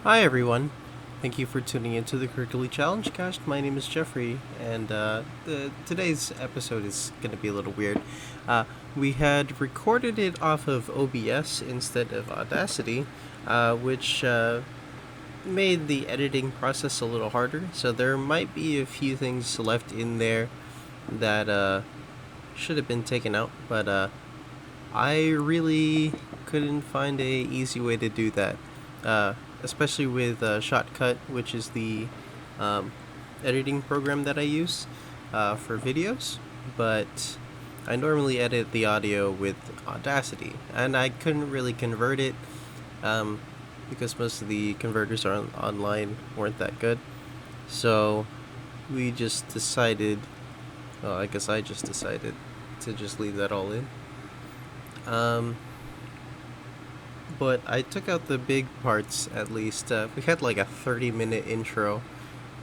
Hi everyone. Thank you for tuning into the Curricula Challenge Cast. My name is Jeffrey, and today's episode is going to be a little weird. We had recorded it off of OBS instead of Audacity, which made the editing process a little harder. So there might be a few things left in there that should have been taken out, but I really couldn't find a easy way to do that. Especially with Shotcut, which is the editing program that I use for videos, but I normally edit the audio with Audacity, and I couldn't really convert it because most of the converters online weren't that good. So we just decided, well, I guess I just decided to just leave that all in. But I took out the big parts, at least. We had like a 30-minute intro.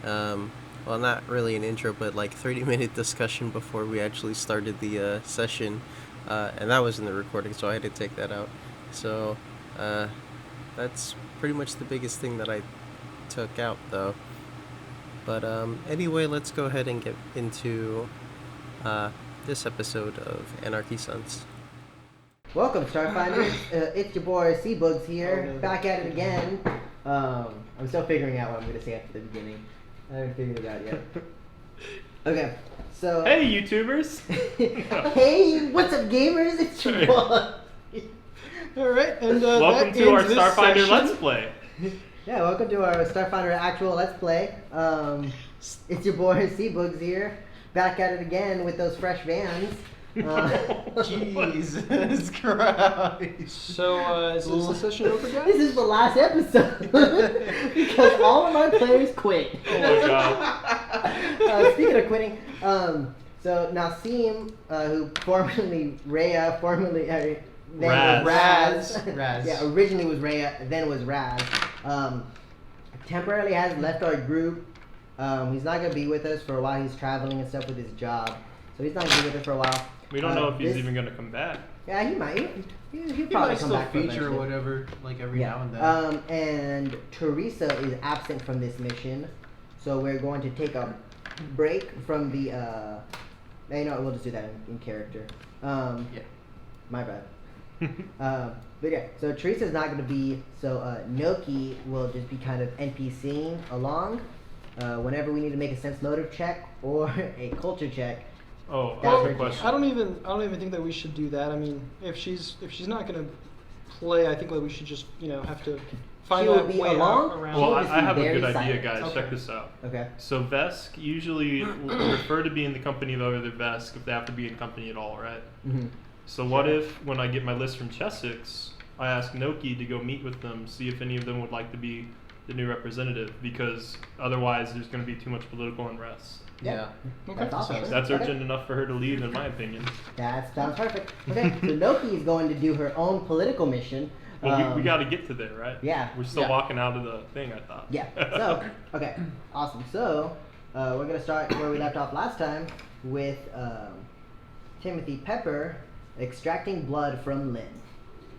Well, not really an intro, but like 30-minute discussion before we actually started the session. And that was in the recording, so I had to take that out. So that's pretty much the biggest thing that I took out, though. But anyway, let's go ahead and get into this episode of Anarchy Sons. Welcome, Starfinders. It's your boy Seabugs here, back at it again. I'm still figuring out what I'm going to say at the beginning. I haven't figured it out yet. Okay, so... Hey, YouTubers! Hey, what's up, gamers? It's your boy. Alright, and welcome to our Starfinder Let's Play. Yeah, welcome to our Starfinder actual Let's Play. It's your boy Seabugs here, back at it again with those fresh vans. Jesus Christ. So, is the session over, guys? This is the last episode because all of my players quit. Oh my god. Speaking of quitting, so Nasim, who formerly Rhea, formerly then Raz. was Raz. Yeah, originally was Rhea, then was Raz. Temporarily has left our group. He's not gonna be with us for a while. He's traveling and stuff with his job, so he's not gonna be with us for a while. We don't know if he's even going to come back. Yeah, he might. He'll He probably might come still back for feature or eventually. whatever, like every now and then. And Teresa is absent from this mission, so we're going to take a break from the. We'll just do that in character. Yeah. My bad. But yeah, so Teresa's not going to be. So Noki will just be kind of NPCing along. Whenever we need to make a sense motive check or a culture check. Oh, That's that's her a question. I don't even think that we should do that. I mean, if she's not gonna play, I think that we should just have to find She will that be way along? out around. Well, She was I have a very good idea, silent. guys. Okay. Check this out. Okay. So Vesk usually prefer to be in the company of other Vesk if they have to be in company at all, right? Mm-hmm. So what if, when I get my list from Chessex, I ask Noki to go meet with them, see if any of them would like to be the new representative, because otherwise there's going to be too much political unrest. Yeah. Okay. That's awesome. That's Okay. urgent enough for her to leave, in my opinion. That sounds perfect. Okay, so Noki is going to do her own political mission. Well, we got to get to there, right? Yeah. We're still Yeah. walking out of the thing, I thought. Yeah. So, okay, awesome. So, we're gonna start where we left off last time with Timothy Pepper extracting blood from Lynn.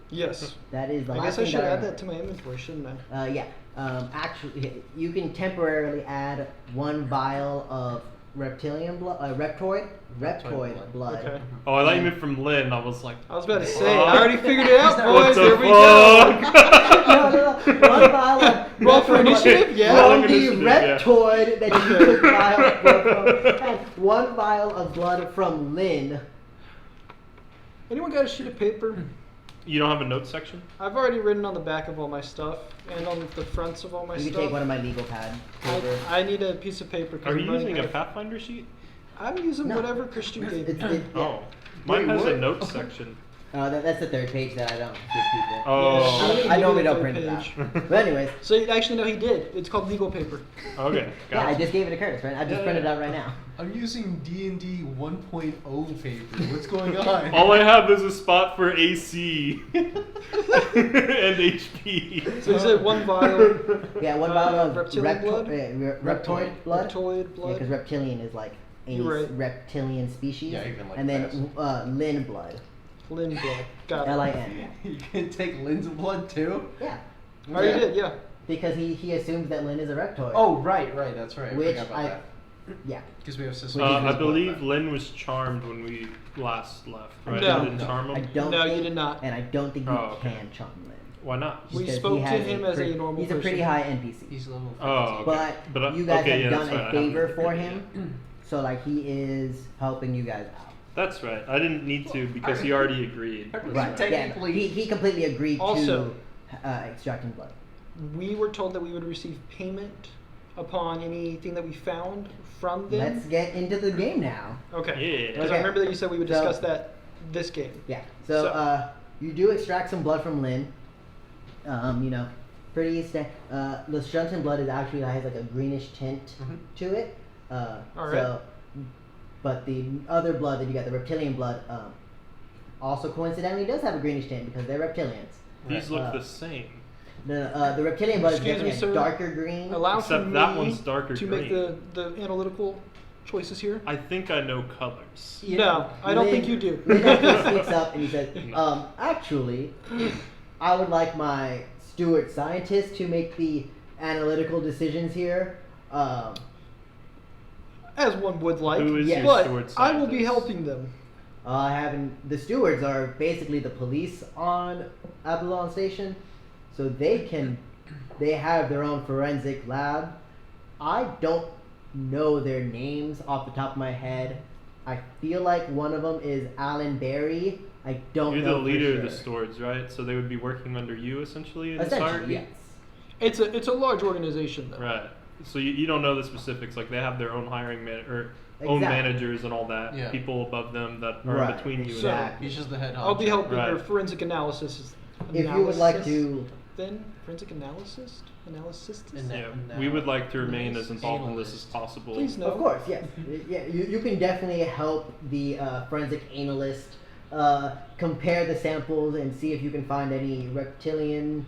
Yes. That is the I last guess I thing should that add that to my inventory, shouldn't I? Yeah. Actually, you can temporarily add 1 vial of reptilian blood, reptoid blood. Okay. Oh, I thought you meant from Lynn. I was like, I was about to say, I already figured it out, what boys. the There we go. fuck? No. 1 vial of Roll for reptoid initiative? blood Yeah. from Rolling the initiative, yeah. reptoid that you took vial of blood from, and 1 vial of blood from Lynn. Anyone got a sheet of paper? You don't have a notes section? I've already written on the back of all my stuff and on the fronts of all my You stuff. can take one of my legal pad paper. I need a piece of paper. 'cause Are I'm you running using a out of- Pathfinder sheet? I'm using No. whatever Christian gave me. Yeah. Oh. Mine Wait, has a what? notes section. That's the 3rd page that I don't give people. Oh. Yeah, I normally give don't you the print it third out. page. But anyways, So actually, no, he did. It's called legal paper. Okay. yeah, I Got it. just gave it to Curtis, right? I just Yeah, printed it yeah. out right now. I'm using D&D 1.0 paper. What's going on? All I have is a spot for AC and HP. So he said 1 vial. Yeah, 1 vial of reptilian blood? reptoid blood. Reptoid Yeah, blood. because reptilian is like a You're right. reptilian species. Yeah, even like and then bats. Lin blood. Lin blood. Got it. L-I-N. You can take Lynn's blood too? Yeah. Oh, you did, yeah. because he assumes that Lynn is a reptoid. Oh, right, that's right. Which I forgot about that. yeah. Because we have suspicion. I believe Lynn was charmed when we last left, right? No. You didn't charm I him? don't. No, think, you did not. And I don't think you Oh, okay. can charm Lynn. Why not? We Because spoke he to has him as a pretty- normal He's a pretty person. high NPC. He's level 15. Oh, okay. But you guys okay, have yeah, done that's a right. favor for him, so like he is helping you guys out. That's right. I didn't need to because he already agreed. Right. Technically- Yeah, he completely agreed Also- to extracting blood. We were told that we would receive payment upon anything that we found from them. Let's get into the game now. Okay. Yeah. Because I Okay. remember that you said we would So- discuss that this game. Yeah. So, you do extract some blood from Lynn. You know, pretty the Shunton blood is actually has like a greenish tint to it. Alright. So, but the other blood that you got, the reptilian blood, also coincidentally does have a greenish tint because they're reptilians. These look Uh, the same. The reptilian blood Excuse is me, definitely sir. a darker green. Allow Except for me that one's darker to make green. the analytical choices here. I think I know colors. Yeah. No, I don't think you do. Lynn actually speaks up and he says, No. actually, I would like my steward scientist to make the analytical decisions here. As one would like. Who is Yes. your But steward I will be scientist? helping them. The stewards are basically the police on Absolon Station, so they have their own forensic lab. I don't know their names off the top of my head. I feel like one of them is Alan Berry. I don't You're know the leader for of the sure. stewards, right? So they would be working under you essentially in this Essentially, hierarchy? yes. It's a large organization though. Right. So you don't know the specifics. Like they have their own hiring own Exactly. managers and all that. Yeah. People above them that are Right, between you So- and them. He's just the head honcho. I'll be helping your Right. forensic analysis. If you would like to, Then forensic analysis. Yeah, we would like to remain as involved in this as possible. Please no. of course, yes, yeah, you can definitely help the forensic analyst compare the samples and see if you can find any reptilian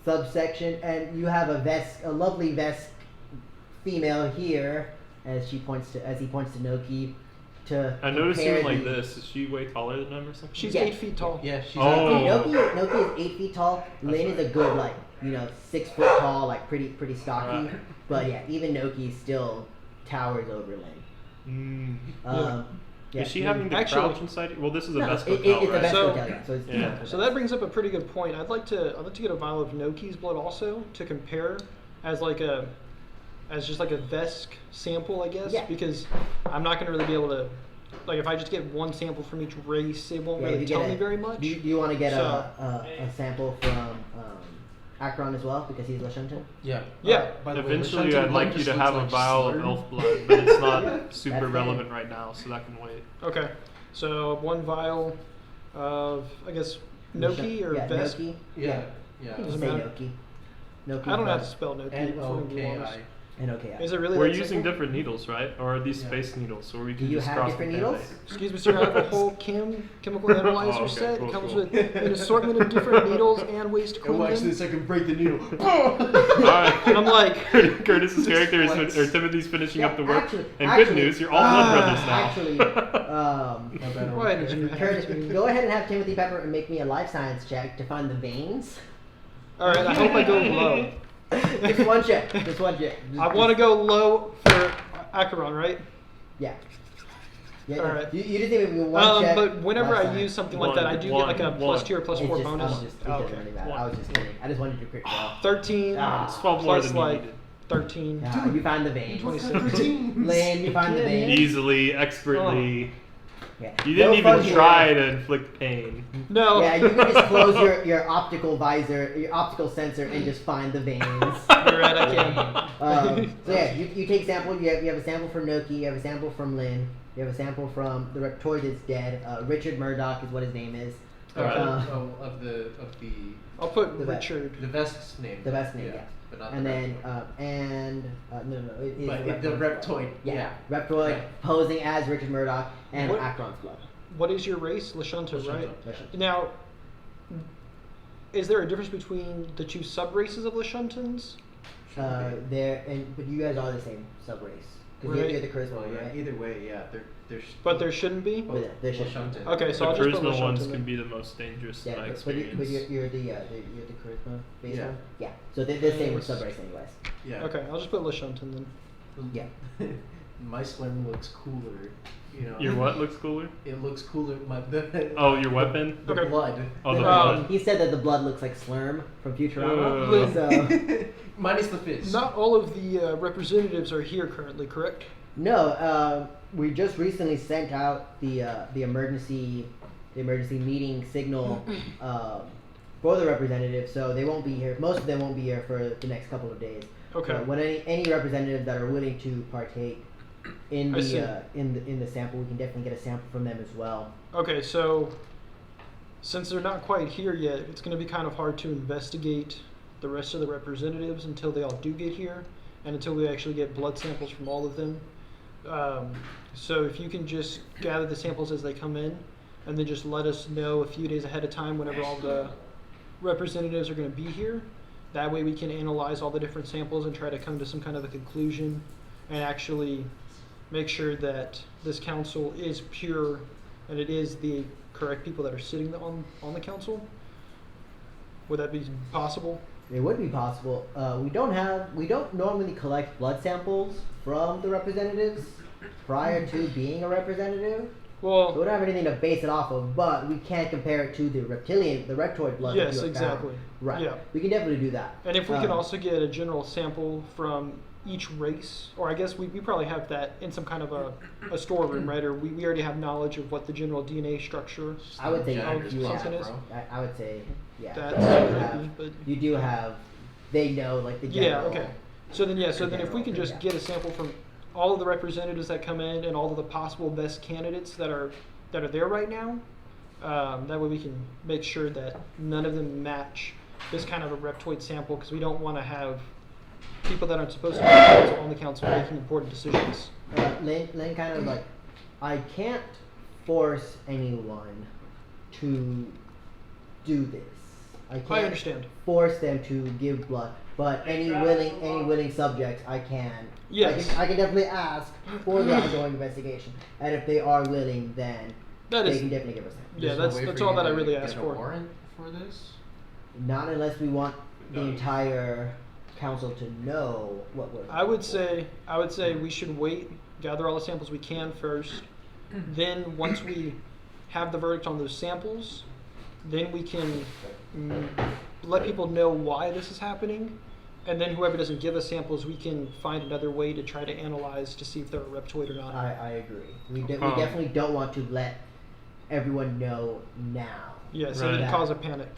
subsection. And you have a lovely Vesk female here, as he points to Noki. To I noticed compare him like the- this. Is she way taller than him or something? She's Yeah. 8 feet tall. Yeah, she's Oh. Noki is 8 feet tall. Lynn is a good 6 foot tall, like pretty stocky. Right. But yeah, even Noki still towers over Lynn. Yeah, Is she Lynn- having the Actually- crouch inside? Well, this is a No, Vesco it's hotel, a right? Vesk So- hotel, yeah. So, it's Yeah. So that brings up a pretty good point. I'd like to get a vial of Noki's blood also to compare as just like a Vesk sample, I guess. Yeah. Because I'm not gonna really be able to, like, if I just get one sample from each race, it won't Yeah, really if you tell get me very much. Do you want to get So- a sample from Akron as well because he's Lashunton? Yeah. Yeah. By the way, Eventually, Lashunton I'd like blood you just to looks have a like vial of slurred. elf blood, but it's not Yeah, super that's relevant fine. right now, so that can wait. Okay. So one vial of, I guess, Noki or yeah, Vesk. Noki. Yeah. You Yeah. can Doesn't say matter. Noki. Noki. I don't know how to spell Noki. if I'm being N-O-K-I. honest. N-O-K-I. Is it really We're that using simple? different needles, right? Or are these Yeah. space needles? So we Do can you just have cross different contaminate. needles? Excuse me, sir. I have a whole chemical analyzer Oh, okay, set. cool, It comes cool. with an assortment of different needles and ways to And clean watch them. this, I can break the needle. Alright. And I'm like, Curtis's character is, Flex. or Timothy's finishing up the work. Actually- and actually- good news, you're all blood brothers now. Actually, No better why one. did you have Curtis, to? go ahead and have Timothy Pepper and make me a life science check to find the veins. All right, I hope I go low. Just one check. Just one check. I want to go low for Acheron, right? Yeah. Yeah. All right. You just need to one check. But whenever life I science. use something like that, I do get like a One. plus 2 or plus It's 4 just- bonus. It Oh, doesn't really matter. I was just kidding. I just wanted to crit fail. 13 It's 12 more plus than you like needed. 13. Yeah, you find the veins. 26. Lynn, you find the Yeah, veins. Easily, expertly. Yeah. You didn't No even fun here. try to inflict pain. No. Yeah, you can just close your optical visor, your optical sensor, and just find the veins. You're right, I can. So yeah, you take sample. You have a sample from Noki. You have a sample from Lynn. You have a sample from the Reptoid that's dead. Richard Murdoch is what his name is. Alright. Of the I'll put The Richard. Vest's name. The best name, yeah. But not And the then Reptoid. no, it is But the Reptoid. Yeah, Reptoid Yeah. posing as Richard Murdoch and What- Akron's blood. What is your race? Lashunta, Lashunta. right? Lashunta. Now, is there a difference between the two sub races of Lashuntans? But you guys are the same sub race. Because Right. you're the charisma, Well, yeah. right? Either way, yeah. But there shouldn't be. But there should Lashunta. Okay, so The I'll just put charisma ones Lashunta can then. be the most dangerous in my Yeah, but experience. you're the charisma based Yeah. one? Yeah. So they're the same with subrace anyways. Yeah. Okay, I'll just put Lashunta then. Yeah. My slurm looks cooler. You know. Your what looks cooler? It looks cooler. Oh, your weapon? The Okay. blood. Oh, the Um, blood. He said that the blood looks like Slurm from Futurama. Ugh. So Minus the fist. Not all of the representatives are here currently, correct? no, we just recently sent out the emergency meeting signal for the representatives, so they won't be here. Most of them won't be here for the next couple of days. Okay. When any representatives that are willing to partake in I see. the in the sample, we can definitely get a sample from them as well. Okay, so since they're not quite here yet, it's going to be kind of hard to investigate the rest of the representatives until they all do get here, and until we actually get blood samples from all of them. So if you can just gather the samples as they come in, and then just let us know a few days ahead of time whenever all the representatives are going to be here. That way we can analyze all the different samples and try to come to some kind of a conclusion and actually make sure that this council is pure and it is the correct people that are sitting on the council. Would that be possible? It would be possible. We don't normally collect blood samples from the representatives prior to being a representative. So we Well, don't have anything to base it off of, but we can compare it to the reptilian, the reptoid blood. that yes, you have exactly. found. Right. Yeah. We can definitely do that. And if we can Um, also get a general sample from each race, or I guess we probably have that in some kind of a storeroom, right? Or we already have knowledge of what the general DNA structure. I would say Janitors you something have. is. I would say, yeah. That you could have- be, but you do have. They know like the general. yeah, okay. So then, so then if we can just Yeah. get a sample from all of the representatives that come in and all of the possible best candidates that are there right now, that way we can make sure that none of them match this kind of a reptoid sample, because we don't want to have people that aren't supposed to be on the council making important decisions. Lynn kind of like, I can't force anyone to do this. I can't I understand. force them to give blood, but any willing subjects I can. Yes. I can definitely ask for the ongoing investigation, and if they are willing, then That they is, can definitely give us that. yeah, There's no way that's for all you that I to really get ask a for. warrant for this? Not unless we want the No. entire council to know what we're. I would say we should wait, gather all the samples we can first. Then once we have the verdict on those samples, then we can let people know why this is happening. And then whoever doesn't give us samples, we can find another way to try to analyze to see if they're a reptoid or not. I agree. We Um, definitely don't want to let everyone know now. Yeah, so Right. it cause a panic.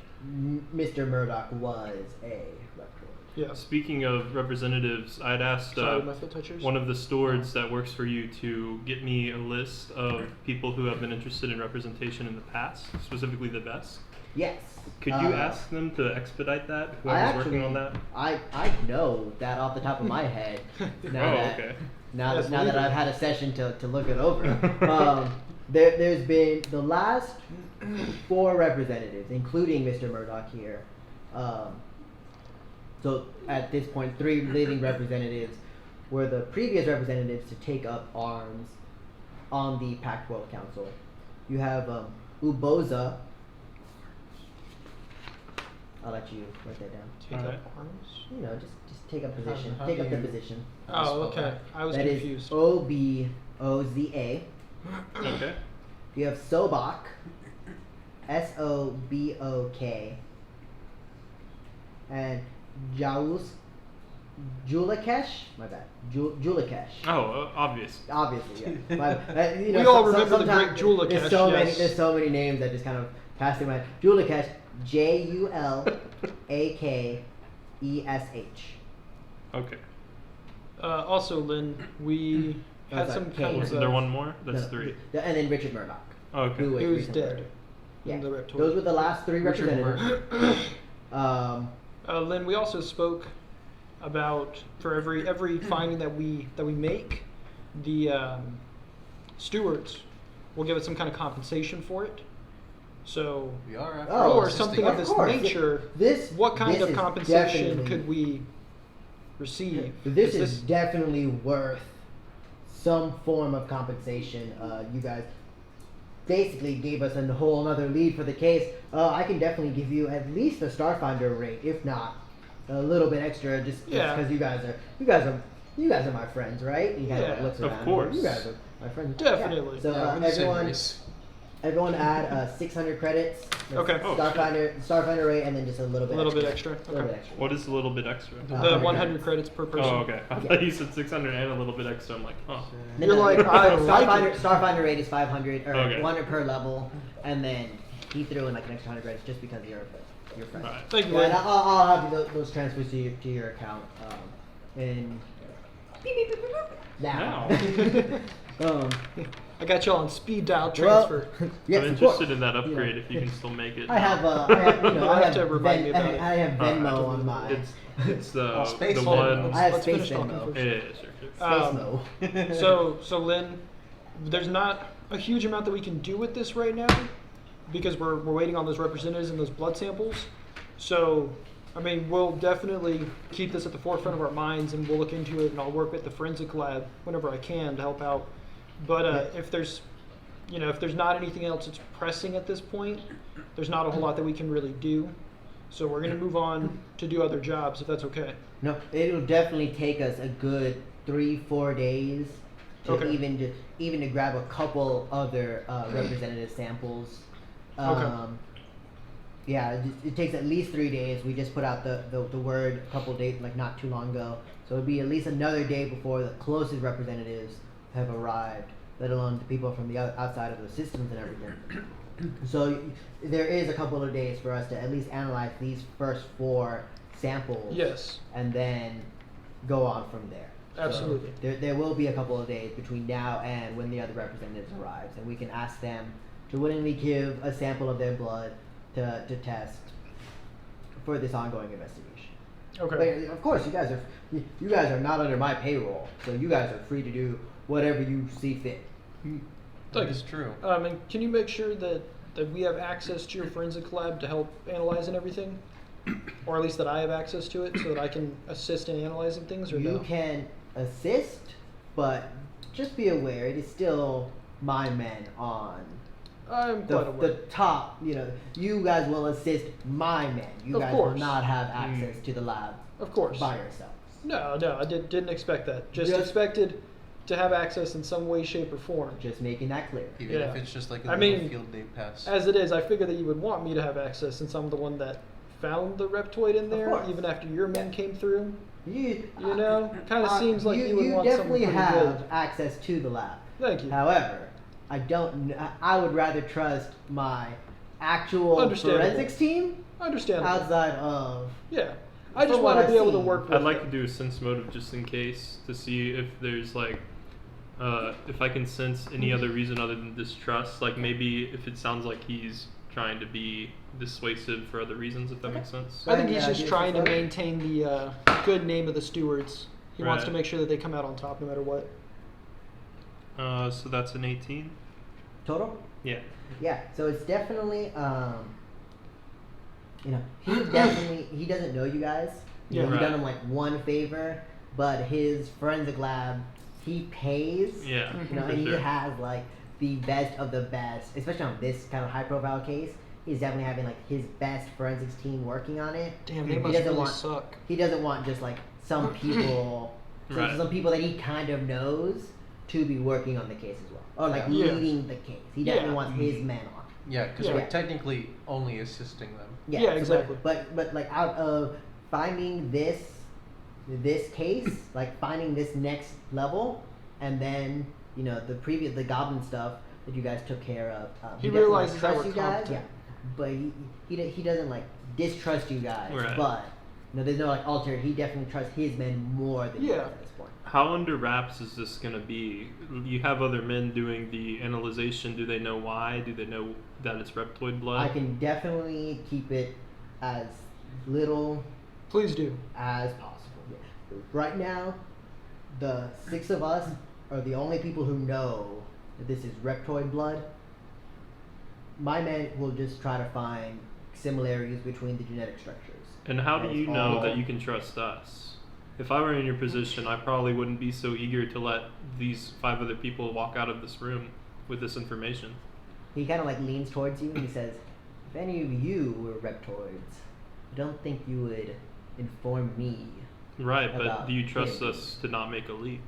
Mr. Murdoch was a reptoid. Yeah. Speaking of representatives, I'd asked Sorry, my foot touchers. one of the stewards that works for you to get me a list of people who have been interested in representation in the past, specifically the best. Yes. Could you ask them to expedite that? Whoever's working on that? I know that off the top of my head. Now Oh, that, okay. Now Yes, that legal. I've had a session to look it over. There's been the last 4 representatives, including Mr. Murdoch here. So at this point, 3 living representatives were the previous representatives to take up arms on the Pact World Council. You have Uboza. I'll let you write that down. Take Alright. up arms. You know, just take up position. How Take do up the you- position. Oh, okay. I was That is confused. Oboza. Okay. You have Sobok. Sobok. And Julakesh. My bad. Julakesh. Oh, obvious. Obviously, yeah. But, We all remember the sometimes great Julakesh, There's so many. yes. There's so many names that just kind of pass through my head. Julakesh. Jullakesh. Okay. Also, Lynn, we Oh, had sorry, some K. kind Wasn't of there one more? That's No, 3. And then Richard Murdoch. Okay. Who was He was recently dead. murdered. Yeah. in the reptoid. Those were the last 3 Richard representatives. Lynn, we also spoke about for every finding that we make, the stewards will give us some kind of compensation for it. So, We are after Oh, all or assisting something of this course. nature. This What kind this of is compensation definitely- could we receive? This is definitely worth some form of compensation. You guys basically gave us a whole another lead for the case. I can definitely give you at least a Starfinder rate, if not a little bit extra, just because you guys are my friends, right? You guys looks of around. course. You guys are my friends. Definitely. Yeah. So Yeah, we're the same race. everyone add 600 credits. That's Okay. Oh, Starfinder rate, and then just a little bit. A little extra. bit extra. A little Okay. bit extra. What is a little bit extra? The 100 100 credits per person. Oh, okay. I thought you said 600 and a little bit extra. I'm like, huh. No, You're no, like, I like it. Starfinder rate is 500 or Okay. 100 per level, and then he threw in like an extra 100 credits just because you're your friend. Right. Thank you, Yeah, Lynn. and I'll have those transfers to your account. And now. I got y'all on speed dial transfer. Yes, I'm of course. interested in that upgrade if you can still make it. I have You'll have to remind me about it. I have Venmo on my It's the Space the Hold one. on, I have Let's finish Space talking Venmo. Yeah, first. sure. Space Mo. So Lynn, there's not a huge amount that we can do with this right now because we're waiting on those representatives and those blood samples. So, I mean, we'll definitely keep this at the forefront of our minds, and we'll look into it, and I'll work with the forensic lab whenever I can to help out. But if there's not anything else that's pressing at this point, there's not a whole lot that we can really do. So we're gonna move on to do other jobs if that's okay. No, it'll definitely take us a good 3-4 days to Okay. even to grab a couple other representative samples. Yeah, it takes at least 3 days. We just put out the word a couple days, like not too long ago. So it'd be at least another day before the closest representatives have arrived, let alone the people from the outside of the systems and everything. So there is a couple of days for us to at least analyze these first 4 samples. Yes. And then go on from there. Absolutely. So there will be a couple of days between now and when the other representatives arrives, and we can ask them to willingly give a sample of their blood to test for this ongoing investigation. Okay. But of course, you guys are not under my payroll, so you guys are free to do whatever you see fit. That is true. And can you make sure that we have access to your forensic lab to help analyze and everything? Or at least that I have access to it so that I can assist in analyzing things, or You no? can assist, but just be aware it is still my men on I'm quite aware. the top. You guys will assist my men. You Of guys course. will not have access to the lab Of course. by yourselves. No, I didn't expect that. Just Just- expected to have access in some way, shape, or form. Just making that clear. Even Yeah. if it's just like a I little mean, field day pass. As it is, I figure that you would want me to have access since I'm the one that found the reptoid in there, course. even after your men came through. You Kind of seems like you would want something definitely pretty have good. access to the lab. Thank you. However, I don't. I would rather trust my actual Understandable. forensics team Understandable. outside of. Yeah. I just From want what to be I've able to seen, work with I'd like it. to do a sense motive just in case to see if there's like, if I can sense any other reason other than distrust. Like maybe if it sounds like he's trying to be dissuasive for other reasons, if that makes sense. I think And, he's just do trying to some- maintain the good name of the stewards. He wants to Right. make sure that they come out on top no matter what. So that's an 18. Total? Yeah. Yeah, so it's definitely, he doesn't know you guys. Yeah. He Right. done him like one favor, but his forensic lab, he pays. Yeah. You know, for and he sure. has like the best of the best, especially on this kind of high profile case. He's definitely having like his best forensics team working on it. Damn, He they must doesn't really want- suck. He doesn't want just like some people, Right. some people that he kind of knows to be working on the case as well, or like Yeah. leading the case. He definitely Yeah. wants his men on. Yeah, because Yeah. we're technically only assisting them. Yeah, Yeah, so exactly. But like out of finding this case, like finding this next level, and then the goblin stuff that you guys took care of. He definitely, realizes that trusts we're you guys. Yeah, competent. but he doesn't like distrust you guys. Right. But there's no like alter. He definitely trusts his men more than you Yeah. guys at this point. How under wraps is this gonna be? You have other men doing the analyzation. Do they know why? Do they know that it's reptoid blood? I can definitely keep it as little Please do. as possible. Yeah. Right now, the 6 of us are the only people who know that this is reptoid blood. My men will just try to find similarities between the genetic structures. And how do That's you know all. that you can trust us? if I were in your position, I probably wouldn't be so eager to let these 5 other people walk out of this room with this information. He kind of like leans towards you and he says, "If any of you were reptoids, I don't think you would inform me." Right, but About do you trust him. us to not make a leak?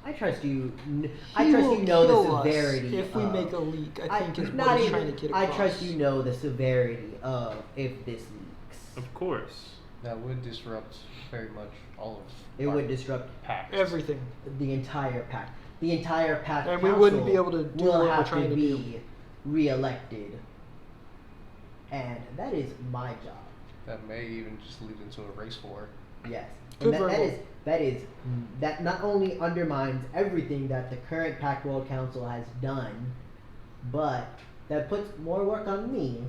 I trust you. He I trust will you know kill the us severity. if we of, make a leak, I think is not what he's even, trying to get I across. trust you know the severity of if this leaks. Of course. That would disrupt very much all of It our would disrupt pact. Everything. the entire pact. The entire pact And we council wouldn't be able to do will what we're have trying to be do. re-elected, and that is my job. That may even just lead into a race war. Yes, Good and verbal. that not only undermines everything that the current Pact World Council has done, but that puts more work on me,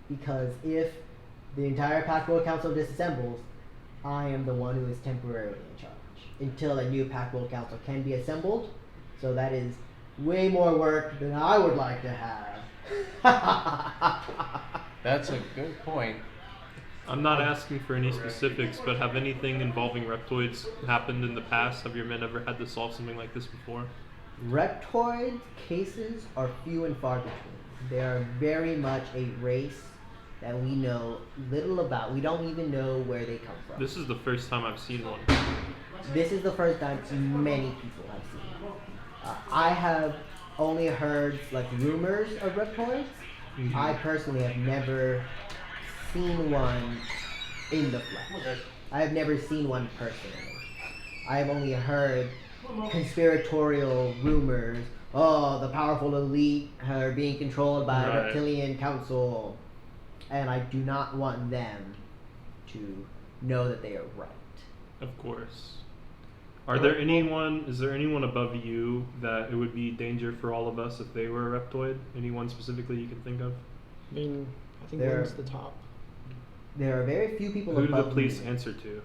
because if the entire Pact World Council disassembles, I am the one who is temporarily in charge until a new Pact World Council can be assembled. So that is way more work than I would like to have. That's a good point. I'm not asking for any specifics, but have anything involving reptoids happened in the past? Have your men ever had to solve something like this before? Reptoid cases are few and far between. They are very much a race that we know little about. We don't even know where they come from. This is the first time I've seen one. This is the first time many people have seen it. I have only heard like rumors of reptoids. Mhm. I personally have never seen one in the flesh. I have never seen one personally. I have only heard conspiratorial rumors. Oh, the powerful elite are being controlled by a Right. reptilian council, and I do not want them to know that they are right. Of course. Is there anyone above you that it would be danger for all of us if they were a reptoid? Anyone specifically you can think of? I mean, I think There- Lynn's the top. There are very few people Who do the above police me. answer to?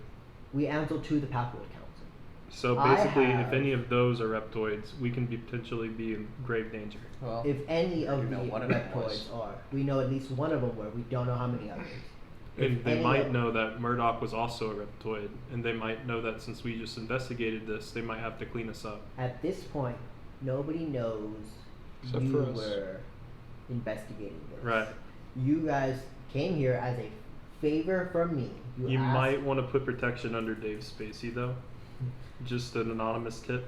We answer to the Pact World Council. So I basically, if have- any of those are reptoids, we can potentially be in grave danger. Well, If any of you the know one of them was. reptoids are, we know at least one of them were. We don't know how many others. And If they any might of- know that Murdoch was also a reptoid, and they might know that since we just investigated this, they might have to clean us up. At this point, nobody knows Except you for us. were investigating this. Right. You guys came here as a favor from me. You asked- might want to put protection under Dave Spacey, though. Just an anonymous tip.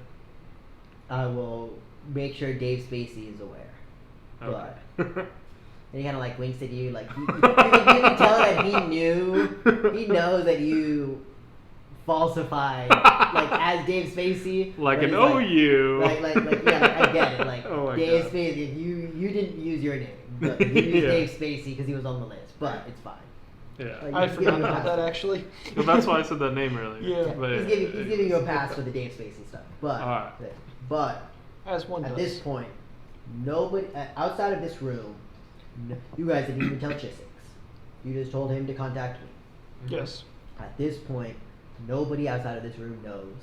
I will make sure Dave Spacey is aware. But Okay. and he kind of like winks at you, like you can tell that he knew. He knows that you falsified, like as Dave Spacey. Like but an he's OU. Like yeah, like, I get it. Like Oh my Dave God. Spacey, you didn't use your name, but you used Yeah. Dave Spacey because he was on the list. But it's fine. Yeah. Like, I he's forgot giving you a about that pass. actually. Well, that's why I said that name earlier. Yeah. But He's giving you a pass for the Dave Spacey stuff. But Alright. but As one at does. this point, nobody outside of this room, you guys didn't even tell Chisix. You just told him to contact me. Yes. At this point, nobody outside of this room knows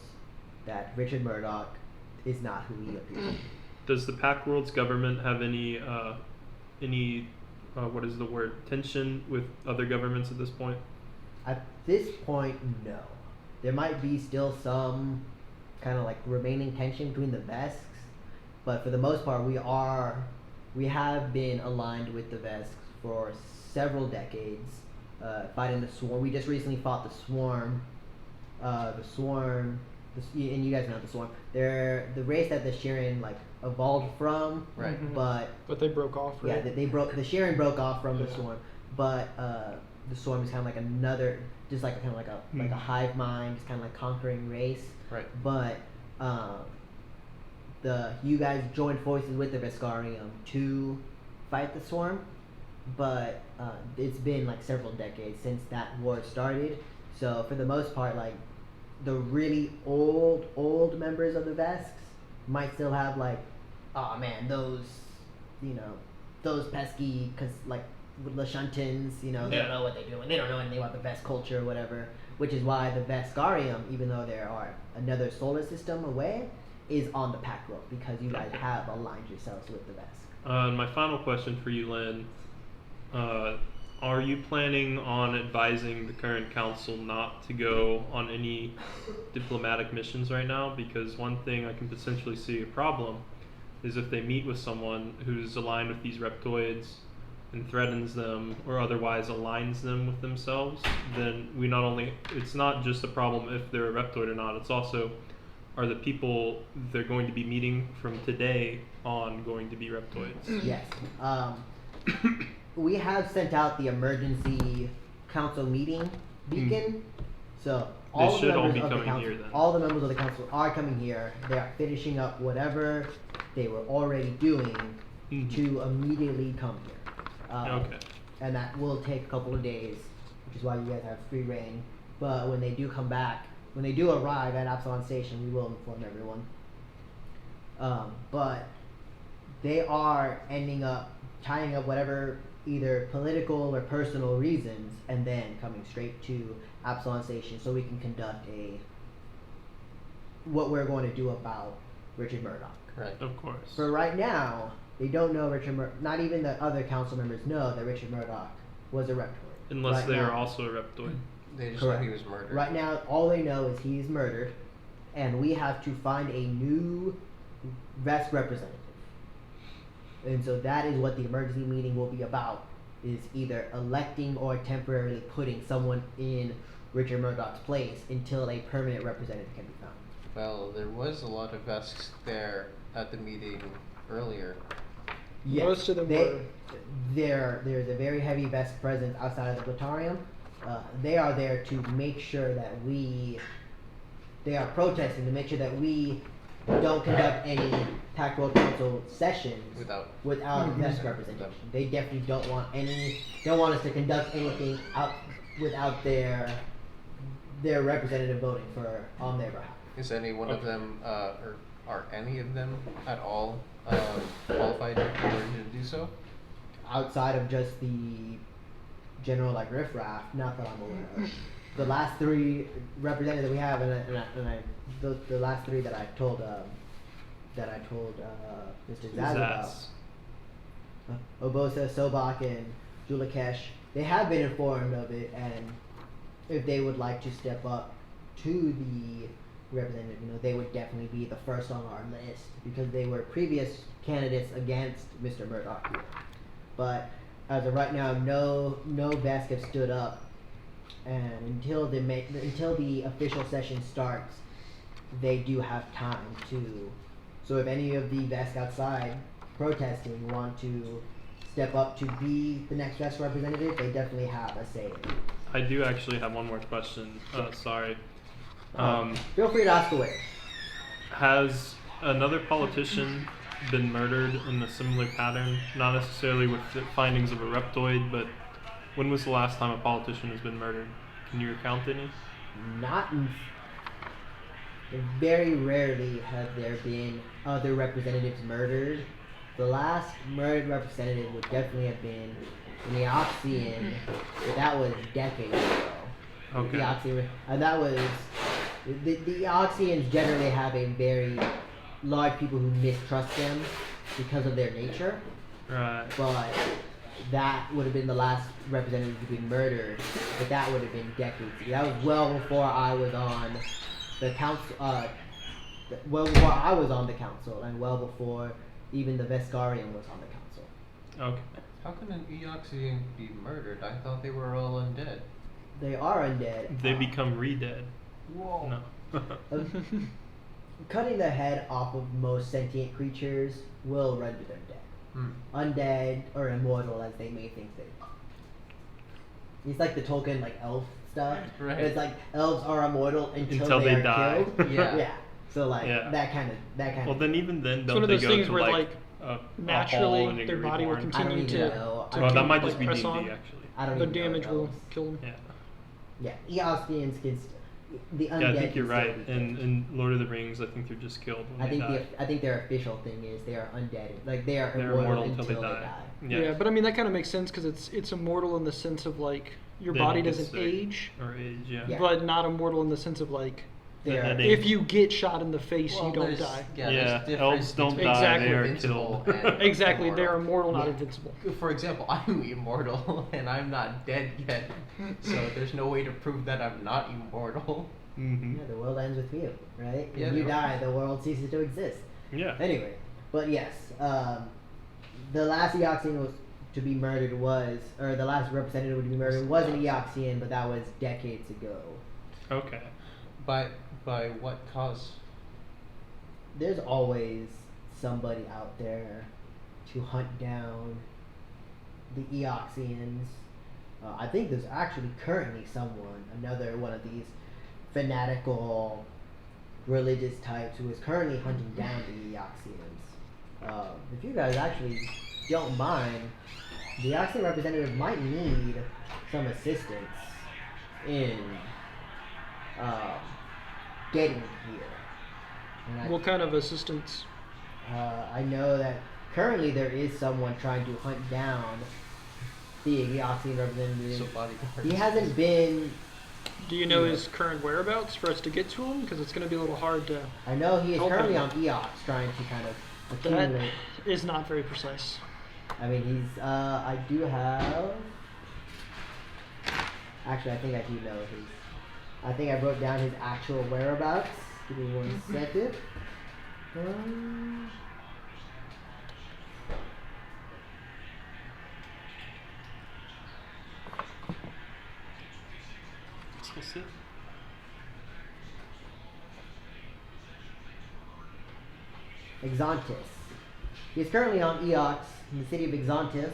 that Richard Murdoch is not who he appears to be. Does the Pact World's government have any what is the word, tension with other governments at this point? At this point, no. There might be still some kind of like remaining tension between the Vesks, but for the most part, we have been aligned with the Vesks for several decades, fighting the Swarm. We just recently fought the Swarm. And you guys know the Swarm. They're the race that the Shirren like evolved from, Right. Mhm. but But they broke off, yeah, right? they broke. The Shirren broke off from the Yeah. Swarm, but the Swarm is kind of like another, just like kind of like a hive mind, just kind of like conquering race. Right. But you guys joined forces with the Veskarium to fight the Swarm, but it's been like several decades since that war started. So for the most part, like the really old members of the Vesks might still have like, oh man, those pesky, cause like the Shuntins, they Yeah. don't know what they're doing. They don't know anything about the Vesk culture or whatever. Which is why the Veskarium, even though there are another solar system away, is on the Pact World, because you guys have aligned yourselves with the Vesk. And my final question for you, Lynn. Are you planning on advising the current council not to go on any diplomatic missions right now? Because one thing I can potentially see a problem is if they meet with someone who's aligned with these reptoids and threatens them or otherwise aligns them with themselves, then we not only, it's not just a problem if they're a reptoid or not, it's also, are the people they're going to be meeting from today on going to be reptoids? Yes. We have sent out the emergency council meeting beacon, so all should the all members be of the coming council, here then. all the members of the council are coming here. They are finishing up whatever they were already doing Mhm. to immediately come here. Okay. And that will take a couple of days, which is why you guys have free reign. But when they do come back, when they do arrive at Absolon Station, we will inform everyone. But they are ending up tying up whatever either political or personal reasons and then coming straight to Absolon Station so we can conduct what we're going to do about Richard Murdoch. Right. Of course. For right now, they don't know not even the other council members know that Richard Murdoch was a reptoid. Unless Right they are now- also a reptoid. They just Correct. know he was murdered. Right now, all they know is he's murdered, and we have to find a new Vest representative. And so that is what the emergency meeting will be about, is either electing or temporarily putting someone in Richard Murdoch's place until a permanent representative can be found. Well, there was a lot of Vesks there at the meeting earlier. Yes, Most of them were. There's a very heavy Vest presence outside of the Platarium. They are there to make sure that they are protesting to make sure that we don't conduct any Pact World Council sessions without Vest representation. They definitely don't want us to conduct anything without their representative voting on their behalf. Is any one of them, or are any of them at all qualified or to do so? Outside of just the general riffraff, not that I'm aware of. The last three representatives that we have, the last three that I told Mr. Zaz about, Obosa, Sobak, and Julakesh, they have been informed of it, and if they would like to step up to the representative, they would definitely be the first on our list because they were previous candidates against Mr. Murdoch here. But as of right now, no Vesk have stood up, and until the official session starts, they do have time to. So if any of the Vesk outside protesting want to step up to be the next Vesk representative, they definitely have a say in it. I do actually have one more question. Sorry. Feel free to ask away. Has another politician been murdered in a similar pattern? Not necessarily with the findings of a reptoid, but when was the last time a politician has been murdered? Can you recount any? Very rarely have there been other representatives murdered. The last murdered representative would definitely have been an Eoxian, but that was decades ago. Okay. And that was the Eoxians generally have a very large people who mistrust them because of their nature. Right. But that would have been the last representative to be murdered, but that would have been decades ago. That was well before I was on the council. Well before I was on the council, and well before even the Veskarian was on the council. Okay. How can an Eoxian be murdered? I thought they were all undead. They are undead. They become re-dead. Whoa. No. Cutting the head off of most sentient creatures will render them dead. Undead or immortal, as they may think they are. It's like the Tolkien elf stuff. Right. It's like elves are immortal until they are die. killed. Yeah. Yeah. So Yeah. that kind of. Well, then even then, It's don't one of they those go things to where a hall naturally and their body will reborn? I don't continue even to. know. Well, that might like, just be press D&D on. actually. I don't The even know damage will elves. kill them. Yeah. Yeah, Eoxians can. The undead. Yeah, I think can you're still right. be In Lord of the Rings, I think they're just killed when they die. I think their official thing is they are undead. Like they are They're immortal immortal until they die. Yeah, but I mean that kind of makes sense because it's immortal in the sense of your They body don't get doesn't sick age, or age. Yeah. Yeah. but not immortal in the sense of They are- heading. If you get shot in the face, Well, you don't there's- die. Yeah, Yeah, there's difference elves don't between die, they are invincible killed. and Exactly, they are immortal, not Yeah. invincible. For example, I'm immortal and I'm not dead yet, so there's no way to prove that I'm not immortal. Mm-hmm. Yeah, the world ends with you, right? Yeah, When you the- die, the world ceases to exist. Yeah. Anyway, but yes, the last Eoxian was to be murdered or the last representative to be murdered was an Eoxian, but that was decades ago. Okay. By what cause? There's always somebody out there to hunt down the Eoxians. I think there's actually currently another one of these fanatical religious types who is currently hunting down the Eoxians. If you guys actually don't mind, the Eoxian representative might need some assistance in getting here. And What kind of assistance? I know that currently there is someone trying to hunt down the Eoxian representative. So bodyguards. He hasn't been. Do you know his current whereabouts for us to get to him? Because it's going to be a little hard to. I know he is Help currently him. on Eox trying to kind of That accumulate. is not very precise. I mean, he's. I do have. Actually, I think I do know his. I think I wrote down his actual whereabouts. Give me one second. Let's go sit. Exontis. He's currently on Eox in the city of Exontis.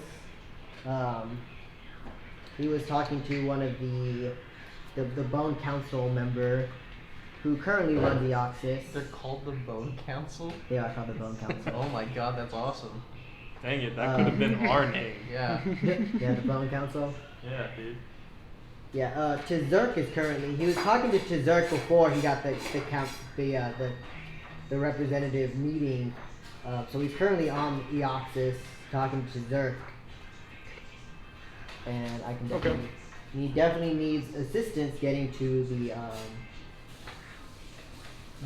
He was talking to one of the Bone Council member who currently runs Eoxis. They're called the Bone Council? They are called the Bone Council. Oh my god, that's awesome. Dang it, that could have been our name. Yeah. Yeah, the Bone Council. Yeah, dude. Yeah, Tserk is currently. He was talking to Tserk before he got the representative meeting. So he's currently on Eoxis talking to Tserk. And I can definitely. Okay. He definitely needs assistance getting to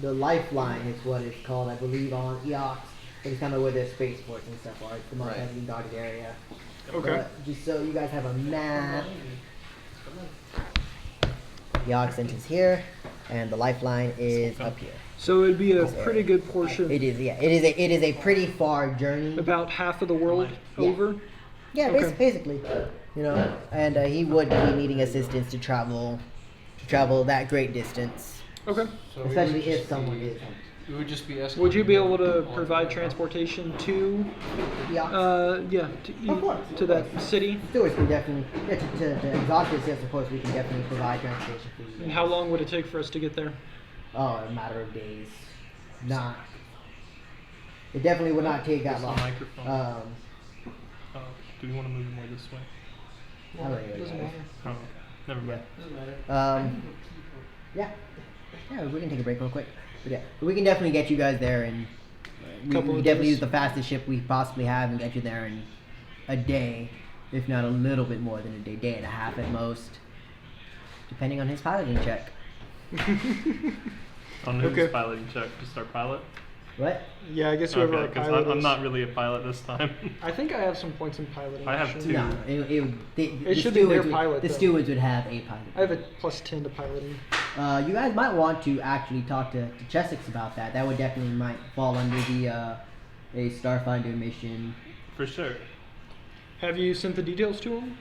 the lifeline is what it's called, I believe, on Eox. It's kind of where their spaceports and stuff are. It's the most Right. heavily guarded area. Okay. But just so you guys have a map, Eox is here, and the lifeline is up here. So it'd be a This pretty area. good portion. It is, yeah. It is a pretty far journey. About half of the world Yeah. over. Yeah, Okay. basically, you know. And he would be needing assistance to travel that great distance, Okay. So we especially would if just someone be- is. We would just be escorting Would you be able to them provide all transportation to, Eox. to, course, to that city? Stewards can definitely, yeah, to Exhaustus, yes, of course, we can definitely provide transportation for you. And how long would it take for us to get there? Oh, a matter of days. Not. It definitely would not take that Just the long. microphone. Do we want to move more this way? I don't even Doesn't know. matter. Oh, never mind. Yeah. Yeah, we can take a break real quick. But yeah, we can definitely get you guys there, and we Couple of definitely days. use the fastest ship we possibly have and get you there in a day, if not a little bit more than a day and a half at most, depending on his piloting check. On who's Okay. piloting check? Just our pilot? What? Yeah, I guess whoever Okay, our because pilot I'm is. not really a pilot this time. I think I have some points in piloting. I have actually. two. No, the should be their stewards would- pilot, The though. stewards would have a pilot. I have a +10 to piloting. You guys might want to actually talk to Chessex about that. That would definitely might fall under the a Starfinder mission. For sure. Have you sent the details to him?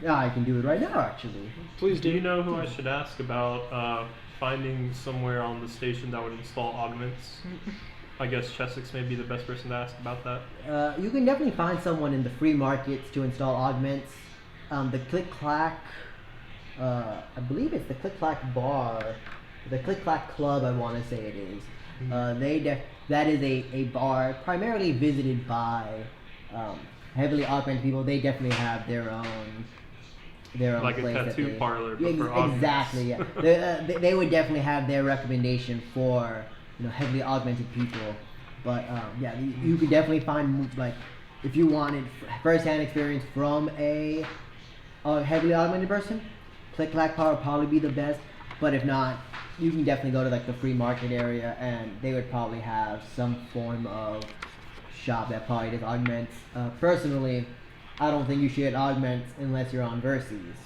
Yeah, I can do it right now, actually. Please Do do. you know who I should ask about finding somewhere on the station that would install augments? I guess Chessex may be the best person to ask about that. You can definitely find someone in the free markets to install augments. The Click Clack, I believe it's the Click Clack bar, the Click Clack club. I want to say it is. That is a bar primarily visited by heavily augmented people. They definitely have their own Like a place that tattoo they- parlor, but Yeah, for augments. exactly. Yeah, they would definitely have their recommendation for heavily augmented people. But yeah, you could definitely find, like, if you wanted first-hand experience from a heavily augmented person, Click Clack Power would probably be the best. But if not, you can definitely go to like the free market area, and they would probably have some form of shop that probably does augments. Personally, I don't think you should get augments unless you're on Verses.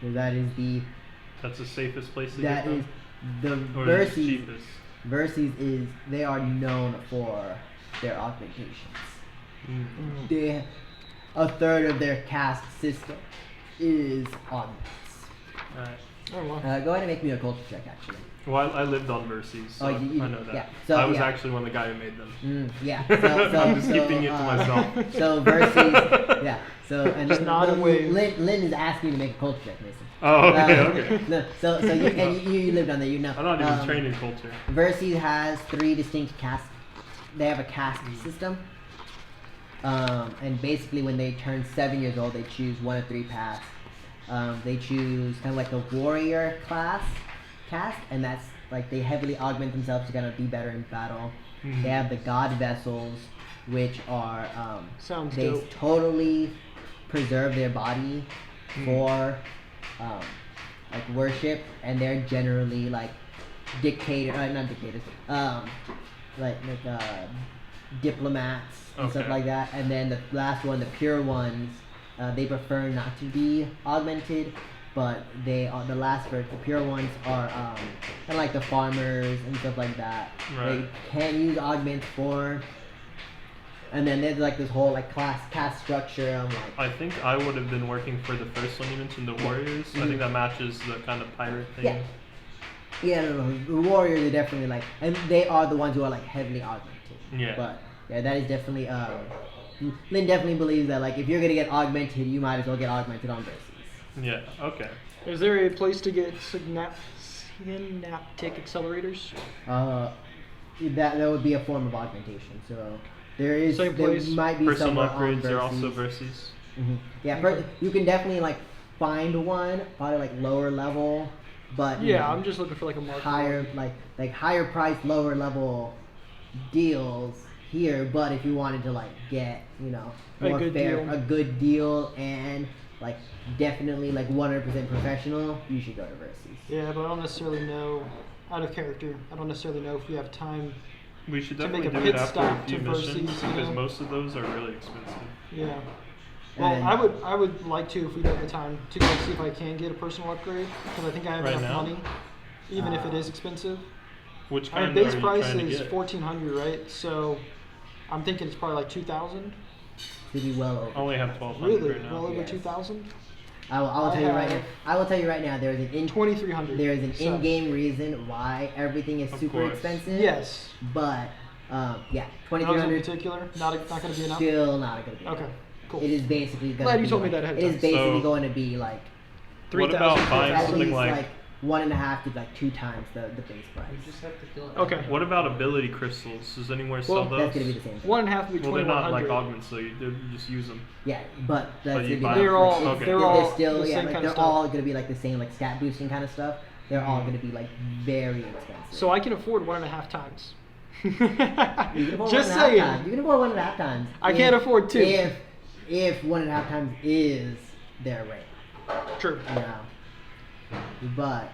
So That's the safest place to that get is them? the Or is it Verses. cheapest? Verses is they are known for their augmentations. Mm. A third of their caste system is augments. Alright. Oh, wow. Go ahead and make me a culture check, actually. Well, I lived on Verses, so Oh, you- I know that. yeah. So, I was yeah. actually one of the guy who made them. Yeah. I'm just keeping it to myself. So Verses, yeah. So and Just nod and wave. Lynn is asking you to make a culture check, Mason. Oh, okay, okay. No, so you lived on there, you know. I'm not even trained in culture. Verses has 3 distinct castes. They have a caste system. And basically when they turn 7 years old, they choose one of 3 paths. They choose kind of like the warrior caste, and that's like they heavily augment themselves to kind of be better in battle. Mhm. They have the god vessels, which are Sounds they dope. totally preserve their body for like worship, and they're generally like not dictators, like diplomats and stuff Okay. like that. And then the last one, the pure ones, they prefer not to be augmented, but they are the pure ones are kind of like the farmers and stuff like that. Right. They can use augments for. And then there's like this whole like caste structure. I'm like, I think I would have been working for the first one you mentioned, the Warriors. I think that matches the kind of pirate thing. yeah, no, the warriors are definitely like, and they are the ones who are like heavily augmented. Yeah. But yeah, that is definitely Lynn definitely believes that like if you're gonna get augmented, you might as well get augmented on Verses. Yeah, okay. Is there a place to get synaptic accelerators? That would be a form of augmentation. So there Same place. might be Personal somewhere on upgrades are also Verses. Verses. Yeah, you can definitely like find one, probably like lower level, but Yeah, I'm just looking for like a market. higher like higher price, lower level deals here. But if you wanted to like get A more good fair, deal. a good deal, and like definitely like 100% professional, you should go to Verses. Yeah, but I don't necessarily know, out of character, I don't necessarily know if we have time. We should To make definitely a do it pit after stop a few to missions Verses, you because know? most of those are really expensive. Yeah. Well, And- I would like to, if we don't have the time, to go see if I can get a personal upgrade, because I think I have Right enough now? money, even if it is expensive. Which I kind mean, are base you price trying to is get? 1,400, right? So I'm thinking it's probably like 2,000. To be well over. I only have 1,200 Really? right now. Well over Yes. 2,000? I will I tell you right now. have- I will tell you right now. There is an 2,300. there is an So- in-game reason why everything is Of super course. expensive. Yes. But yeah, Those in 2,300 particular, not going to be enough. still not gonna be. Okay, cool. It is basically gonna Glad you be told me like, that ahead of It is time. basically So- going to be like What about 3,000, buying at something least like 1.5 to like 2 times the base price. You just have to kill it. Okay. what about ability crystals? Does anywhere sell Well, those? That's gonna be the same. Thing. 1.5 would be Well, they're not 2,100. like augments, so you just use them. Yeah, but that's But you gonna be buy like, They're all- it's- okay. they're they're all still the yeah, same like kind they're of stuff. all gonna be like the same like stat boosting kind of stuff. They're all gonna be like very expensive. So I can afford 1.5 times. You can afford Just 1.5 saying. times. You can afford 1.5 times. I can't afford 2. If 1.5 times is their rate, True. you know. But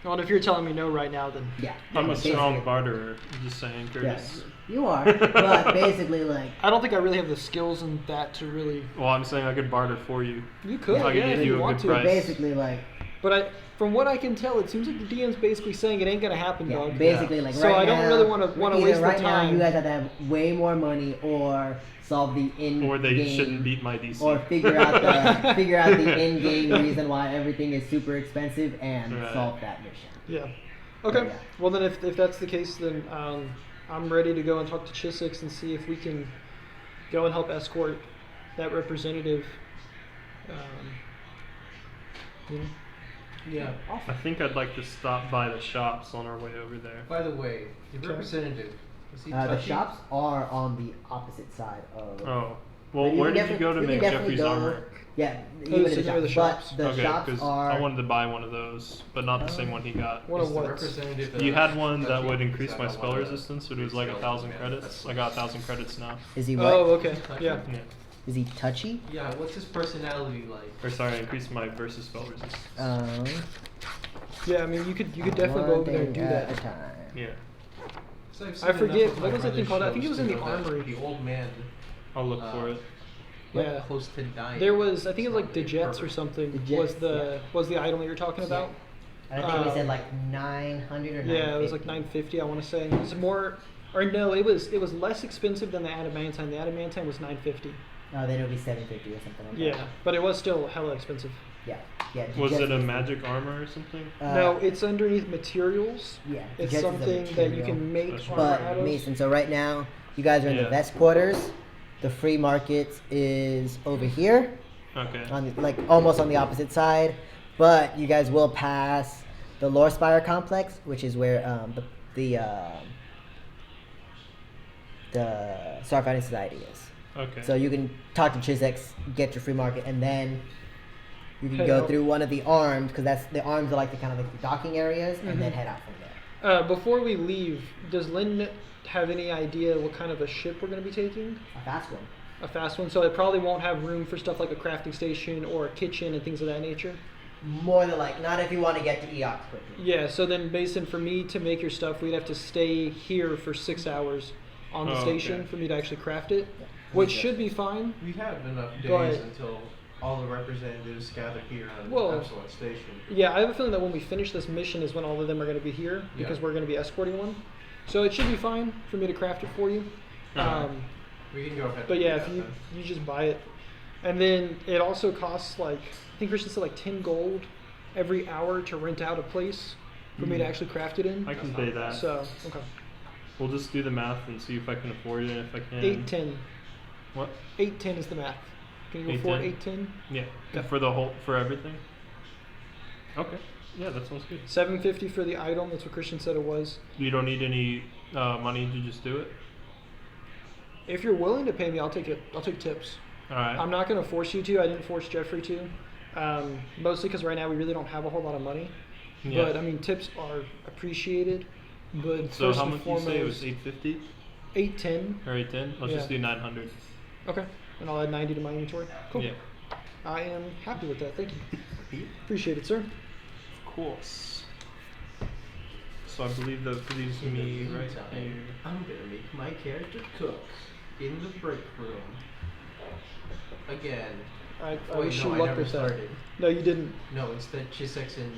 Well, if you're telling me no right now, then yeah. I'm a basically- strong barterer. I'm just saying, Yeah, Curtis. you are. But basically, like I don't think I really have the skills in that to really. Well, I'm saying I could barter for you. You could, I can yeah, give if you you a want good to. price. basically like But from what I can tell, it seems like the DM's basically saying it ain't gonna happen, yeah, dog. basically like So right I don't now, really wanna either waste the right now time. you guys have to have way more money or solve the in Or they game, shouldn't beat my DC. or figure out the in game reason why everything is super expensive and Right. solve that mission. Yeah. Okay. Yeah. Well, then if that's the case, then I'm ready to go and talk to Chisix and see if we can go and help escort that representative. You know? Yeah. I think I'd like to stop by the shops on our way over there. By the way, the Okay. representative. Is he The touchy? shops are on the opposite side of. Oh. But Well, you where can did you go to definitely- make you can definitely Jeffrey's go- armor? Yeah, Oh, you go so to near the the shops. shops. But the Okay, shops because are. I wanted to buy one of those, but not the same one he got. What Is a the what? representative You a had one that touchy? would increase Is my that spell one resistance, but it was like 1,000 Yeah, credits. that's- I got 1,000 credits now. Is he what? Oh, okay. Yeah. Yeah. Is he touchy? Yeah, what's his personality like? Or sorry, increase my versus spell resistance. Yeah, I mean, you could definitely go over there and do at that. a time. Yeah. So I've I seen forget, enough of what my was that thing brother's called? I think it shows was in to the know that armory. The old man. I'll look for it. Yeah. Close to dying. There was, I think it was It's like not really Digets or perfect. something. Digets, Was the item that you're talking about? I think we said like 900 or 950. Yeah, it was like 950. I want to say. It's more, or no, it was less expensive than the adamantine. The adamantine was 950. Oh, then it would be 750 or something like that. Yeah, but it was still hella expensive. Yeah. Yeah. Was Jets it a is- magic armor or something? No, it's underneath materials. Yeah. It's Jets is a something that you material. can make Special. armor out But of. Mason, so right now you guys are in the Yeah. vest quarters. The free market is over here, Okay. on the, like almost on the opposite side. But you guys will pass the Lore Spire complex, which is where the Starfinders Society is. Okay. So you can talk to Chisex, get your free market, and then you can Head go out. through one of the arms, because that's the arms are like the kind of like the docking areas, and then Mhm. head out from there. Before we leave, does Lynn have any idea what kind of a ship we're going to be taking? A fast one. A fast one, so it probably won't have room for stuff like a crafting station or a kitchen and things of that nature. More than like, not if you want to get to Eox quickly. Yeah, so then Mason, for me to make your stuff, we'd have to stay here for 6 hours on the Oh, station okay. for me to actually craft it, Yeah. which should be fine. We have enough days But- until all the representatives gather here on Well- Absolon Station. Yeah, I have a feeling that when we finish this mission is when all of them are going to be here because Yeah. we're going to be escorting one. So it should be fine for me to craft it for you. Alright. We can go ahead. But and yeah, do if that you then. you just buy it, and then it also costs like I think Christian said like 10 gold every hour to rent out a place for me to actually craft it in. I can pay that. So okay, We'll just do the math and see if I can afford it. If I can. 810. What? 810 is the math. Can you afford 810? 810? Yeah. Okay. For everything. Okay. Yeah, that sounds good. 750 for the item. That's what Christian said it was. You don't need any money to just do it. If you're willing to pay me, I'll take it. I'll take tips. All right. I'm not going to force you to. I didn't force Jeffrey to. Mostly because right now we really don't have a whole lot of money. Yeah. But I mean, tips are appreciated. But So first how and much you say it was foremost, 850 810. or 810? Let's just Yeah. do 900. Okay, and I'll add 90 to my inventory. Cool. Yeah. I am happy with that. Thank you. Appreciate it, sir. Of course. So I believe that leaves In the me right meantime, here. I'm gonna make my character cook in the break room. Again. I Wait, wish no, you I luck never with that. started. No, you didn't. No, instead Chisex and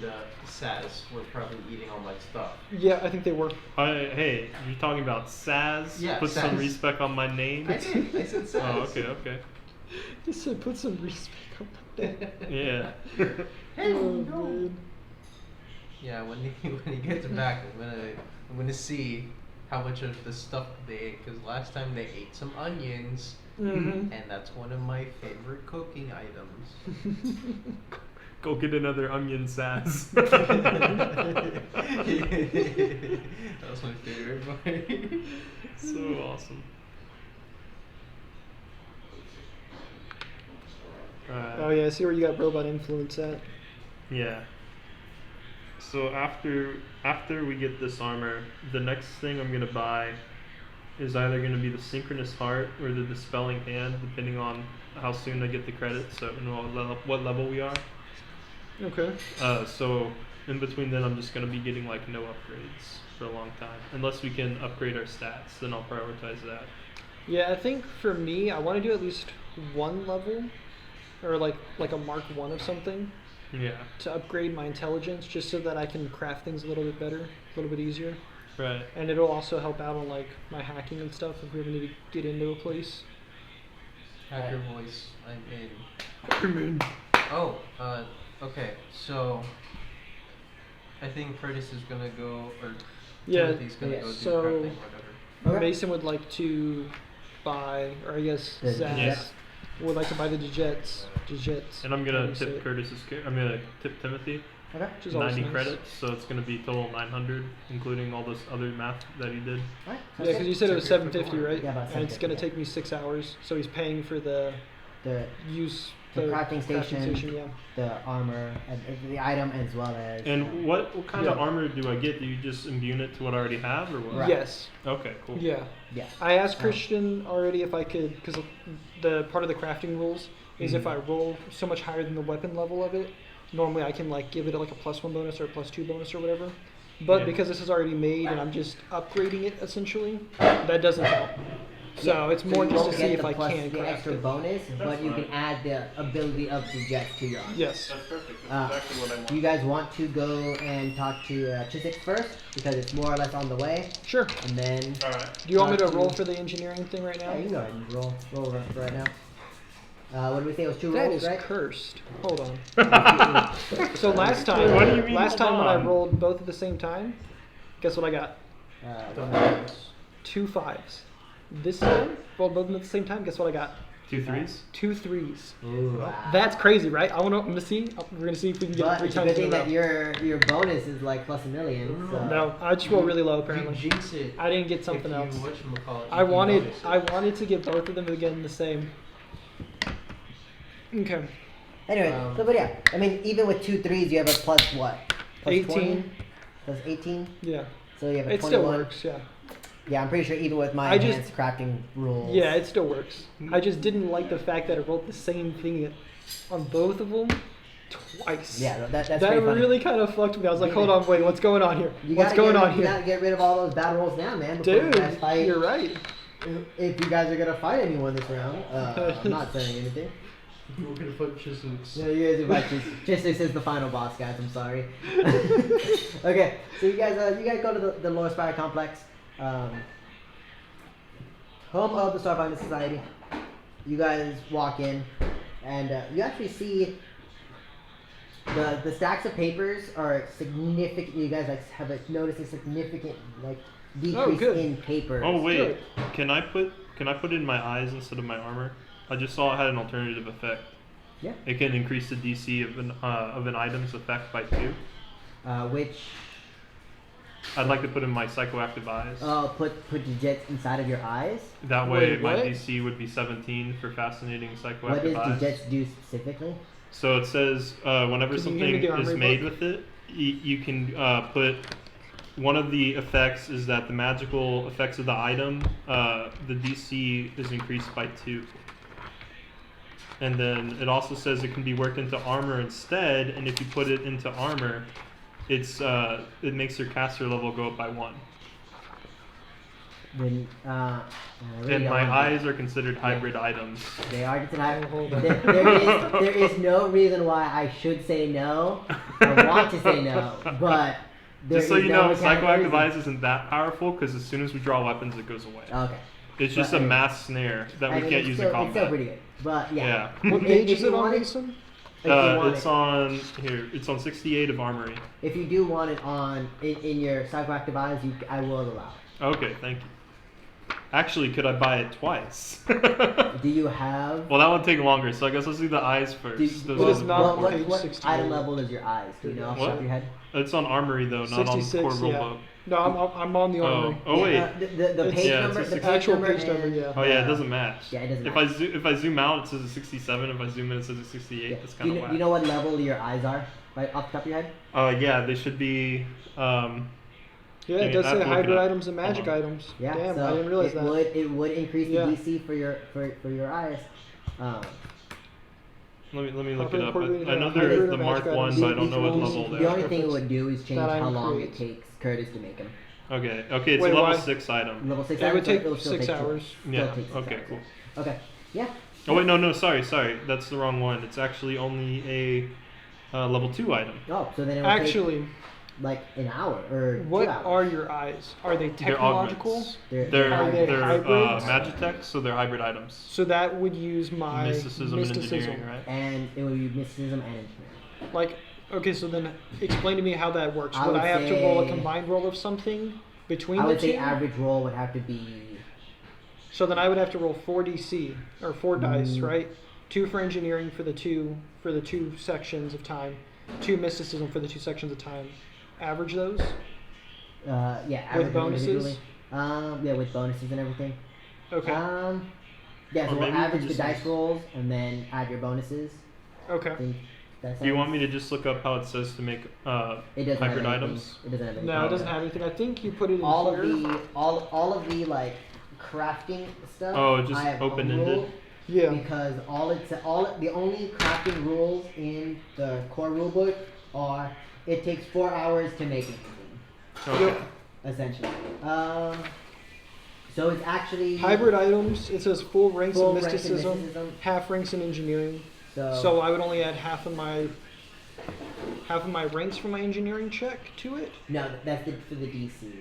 Saz were probably eating all my stuff. Yeah, I think they were. Hey, you talking about Saz? Yeah, Put some Saz. respect on my name. I did. I said Saz. Oh, okay, okay. Just said put some respect on that. Yeah. Hey, Oh, no. man. Yeah, when he gets back, I'm gonna see how much of the stuff they ate. Because last time they ate some onions, Mhm. and that's one of my favorite cooking items. Go get another onion Saz. That was my favorite part. So awesome. Oh yeah, I see where you got robot influence at. Yeah. So after we get this armor, the next thing I'm gonna buy is either gonna be the synchronous heart or the dispelling hand, depending on how soon I get the credits, so what level we are. Okay. So in between then, I'm just gonna be getting like no upgrades for a long time, unless we can upgrade our stats. Then I'll prioritize that. Yeah, I think for me, I want to do at least one level, or like a Mark 1 of something, Yeah. to upgrade my intelligence, just so that I can craft things a little bit better, a little bit easier. Right. And it'll also help out on like my hacking and stuff if we ever need to get into a place. Hacker voice, I'm in. Oh, okay, so I think Curtis is gonna go, or Yeah, Timothy's gonna go do so- crafting, whatever. Okay. Mason would like to buy, or I guess The Zaz Digets. would like to buy the Digets. And I'm how do gonna you say tip it? Curtis's. I'm gonna tip Timothy. Okay. Which is always 90 nice. credits, so it's gonna be total 900, including all this other math that he did. Alright. Yeah, because you said it was It's okay for 750, right? Yeah, about and it's gonna 750, take me 6 hours, so he's paying for the The use The crafting station, yeah. the armor, and the item, as well as. And what kind of armor do I get? Do you just imbue it to what I already have, or what? Right. Yes. Okay, cool. Yeah. Yeah. I asked Christian already if I could, because the part of the crafting rules is if I roll so much higher than the weapon level of it, normally I can like give it like a +1 bonus or a +2 bonus or whatever. But because this is already made and I'm just upgrading it essentially, that doesn't help. So it's more you just to won't see get if I the can the craft extra it. bonus, but you can add the ability of the jets to your armor. Yes. That's perfect. That's exactly what I want. Do you guys want to go and talk to Chiswick first, because it's more or less on the way, Sure. and then. All right. Do you want me to talk roll for the engineering thing right now? Yeah, you can go ahead and roll for right now. What did we say? It was 2 That rolls, is right? cursed. Hold on. So last time, What do you mean, last hold time when I on? rolled both at the same time, guess what I got? One. 2 5s. This time, rolled both of them at the same time. Guess what I got? 2 3s. 2 3s. Ooh, wow. That's crazy, right? I'm gonna see. We're gonna see if we can get it But 3 it's a times good in thing a row. that your bonus is like +1 million. So. No, I just rolled really low You apparently. jinx it. I didn't get something if else. you whatchamacallit, I you can wanted bonus it. I wanted to get both of them again the same. Okay. Anyway, but yeah, I mean, even with 2 3s, you have a plus what? Plus 18. 20? Plus 18? Yeah. So you have a It 21. still works, yeah. Yeah, I'm pretty sure even with my I just- advanced crafting rules. Yeah, it still works. I just didn't like the fact that it rolled the same thing on both of them twice. Yeah, that's that pretty funny. really kind of fucked me. I was like, hold on, wait, what's going on here? You What's gotta going get rid, on You here? gotta get rid of all those bad rolls now, man. Before you guys Dude, fight. you're right. If you guys are gonna fight anyone this round, I'm not saying anything. We're gonna fight Chiswick's. No, you guys are about Justice is the final boss, guys. I'm sorry. Okay, so you guys go to the Lower Spire Complex, home of the Starfinders Society. You guys walk in, and you actually see the stacks of papers are significant. You guys have noticed a significant decrease good. in papers. Oh wait, can I put it in my eyes instead of my armor? I just saw it had an alternative effect. Yeah. It can increase the DC of an item's effect by 2. Which I'd like to put in my psychoactive eyes. put the jets inside of your eyes. That way, Wait, my what? DC would be 17 for fascinating psychoactive What does the eyes. jets do specifically? So it says whenever Can you something hand me the is armory made book? with it, you can put one of the effects is that the magical effects of the item, the DC is increased by 2. And then it also says it can be worked into armor instead, and if you put it into armor, it makes your caster level go up by 1. Then, And my eyes are considered hybrid items. They are tonight. Oh, hold on. There is no reason why I should say no. I want to say no, but there Just so is you no know, mechanical psychoactive reason. eyes isn't that powerful because as soon as we draw weapons, it goes away. Okay. It's just a mass snare that I we mean, can't it's use still, in It's still combat. pretty good, but yeah. Yeah. What If- page if is you it on, want it- Mason? If you want It's it, on here. It's on 68 of Armory. if you do want it on in your psychoactive eyes, I will allow it. Okay, thank you. Actually, could I buy it twice? Do you have? Well, that would take longer, so I guess let's do the eyes first. Do, Those What are is the not- important what, page what 68? item level is your eyes? Do you know off the top of your head? It's on Armory though, not on 66, core rule yeah. book. No, I'm on the armory. Oh wait. The It's- page yeah, number, it's the a page actual number, page number, and, yeah. Oh yeah, it doesn't match. Yeah, it doesn't If match. if I zoom out, it says a 67. If I zoom in, it says a 68. Yeah. That's Do kind you, of do you know what level your eyes are? Right off the top of your head? Yeah, they should be. Yeah, Dang it it, does I have say to look it hybrid up. items and magic Hold on. items. Yeah. Damn, so I didn't realize that. It would increase Yeah. the DC for your eyes. Let me look Proper it up. I incorporated know hybrid they're or the Mark magic ones, items. but I don't know what These level rules- they're. The only thing it would do is change That how item long it creates. takes Curtis to make them. Okay, it's Wait, a level why? 6 item. Level 6 It would items, so take it'll still 6 take two. hours. Yeah. Still takes 6 Okay. hours. Cool. Okay. Yeah. Oh wait, no, sorry, that's the wrong one. It's actually only a level 2 item. Oh, so then it would Actually, take like an hour or what 2 hours. are your eyes? Are they They're technological? augments. They're They're Are they hybrids? Magitech, so they're hybrid items. So that would use my Mysticism and engineering, right? and it would be mysticism and engineering. Like, okay, so then explain to me how that works. I Would would I have to roll a say- combined roll of something between I the would say two? average roll would have to be. So then I would have to roll 4 DC or 4 dice, Mm. right? 2 for engineering for the two sections of time, 2 mysticism for the 2 sections of time. Average those. Yeah. Average them bonuses? individually. Yeah, with bonuses and everything. Okay. Yeah, Or so we'll maybe you average can the just dice use- rolls and then add your bonuses. Okay. I think that Do you want sounds- me to just look up how it says to make It doesn't have hybrid anything. items? It doesn't have anything. No, it doesn't have anything. I think you put it in all here. of the all of the like crafting stuff. Oh, just I have open-ended? unruled Yeah. Because the only crafting rules in the core rulebook are it takes 4 hours to make anything, Okay. essentially. So it's actually Hybrid items. It says full ranks Full of ranks in mysticism, mysticism. half ranks in engineering. So, So I would only add half of my ranks for my engineering check to it. no, that's for the DC.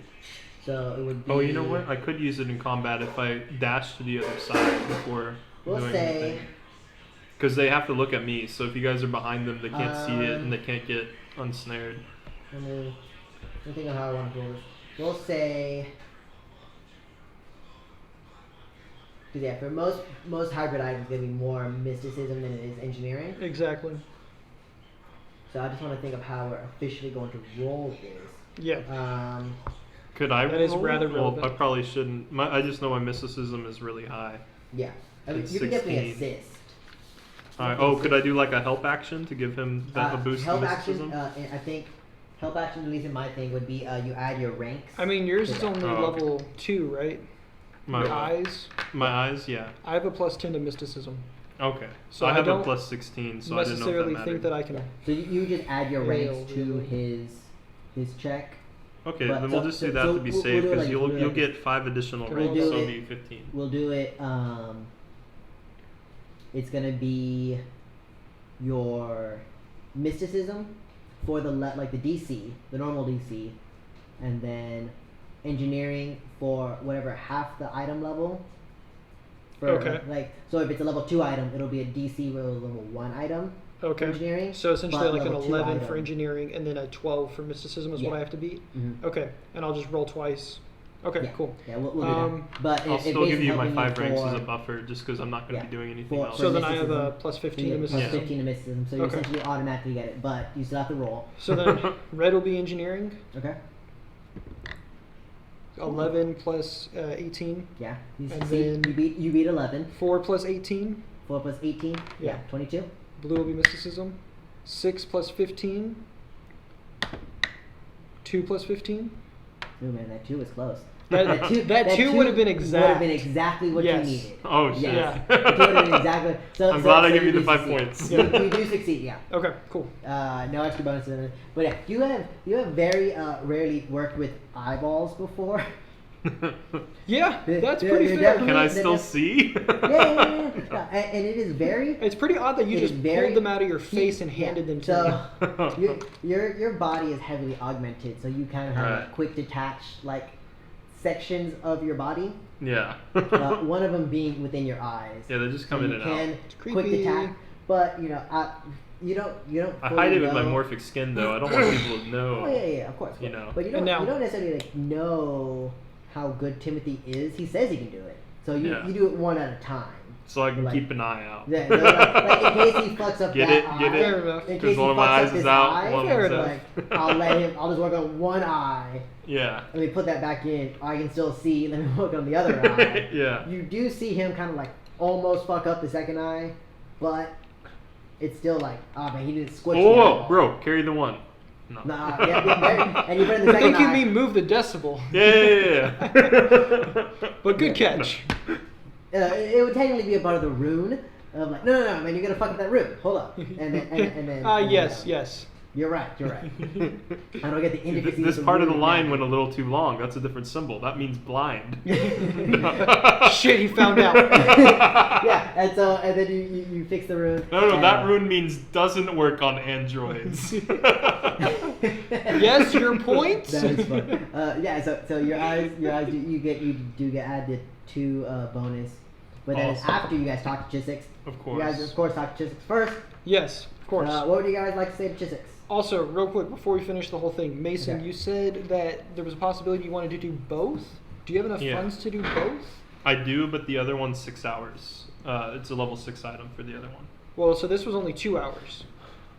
So it would be. Oh, you know what? I could use it in combat if I dash to the other side before We'll doing say- anything. Because they have to look at me, so if you guys are behind them, they can't see it and they can't get unsnared. Let me think of how I want to roll this. We'll say. Because yeah, for most hybrid items, it's gonna be more mysticism than it is engineering. Exactly. So I just want to think of how we're officially going to roll this. Yeah. Could I That is roll? rather Well, relevant. I probably shouldn't. I just know my mysticism is really high. Yeah. I mean, It's you can definitely 16. assist. Alright. Oh, could I do like a help action to give him a boost help in action. mysticism? I think help action, at least in my thing, would be you add your ranks. I mean, yours is Yeah. only Oh, okay. level 2, right? My Your eyes. My eyes, yeah. I have a plus 10 to mysticism. Okay. So I I have a don't plus 16, so I didn't know if necessarily that think mattered. that I can. So you just add your Hail, ranks to really. his check. Okay, But then so- we'll just so- do that so to be we'll safe do it because like- you'll we'll do it you'll like get 5 additional We'll ranks, do so it'll it- be 15. We'll do it. It's gonna be your mysticism for the like the DC, the normal DC, and then engineering for whatever half the item level. For, Okay. Like so, if it's a level 2 item, it'll be a DC with a level 1 item. For Okay. engineering. So essentially, but like an level 2 11 for item. engineering, and then a 12 for mysticism is what Yeah. I have to beat. Mhm. Okay, and I'll just roll twice. Okay, Yeah. cool. Yeah, we'll do that. But I'll it still give basically you my helping 5 ranks as a for- buffer just because I'm not going to Yeah. be doing anything For- else. So then I have a mysticism. plus So 15 you to get plus mysticism. 15 to mysticism, so you Okay. essentially automatically get it, but you still have to roll. So then red will be engineering. Okay. 11 plus 18. Yeah. You And succeed. then- You beat 11. 4 plus 18. 4 plus 18. Yeah. 22. Blue will be mysticism. 6 plus 15. 2 plus 15. Ooh man, that 2 was close. That two would have been exact. Would have been exactly what Yes. you needed. Oh, shit. Yes. Yeah. The 2 would have been exactly. So, I'm glad I give you do the 5 succeed. points. You do succeed, yeah. Okay, cool. No extra bonuses. In it. But yeah, you have very rarely worked with eyeballs before. Yeah, They're- that's they're- pretty they're fair. Can I They're still def- see? Yeah. And it is very. It's pretty odd that you It just is very- pulled them out of your face and Yeah. handed them to me. So your body is heavily augmented, so you kind of have like, Right. quick detach like sections of your body. Yeah. One of them being within your eyes. Yeah, they just come so in you and can out. It's quick creepy. detach, but you don't. I fully hide it with my know- morphic skin though. I don't want people to know. Oh yeah, of course. You know. But you And don't. now- You don't necessarily like know how good Timothy is. He says he can do it, so you Yeah. you do it one at a time. So I can Like- keep an eye out. Yeah, so like in case he fucks up Get that it? eye. Get it? Fair enough. In Because case one he of my fucks eyes up is his out, eye, one Fair of enough. them's like I'll just work on one eye. Yeah. Let me put that back in. I can still see. Let me work on the other eye. Yeah. You do see him kind of like almost fuck up the second eye, but it's still like, oh man, he didn't squish. the Oh, eyeball. bro, carry the 1. No. Nah, and you put it in the I second think you eye. mean move the decibel. Yeah. But good catch. It would technically be a part of the rune. Of like, no, man, you're gonna fuck up that rune. Hold up, and then, and then. Yes, yes. You're right. I don't get the intricacies. This of part of the rune line now. went a little too long. That's a different symbol. That means blind. Shit, he found out. Yeah, and then you fix the rune. No, that rune means doesn't work on androids. Yes, your point. That is fun. Yeah, so your eyes, you do get added 2 bonus, but then Awesome. after you guys talk to Chisix, Of you guys course. of course talk to Chisix first. Yes, of course. What would you guys like to say to Chisix? Also, real quick before we finish the whole thing, Mason, Okay. you said that there was a possibility you wanted to do both. Do you have enough Yeah. funds to do both? I do, but the other one's 6 hours. It's a level 6 item for the other one. Well, so this was only 2 hours.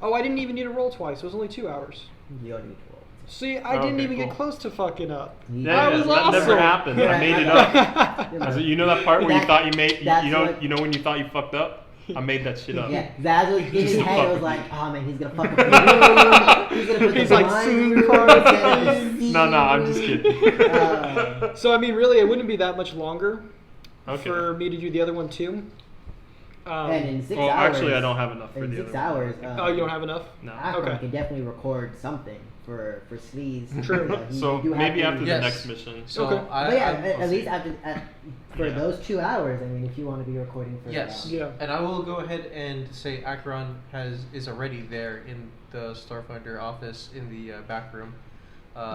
Oh, I didn't even need to roll twice. It was only 2 hours. You don't need to roll. See, I didn't Okay, even get cool. close to fucking up. Yeah, was that awesome. never happened. I made it up. You know, You know that part where you That- thought you made, that's you know what- when you thought you fucked up? I made that shit up. Yeah, Zaz was in his Just head. It was fuck like, with oh man, he's gonna fuck up the room. He's gonna put He's the like, blind soon room cards, instead of the please. No, sea I'm just room. kidding. So I mean, really, it wouldn't be that much longer Okay. for me to do the other one too. And in 6 well, hours. actually, I don't have enough for in the 6 other hours. Oh, you don't have enough? No. Akron Okay. can definitely record something for Sleaze. True. So do have maybe to- after Yes. the next mission. So Okay. But yeah, I'll at see. least for Yeah. those 2 hours. I mean, if you want to be recording for Yes. Yeah. And I will go ahead and say Akron is already there in the Starfinder office in the back room.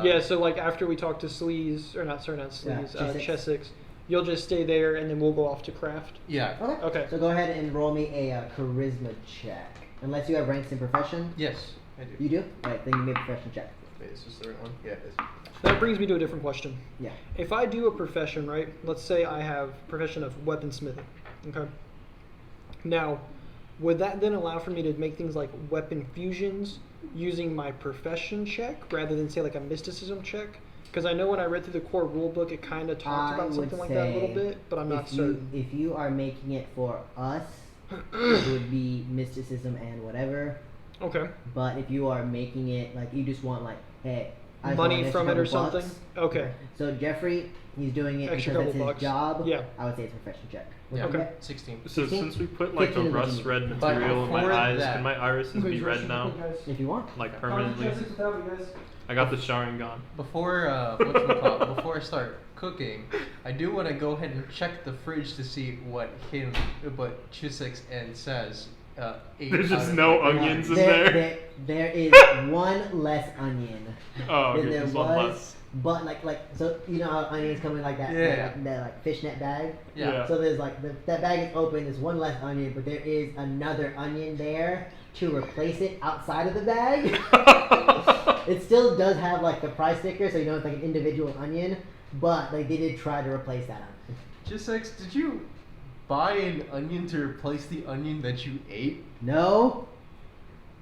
Yeah, so like after we talk to Sleaze, or not Sleaze, Chesix. Chesix, you'll just stay there and then we'll go off to craft. Yeah. Okay. Okay. So go ahead and roll me a charisma check. Unless you have ranks in profession. Yes, I do. You do? Right, then you make a profession check. Wait, is this the right one? Yeah, it is. That brings me to a different question. Yeah. If I do a profession, right? Let's say I have profession of weaponsmithing. Okay. Now, would that then allow for me to make things like weapon fusions using my profession check rather than say like a mysticism check? Because I know when I read through the core rulebook, it kind of talked about something like that a little bit, but I'm not certain. If you are making it for us, it would be mysticism and whatever. Okay. But if you are making it like you just want like, hey, I just Money want an from it or extra couple something? bucks. Okay. So Jeffrey, he's doing it Extra because that's couple his bucks. job. Yeah. I would say it's a profession check. Yeah. Okay. 16. So 15? since we put like a 15 is what you rust need. red But material in my before eyes, that- can my irises be red now? If you want. Like permanently? I got the Sharingan. Before whatchamacallit, before I start cooking, I do want to go ahead and check the fridge to see what Chisix and says. There's just no onions in there is one less onion Oh, than okay, there just one was. less. But like so you know how onions come in like that Yeah. that like fishnet bag. Yeah. So there's like that bag is open. There's one less onion, but there is another onion there to replace it outside of the bag. It still does have like the price sticker, so you know it's like an individual onion. But like they did try to replace that onion. Chisix, did you buy an onion to replace the onion that you ate? No.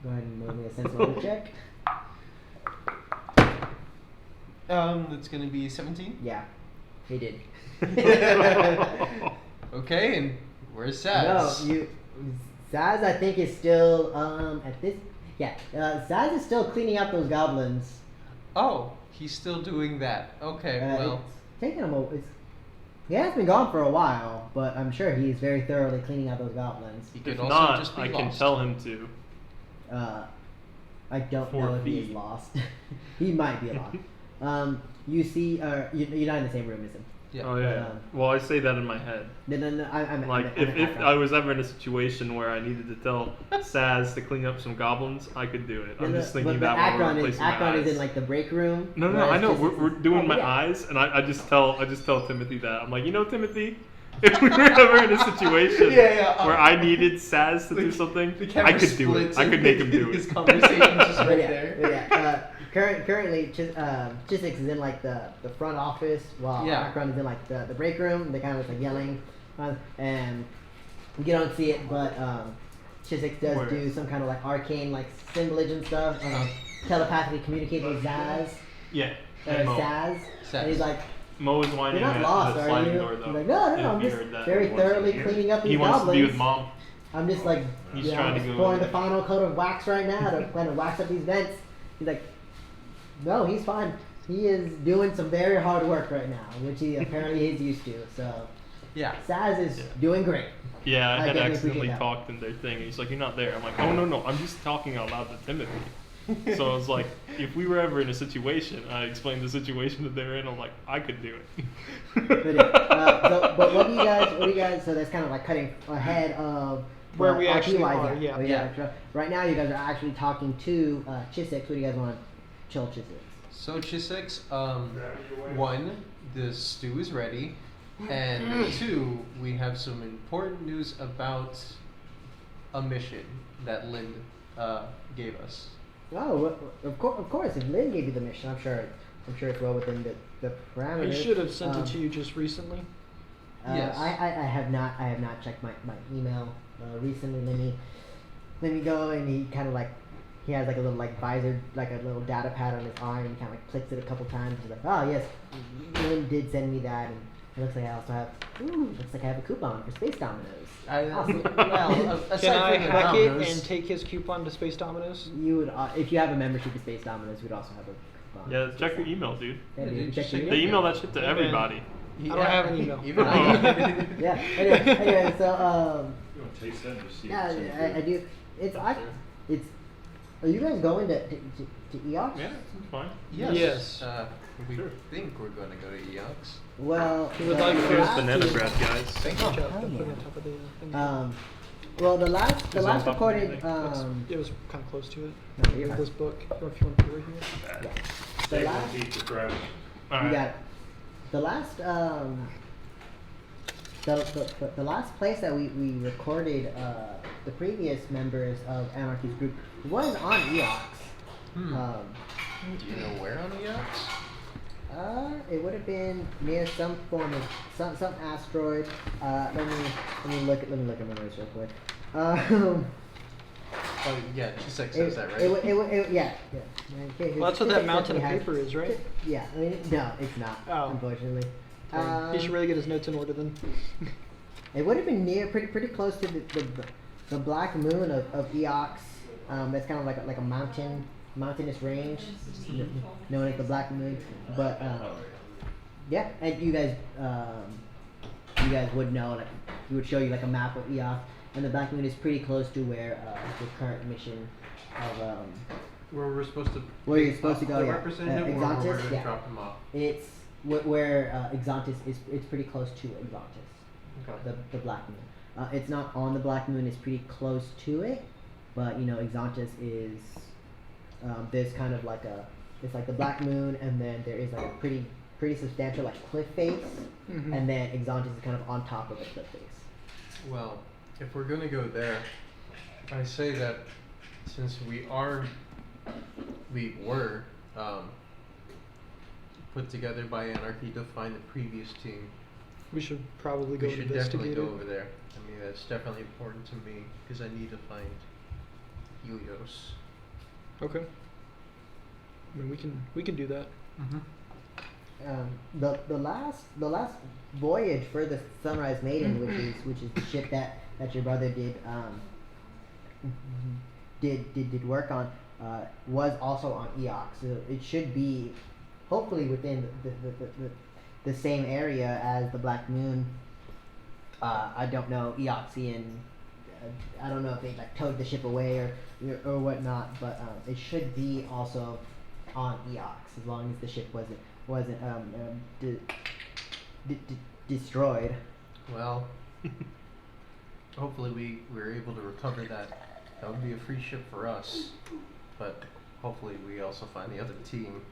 Go ahead and roll me a sense motive check. That's gonna be 17. Yeah, he did. Okay, and where's Saz? No, Zaz I think is still at this. Yeah, Zaz is still cleaning out those goblins. Oh, he's still doing that. Okay, well. It's taking him. He has been gone for a while, but I'm sure he's very thoroughly cleaning out those goblins. He could If also not, just be I can lost. tell him to. I don't For know if he fee. is lost. He might be lost. You see, you're not in the same room as him. Yeah. Oh yeah. Well, I say that in my head. No, I'm Like I'm if Akron. I was ever in a situation where I needed to tell Saz to clean up some goblins, I could do it. I'm just thinking but that while we're Akron replacing my Akron eyes. is in like the break room. No, whereas I know. Chis is- We're doing Oh, my yeah. eyes, and I just tell Timothy that I'm like, you know, Timothy, if we were ever in a situation where I needed Saz to do something, I could do it. I could make him do His it. conversation just But right yeah, there. but yeah. Currently, Chisix is in like the front office while Yeah. Akron is in like the break room. They kind of like yelling, and you don't see it, but Chisix does Where? do some kind of like arcane like symbolism stuff, telepathically communicate with Zaz, Yeah. Saz, Saz. and he's like, Mo is whining "You're not at lost, the are sliding you?" door He's though. like, "No, If I'm you just heard that. very He wants thoroughly to- cleaning up these He wants goblins. to be with mom. I'm just like, He's you know, trying I'm to just go pouring in the there. final coat of wax right now to kind of wax up these vents." He's like, "No, he's fine. He is doing some very hard work right now, which he apparently is used to. So Yeah. Saz is Yeah. doing great." Yeah, I I had definitely accidentally appreciate that. talked in their thing. He's like, "You're not there." I'm like, "Oh no, I'm just talking out loud to Timothy." So I was like, if we were ever in a situation, I explained the situation that they're in. I'm like, I could do it. But, but what do you guys? So that's kind of like cutting ahead of Where we RP actually wise, are, yeah. Oh, Yeah. Right now, you guys are actually talking to Chisix. What do you guys want to chill Chisix? So Chisix, one, the stew is ready, and two, we have some important news about a mission that Lind gave us. Oh, of course. If Lynn gave you the mission, I'm sure it's well within the parameters. He should have sent it to you just recently. Yes. I have not checked my email recently. Let me go, and he kind of like he has like a little like visor, like a little data pad on his arm, and he kind of like clicks it a couple times. He's like, "Oh yes, Lynn did send me that," Looks like I also have. Ooh, looks like I have a coupon for Space Dominoes. Awesome. Well, aside Can I from the hack it dominoes- and take his coupon to Space Dominoes? You would, if you have a membership to Space Dominoes, we'd also have a coupon. Yeah, check your email, dude. Yeah, Yeah, dude, dude, check just your check They Yeah. email that shit to Yeah. everybody. I don't have an email. Even Oh. I. Yeah. Anyway, so You want to taste that and just see if yeah, it's any I good? do. It's. Are you guys going to Eox? Yeah, it's fine. Yes. We Sure. think we're going to go to Eox. Well, We would the like to- Here's last banana two- bread, guys. Thank Watch you. out, hell don't put it yeah. on top of the thing. Well, the last Is it on top of recorded. anything? It was kind of close to it. No, you're With fine. this book. Or if you want to put it right here. The Steak last. and pizza crust. You Alright. got the last the last place that we recorded the previous members of An-R-K's group was on Eox. Hmm. Do you know where on Eox? It would have been near some form of some asteroid. Let me look at my notes real quick. Oh yeah, Tserk It, says that, right? yeah. Okay, Well, that's what his that mountain of definitely paper is, right? Yeah, I mean, no, it's not. Oh. Unfortunately. He should really get his notes in order then. It would have been near, pretty close to the black moon of Eox. That's kind of like a mountainous range, known as the Black Moon. But yeah, and you guys would know, like, he would show you like a map of Eox, and the Black Moon is pretty close to where the current mission of Where we're supposed to. Where you're pick supposed to up go, the yeah. representative, or Exantis, where we're gonna yeah. drop him off. it's where Exantis is. It's pretty close to Exantis. Okay. The Black Moon. It's not on the Black Moon. It's pretty close to it, but Exantis is. There's kind of like it's like the Black Moon, and then there is like a pretty substantial like cliff face, Mhm. and then Exantis is kind of on top of the cliff face. Well, if we're gonna go there, I say that since we were put together by An-R-K to find the previous team, We should probably go we should definitely investigate go it. over there. I mean, that's definitely important to me because I need to find Helios. Okay. I mean, we can do that. The last voyage for the Sunrise Maiden, which is the ship that your brother did work on, was also on Eox. So it should be hopefully within the same area as the Black Moon. I don't know Eoxian. I don't know if they like towed the ship away or whatnot, but it should be also on Eox as long as the ship wasn't destroyed. Well, hopefully we were able to recover that. That would be a free ship for us, but hopefully we also find the other team.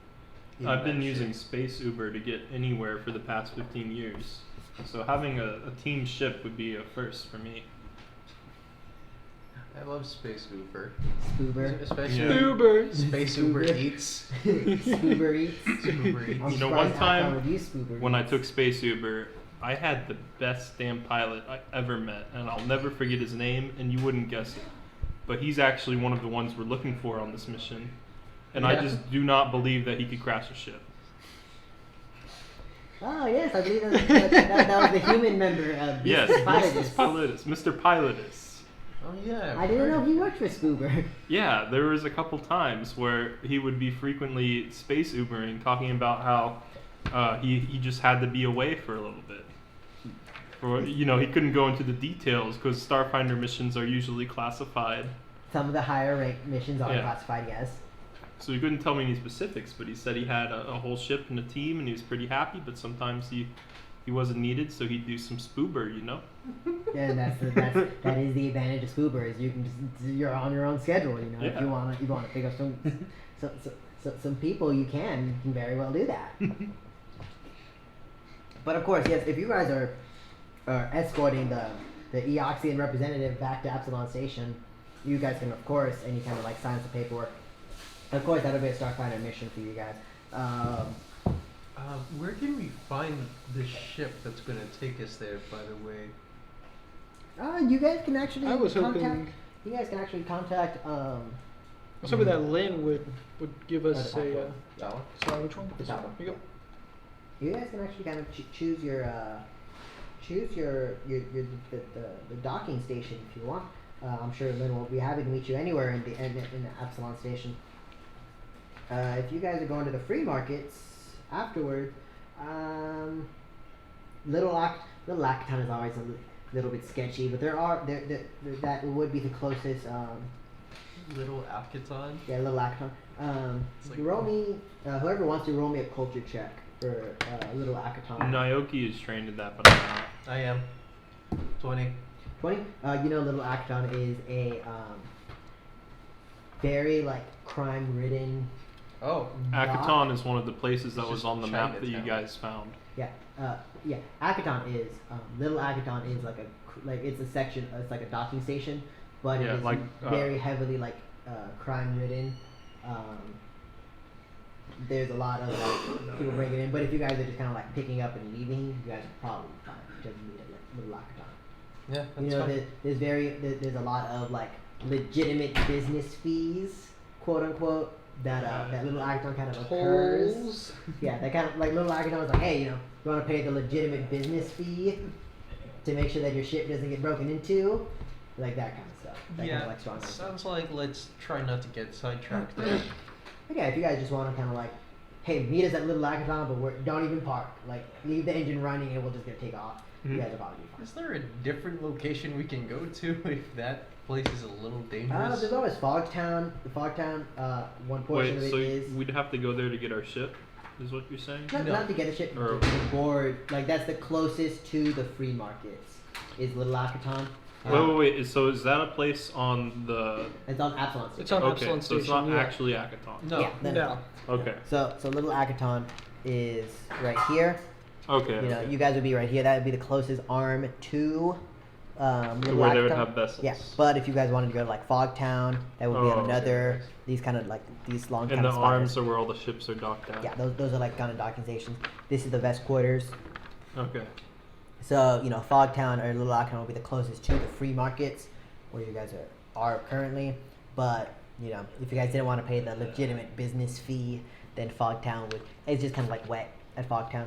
in I've been that using ship. Space Uber to get anywhere for the past 15 years. So having a team ship would be a first for me. I love Space Uber, Spoober. especially Yeah. Uber. Space Uber Uber. Eats. Spoober Eats. Uber Eats. I'm You know, surprised one Akon time would use Spoober When I Eats. took Space Uber, I had the best damn pilot I ever met, and I'll never forget his name, and you wouldn't guess it. But he's actually one of the ones we're looking for on this mission, and I Yeah. just do not believe that he could crash a ship. Oh yes, I believe that was the human member of Yes, Pilotus. Mr. Pilotus. Oh yeah. I didn't know he worked for Spoober. Yeah, there was a couple times where he would be frequently space Ubering, talking about how he just had to be away for a little bit. Or he couldn't go into the details because Starfinder missions are usually classified. Some of the higher ranked missions are Yeah. classified, yes. So he couldn't tell me any specifics, but he said he had a whole ship and a team, and he was pretty happy. But sometimes he wasn't needed, so he'd do some spoober, And that is the advantage of Spoober is you're on your own schedule. If Yeah. you wanna pick up some people, you can very well do that. But of course, yes, if you guys are escorting the Eoxian representative back to Absolon Station, you guys can, of course, any kind of like sign some paperwork. Of course, that'll be a Starfinder mission for you guys. Where can we find the ship that's gonna take us there? By the way. You guys can actually I was contact. hoping. You guys can actually contact. I was hoping that Lynn would give us the a. That one. Sorry, which one? The top one. Here you You guys can actually kind of choose your the docking station if you want. I'm sure Lynn will be happy to meet you anywhere in the Absolon Station. If you guys are going to the free markets afterward, Little Acton is always a little bit sketchy, but that would be the closest. Little Alcaton. Yeah, Little Acton. like- Roll me. Whoever wants to roll me a culture check for Little Acton. Naoki is trained in that, but I'm not. I am. 20. 20. You know, Little Acton is a very like crime-ridden. Oh. Akaton is one of the places that It's was just on the map that you Chinatown. guys found. Yeah, Akaton is Little Akaton is like it's a section. It's like a docking station, but Yeah, it is like, very heavily like crime ridden. There's a lot of like people bringing in, but if you guys are just kind of like picking up and leaving, you guys are probably fine. Just meet at like Little Akaton. Yeah, that's You know, fine. there's a lot of like legitimate business fees, quote unquote. That Little Akaton kind of occurs. Tolls. Yeah, that kind of like Little Akaton was like, hey, you want to pay the legitimate business fee to make sure that your ship doesn't get broken into, like that kind of stuff. That kind Yeah, of like strong. sounds like let's try not to get sidetracked there. But yeah, if you guys just want to kind of like, hey, meet us at Little Akaton, but don't even park. Like, leave the engine running and we'll just get take off. You guys are probably fine. Is there a different location we can go to if that place is a little dangerous? There's always Fogtown. The Fogtown, one portion Wait, of it so is we'd have to go there to get our ship? Is what you're saying? not, No. not to get a ship, Or- to board. Like that's the closest to the free markets. Is Little Akaton. Wait. So is that a place on the? It's on Absolon Station. It's on Okay, Absolon so it's Station. not yeah. actually Akaton. No. Yeah, No. Okay. So Little Akaton is right here. Okay. You know, okay. you guys would be right here. That would be the closest arm to Little Where they would Akaton. have vessels. Yeah, but if you guys wanted to go to like Fogtown, that would be Oh, another. okay. These kind of like these long And kind the of arms spires. are where all the ships are docked at. Yeah, those are like kind of docking stations. This is the vest quarters. Okay. So you know, Fogtown or Little Akaton will be the closest to the free markets, where you guys are currently. But you know, if you guys didn't want to pay the legitimate business fee, then Fogtown would. It's just kind of like wet at Fogtown.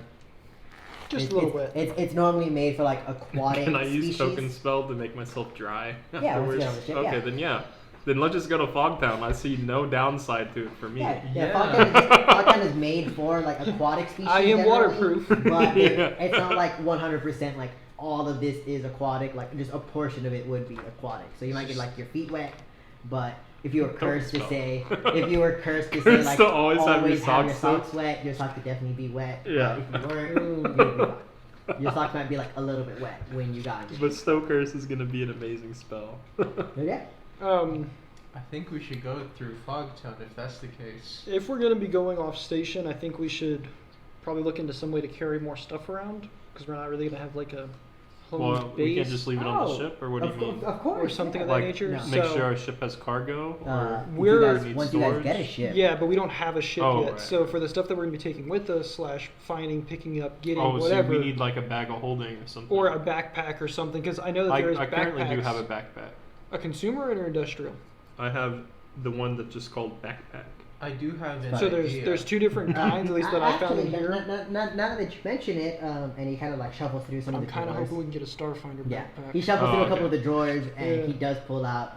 Just It's- a little it's, bit. It's normally made for like aquatic Can I use species. token spell to make myself dry? Yeah, let's afterwards? get on the ship, Okay, yeah. then yeah. Then let's just go to Fogtown. I see no downside to it for me. Yeah, Yeah. Fogtown is made for like aquatic species. I am generally, waterproof. but Yeah. it's not like 100% like all of this is aquatic. Like just a portion of it would be aquatic. So you might get like your feet wet, but if you were cursed to stop. say, like Still always have your your socks socks wet, your socks would definitely be wet. Yeah. But if you weren't, you'd be fine. Your socks might be like a little bit wet when you got But Stow Curse is gonna be an amazing spell. Okay. I think we should go through Fogtown if that's the case. If we're going to be going off station, I think we should probably look into some way to carry more stuff around because we're not really going to have like a home Well, base we can't just leave it on the Oh, ship, or what do you mean? Of course. or something yeah. of that Like, nature. No. make So- sure our ship has cargo, or If We're- you guys, need once you guys storage? get a ship. Yeah, but we don't have a ship Oh, yet. right. So for the stuff that we're going to be taking with us, / finding, picking up, getting, oh, whatever, so we need like a bag of holding or something. or a backpack or something, because I know that there is I currently do backpacks. have a backpack. A consumer or an industrial? I have the one that's just called backpack. I do have an So idea. there's two different kinds, at least that I found in Actually, here. now that you mention it, and he kind of like shuffles through some I'm of the kind of drawers. hoping we can get a Starfinder Yeah, backpack. he shuffles Oh, through a couple okay. of the drawers, and Yeah. he does pull out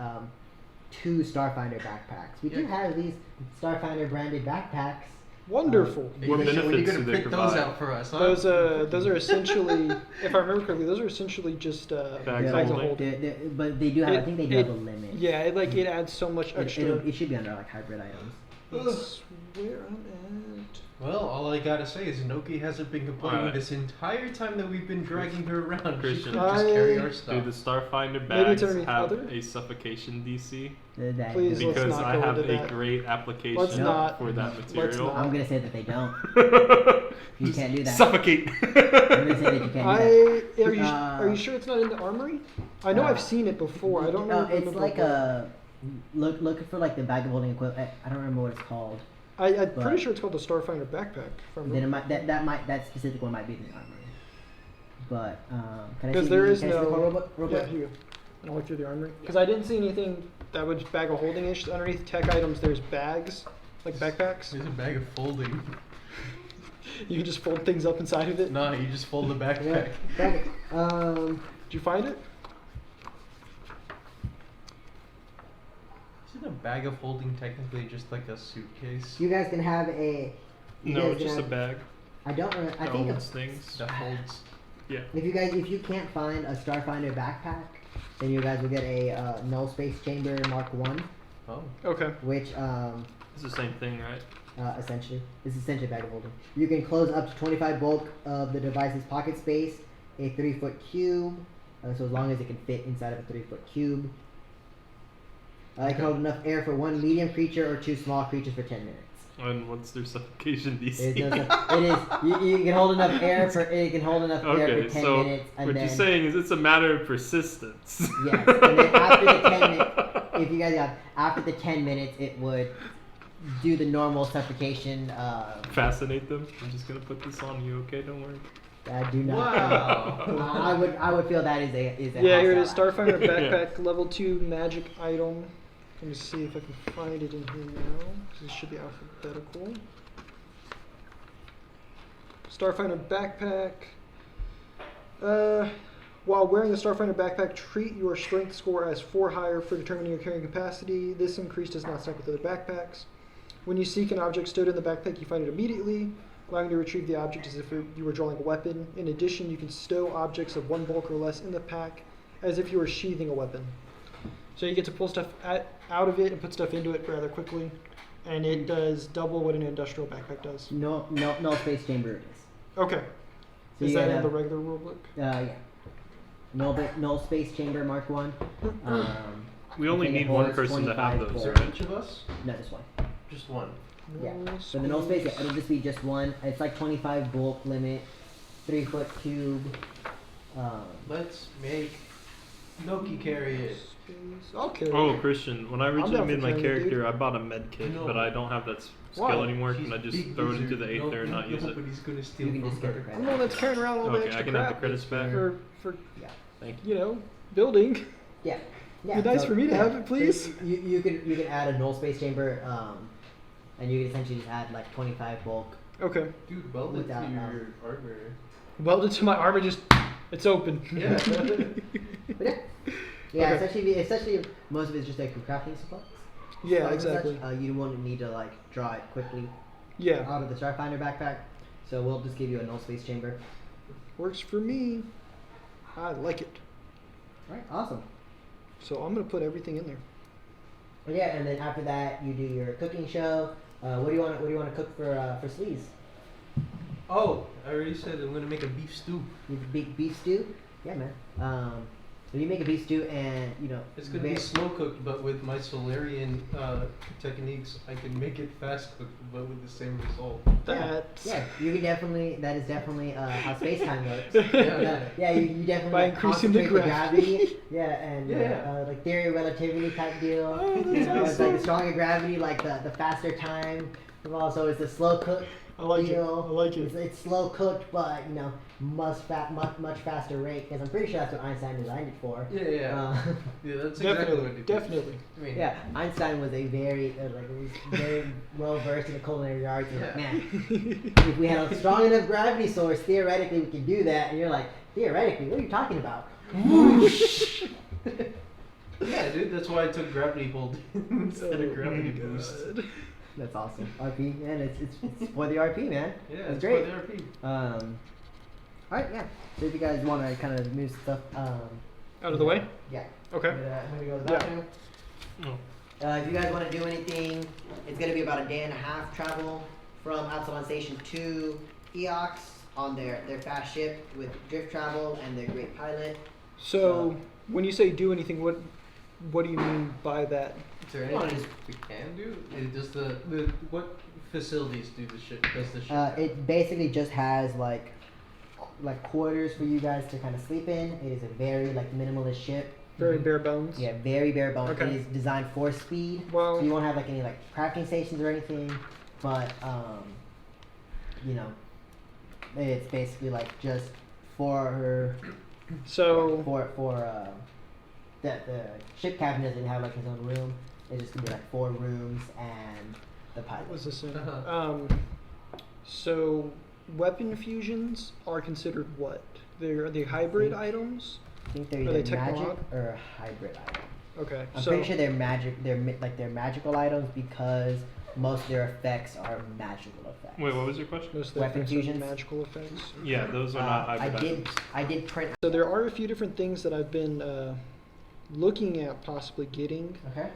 2 Starfinder backpacks. We do Yeah. have these Starfinder branded backpacks. Wonderful. Are you What gonna- when are you benefits gonna do they print those provide? out for us, huh? Those are essentially, if I remember correctly, those are essentially just Bags bags of of holding. holding. But they do have. I think they do have a limit. Yeah, it adds so much extra. It should be under like hybrid items. That's where I'm at. Well, all I gotta say is Noki hasn't been complaining Alright. this entire time that we've been dragging her around. She Christian. could just carry our Do stuff. the Starfinder Maybe it's bags underneath have other? a suffocation DC? Please, let's Because not I go have into a that. great application Let's not. for that Let's material. not. I'm gonna say that they don't. You Just can't do that. Suffocate. I'm gonna say that you can't do that. Are you sure it's not in the armory? I know I've seen it before. I don't know. It's like a looking for like the bag of holding equipment. I don't remember what it's called. I'm but- pretty sure it's called the Starfinder backpack. If I Then it remember. might that specific one might be in the armory. But can I Because see there the, is can I see the no. core robot? Yeah, here you go. And I'll look through the armory. Because I didn't see anything that was bag of holding ish. Underneath tech items, there's bags, like backpacks. There's a bag of folding. You can just fold things up inside of it. No, you just fold the Yeah. backpack. Okay. Did you find it? Isn't a bag of holding technically just like a suitcase? You guys can have a. you No, guys it's can just a have- bag I don't remember. I that think holds things. That holds. Yeah. if you can't find a Starfinder backpack, then you guys will get a null space chamber Mark 1, Oh. Okay. which It's the same thing, right? essentially is essentially a bag of holding. You can close up to 25 bulk of the device's pocket space, a 3-foot cube. So as long as it can fit inside of a 3-foot cube. It can hold enough air for 1 medium creature or 2 small creatures for 10 minutes. And what's their suffocation DC? It is. You can hold enough air for. It can hold enough air Okay, for 10 so minutes, and what then you're saying is it's a matter of persistence. yes, and then after the 10 minutes, if you guys got after the 10 minutes, it would do the normal suffocation. Fascinate them. I'm just gonna put this on you, okay? Don't worry. I do not. Wow. I would feel that is a Yeah, here it is. hostile action. Starfinder backpack, level 2 magic item. Let me see if I can find it in here now, because it should be alphabetical. Starfinder backpack. While wearing the Starfinder backpack, treat your strength score as 4 higher for determining your carrying capacity. This increase does not stack with other backpacks. When you seek an object stowed in the backpack, you find it immediately, allowing you to retrieve the object as if you were drawing a weapon. In addition, you can stow objects of 1 bulk or less in the pack as if you were sheathing a weapon. So you get to pull stuff out of it and put stuff into it rather quickly, and it does double what an industrial backpack does. No space chamber it is. Okay. So Is you that gotta- in the regular rulebook? Yeah. Null space chamber Mark 1. We only I think it need one holds person to have 25 those, bulk. right? Each of us? No, this one. Just one. Yeah. No So the null space, space. yeah, it'll just be just one. It's like 25 bulk limit, 3-foot cube. Let's make Noki carry it. I'll carry Oh, it. Christian, when I down originally for made my carrying it, dude. character, I bought a med kit, No. but I don't have that skill Why? anymore. She's Can I just big throw it loser. into the Aether and not use it? Nobody's gonna steal You can from just get the her. credit. I'm the one that's carrying around all the Okay, extra I can have the crap credits back. for Yeah. Thank you. building. Yeah. Yeah. It'd be nice for me to have it, so please. you can add a null space chamber, and you can essentially just add like 25 bulk. Okay. Dude, weld it to Without, your armor. Welded to my armor, just it's open. Yeah. But yeah. Yeah, Okay. especially if most of it's just like crafting supplies. Yeah, Supplies and exactly. such, you won't need to like draw it quickly Yeah, out of the Starfinder backpack. So we'll just give you a null space chamber. works for me. I like it. Alright, awesome. So I'm gonna put everything in there. Well, yeah, and then after that you do your cooking show. What do you want to cook for sleaze? Oh, I already said I'm gonna make a beef stew. You big beef stew? Yeah, man. So you make a beef stew, and It's gonna be slow cooked, but with my Solarian techniques, I can make it fast cooked, but with the same result. That's Yeah, you can definitely. That is definitely how space time works. Yeah. You definitely By increasing the concentrate gravity. Yeah, and Yeah. like theory of relativity type deal. Oh, that's It's like awesome. the stronger gravity, like the faster time. And also, it's a slow cook I like it. deal. I like it. It's slow cooked, but much faster rate. Because I'm pretty sure that's what Einstein designed it for. Yeah, yeah. Yeah, that's exactly what Definitely, it is. definitely. I mean, Yeah, Einstein was a very very well versed in the culinary arts. And like, Yeah. man, if we had a strong enough gravity source, theoretically we could do that. And you're like, theoretically, what are you talking about? yeah, dude, that's why I took gravity hold instead Oh of gravity my boost. God. That's awesome. RP, man, it's for the RP, man. Yeah, That's it's great. for the RP. All right, yeah. So if you guys want to kind of move stuff, Out of the way. yeah. Okay. I'm gonna go to the Yeah. bathroom. Oh. If you guys want to do anything, it's gonna be about a day and a half travel from Absolon Station to Eox on their fast ship with drift travel and their great pilot. So when you say do anything, what do you mean by that? Is there anything we can do? Does the what facilities does the ship have? It basically just has like quarters for you guys to kind of sleep in. It is a very minimalist ship. Very bare bones. Yeah, very bare bones. Okay. It is designed for speed. Well- so you won't have any crafting stations or anything, but it's basically just for So the ship captain doesn't have his own room. It's just gonna be 4 rooms and the pilot. what was this in? Uh-huh. So weapon fusions are considered what? Are they hybrid Mm. items? I think they're Are either they magic technolog- or a hybrid item. Okay, I'm so pretty sure they're magic. They're magical items because most of their effects are magical effects. Wait, what was your question? most of the weapon effects are fusions? magical effects. Yeah, those are not I hybrid did. items. I did print. So there are a few different things that I've been looking at possibly getting. Okay.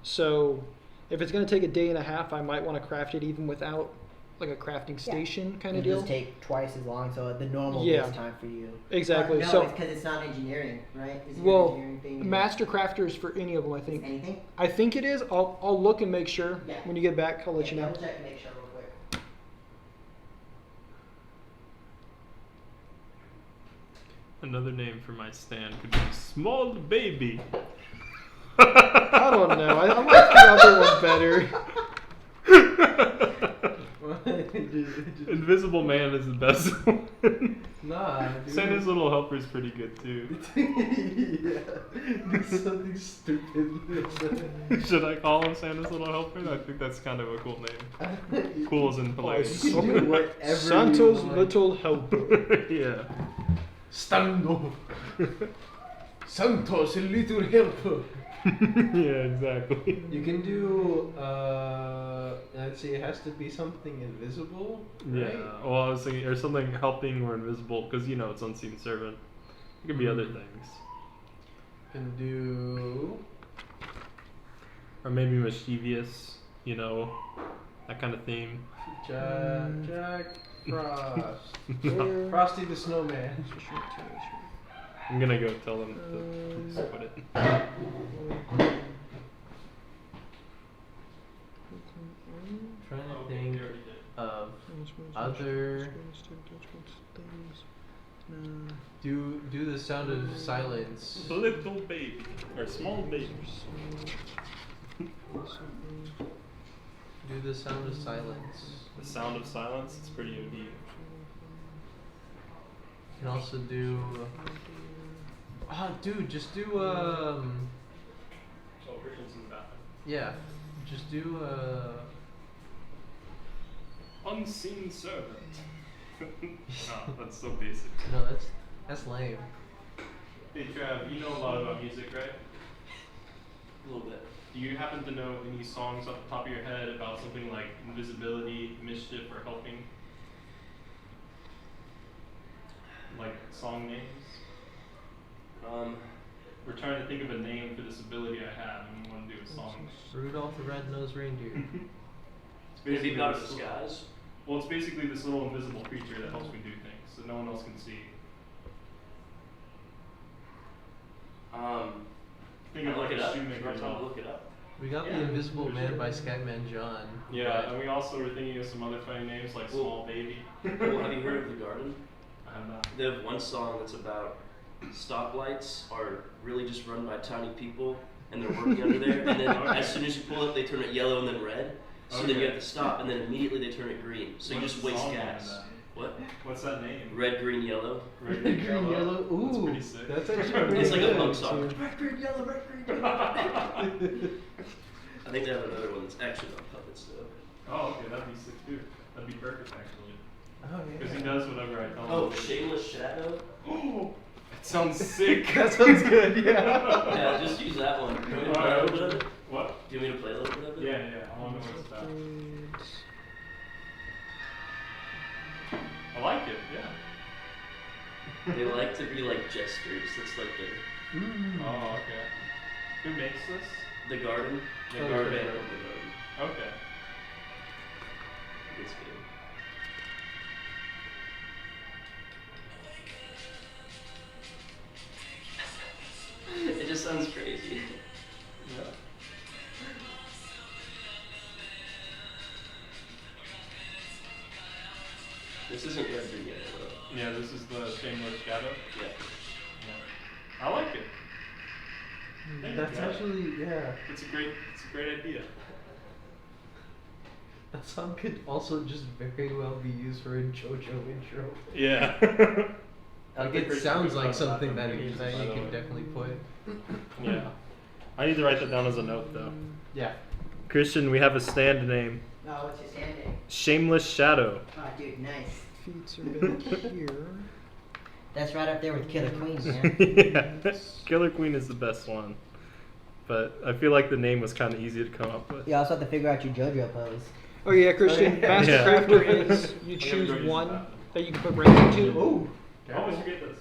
So if it's going to take a day and a half, I might want to craft it even without like a crafting station kind of It'll deal. just take twice as long, so the normal Yeah. base time for you. Exactly. No, so it's because it's not engineering, right? Is your well, engineering thing master crafters for any of them, I think. anything? I think it is. I'll look and make sure. Yeah. When you get back, I'll let you know. Double check and make sure real quick. Another name for my stand could be Small Baby. I don't know. I like the other one better. Invisible Man is the best one. Nah, dude. Santa's Little Helper is pretty good too. Yeah. Do something stupid. Should I call him Santa's Little Helper? I think that's kind of a cool name. Cool as in hilarious. You can do whatever Santa's you want. little helper. Yeah. Stando. Santos, a little helper. Yeah, exactly. You can do, let's see, it has to be something invisible, Yeah. right? Well, I was thinking, or something helping or invisible, because it's unseen servant. It could be other things, Can do, or maybe mischievous. That kind of theme. Jack Frost. No. Frosty the Snowman. I'm gonna go tell them to put it. Trying to think of other. Do the sound of silence. Little baby or small baby. Do the sound of silence. The sound of silence. It's pretty OD. You can also do. Oh, dude, just do Oh, Christian's in the bathroom. yeah, just do Unseen servant. Oh, that's so basic. No, that's lame. Hey Trav, you know a lot about music, right? A little bit. Do you happen to know any songs off the top of your head about something like invisibility, mischief, or helping? Like song names? We're trying to think of a name for this ability I have, and we want to do a song. Rudolph the Red-Nosed Reindeer. It's Maybe basically about this disguise. Well, it's basically this little invisible creature that helps me do things, so no one else can see. Think of I'll like look it a up. shoemaker. We're trying to look it up. We got Yeah. The Invisible Man by Scatman John. Yeah, and we also were thinking of some other funny names like Well- Small Baby. Well, have you heard of The Garden? I have not. They have one song that's about stoplights are really just run by tiny people and they're working under there. And then Okay. as soon as you pull up, they turn it yellow and then red. So then you Okay. have to stop and then immediately they turn it green. So you What's just the waste song name gas. then? What? What's that name? Red, green, yellow. Red, Green, yellow. That's Ooh, pretty sick. that's actually pretty It's like a good, punk song. too. Red, green, yellow, red, green, I think they have another one that's actually about puppets though. Oh, okay, that'd be sick too. That'd be perfect actually. Oh, Because he yeah. does whatever I tell him. Oh, to do. Shameless Shadow? Oh, it sounds sick. That sounds good, yeah. Yeah, just use that one. Do you want me to play a little bit of it? What? Do you want me to play a little bit of it? Yeah, yeah. I want to know what it's about. I like it. Yeah. They like to be like jesters. That's like the Oh, okay. Who makes this? The Garden. The Or Garden. band called The Garden. Okay. It's good. It just sounds crazy. Yeah. This isn't Red Green yet, though. Yeah, this is the Shameless Shadow. Yeah. Yeah. I like it. Thank That's you. actually, yeah. It's a great idea. That song could also just very well be used for a JoJo intro. Yeah. Like, it sounds like something that you can definitely put. Yeah. I need to write that down as a note though. Yeah. Christian, we have a stand name. Oh, what's your stand name? Shameless Shadow. Oh, dude, nice. Feats are back here. That's right up there with Killer Queen, man. Yeah, Killer Queen is the best one. But I feel like the name was kind of easy to come up with. You also have to figure out your JoJo pose. Oh yeah, Christian. Yeah. Master Yeah. Crafter is you choose one that you can put rank into. Ooh.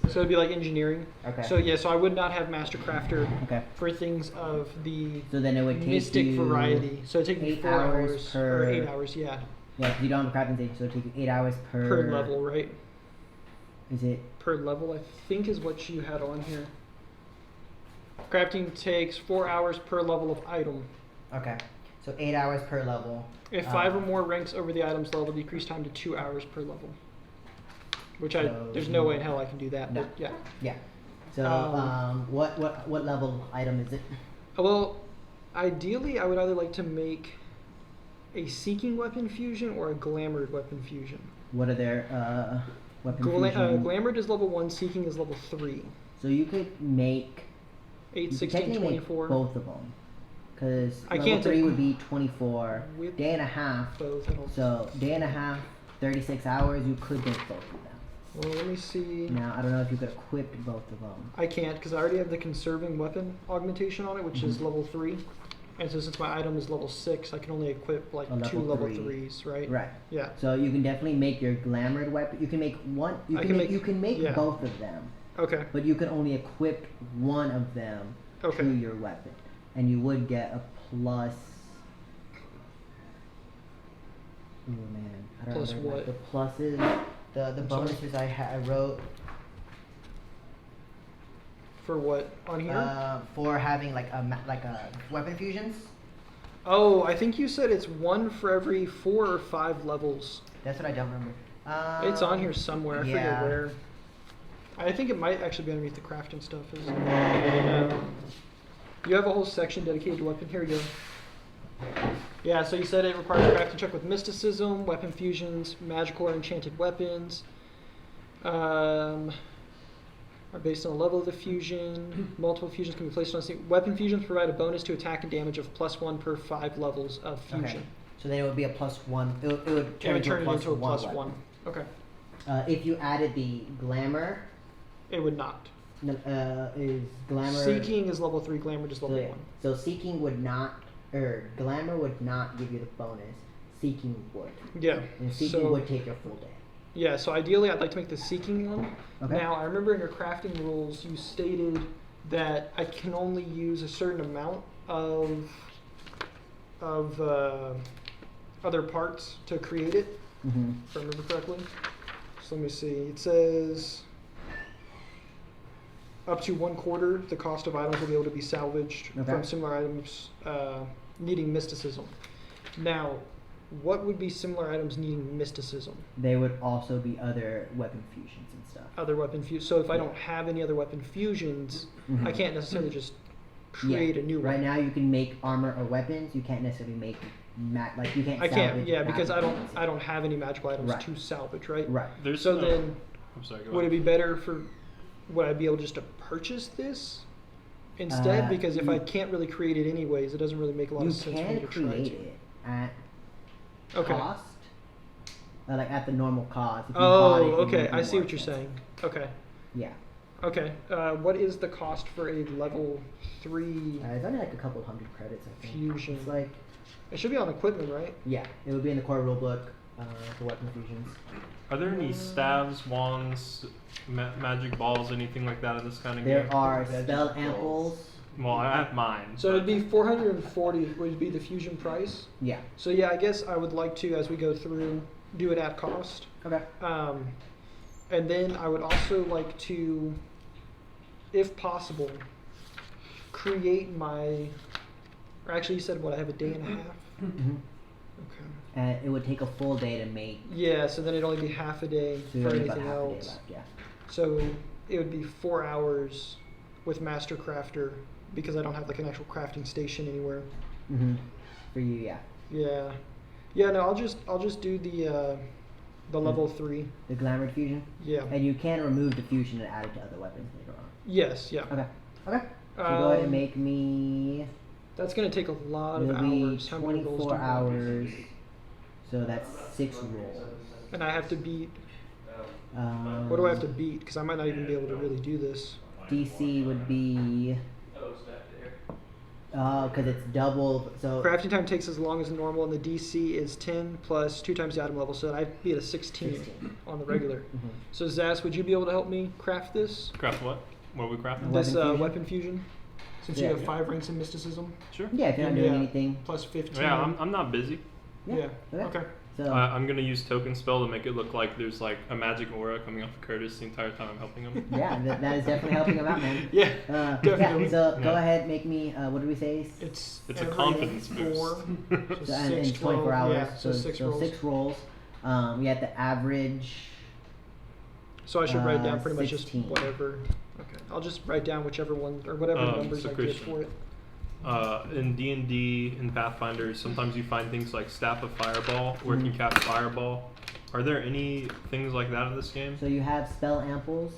So it'd be like engineering. Okay. So yeah, so I would not have Master Crafter Okay. for things of the So then it would take mystic you variety. So it'd take me 8 4 hours hours per- or 8 hours, yeah, Yeah, 'cause you don't have a crafting station, so it takes you 8 hours per level, right? Is it? Per level, I think is what you had on here. Crafting takes 4 hours per level of item. Okay. So 8 hours per level. If 5 or more ranks over the item's level, decrease time to 2 hours per level. Which So- there's no way in hell I can do that. No. But yeah. Yeah. So what level item is it? Well, ideally, I would either like to make a seeking weapon fusion or a glamored weapon fusion. What are their weapon fusion? Glamored is level 1, seeking is level 3. So you could make 8, you could 16, technically make 24. both of them. Because I level can't 3 take- would be 24. With Day and a half. both. I don't- So day and a half, 36 hours. You could make both of them. Well, let me see. Now I don't know if you could equip both of them. I can't because I already have the conserving weapon augmentation on it, which is Mhm. level 3. And so since my item is level 6, I can only equip like A level 2 level 3. 3s, right? Right. Yeah. So you can definitely make your glamored weapon. You can make one. You I can can make. make- You can make yeah. both of them, Okay. but you can only equip one of them Okay. to your weapon, and you would get a plus. Oh man, I don't Plus remember what? the pluses. The I'm sorry? bonuses I wrote For what on here? for having like a weapon fusions. Oh, I think you said it's 1 for every 4 or 5 levels. That's what I don't remember. It's on here somewhere. I forget yeah. where. I think it might actually be underneath the crafting stuff. You have a whole section dedicated to weapon. Here we go. Yeah, so you said it requires a crafting check with mysticism, weapon fusions, magical or enchanted weapons. Are based on the level of the fusion. Multiple fusions can be placed on a single. Weapon fusions provide a bonus to attack and damage of +1 per 5 levels of fusion. Okay. So then it would be a +1. It would It turn would turn it into a +1 +1. weapon. Okay. If you added the glamour, It would not. is glamour. Seeking is level 3, glamour is So, level yeah. 1. So seeking would not, or glamour would not give you the bonus. Seeking would. Yeah. And seeking So, would take your full day. yeah, so ideally I'd like to make the seeking one. Okay. Now, I remember in your crafting rules you stated that I can only use a certain amount of other parts to create it, Mm-hmm. if I remember correctly. So let me see. It says up to 1/4 the cost of items will be able to be salvaged Okay. from similar items needing mysticism. Now, what would be similar items needing mysticism? They would also be other weapon fusions and stuff. Other weapon fusions. So if I don't have any other weapon fusions, Mhm. I can't necessarily just create a new Right one. now, you can make armor or weapons. You can't necessarily make like you can't. I can't, salvage yeah, because I magic items. don't have any magical items Right. to salvage, right? Right. There's So no- then, I'm sorry. Go would it ahead. be better for? Would I be able just to purchase this instead? Because if I you- can't really create it anyways, it doesn't really make a lot You of sense for me can to try create to. it at Okay. cost, like at the normal cost. If you bought it, Oh, it would okay. be I see more what you're expensive. saying. Okay. Yeah, Okay. What is the cost for a level 3 it's only like a couple hundred credits. I think. fusion? It's like It should be on equipment, right? yeah, it would be in the core rulebook for weapon fusions. Are there any staves, wands, magic balls, anything like that in this kind of There game? are spell amples. Well, I have mine. So it'd be 440 would be the fusion price. Yeah. So yeah, I guess I would like to, as we go through, do it at cost. Okay. And then I would also like to, if possible, create my. Or actually, you said what? I have a day and a half. Mm-hmm. Okay. It would take a full day to make. Yeah. So then it'd only be half a day So you for only have anything about half a day else. left. Yeah. So it would be 4 hours with Master Crafter because I don't have like an actual crafting station anywhere. Mm-hmm. For you, yeah. Yeah. Yeah. No, I'll just do the level 3. The glamour fusion. Yeah. And you can remove the fusion and add it to other weapons later on. Yes. Yeah. Okay. Okay. So go ahead and Um, make me. That's gonna take a lot of It'll be hours. How many rolls do 24 you have? hours. So that's 6 rolls. And I have to beat. Um, What do I have to beat? Because I might not even be able to really do this. DC would be. Because it's double. So Crafting time takes as long as normal, and the DC is 10 plus 2 times the item level, so I'd be at a 16 16. on the regular. Mhm. So Zaz, would you be able to help me craft this? Craft what? What are we crafting? What? This Weapon fusion? weapon fusion? Since Yeah. you have 5 ranks in mysticism? Sure. Yeah, if you're not doing Yeah. anything. Plus 15. Yeah, I'm not busy. Yeah. Okay. Okay. So I'm gonna use token spell to make it look like there's like a magic aura coming off of Curtis the entire time I'm helping him. yeah, that is definitely helping him out, man. Yeah. Yeah, Definitely. so go Yeah. ahead, make me. What did we say? It's It's a every confidence 4, boost. so So, and in 6, 24 12, hours. Yeah, so 6 rolls. 6 rolls. We had the average. So I should write down pretty much 16. just whatever. Okay. I'll just write down whichever one or whatever numbers so I get Christian. for it. In D&D and Pathfinders, sometimes you find things like Staff of Fireball, where it can cast Fireball. Are there any things like that in this game? So you have spell amples,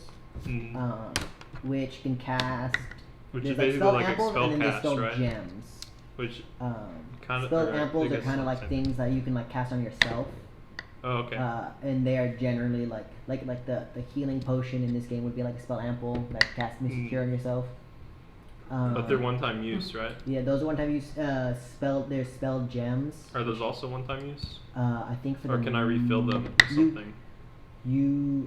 Mm, which can cast. which there's is basically spell like a amples spell and then there's cast, spell right? gems. Which Um, kind of spell amples are kind of like same. things that you can like cast on yourself. Oh, okay. And they are generally like the healing potion in this game would be like a spell ample that casts Mystic Cure on yourself. But they're one-time use, right? Yeah, those are one-time use. They're spell gems. Are those also one-time use? I think for Or the can I refill them with something?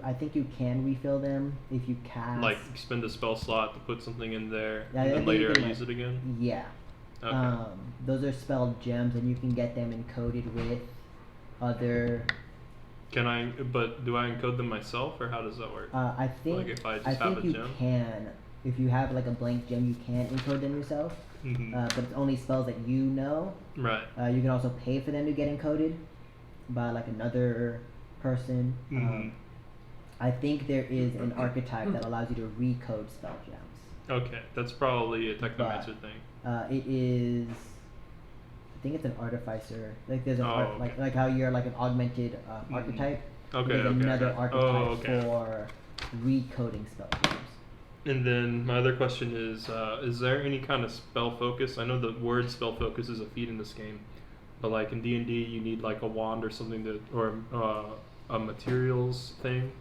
I think you can refill them if you cast. Like spend a spell slot to put something in there, Yeah, I and then think you later can, I like- use it again? Yeah. Okay. Those are spell gems, and you can get them encoded with other. Can I, but do I encode them myself, or how does that work? I think. Like if I just I have think a you gem? can. If you have like a blank gem, you can encode them yourself. Mhm. But it's only spells that you know. Right. You can also pay for them to get encoded by like another person. Mhm. I think there is an archetype that allows you to recode spell gems. Okay, that's probably a technomancer thing. It is. I think it's an artificer. Like there's an Oh, like how you're like an augmented Mhm. archetype. Okay, There's okay, another okay. archetype Oh, okay. for recoding spell gems. And then my other question is there any kind of spell focus? I know the word spell focus is a feat in this game, but like in D&D you need like a wand or something to, or a materials thing.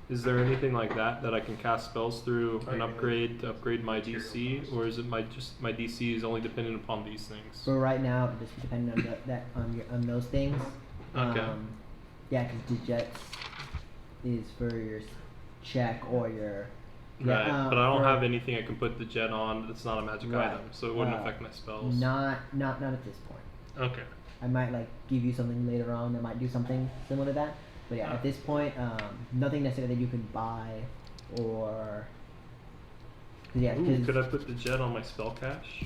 Is there anything like that I can cast spells through and upgrade to upgrade my DC, or is it my DC is only dependent upon these things? So right now, it just depending on those things. Okay. Yeah, because Digits is for your check or your. Right, Yeah, but I don't for- have anything I can put the jet on that's not a magic Right. item, so it wouldn't Uh, affect my spells. Not at this point. Okay. I might like give you something later on that might do something similar to that. But yeah, at this point, nothing necessarily that you can buy or. 'Cause yeah, Ooh, because could I put the jet on my spell cache?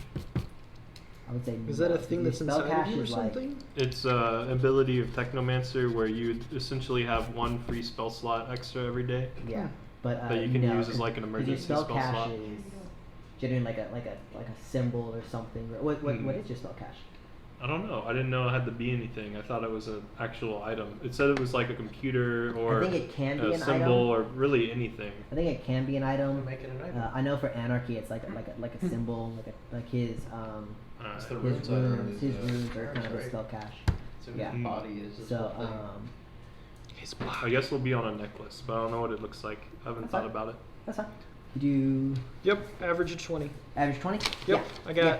I would say. Is that no, a thing because that's spell inside of cache you or is like- something? It's ability of Technomancer where you essentially have one free spell slot extra every day. Yeah, but That you can no, use as 'cause- like an 'cause emergency your spell spell cache slot. is generally like a symbol or something. What is your spell cache? I don't know. I didn't know it had to be anything. I thought it was an actual item. It said it was like a computer or I think it can be a an symbol item. or really anything. I think it can be an item. Make it an item. I know for An-R-K it's like a symbol, like his It's the Alright. his runes on runes. His runes are arms, kind of a right? spell cache. So yeah. his body is this So whole thing. His I guess it'll be on a necklace, but I don't know what it looks like. I haven't That's thought fine. about it. That's fine. Did you Yep, average of 20. average 20? Yep, I got Yeah.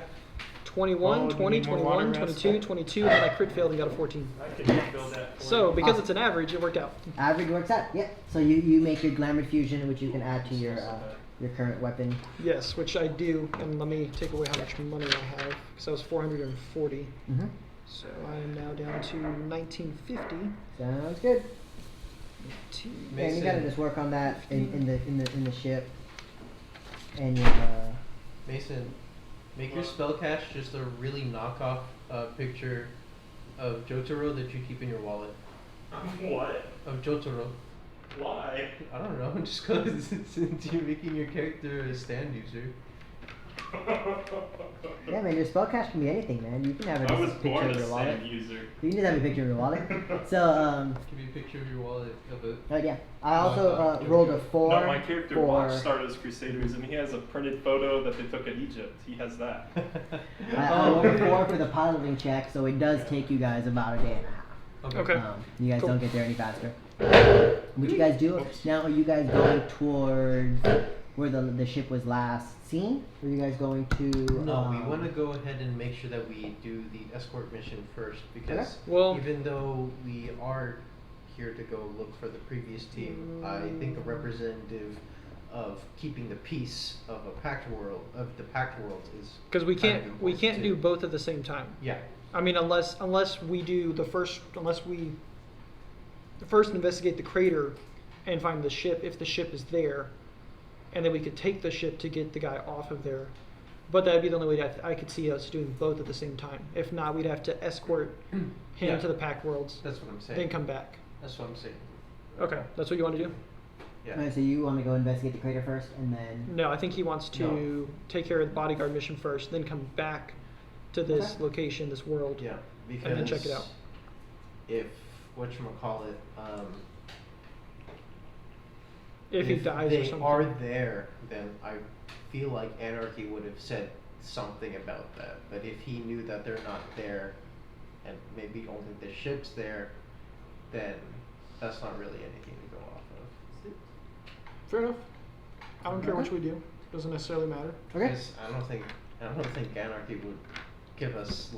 21, Oh, do you 20, need more 21, water, 22, Rats? 22, and then I crit failed and got a 14. I can refill that for So, you. because Awesome. it's an average, it worked out. Average works out. Yeah. So you make your glamour fusion, which you can add to your current weapon. Yes, which I do, and let me take away how much money I have, because I was 440. Mm-hmm. So I am now down to 1950. Sounds good. Two- And you gotta Mason. just work on that in the ship. And your Mason, make your spell cache just a really knockoff picture of Jotaro that you keep in your wallet. What? Of Jotaro. Why? I don't know, just because since you're making your character a stand user. yeah, man, your spell cache can be anything, man. You can have a I was picture born of a your wallet. sand user. You can just have a picture of your wallet. So Give me a picture of your wallet of it. yeah, I also rolled a 4 No, my character for. watched Stardust Crusaders, and he has a printed photo that they took at Egypt. He has that. I rolled a 4 for the piloting check, so it does take you guys about a day and a half. Okay. You guys Cool. don't get there any faster. What you guys do now? Are you guys going towards where the ship was last seen? Or are you guys going to? No, we want to go ahead and make sure that we do the escort mission first because Well- even though we are here to go look for the previous team, I think a representative of keeping the peace of the pact world is Because we kind of can't important do too. both at the same time. Yeah. I mean, unless we do unless we first investigate the crater and find the ship if the ship is there, and then we could take the ship to get the guy off of there. But that'd be the only way I could see us doing both at the same time. If not, we'd have to escort him Yeah. to the pack worlds, That's what I'm saying. then come back. That's what I'm saying. Okay, that's what you want to do? Yeah. Alright, so you want to go investigate the crater first, and then. No, I think he wants to take care of the bodyguard mission first, then come back to this Okay. location, this world. Yeah, because And then check it out. If whatchamacallit, If he dies they or something. are there, then I feel like Anarchy would have said something about that. But if he knew that they're not there, and maybe only the ship's there, then that's not really anything to go off of. Fair enough. I don't care which we do. Doesn't necessarily matter. Okay. Because I don't think Anarchy would give us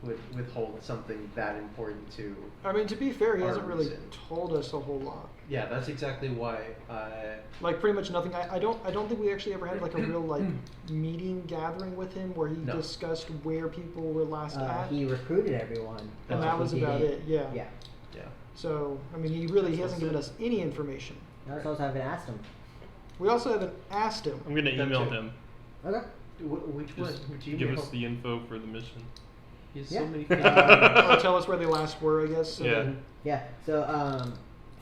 would withhold something that important to. I mean, to be fair, he Our hasn't really reason. told us a whole lot. Yeah, that's exactly why. Like pretty much nothing. I don't think we actually ever had like a real like meeting gathering with him where he No. discussed where people were last at. He recruited everyone. And that was He about did. it, yeah. Yeah. Yeah. So I mean, he hasn't given us any information. I also haven't asked him. We also haven't asked him. I'm gonna That email too. him. Okay. Which one? Just Which give email? us the info for the mission. He has Yeah. so many. Or tell us where they last were, I guess. So Yeah. then- Yeah. So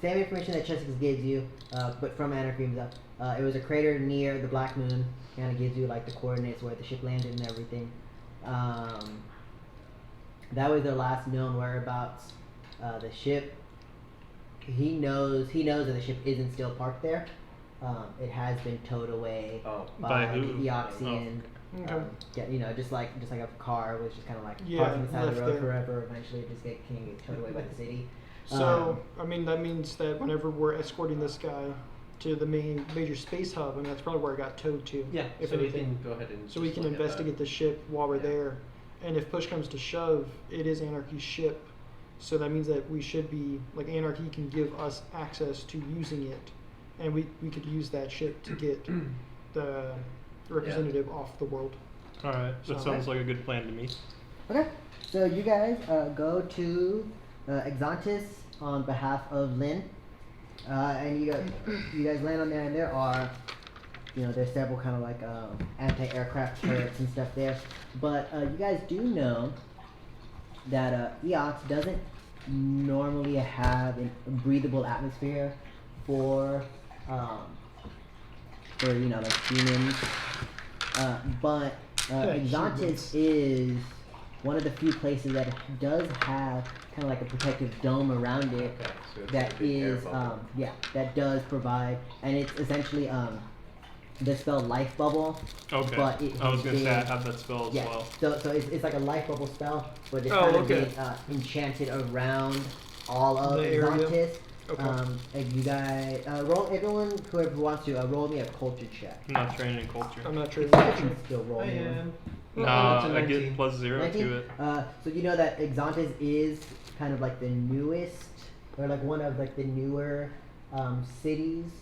same information that Chesix gives you, but from Anarchy himself. It was a crater near the Black Moon. Kind of gives you like the coordinates where the ship landed and everything. That was their last known whereabouts. The ship. He knows that the ship isn't still parked there. It has been towed away Oh. By by who? the Eoxian. Okay. Just like a car was just kind of like Yeah, parked on the side of the left road there. forever. Eventually, it just can get towed away by the city. So I mean, that means that whenever we're escorting this guy to the major space hub, and that's probably where it got towed to. Yeah. If So we anything. can go ahead and. So we just can look at that. investigate the ship while we're Yeah. there. And if push comes to shove, it is Anarchy's ship. So that means that we should be, like, Anarchy can give us access to using it. And we could use that ship to get the representative off the world. Alright, that So- sounds like a good plan to me. Okay, so you guys go to Exantis on behalf of Lynn, and you guys land on there, and there are, there's several kind of like anti-aircraft turrets and stuff there. But you guys do know that Eox doesn't normally have a breathable atmosphere for like humans, but Exantis humans. is one of the few places that does have kind of like a protective dome around it Okay. So it's that a big air is bubble. that does provide, and it's essentially the spell life bubble. Okay. But it I was has gonna say I been- have that spell as Yeah, well. so it's like a life bubble spell, but it's Oh, kind of okay. been enchanted around all of The area? Exantis. Okay. And you guys roll, everyone, whoever wants to roll me a culture check. I'm not trained in culture. I'm not sure. You guys can still roll I me one. am. Nah, it's a I 19. get plus 0 19? to it. So you know that Exantis is kind of like the newest, or like one of like the newer cities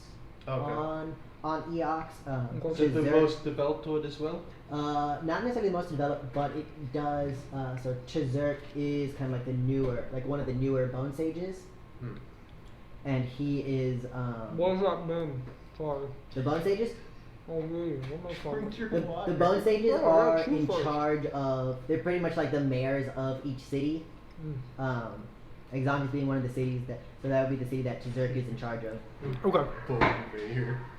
Okay. on Eox. Okay. So the Tserk- most developed one as well. not necessarily the most developed, but it does. So Tserk is kind of like the newer, like one of the newer bone sages, Hmm. and he is What was that name? Sorry. the bone sages. Oh, really? What am I talking about? The bone sages Oh, are yeah, in true. charge of. They're pretty much like the mayors of each city. Mm. Exantis being one of the cities that. So that would be the city that Tserk is in charge of. Okay.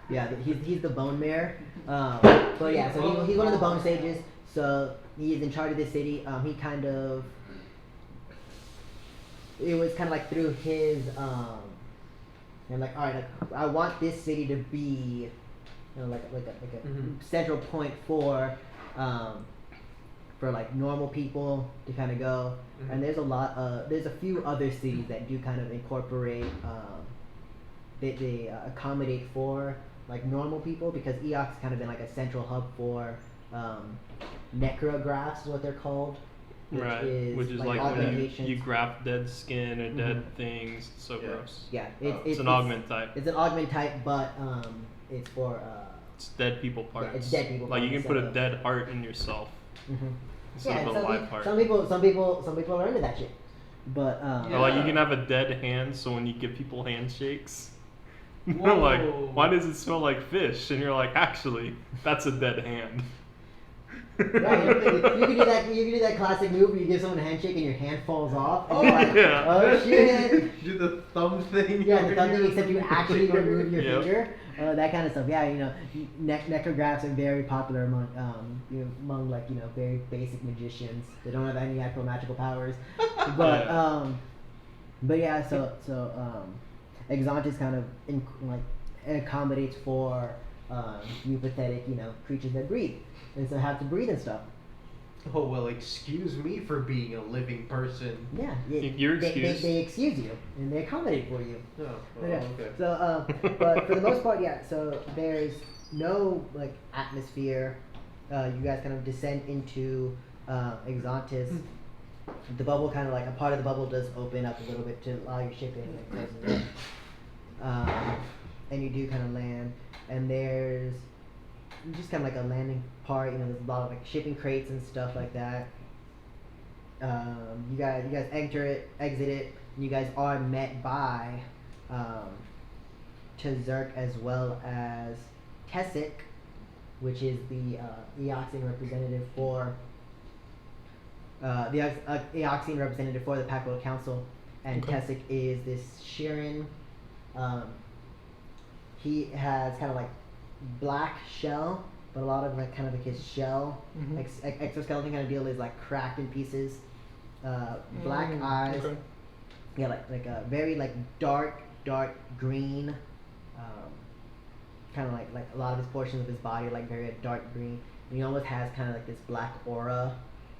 Yeah, he's the bone mayor. But yeah, so he's one of the bone sages. So he is in charge of this city. He kind of. It was kind of like through his and like, all right, like I want this city to be, like a Mhm. central point for for like normal people to kind of go. Mhm. And there's a few other cities that do kind of incorporate, they accommodate for like normal people, because Eox kind of been like a central hub for necrographs, is what they're called. Which is like when you augmentations. graft dead skin or dead Mhm. things. It's so Yeah. gross. Yeah, It's an augment type. It's an augment type, but it's for It's dead people parts. it's dead people Like you parts, can put so- a dead heart in yourself Mhm. instead Yeah, of and a live heart. some people are into that shit, but Or like you Yeah. can have a dead hand, so when you give people handshakes, they're Whoa. like, "Why does it smell like fish?" And you're like, "Actually, that's a dead hand." yeah, you can do that. You can do that classic move where you give someone a handshake and your hand falls off. And Oh, you're like, yeah. oh shit. Do the thumb thing. Yeah, the thumb thing, except you actually remove your Yep. finger. That kind of stuff. Yeah, necrographs are very popular among among like very basic magicians. They don't have any actual magical powers, but Yeah. but yeah. So Exantis kind of accommodates for you pathetic creatures that breathe, and so have to breathe and stuff. Oh well, excuse me for being a living person. Yeah, You're excused. They excuse you and they accommodate for you. Oh, Yeah. okay. So, but for the most part, yeah. So there's no like atmosphere. You guys kind of descend into Exantis. The bubble kind of like a part of the bubble does open up a little bit to allow your ship in, like closes in. And you do kind of land, and there's just kind of like a landing part. There's a lot of like shipping crates and stuff like that. You guys exit it, and you guys are met by Tserk as well as Tessic, which is the Eoxian representative for the Eoxian representative for the Pact World Council, and Okay. Tessic is this Shirren. He has kind of like black shell, but a lot of like kind of like his shell Mhm. exoskeleton kind of deal is like cracked in pieces. Black eyes. Okay. Yeah, like a very like dark green. Kind of like a lot of his portions of his body are like very dark green. And he almost has kind of like this black aura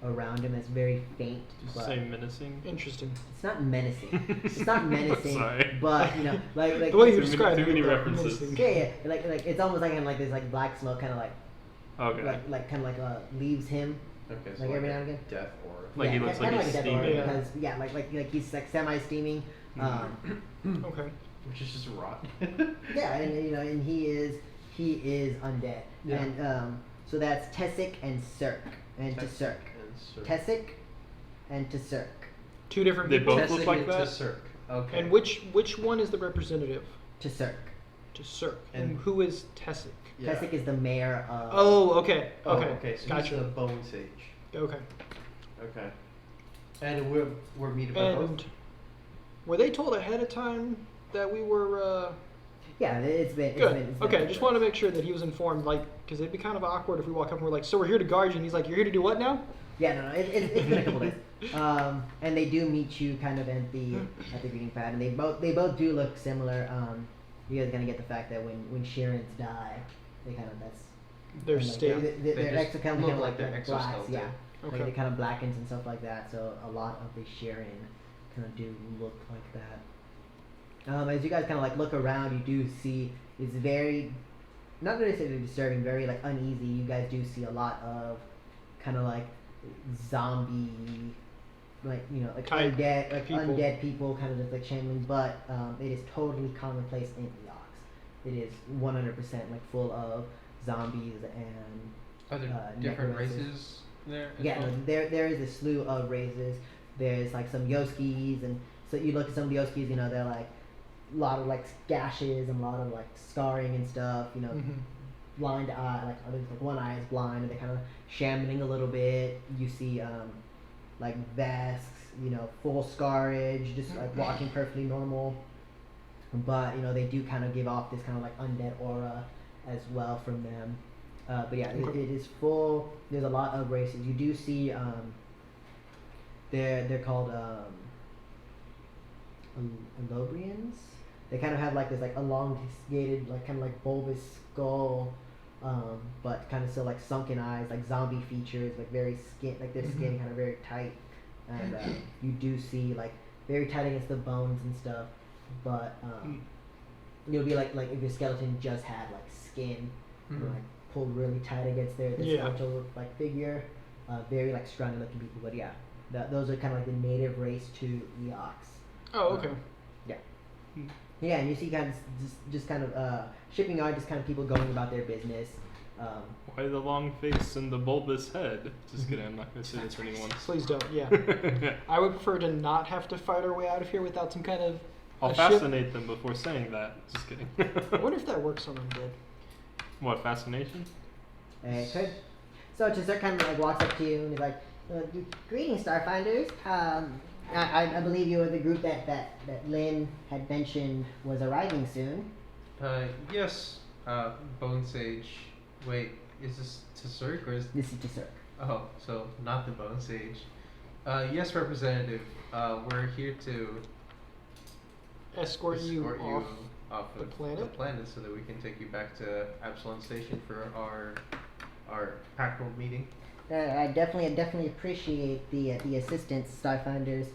around him that's very faint. But Say menacing. Interesting. it's not menacing. It's not menacing. Sorry. But like The way you Too many- describe too it, many like, references. menacing. yeah, like it's almost like this like black smoke kind of like Okay. like kind of like leaves him. Okay, so Like every a now and again? death aura. Like he looks kinda like he's a death aura, steaming. Yeah. because like he's like semi steaming. Okay. Which is just rot. Yeah, and he is undead. Yeah. And so that's Tessic and Tserk and Tserk. Tessic and Tserk. Two different They people. both look like that? Tserk. Okay. And which one is the representative Tserk. to Tserk? And- And who is Tessic? Yeah. Tessic is the mayor of. Oh, okay. Oh, Okay. okay. So Gotcha. he's the bone sage. Okay. Okay. And we're meeting by both. And were they told ahead of time that we were? Yeah, it's been. Good. It's been Okay, just want to make sure that he was informed, like, because it'd be kind of awkward if we walk up and we're like, "So we're here to guard you," and he's like, "You're here to do what now?" Yeah, no, it's been a couple days. And they do meet you kind of at the greeting pad, and they both do look similar. You guys gonna get the fact that when Shirrens die, they kind of Their kinda like, state. their They just exoskeleton look kind of like their blacks, exoskeleton. yeah. Like Okay. it kind of blackens and stuff like that. So a lot of the Shirren kind of do look like that. As you guys kind of like look around, you do see it's very, not necessarily disturbing, very like uneasy. You guys do see a lot of kind of like zombie, like like Type undead, like people. undead people, kind of just like channeling. But it is totally commonplace in Eox. It is 100% like full of zombies and Are there uh, different necromancers. races there? As yeah, well? no, there is a slew of races. There's like some Yoskis, and so you look at some of the Yoskis, they're like a lot of like gashes and a lot of like scarring and stuff. Mhm. Blind eye, like others, like one eye is blind, and they're kind of shambling a little bit. You see like Vesks, full scarage, just like walking perfectly normal. But they do kind of give off this kind of like undead aura as well from them. But yeah, Okay. it is full. There's a lot of races. You do see they're called Elobrians. They kind of have like this like elongated, like kind of like bulbous skull, but kind of still like sunken eyes, like zombie features, like very skin, like their skin kind of very tight, and you do see like very tight against the bones and stuff, but it'll be like if your skeleton just had like skin, like pulled really tight against their skeletal like figure, very like strong looking people. But yeah, those are kind of like the native race to Eox. Oh, okay. Yeah, and you see kind of just kind of shipping yard, just kind of people going about their business. Why the long face and the bulbous head? Just kidding, I'm not going to say this for anyone. Please don't, yeah. I would prefer to not have to fight our way out of here without some kind of I'll fascinate them before saying that. Just kidding. I wonder if that works on undead. What, fascination? It could. So Tserk kind of like walks up to you and he's like, "Greetings, Starfinders. I believe you were the group that Lynn had mentioned was arriving soon." Yes, Bone Sage. Wait, is this Tserk or is This is Tserk. Oh, so not the Bone Sage. Yes, Representative. We're here to Escort you off the of planet? the planet so that we can take you back to Absolon Station for our pact world meeting. I definitely appreciate the assistance, Starfinders.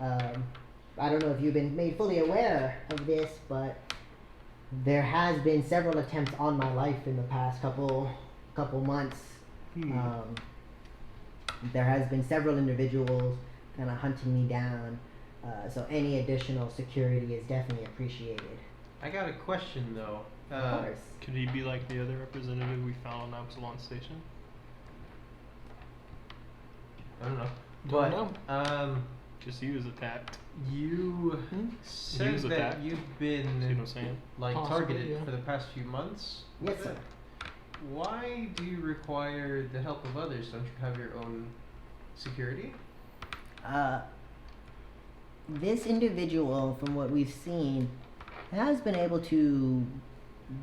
I don't know if you've been made fully aware of this, but there has been several attempts on my life in the past couple months. There has been several individuals kind of hunting me down. So any additional security is definitely appreciated. I got a question though. Of course. Could he be like the other representative we found on Absolon Station? I don't know. Don't But Just he was attacked. you said was that attacked. you've See what I'm been saying? like Possibly, targeted yeah. for the past few months. Yes, sir. Why do you require the help of others? Don't you have your own security? This individual, from what we've seen, has been able to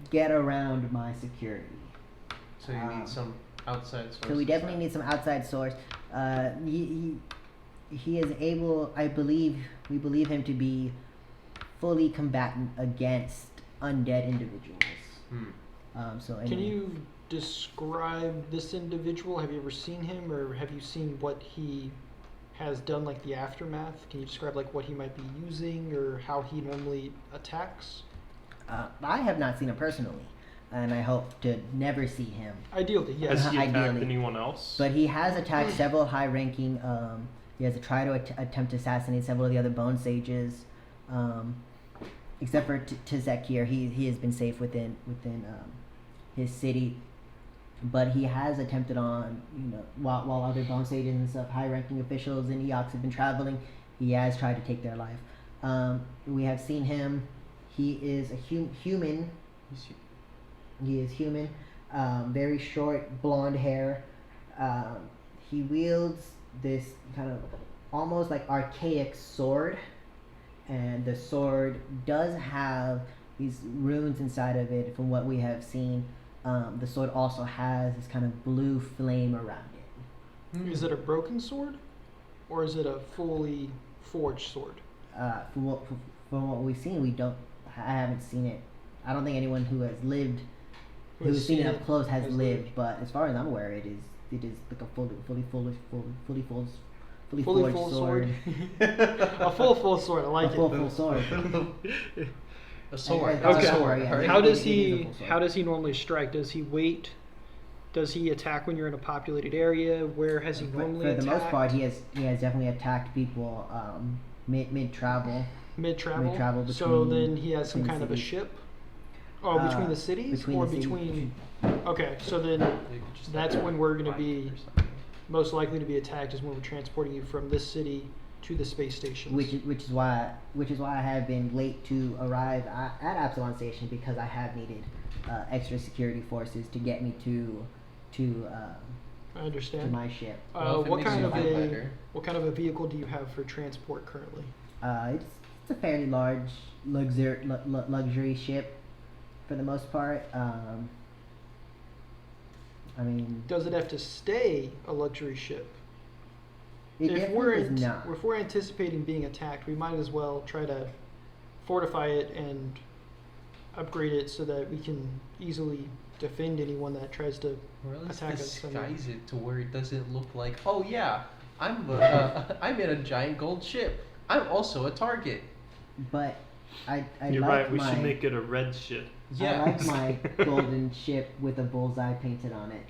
get around my security. So you need some outside source. So we definitely need some outside source. He is able, we believe him to be fully combatant against undead individuals. Can you describe this individual? Have you ever seen him, or have you seen what he has done, like the aftermath? Can you describe like what he might be using or how he normally attacks? I have not seen him personally, and I hope to never see him. Ideally, yes. Has he attacked Ideally. anyone else? But he has attacked several high-ranking. He has tried to attempt to assassinate several of the other Bone Sages, except for Tserk here. He has been safe within his city, but he has attempted on while other Bone Sages and stuff, high-ranking officials in Eox have been traveling. He has tried to take their life. We have seen him. He is a human. He is human. Very short blonde hair. He wields this kind of almost like archaic sword, and the sword does have these runes inside of it. From what we have seen, the sword also has this kind of blue flame around it. Is it a broken sword, or is it a fully forged sword? From what we've seen, I haven't seen it. I don't think anyone who has lived, who's seen it up close, has lived. But as far as I'm aware, it is like a fully forged sword. A full sword. I like A it. full sword. A sword. And- Okay. a sword, yeah. How does It is a he? full sword. How does he normally strike? Does he wait? Does he attack when you're in a populated area? Where has he normally For the attacked? most part, he has definitely attacked people mid travel. Mid-travel. Mid-travel So between- then he has some between kind of a cities. ship. Oh, between the cities, between or the cities. between. Okay, so then that's when we're going to be most likely to be attacked, is when we're transporting you from this city to the space station. Which is why I have been late to arrive at Absolon Station, because I have needed extra security forces to get me to I understand. my ship. Well, if it what makes kind you of feel a better. what kind of a vehicle do you have for transport currently? It's a fairly large luxury ship for the most part. I mean, Does it have to stay a luxury ship? it If we're definitely does not. if we're anticipating being attacked, we might as well try to fortify it and upgrade it so that we can easily defend anyone that tries to Or at least attack us. disguise it to where it doesn't look like, oh yeah, I'm I'm in a giant gold ship. I'm also a target. But I You're like right. We my should make it a red ship. Yeah. I like my golden ship with a bullseye painted on it.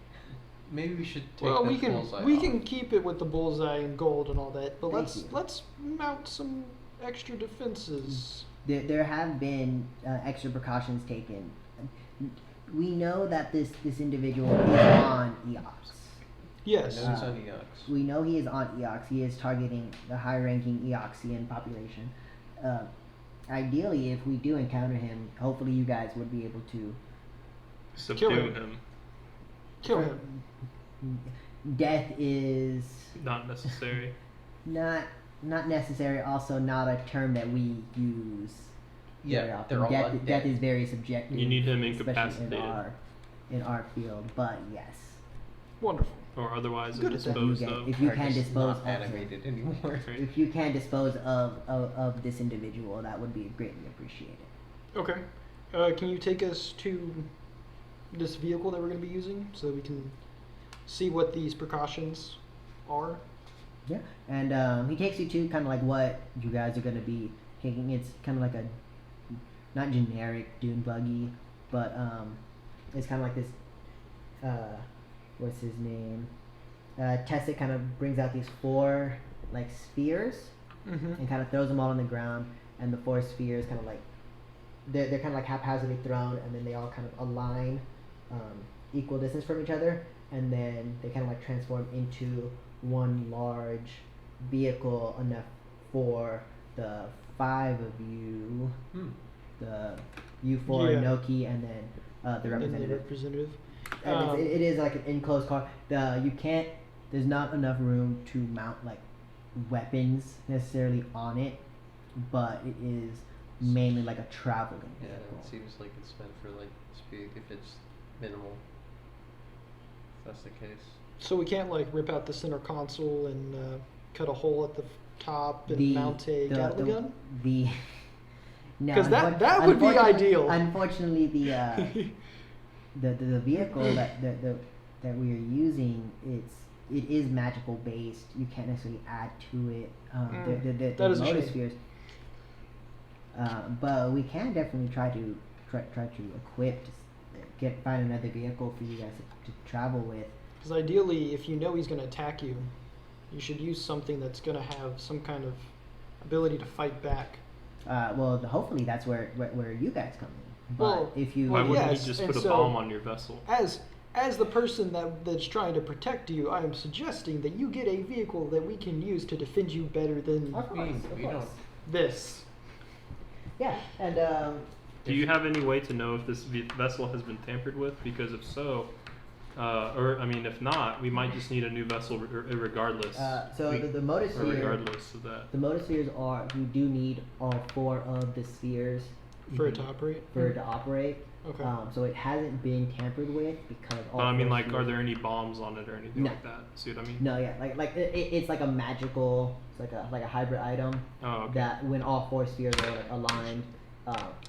Maybe we should take Well, the we can bullseye we off. can keep it with the bullseye and gold and all that, but Thank you. let's mount some extra defenses. There have been extra precautions taken. We know that this individual is on Eox. Yes. I know he's on Eox. We know he is on Eox. He is targeting the high-ranking Eoxian population. Ideally, if we do encounter him, hopefully you guys would be able to. Subdue Kill him. him. Kill him. Death is Not necessary. not necessary. Also, not a term that we use. very Yeah, often. they're all death, undead. death is very subjective. You need him especially incapacitated. in our field. But yes, Wonderful. Or otherwise Good at that. disposed You of. if you Are can just dispose not of him. animated anymore. Right. If you can dispose of this individual, that would be greatly appreciated. Okay. Can you take us to this vehicle that we're going to be using so that we can see what these precautions are? Yeah, and he takes you to kind of like what you guys are gonna be taking. It's kind of like a not generic dune buggy, but it's kind of like this. What's his name? Tessa kind of brings out these 4 like spheres Mm-hmm. and kind of throws them all on the ground, and the 4 spheres kind of like they're kind of like haphazardly thrown, and then they all kind of align equal distance from each other, and then they kind of like transform into one large vehicle enough for the 5 of you, the you 4 Yeah. Noki, and then the And the representative. representative. And it is like an enclosed car. You can't. There's not enough room to mount like weapons necessarily on it, but it is mainly like a traveling Yeah, vehicle. it seems like it's meant for like speed if it's minimal. If that's the case. So we can't like rip out the center console and cut a hole at the top and The- mount a the- Gatling the- gun? The no, 'Cause that would be unfortunately- ideal. Unfortunately, the vehicle that we are using, it is magical based. You can't necessarily add to it. The that is a motor shame. spheres. But we can definitely try to equip find another vehicle for you guys to travel with. Because ideally, if you know he's going to attack you, you should use something that's going to have some kind of ability to fight back. Well, hopefully that's where you guys come in. But Well, if you Why well, wouldn't yes, you just and put a so- bomb on your vessel? As the person that's trying to protect you, I am suggesting that you get a vehicle that we can use to defend you better than Of course, of we course. don't. this. Yeah, and Do you have any way to know if this vessel has been tampered with? Because if so, or I mean, if not, we might just need a new vessel regardless. so we- the motor or sphere, regardless of that. the motor spheres are you do need all 4 of the spheres For it to operate? for it to operate. Okay. So it hasn't been tampered with because all But I mean, 4 like, are spheres- there any bombs on it or anything No. like that? See what I mean? No, yeah, like it's like a magical, it's like a hybrid item Oh, okay. that when all 4 spheres are like, aligned,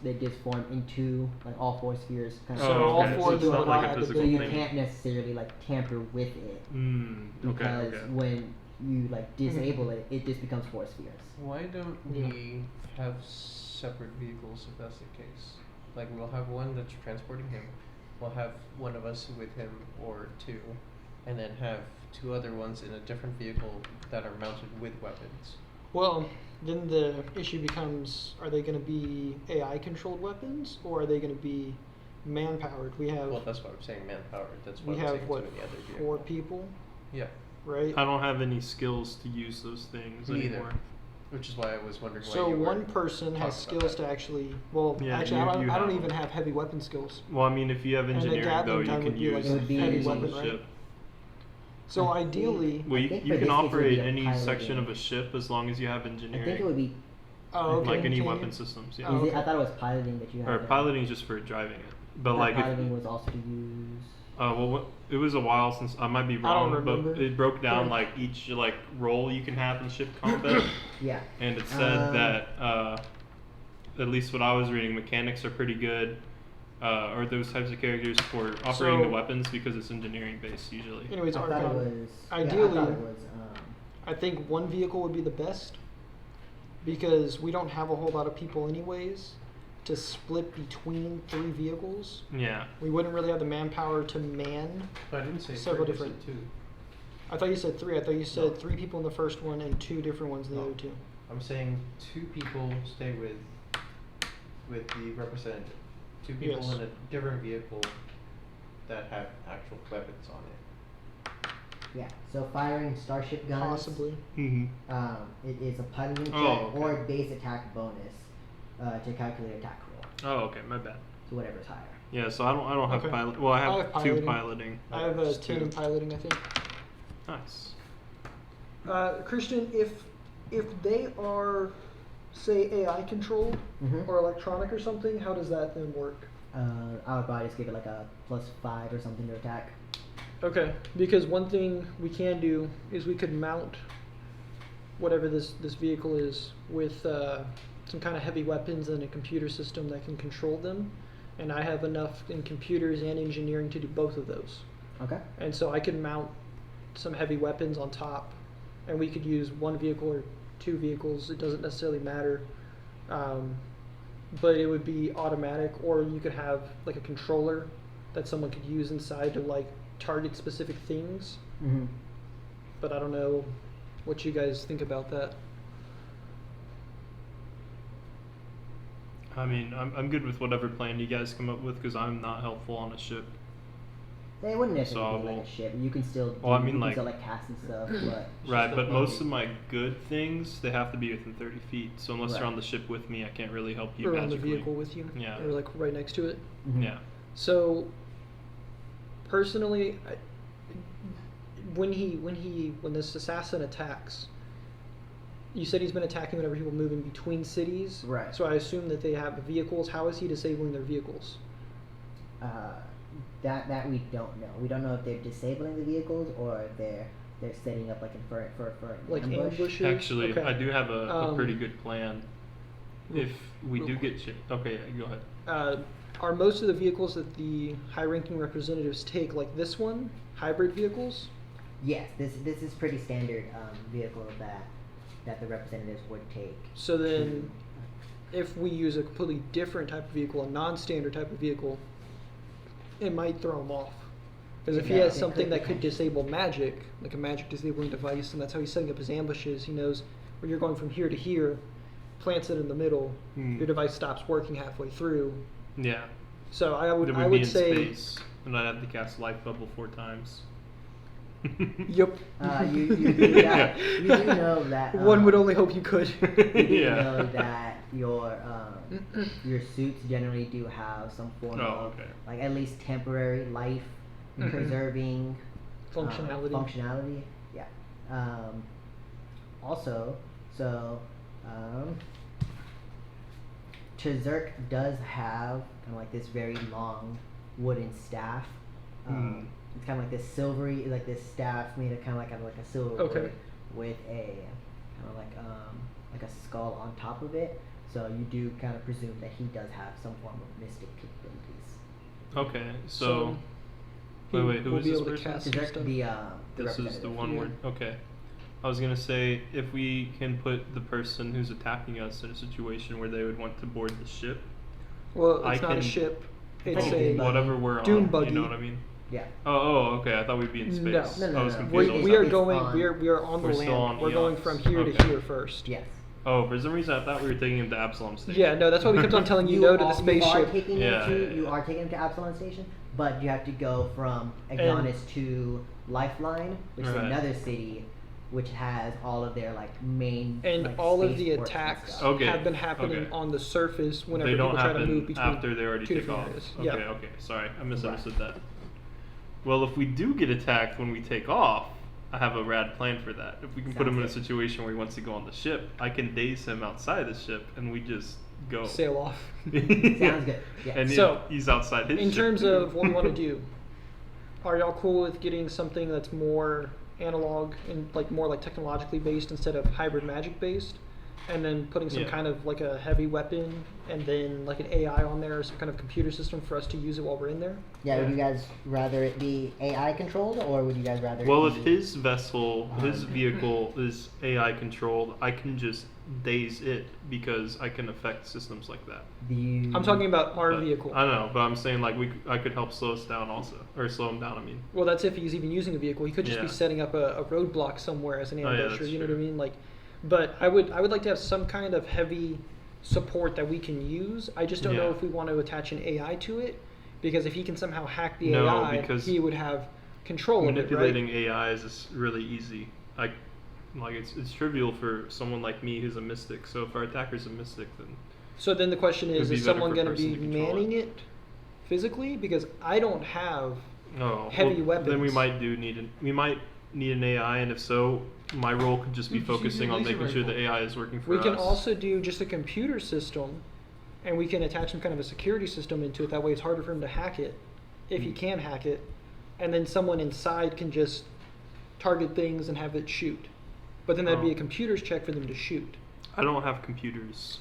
they just form into like all 4 spheres. Kind So Oh, all okay. 4 So of it's them not like a have the physical So you thing. can't necessarily like tamper with it Okay. because Okay. when you like disable it, it just becomes 4 spheres. Why don't Yeah. we have separate vehicles if that's the case? Like we'll have one that's transporting him. We'll have one of us with him or 2, and then have 2 other ones in a different vehicle that are mounted with weapons. Well, then the issue becomes: are they going to be AI-controlled weapons, or are they going to be man-powered? We have Well, that's what I'm saying, manpower. That's what we I'm have saying what to any other vehicle. 4 people, Yeah, right? I don't have any skills to use those things Me either. anymore. which is why I was wondering why So you were one person has talking about skills that. to actually. Well, Yeah, actually, you I don't have even them. have heavy weapon skills. Well, I mean, if you have And a engineering, though, Gatling you gun can would be use like a things heavy on weapon, the right? ship. So I think- ideally, Well, I you think you for can this it would operate be a any piloting. section of a ship as long as you have I think it engineering, would be. oh, okay, like any can you? weapon systems. Yeah. Oh, Is it, okay. I thought it was piloting that you had. Or there. piloting is just for driving it. But I thought like, if, piloting was also to use. it was a while since I might be I wrong, don't but remember. it broke down Yeah. like each like role you can have in ship combat, Yeah. and it said that at least what I was reading, mechanics are pretty good. Or those types of characters for operating the weapons because it's engineering based usually. Anyways, I thought it was. ideally, yeah, I thought it was. I think one vehicle would be the best because we don't have a whole lot of people anyways to split between 3 vehicles. Yeah. We wouldn't really have the manpower to man. But I didn't say Several three, I said different- two. I thought you said 3. I thought you said No. 3 people in the first one and 2 different ones in the No. other 2. I'm saying 2 people stay with the representative. 2 people Yes. in a different vehicle that have actual weapons on it. Yeah. So firing starship guns. Possibly. Mm-hmm. It is a piloting check Oh, okay. or base attack bonus to calculate attack roll. Oh, okay, my bad. So whatever's higher. Yeah, so I don't have Okay. pilot. Well, I have, I have 2 piloting. piloting. I have Just 10 in 2. piloting, I think. Nice. Christian, if they are, say, AI controlled Mhm. or electronic or something, how does that then work? I would probably just give it like a +5 or something to attack. Okay, because one thing we can do is we could mount whatever this vehicle is with some kind of heavy weapons and a computer system that can control them, and I have enough in computers and engineering to do both of those. Okay. And so I could mount some heavy weapons on top, and we could use 1 vehicle or 2 vehicles. It doesn't necessarily matter, but it would be automatic, or you could have like a controller that someone could use inside to like target specific things. Mm-hmm. But I don't know what you guys think about that. I mean, I'm good with whatever plan you guys come up with because I'm not helpful on a ship. They wouldn't So necessarily I be like will- a ship. You can still. Well, I you mean, can like- still like cast and stuff, but. Right, just a but most buggy. of my good things, they have to be within 30 feet. So unless you're Right. on the ship with me, I can't really help you Or on the magically. vehicle with you. Yeah. Or like right next to it. Mhm. Yeah. So, personally, when this assassin attacks, you said he's been attacking whenever people move in between cities. Right. So I assume that they have vehicles. How is he disabling their vehicles? That we don't know. We don't know if they're disabling the vehicles or if they're setting up like for an Like ambush. ambushes? Actually, Okay. I do have a pretty Um, good plan. If we real do quick. get shit. Okay, go ahead. Are most of the vehicles that the high-ranking representatives take, like this one, hybrid vehicles? Yes, this is pretty standard vehicle that the representatives would take. So then, if we use a completely different type of vehicle, a non-standard type of vehicle, it might throw him off. Because if he Yeah, has it something could that could potentially. disable magic, like a magic disabling device, and that's how he's setting up his ambushes, he knows when you're going from here to here, plants it in the middle, Hmm. your device stops working halfway through. Yeah. So I It would would be in say, space, and I'd have to cast life bubble 4 times. yep. You do that. You do know that One would only hope you could. You do Yeah. know that your suits generally do have some form Oh, of okay. like at least temporary life Mhm. preserving Functionality. Functionality, yeah. Also, so Tserk does have kind of like this very long wooden staff. Hmm. It's kind of like this silvery, like this staff made of kind of like a silver Okay. wood with a kind of like a skull on top of it. So you do kind of presume that he does have some form of mystic capabilities. Okay, so. he Wait, who will is be this able to person? cast some Tserk, stuff. the This is the representative. one Yeah. word. Okay. I was gonna say if we can put the person who's attacking us in a situation where they would want to board the ship, Well, it's I not a can- ship. It's Oh, a buggy. whatever we're Dune on. buggy. You know what I mean? Yeah. Oh, okay. I thought we'd be in space. No. No, no, I was no. confused. We, I was we like- are It's going. on- We are on the We're still land. on We're going Eox. from here to Okay. here first. Yes. Oh, for some reason I thought we were taking him to Absolon Station. Yeah, no, that's why we kept on telling you no to the You are spaceship. taking Yeah, him to yeah, you yeah. are taking him to Absolon Station, but you have to go from Exonis to Lifeline, which is Right. another city, which has all of their like main And like, all of the spaceports and attacks stuff. Okay, have been happening okay. on the surface whenever They don't people try to move happen between after they already two take different off. areas. Okay, Yeah. okay. Sorry, I misunderstood that. Well, if we do get attacked when we take off, I have a rad plan for that. If we can put him in a Sounds good. situation where he wants to go on the ship, I can daze him outside the ship, and we just go. Sail off. Sounds good. Yeah. And So, he's outside his In ship, terms too. of what we want to do, are y'all cool with getting something that's more analog and like more like technologically based instead of hybrid magic based? and then putting some Yeah. kind of like a heavy weapon, and then like an AI on there, or some kind of computer system for us to use it while we're in there. Yeah, would you guys rather it be AI controlled, or would you guys rather? Well, it if be his vessel, his vehicle is AI controlled, I can just daze it because I can affect systems like that. I'm talking about our But- vehicle. I don't know, but I'm saying like I could help slow us down also, or slow him down. I mean. Well, that's if he's even using a vehicle. He could just be Yeah. setting up a roadblock somewhere as an Oh, yeah, ambusher. that's You know what I true. mean? Like, but I would like to have some kind of heavy support that we can use. I just don't know Yeah. if we want to attach an AI to it, because if he can somehow hack the No, AI, because he would have control of it, Manipulating right? AIs is really easy. It's trivial for someone like me who's a mystic. So if our attacker's a mystic, then So then the question It'd is be better someone for a going to person be to control manning it physically? Because I don't have. Heavy Then we weapons. might need an AI, and if so, my role could just be Dude, you should focusing do on laser making sure rifle. the AI is working for We us. can also do just a computer system, and we can attach some kind of a security system into it. That way, it's harder for him to hack it, if he can hack it, and then someone inside can just target things and have it shoot. But then that'd be Oh. a computer's check for them to shoot. I don't have computers.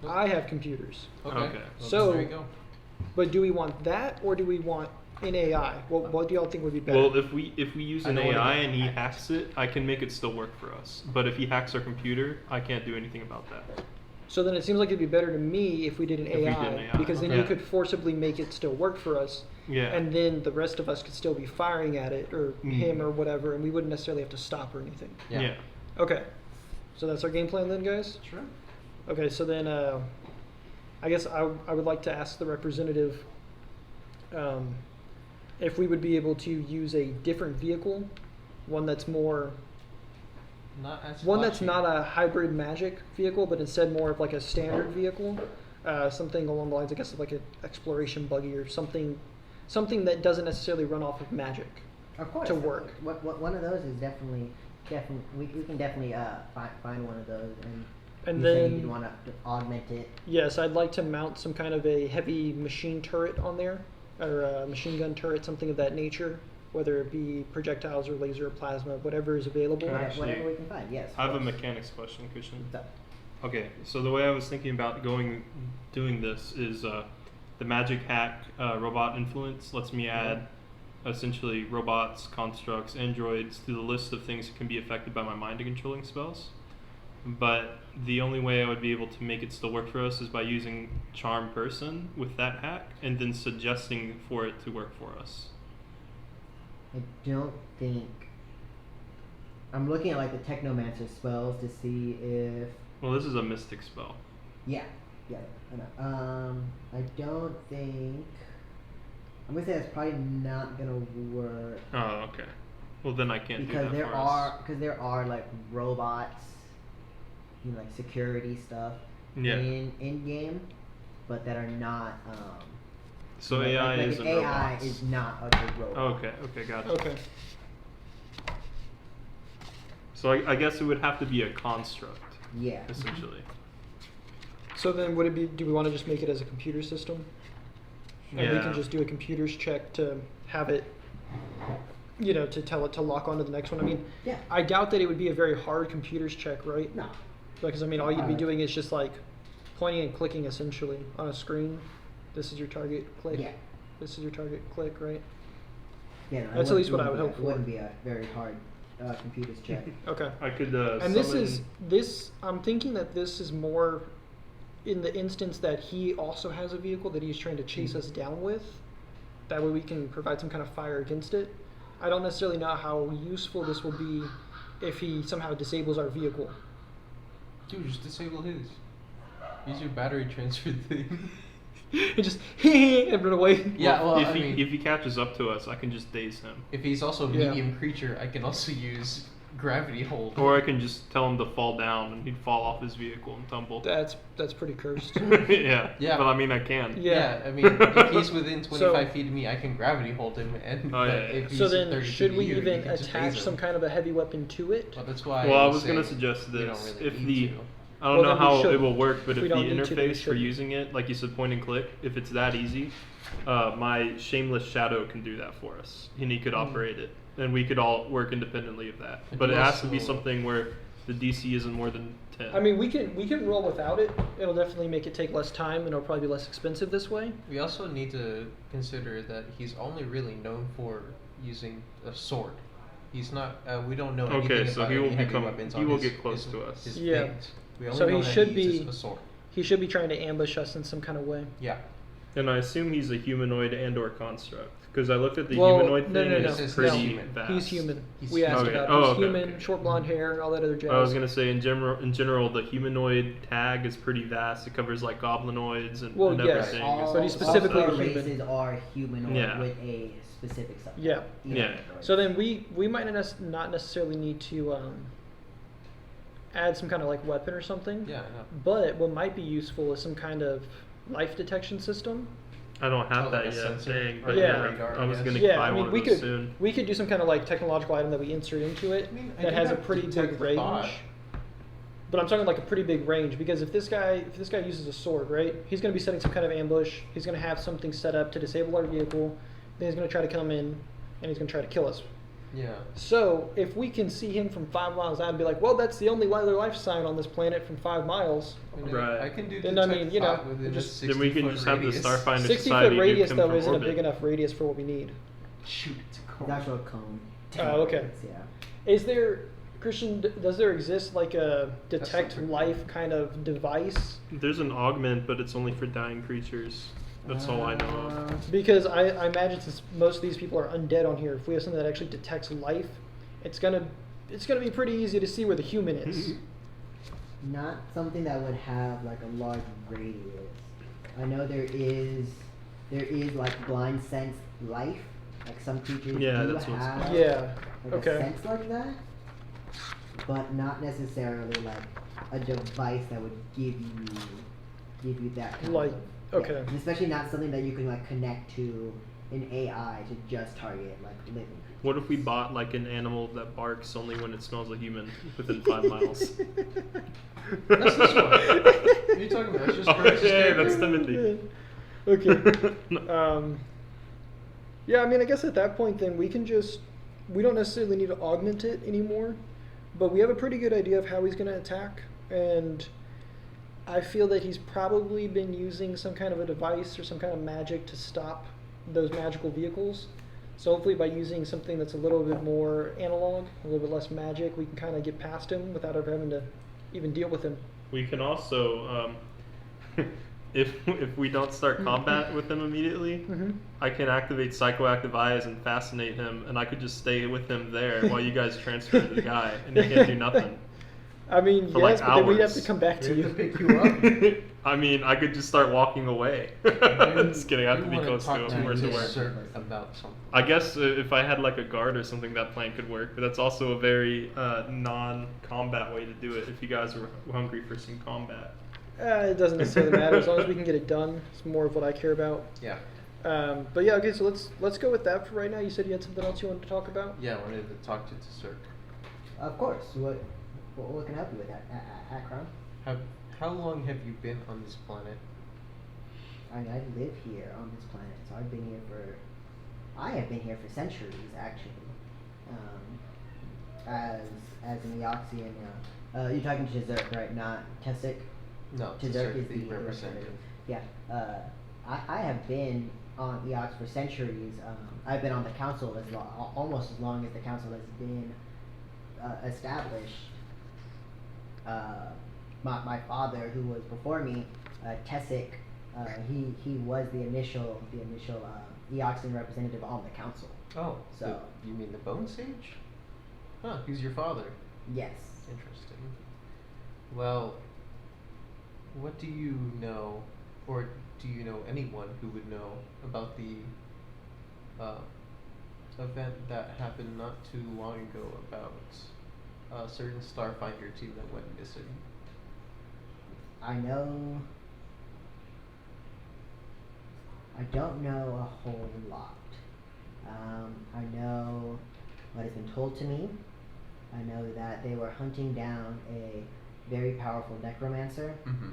I have computers. Okay. Okay. Well, So- there you go. But do we want that, or do we want an AI? What do y'all think would be better? Well, if we use I an don't wanna AI get and he hacked. hacks it, I can make it still work for us. But if he hacks our computer, I can't do anything about that. So then it seems like it'd be better to me if we did an If we did AI, an AI, because then you okay. could forcibly make it still work for us. Yeah. And then the rest of us could still be firing at it, or Mm. him, or whatever, and we wouldn't necessarily have to stop or anything. Yeah. Okay. So that's our game plan then, guys? Sure. Okay, so then I guess I would like to ask the representative if we would be able to use a different vehicle, one that's more, Not as one that's flashy. not a hybrid magic vehicle, but instead more of like a standard vehicle, something along the lines, I guess, of like an exploration buggy or something that doesn't necessarily run off of magic. Of course. to of work. course. One of those is definitely we can definitely find one of those, And you said then you'd want to augment it. yes, I'd like to mount some kind of a heavy machine turret on there, or a machine gun turret, something of that nature, whether it be projectiles or laser or plasma, whatever is available. Actually, Whatever we can find. Yes. I have a of course. mechanics question, Christian. What's up? Okay, so the way I was thinking about doing this is the magic hack robot influence lets me add essentially robots, constructs, androids to the list of things that can be affected by my mind controlling spells. But the only way I would be able to make it still work for us is by using Charm Person with that hack and then suggesting for it to work for us. I don't think. I'm looking at like the Technomancer spells to see if. Well, this is a mystic spell. Yeah, I know. I don't think. I'm gonna say that's probably not gonna work Oh, okay. Well, then I can't do because that for us. there are like robots, like security stuff Yeah. in game, but that are not. So like, AI like isn't an AI robots. is not a good robot. Okay, gotcha. Okay. So I guess it would have to be a construct, Yeah. essentially. So then would it be, do we want to just make it as a computer system? And we Yeah. can just do a computer's check to have it, to tell it to lock onto the next one. I mean, Yeah. I doubt that it would be a very hard computer's check, right? No. Because I mean, all you'd be Alright. doing is just like pointing and clicking essentially on a screen. This is your target, click. Yeah. This is your target, click, right? Yeah. No, it That's at least wouldn't- what I would it hope for. wouldn't be a very hard computer's check. Okay. I could And summon... this I'm thinking that this is more in the instance that he also has a vehicle that he's trying to chase us down with. That way we can provide some kind of fire against it. I don't necessarily know how useful this will be if he somehow disables our vehicle. Dude, just disable his. Use your battery transfer thing. It just and run away. Yeah, well, if I he mean, if he catches up to us, I can just daze him, if he's also a Yeah. medium creature, I can also use gravity hold. or I can just tell him to fall down and he'd fall off his vehicle and tumble. That's pretty cursed. Yeah. Yeah. But I mean, I can. Yeah. I mean, if he's within 25 So- feet of me, I can gravity hold him, and Oh, yeah, but yeah. if he's So 30 then, feet should of we you, you even can just attach phase some him. kind of a heavy weapon to it? Well, that's why. Well, I was saying gonna suggest you don't this. really If need the to. I don't Well, know then we how it shouldn't. will work, but If we if the don't need to, then we interface for shouldn't. using it, like you said, point and click, if it's that easy, my shameless shadow can do that for us, and he could operate it, and we could all work independently of that. But But you it has to be also- something where the DC isn't more than 10. I mean, we can roll without it. It'll definitely make it take less time, and it'll probably be less expensive this way. We also need to consider that he's only really known for using a sword. He's not. We don't know anything Okay, so about he will any heavy become. weapons He on will his, get close his, to us. His Yeah. things. We only So know he that should he be- uses a sword. He should be trying to ambush us in some kind of way. Yeah. And I assume he's a humanoid and/or construct because I looked at the Well, humanoid no, thing. no, and no, it's He's pretty human. vast. He's human. He's We asked human. about Okay. it. He's Oh, okay, human, okay. short blonde hair, all that other jazz. I was gonna say in general, the humanoid tag is pretty vast. It covers like goblinoids and, Well, and yes. everything. All, But he's specifically all a human. races are humanoid Yeah. with a specific subtype. Yeah. Even Yeah. androids. So then we might not necessarily need to add some kind of like weapon or something. Yeah. I know. But what might be useful is some kind of life detection system. I don't have Oh, that like a yet. sensor? Dang, Or but Yeah. radar, I was I gonna guess. Yeah, buy I one mean of we those could soon. we could do some kind of like technological item that we insert into it I mean, I that do has a have pretty detect big the range. thought. But I'm talking like a pretty big range because if this guy uses a sword, right? He's going to be setting some kind of ambush. He's going to have something set up to disable our vehicle. Then he's going to try to come in and he's going to try to kill us. Yeah. So if we can see him from 5 miles out and be like, well, that's the only other life sign on this planet from 5 miles. I mean, Right. I can do Then, detect I mean, you know, thought within just- a Then we can 60-foot just have the radius. Starfinder 60-foot Society radius nuke him though from isn't orbit. a big enough radius for what we need. Shoot, it's a It's cone. actually a cone. Oh, okay. Yeah. Is there, Christian, does there exist like a detect something. life kind of device? There's an augment, but it's only for dying creatures. That's all I know of. Because I imagine since most of these people are undead on here, if we have something that actually detects life, it's gonna be pretty easy to see where the human is. Not something that would have like a large radius. I know there is like blind sense life. Like some creatures Yeah, do that's what it's have called. Yeah. like Okay. a sense like that. But not necessarily like a device that would give you that kind Like, of okay. and especially not something that you can like connect to an AI to just target like living creatures. What if we bought like an animal that barks only when it smells a human within 5 miles? That's this one. What are you talking about? It's just Oh, Curtis's yeah, character. that's Timothy. Okay. Yeah, I mean, I guess at that point, then we don't necessarily need to augment it anymore, but we have a pretty good idea of how he's going to attack, and I feel that he's probably been using some kind of a device or some kind of magic to stop those magical vehicles. So hopefully by using something that's a little bit more analog, a little bit less magic, we can kind of get past him without ever having to even deal with him. We can also, if we don't start combat with him immediately, I can activate psychoactive eyes and fascinate him, and I could just stay with him there while you guys transfer to the guy, and he can't do nothing. I mean, For, yes, like, but then we'd have hours. to come back to We you. have to pick you up. I mean, I could just start walking away. Just kidding, I have to be close to him. Where's it work? Tserk about something. I guess if I had like a guard or something, that plan could work. But that's also a very non-combat way to do it. If you guys were hungry for some combat. It doesn't necessarily matter as long as we can get it done. It's more of what I care about. Yeah. But yeah, okay. So let's go with that for right now. You said you had something else you wanted to talk about. Yeah, I wanted to talk to Tserk. Of course. What can I help you with that? Akron? How long have you been on this planet? I mean, I live here on this planet, so I have been here for centuries, actually. As an Eoxian, you're talking to Tserk, right? Not Tessic. No, Tserk Tserk, is the representative. Yeah. I have been on Eox for centuries. I've been on the council almost as long as the council has been established. My father, who was before me, Tessic, he was the initial Eoxian representative on the council. Oh, So- you mean the Bone Sage? Huh, he's your father. Yes. Interesting. Well, what do you know, or do you know anyone who would know about the event that happened not too long ago about a certain Starfinder team that went missing? I don't know a whole lot. I know what has been told to me. I know that they were hunting down a very powerful necromancer, Mm-hmm.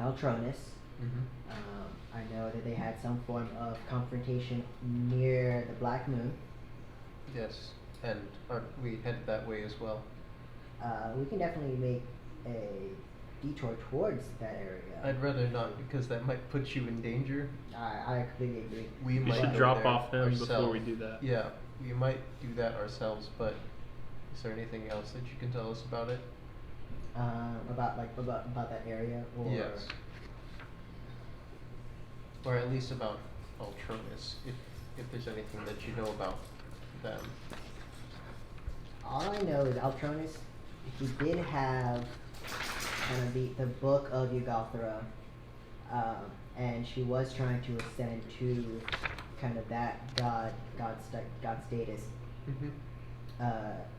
Altronus. Mm-hmm. I know that they had some form of confrontation near the Black Moon. Yes, and aren't we headed that way as well? We can definitely a detour towards that area. I'd rather not because that might put you in danger. I completely agree. We We might should go drop there off him before ourselves. we do that. Yeah, we might do that ourselves, but is there anything else that you can tell us about it? About that area, or Yes. Or at least about Ultronus, if there's anything that you know about them. all I know is Altronus, he did have kind of the book of Yugothra, and she was trying to ascend to kind of that god status.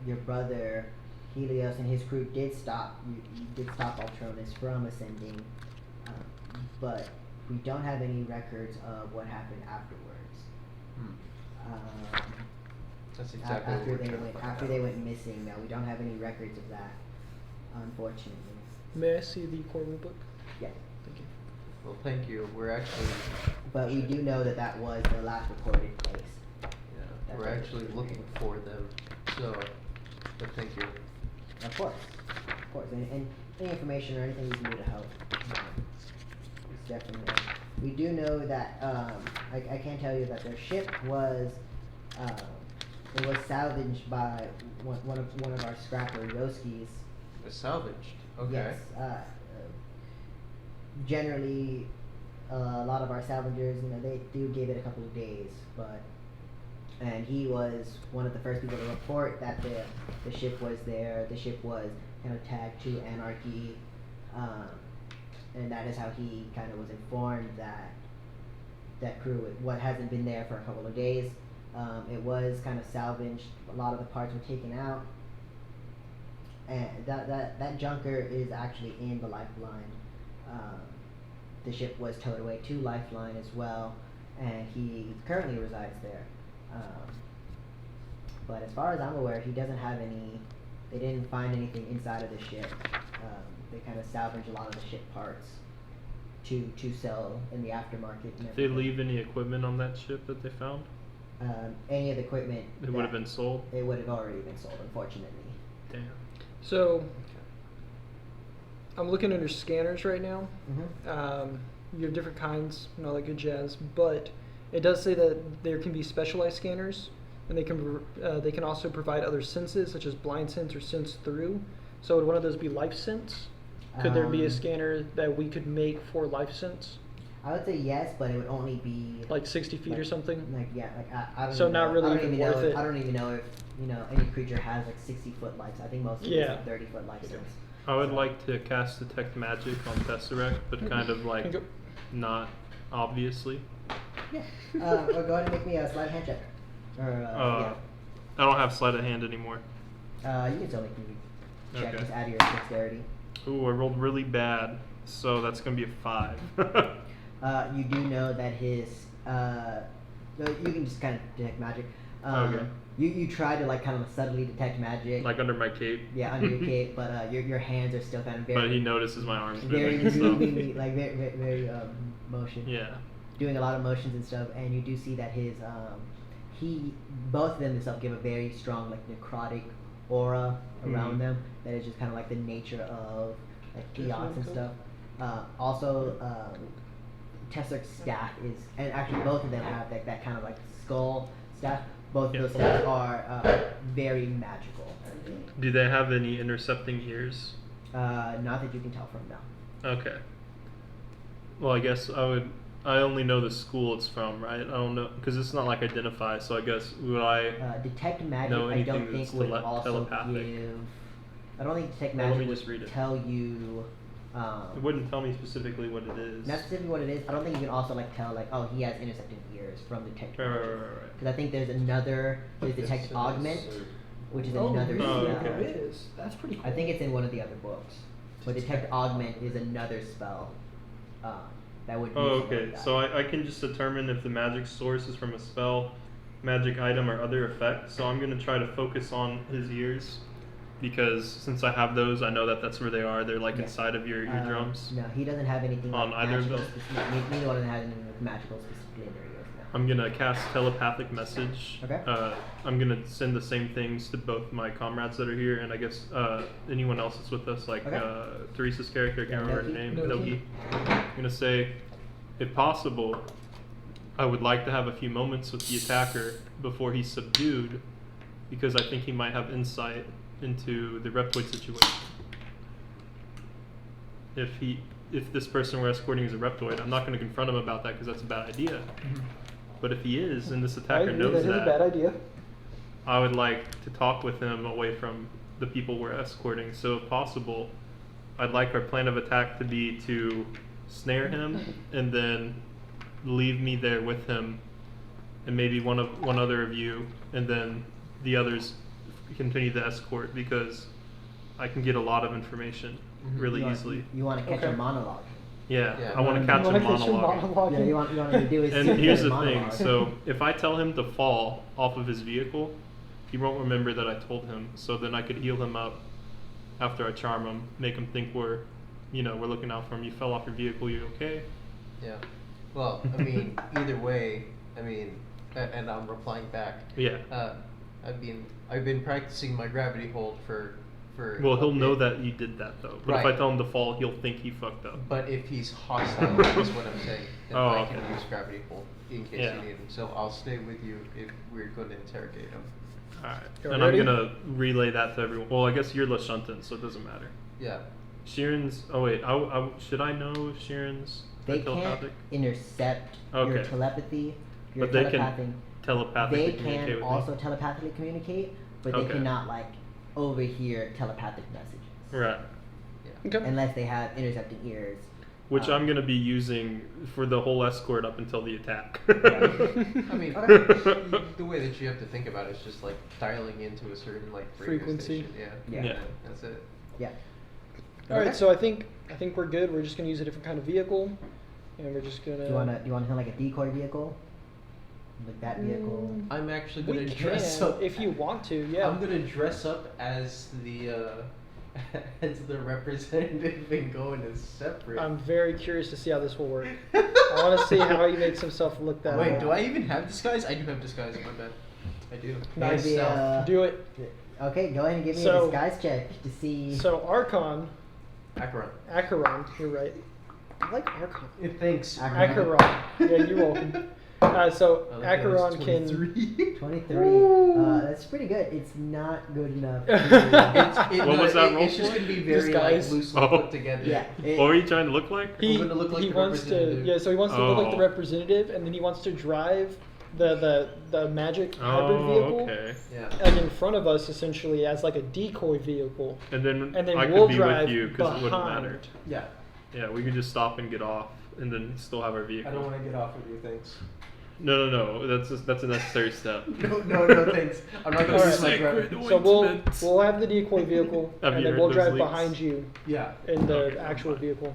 Your brother Helios and his crew did stop Altronus from ascending, but we don't have any records of what happened afterwards. That's exactly what After we're they trying to went find after out. they went missing. Now we don't have any records of that, unfortunately. May I see the core rulebook? Yeah, Thank you. Well, thank you. We're actually, but we do know that that was the last recorded place. yeah, That's we're what actually it's looking for them. So, but thank you. Of course, and any information or anything we can do to help. It's definitely there. We do know that I can tell you that their ship was it was salvaged by one of our scrapper Yoski's. It's salvaged. Okay. Yes. Generally, a lot of our salvagers, they do give it a couple of days, and he was one of the first people to report that the ship was there. The ship was kind of tagged to An-R-K, and that is how he kind of was informed that crew, what hasn't been there for a couple of days. It was kind of salvaged. A lot of the parts were taken out, and that junker is actually in the Lifeline. The ship was towed away to Lifeline as well, and he currently resides there. But as far as I'm aware, he doesn't have any. They didn't find anything inside of the ship. They kind of salvaged a lot of the ship parts to sell in the aftermarket. And Did they everything. leave any equipment on that ship that they found? Any of the equipment. It would have been sold. It would have already been sold, unfortunately. Damn. So, I'm looking at your scanners right now. Mm-hmm. You have different kinds and all that good jazz, but it does say that there can be specialized scanners, and they can also provide other senses such as blind sense or sense through. So would one of those be life sense? Could there be a scanner that we could make for life sense, I would say yes, but it would only be like 60 feet or something? I don't. So even not know. really I don't even even know worth if, it. I don't even know if any creature has like 60-foot lives. I think most of them Yeah. have 30-foot license. I would like to cast Detect Magic on Tserk, but kind of like Can go- not obviously. Yeah. Or go ahead and make me a sleight of hand check. Or I don't have sleight of hand anymore. you can still make me check. Okay. Just add your dexterity. Ooh, I rolled really bad, so that's gonna be a 5. You do know that his. No, you can just kind of detect magic. Okay. You try to like kind of subtly detect magic. Like under my cape. Yeah, under your cape, but your hands are still kind of very. But he notices my arms very moving. So. moving, like very motion. Yeah. Doing a lot of motions and stuff, and you do see that his both of them themselves give a very strong like necrotic aura around them that is just kind of like the nature of like Eox and stuff. Also, Tserk's staff is, and actually both of them have that kind of like skull staff. Both of those staffs are very magical. Do they have any intercepting ears? Not that you can tell from now. Okay. Well, I guess I only know the school it's from, right? I don't know because it's not like identify. So I guess would I? Detect magic, know I anything don't think that's would also telepathic? give. I don't think detect Well, let magic me just would read it. tell you. It wouldn't tell me specifically what it is. Not specifically what it is. I don't think you can also like tell like, oh, he has intercepting ears from detect Right, magic. right. Because I think there's detect augment, which is another really? Oh, spell. okay. It is. That's pretty cool. I think it's in one of the other books. But detect augment is another spell. That would. Oh, use something okay. like that. So I can just determine if the magic source is from a spell, magic item, or other effect. So I'm gonna try to focus on his ears, because since I have those, I know that that's where they are. They're like Yeah. inside of your eardrums. No, he doesn't have anything On like either of magical them? specific. Neither one of them has anything with magical specifically in their ears. No. I'm gonna cast telepathic message. Okay. I'm gonna send the same things to both my comrades that are here, and I guess anyone else that's with us, like Okay. Teresa's character. I can't remember her Noki. name. Noki. Noki. I'm gonna say, if possible, I would like to have a few moments with the attacker before he's subdued, because I think he might have insight into the Reptoid situation. If this person we're escorting is a Reptoid, I'm not going to confront him about that because that's a bad idea. But if he is, and this I attacker agree, knows that is a bad idea. I would like to talk with him away from the people we're escorting. So if possible, I'd like our plan of attack to be to snare him and then leave me there with him, and maybe one other of you, and then the others continue the escort, because I can get a lot of information really easily. You want to catch Okay. a monologue. Yeah, Yeah. I want to catch You a wanna catch your monologue. monologue? Yeah, you want him to do his And here's the monologue. thing, so if I tell him to fall off of his vehicle, he won't remember that I told him, so then I could heal him up after I charm him, make him think we're looking out for him. You fell off your vehicle, you okay? Yeah. Well, I mean, either way, I mean, and I'm replying back. Yeah. I've been practicing my gravity hold for. Well, a he'll know bit. that you did that though. But if Right. I tell him to fall, he'll think he fucked up. But if he's hostile, is what I'm saying. Then Oh, I okay. can use gravity hold in case Yeah. you need him. So I'll stay with you if we're going to interrogate him. Alright. You And ready? I'm gonna relay that to everyone. Well, I guess you're Lashuntan, so it doesn't matter. Yeah. Shirren's. Oh wait, should I know Shirren's They telepathic? can't intercept your Okay. telepathy. Your But they telepathing. can telepathically They communicate can with also me. telepathically communicate, but they Okay. cannot overhear telepathic messages Right. Okay. unless they have intercepting ears. Which I'm gonna be using for the whole escort up until the attack. I mean, Okay. the way that you have to think about it is just like dialing into a certain like radio Frequency. station. Yeah. Yeah. That's it. Yeah. All right, Okay. so I think we're good. We're just gonna use a different kind of vehicle, and we're just gonna. Do you want to like a decoy vehicle? Like that vehicle. I'm actually We gonna can, dress up if you want to. Yeah. I'm gonna dress up as the as the representative and go in as separate. I'm very curious to see how this will work. I want to see how he makes himself look that Wait, way. do I even have disguise? I do have disguise. My bad. I do. Nice. Maybe, Do it. Okay, go ahead and give me a So- disguise check to see. So Archon, Acheron. Acheron, you're right. I like Archon. It thinks. Acheron. Acheron. Yeah, you're welcome. So I like that it's Acheron can. 23. 23. That's pretty good. It's not good enough. What was that roll It's just for? gonna be very Disguise. like loosely Oh. put together. Yeah. What were you trying to look like? He, I'm gonna look like he the wants to representative. so he wants to look like the Oh. representative, and then he wants to drive the magic hybrid Oh, vehicle okay. Yeah. like in front of us essentially as like a decoy vehicle, And then and I then we'll could be drive with you because it wouldn't behind. matter. Yeah. Yeah, we could just stop and get off, and then still have our vehicle. I don't want to get off of you, thanks. No. That's a necessary step. No, thanks. I'm not gonna All use my right. gravity. So we'll have the decoy vehicle, Have and you then we'll heard drive those leaks? behind you Yeah. in the Okay, actual fine. vehicle.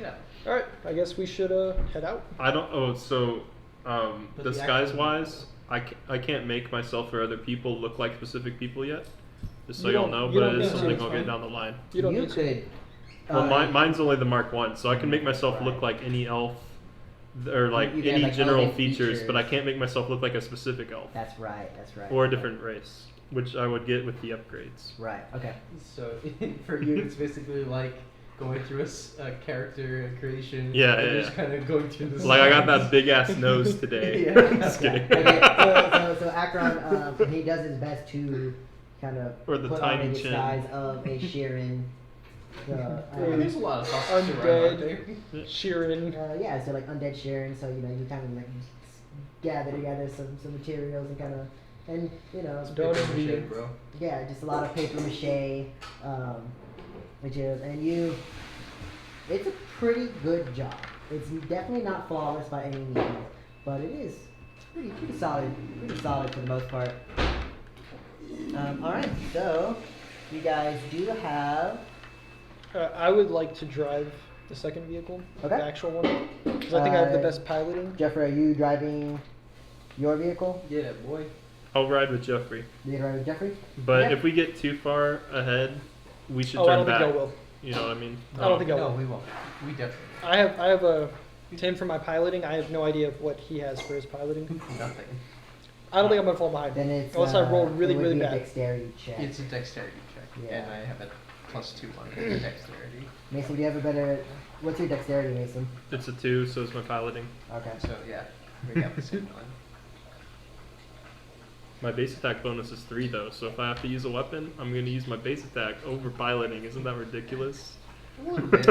Yeah. All right, I guess we should head out. I don't. Oh, so But the disguise actual- wise, I can't make myself or other people look like specific people yet. Just so You y'all don't- know, you but don't it is need to, something it's I'll fine. get down the line. You don't you need to. could. Well, mine's only the Mark 1, so I can make myself Right. look like any elf, or like You can any have, like, general element features, but I features. can't make myself look like a specific elf That's right. That's right. or a different race, which I would get with the upgrades. Right. Okay. So for you, it's basically like going through a character creation. Yeah, and yeah, just yeah. kind of going through this. Like I got that big ass nose today. Yeah. Just kidding. Okay. So Akron, he does his best to kind of Or the put on tiny a chin. disguise of a Shirren. There's a lot of sausages around out there. Undead, Shirren. Yeah, so like undead Shirren. So you kind of like gather together some materials and kind of Don't Paper envy mache, you. bro. yeah, just a lot of paper mache, materials, and it's a pretty good job. It's definitely not flawless by any means, but it is pretty solid for the most part. All right, so you guys do have. I would like to drive the second vehicle, Okay. the actual one, because I think I have the best piloting. Jeffrey, are you driving your vehicle? Yeah, boy. I'll ride with Jeffrey, Are you driving Jeffrey? but Okay. if we get too far ahead, we should Oh, I turn don't back. think I will. You know what I mean? I don't think I No, will. we won't. We definitely. I have a 10 for my piloting. I have no idea what he has for his piloting. Nothing. I don't think I'm gonna fall behind. Then it's Unless I roll really, it would really be a bad. dexterity check. It's a dexterity check, Yeah. and I have a +2 on dexterity. Mason, do you have a better? What's your dexterity, Mason? It's a 2, so it's my piloting. Okay. So yeah, we got the same one. My base attack bonus is 3 though, so if I have to use a weapon, I'm gonna use my base attack over piloting. Isn't that ridiculous? A little bit.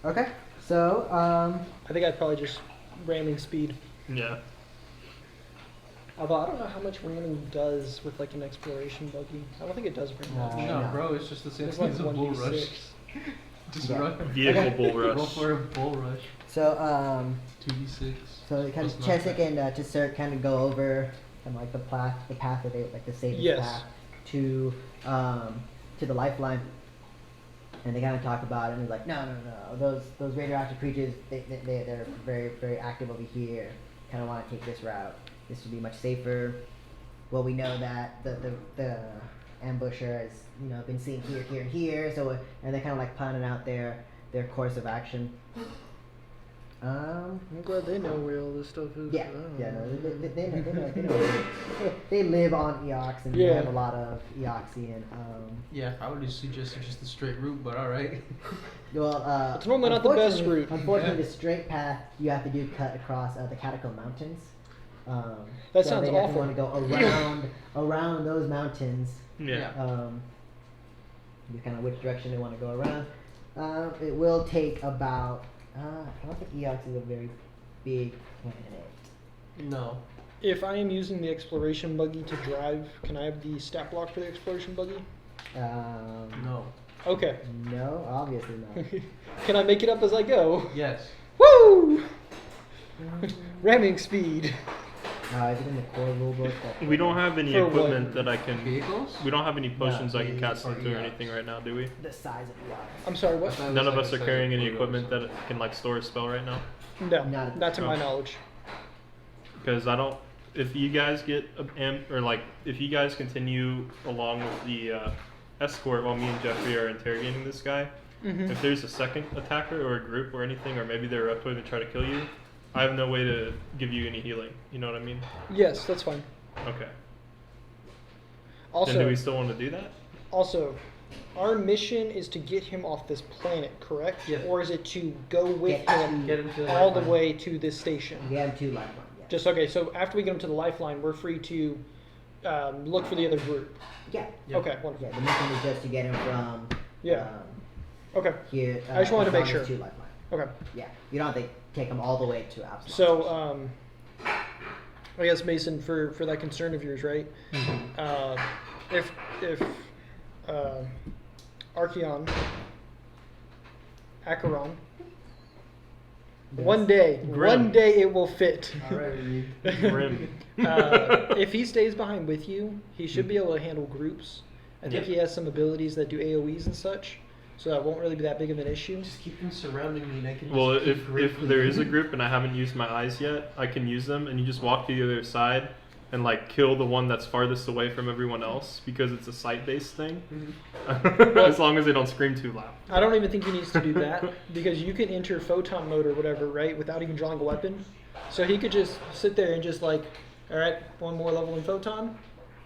Okay. So I think I'd probably just ramming speed. Yeah. Although I don't know how much ramming does with like an exploration buggy. I don't think it does very much. No. No, bro, it's just the same It's thing like as a bull 1d6. rush. Just Yeah. run. Vehicle Okay. bull Go rush. for a bull rush. so 2d6. so kind of Cheswick and Tserk kind of go over kind of like the path that they like the safest Yes. path to the lifeline, and they kind of talk about it and they're like, no, those radioactive creatures they're very very active over here. Kind of want to take this route. This would be much safer. Well, we know that the ambusher has been seen here, and here. So and they're kind of like planning out their course of action. I'm glad they know where all this stuff is. Yeah, Oh. yeah, no, they know. They live on Eox and they Yeah. have a lot of Eoxian. Yeah, I would have suggested just the straight route, but alright. Well, It's normally not the best unfortunately- route. Unfortunately, Yeah. the straight path you have to do cut across the Catacomb Mountains. That so sounds they definitely awful. want to go around those mountains. Yeah. Just kind of which direction they want to go around. It will take about. I don't think Eox is a very big planet. No. If I am using the exploration buggy to drive, can I have the stat block for the exploration buggy? No. Okay. No, obviously not. Can I make it up as I go? Yes. Woo! Ramming speed. Is it in the core rulebook? We don't have any For equipment what? that I can. Vehicles? We don't have any potions I can cast or into or Eox. anything right now, do we? The size of Eox. I'm sorry, what? I thought it None was of like us the are size carrying of any Pluto or equipment that something. can like store a spell right now. No, Not- not to my Oh. knowledge. Because I don't. If you guys get if you guys continue along with the escort while me and Jeffrey are interrogating this guy, Mm-hmm. if there's a second attacker or a group or anything, or maybe they're up to try to kill you, I have no way to give you any healing. You know what I mean? Yes, that's fine. Okay. Also, then do we still want to do that? Also, our mission is to get him off this planet, correct? Yeah. Or is it to go with Get him Get him to the all the lifeline. way to this station? We have 2 lifelines. Yeah. Just okay. So after we get him to the lifeline, we're free to look for the other group. Yeah. Yeah. Okay, wonderful. Yeah. The mission is just to get him from. Yeah. Okay. Here. I just wanted to make as long as sure. 2 lifelines. Okay. Yeah. You don't have to take him all the way to Absolon. So, I guess Mason, for that concern of yours, right? If Archeon, Acheron, Yes. one day Grim. it will fit. Alright. Grim. If he stays behind with you, he should be able to handle groups. I think Yeah. he has some abilities that do AoEs and such, so that won't really be that big of an issue. Just keep them surrounding me and I can just Well, keep if raping there is a them. group and I haven't used my eyes yet, I can use them, and you just walk to the other side and like kill the one that's farthest away from everyone else because it's a sight-based thing. As long as they don't scream too loud. I don't even think he needs to do that because you can enter photon mode or whatever, right, without even drawing a weapon. So he could just sit there and just like, all right, one more level in photon.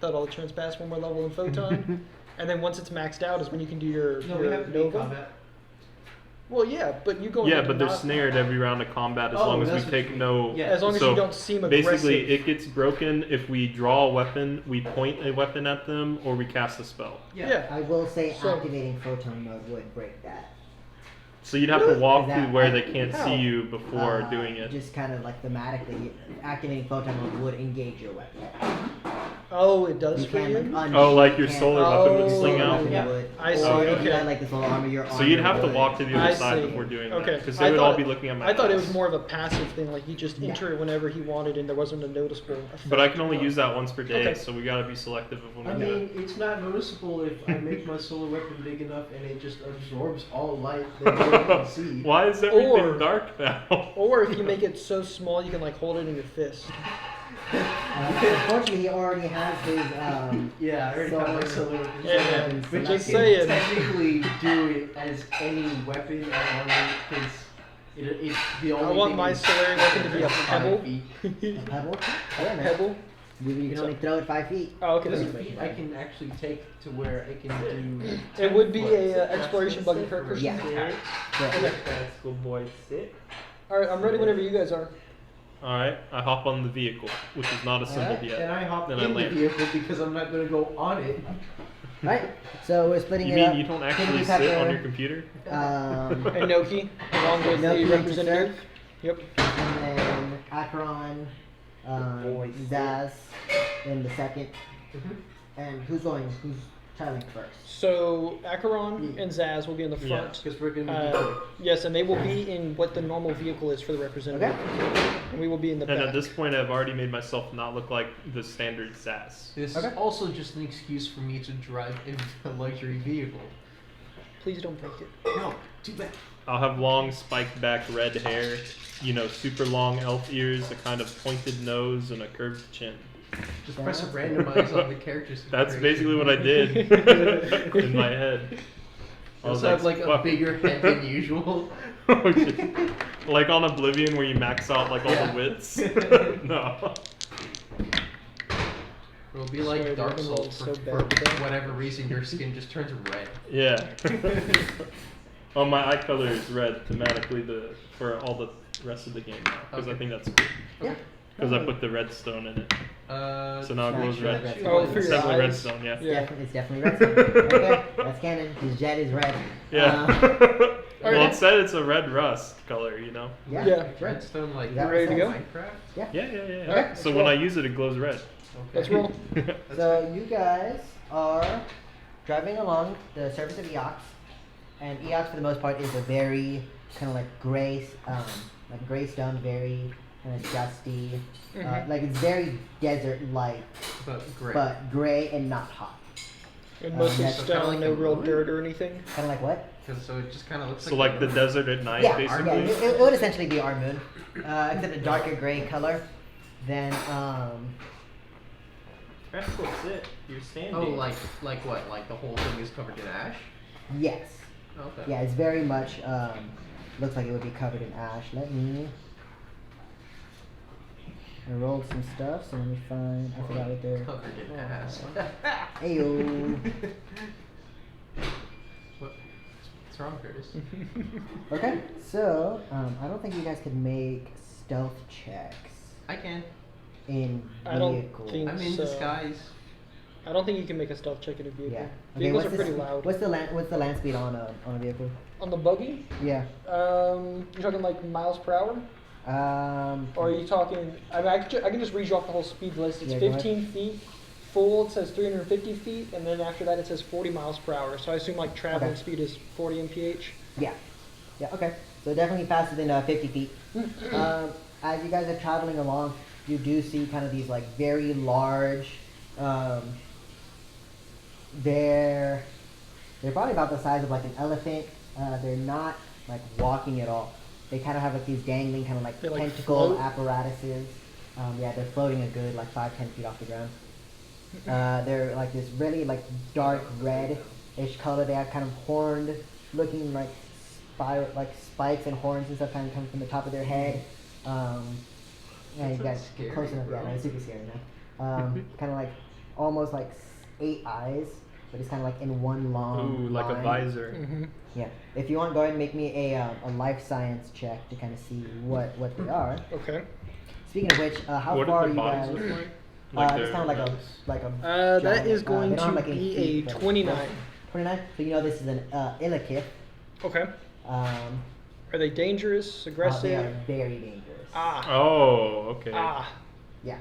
Thought all the turns pass, one more level in photon. And then once it's maxed out is when you can do your, No, your we have to be in Nova. combat. Well, yeah, but you go. Yeah, into but they're not- snared every round of combat as Oh, long as we that's what take you- no. yeah. As long as So you don't seem aggressive. basically, it gets broken if we draw a weapon, we point a weapon at them, or we cast a spell. Yeah. I will say So- activating photon mode would break that. So you'd have to walk Is that through where they like- can't How? see you before Uh, doing it. Just kind of like thematically, activating photon mode would engage your weapon. Oh, it does You for can you. like Oh, like your can- solar weapon would Oh, sling Solar out. weapon Yeah. would. I see, Or if you okay. had like this little armor, your So you'd have to would. walk to the I other side see. before doing Okay. that, because I they would all thought- be looking at my I thought it eyes. was more of a passive thing, like he just Yeah. enter it whenever he wanted, and there wasn't a noticeable effect. But I can only use that once per day, Okay. so we gotta be selective of when I we do mean, it. it's not noticeable if I make my solar weapon big enough and it just absorbs all light that no one can see. Why is everything Or- dark now? Or if you make it so small, you can like hold it in your fist. Unfortunately, he already has his. Yeah, I already have my solar. Yeah, weapon but selected. just saying. Technically do it as any weapon and armor because it's the only I want thing my is- Solarian weapon to be a 5 pebble. feet. A pebble? A Yeah, man. pebble. You can only throw it 5 feet. Oh, okay. How That's many feet I can actually take to where I can do. It would be 10 a foot. exploration buggy per Or person. Yeah. pact. Yeah. That's good boy. Sit. All right, I'm ready whenever you guys are. Alright, I hop on the vehicle, which is not assembled And yet. I hop Then I in the land. vehicle because I'm not going to go on it. Right? So we're splitting You it mean up. you don't Piggy actually sit on Pepper, your computer? And Noki, along with Noki the and representative. Yep. and then Acheron, Zaz in the second. And who's traveling first? So Acheron and Zaz will be in the Yeah. front. Because we're going to be quick. Yes, and they will be in what the normal vehicle is for the representative. And we will be in the And back. at this point, I've already made myself not look like the standard sass. This Okay. is also just an excuse for me to drive in a luxury vehicle. Please don't break it. No, too bad. I'll have long, spiked back red hair, super long elf ears, a kind of pointed nose, and a curved chin. Just press randomize on the characters. That's basically what I did in my head. I was Also have like a "Fuck." bigger head than usual. Oh, shit. Like on Oblivion where you max out like all Yeah. the wits. No. It'll be like Sorry, Dark Dragon Souls Ball's for, so for bad with that. whatever reason your skin just turns red. Yeah. Oh, my eye color is red thematically for all the rest of the game now. Because I Okay. think that's cool. Yeah. Because I put the redstone in it. So now it Not glows sure red. that's Oh, what for it is. your Definitely eyes? redstone, yeah. Yeah. It's definitely redstone. Okay, that's canon. His jet is red. Yeah. Well, Alright. it said it's a red rust color, Yeah. Yeah. it's red. Redstone like You ready to go? Minecraft? Yeah, yeah, yeah. Okay, So let's when roll. I use it, it glows red. Okay. Let's roll. So you guys are driving along the surface of Eox, and Eox for the most part is a very kind of like gray stone, very kind of dusty. Mhm. Like it's very desert-like, But great. but gray and not hot. And mostly that's kinda stone, like no a real moon? dirt or anything. Kind of like what? So it just kind of looks So like the a- desert at night, Yeah, basically. yeah. It would essentially be our moon, except a darker gray color. Then That's what's it. You're standing. Oh, like what? Like the whole thing is covered in ash? yes, Okay. yeah, it's very much looks like it would be covered in ash. I rolled some stuff, so let me find. I forgot what they're. Covered in ash. Ayo. What's wrong, Curtis? Okay, so I don't think you guys could make stealth checks I can. in I don't vehicles. think I'm in so. disguise. I don't think you can make a stealth check in a vehicle. Yeah. Vehicles are what's pretty the, loud. What's the land speed on a vehicle? On the buggy, Yeah. you're talking like miles per hour? Or are you talking? I mean, I can just read you off the whole speed list. It's Yeah, go ahead. 15 feet. Full, it says 350 feet, and then after that it says 40 miles per hour. So I assume like traveling Okay. speed is 40 mph. Yeah. Yeah. Okay. So definitely faster than 50 feet. As you guys are traveling along, you do see kind of these like very large. They're probably about the size of like an elephant. They're not like walking at all. They kind of have like these dangling kind of like They, like, tentacle float? apparatuses. Yeah, they're floating a good like 5-10 feet off the ground. They're like this really like dark red-ish color. They have kind of horned looking like spikes and horns and stuff kind of coming from the top of their head. Yeah, you That's guys scary, close enough. bro. Yeah, no, it's super scary now. Kind of like almost like 8 eyes, but it's kind of like in one long Ooh, like a line. visor. Mm-hmm. Yeah. If you want, go ahead and make me a life science check to kind of see what they are. Okay. Speaking of which, how What far do are the you bodies guys? look like? Like It's their kind of like nose? a That giant, is they going don't have, to like, any be feet, a but- 29. 29. So you know this is an Illithid. Okay. Um, Are they dangerous, they aggressive? are very dangerous. Ah. Oh, okay. Ah. Yeah.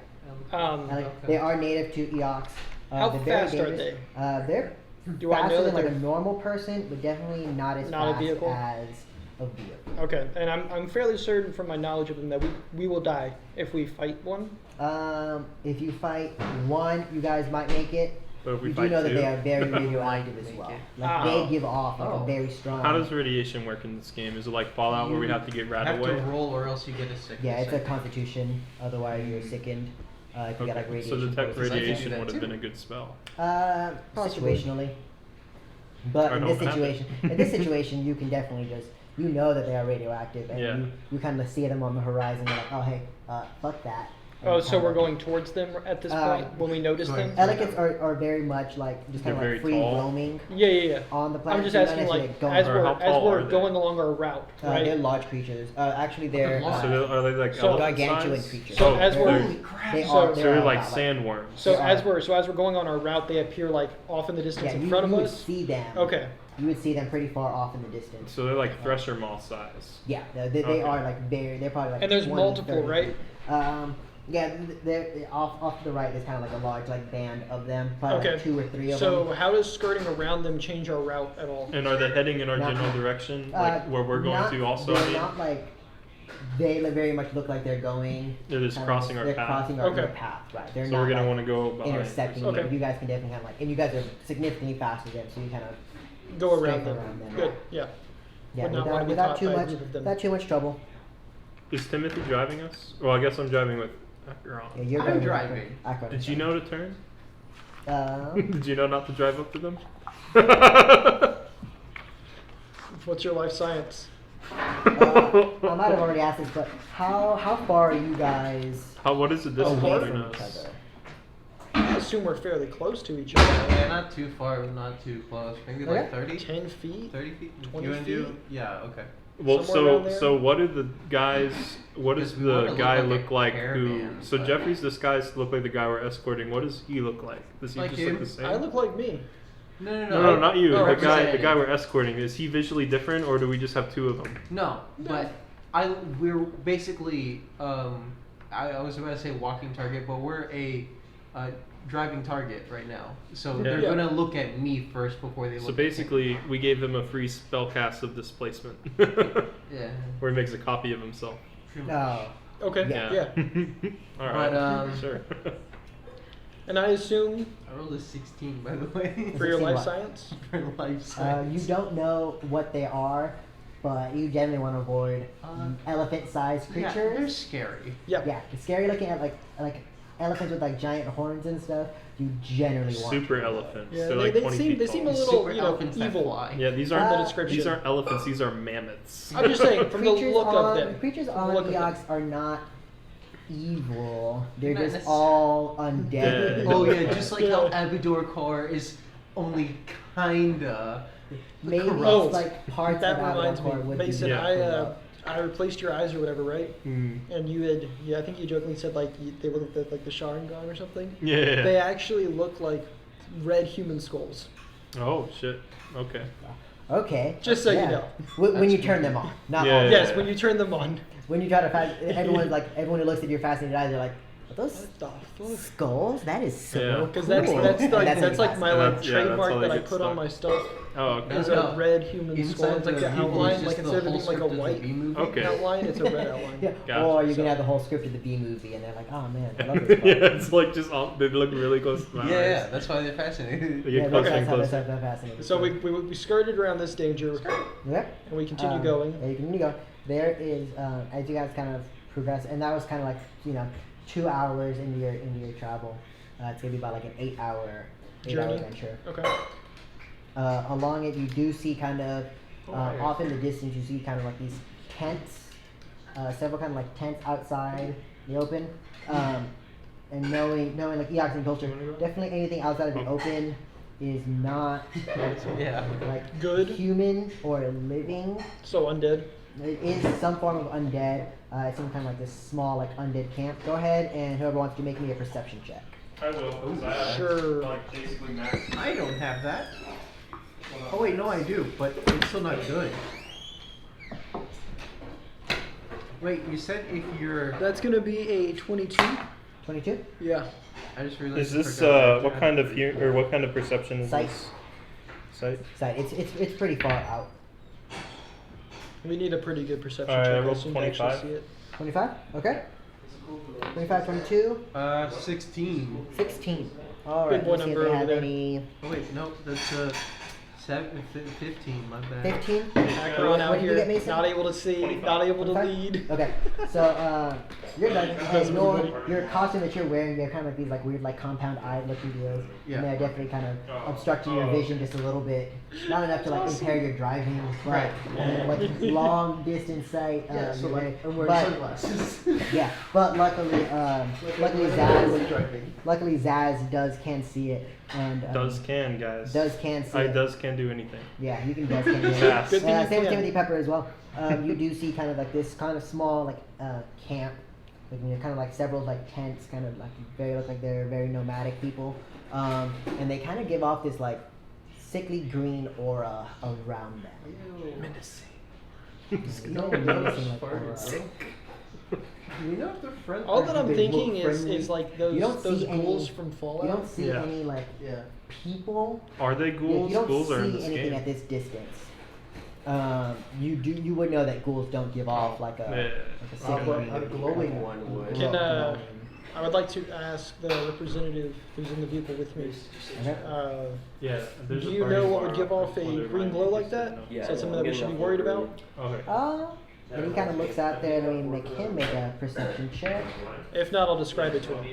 Um, They are native to Eox. How they're very fast are dangerous. They're Do I faster know than that like a they're normal person, but definitely not as Not a fast vehicle? as a vehicle. okay? And I'm fairly certain from my knowledge of them that we will die if we fight one. If you fight one, you guys might make it. But if we You do fight know that two? they are very radioactive as Make well. it. Like Ah. they give off like Oh. a very strong. How does radiation work in this game? Is it like Fallout where we have to get You right have away? to roll or else you get a sickness. Yeah, it's a I think. constitution. Otherwise, you're sickened. If you got like So radiation. detect poisons. radiation that would have too. been a good spell. Possibly. Situationally. But I in know this what happened. situation, you can definitely just that they are radioactive, and Yeah. you kind of see them on the horizon. You're like, oh hey, fuck that. And Oh, you so kinda- we're going towards them at this point when we notice them? Elephants are very much like just kind of They're like very free tall. roaming Yeah. on the planet. I'm just so you're not asking, necessarily like, going as Or how tall we're are they? going along our route, right? they're large creatures. Actually, they're So are they like So- elephant gargantuan size? creatures. So Oh, as they're- we're- Holy crap! They So- are. so they're like about, sandworms. So They as are. we're going on our route, they appear like off in the distance Yeah, in you front of would us. see them. Okay. You would see them pretty far off in the distance. So they're like thresher moth size. Yeah, they Okay. are like they're probably like. And there's 20, multiple, 30. right? Yeah, they're off to the right. There's kind of like a large like band of them, probably Okay. like 2 or 3 of So them. how does skirting around them change our route at all? And are they heading in our Not- general direction, like where we're going not, to also? They're not like. They very much look like they're going. They're just kind of crossing our they're path. crossing our Okay. path, right? They're So not we're gonna like, want to go behind. intercepting Okay. you. You guys can definitely kind of like, and you guys are significantly faster than them, so you kind of Go strafe around them. around them. Good. Yeah. Yeah, Would not without, wanna be without caught too by a much, group of them. without too much trouble. Is Timothy driving us? Well, I guess I'm driving with Akron. Yeah, you're I'm driving. driving. Akron Did is you driving. know to turn? Um, Did you know not to drive up to them? What's your life science? I might have already asked this, but how far are you guys What is the distance away between from each us? other? I assume we're fairly close to each other. Yeah, not too far, not too close. Maybe like Okay. 30? 10 feet? 30 feet? 20 you wanna do? feet? Yeah, okay. Well, Somewhere around there? so what do the guys? What does Because we wanna the look guy like a look like? Who? caravan, So but- Jeffrey's disguise look like the guy we're escorting. What does he look like? Does he Like just him. look the same? I look like me. No, not you. Oh, the guy representative. we're escorting. Is he visually different, or do we just have 2 of them? No, but we're basically I was about to say walking target, but we're a driving target right now. So they're Yeah. gonna look at me first before they look. So at basically, we gave him a free spell cast of displacement, him. Yeah. where he makes a copy of himself. Oh, Okay. Yeah. Yeah. All right. But, sure. And I assume I rolled a 16, by the way. for your 16 life what? science? For life you science. don't know what they are, but you generally want to avoid elephant-sized Yeah, creatures. they're scary. Yeah. Yeah, it's scary looking at like elephants with like giant horns and stuff. You generally want Super to avoid. elephants. Yeah, They're like 20 feet they seem a tall. little, Super you know, elephants that evil. fly. Yeah, these From the aren't description. these aren't elephants. These are mammoths. I'm just saying, from the Creatures look on, of them. Creatures From the on look of them. Eox are not evil. They're Not just necess- all undead. Dead. Oh yeah, just like how Yeah. Abador Core is only kinda. Maybe corrupt. Oh, like parts that of reminds me, Avatar would be Mason. Yeah. I replaced your eyes or whatever, right? Mm. And you had, I think you jokingly said like they looked like the Sharingan or something. Yeah. They actually look like red human skulls. Oh shit. Okay. Okay. Just so you yeah. know. When you turn them on, not Yeah. all. Yes, when you turn them on. When you try to find everyone who looks at your fascinated eyes, they're like, are those What the fuck? skulls? That is so Yeah. cool. Because that's And that's like my And like that's- yeah, that's trademark how that they I get put on stuck. my stuff. Oh, okay. Is No. a red human skull. Inside It's like the Bee Movie is outline, just like the instead of it whole being like a script of the white Bee Movie. Okay. outline, it's a red outline. Yeah. Gotcha. Or you can So- have the whole script of the B movie, and they're like, oh man, I love this part. Yeah, it's like just they look really close to my Yeah, eyes. that's why they're fascinated. They Yeah, get that's, closer and that's how closer. that's fascinating. So we skirted around this danger, Yeah. and we continue going. Yeah, you continue going. There is, as you guys kind of progress, and that was kind of like 2 hours into your travel. It's gonna be about like an 8-hour Journey. adventure. Okay. Along it, you do see kind of Oh, yeah. off in the distance, you see kind of like these tents, several kind of like tents outside the open. And knowing like Eoxian culture, definitely anything outside of the open is not Yeah. like Good. human or living. So undead. It is some form of undead. It's some kind of like this small like undead camp. Go ahead, and whoever wants to make me a perception check. I will. 'Cause I have, Sure. like basically max. I don't have that. Oh wait, no, I do, but it's still not good. Wait, you said if you're. That's gonna be a 22. 22. Yeah. I just realized. Is I this forgot what that. kind of or what kind of perception is Sight. this? Sight. Side. It's pretty far out. We need a pretty good perception Alright, I check. rolled assume to actually 25. see it. 25. Okay. 25, 22, 16. 16. All right. Big boy Let's see if number they over have there. any. Oh wait, no, that's 15, my bad. 15. Acheron What out did you here, get, Mason? not able to see, 25. not able to 25? lead. Okay, so you're done. That's And everybody. your costume that you're wearing, they're kind of like these like weird like compound eye looking deals, Yeah. and they're definitely kind of obstructing your vision just a little bit. Not enough to like impair your driving, but Right. like long distance sight. Yeah, so you're like very- I'm wearing but- sunglasses. Yeah, but luckily Zaz Driving. can see it and guys. can see I it. can do anything. Yeah, you can can see it. Fast. Good thing you Same with can. Timothy Pepper as well. You do see kind of like this kind of small like camp, like kind of like several like tents, kind of like look like they're very nomadic people, and they kind of give off this like sickly green aura around them. Menacing. No, menacing, like, aura. Do we know if they're friends? All or that do I'm they thinking look friendly? is like You don't those see any- ghouls from Fallout. You don't see Yeah. any like Yeah. people. Are they Yeah, ghouls? you don't Ghouls are in see this anything game. at this distance. You would know that ghouls don't give off like a Yeah. like a sickly But green. a glowing one would. Can I would like to ask the representative who's in the vehicle with me. Okay. Yeah. Do there's a you party know what would bar give off a where green there glow might like be that? something Yeah, Is that something I'm that we should be getting worried off about? Okay. And he kind of looks out there and we make him make a perception check. If not, I'll describe it to him.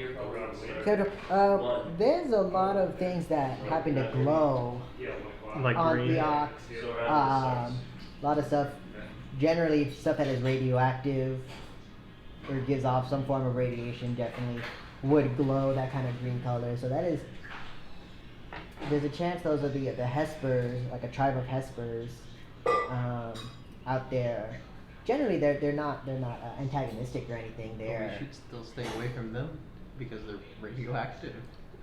There's a lot of things that happen to glow Like on green. Eox. A lot of stuff, generally stuff that is radioactive or gives off some form of radiation definitely would glow that kind of green color. So that is, there's a chance those are the Hespers, like a tribe of Hespers out there. Generally, they're not antagonistic or anything. But They're we should still stay away from them because they're radioactive.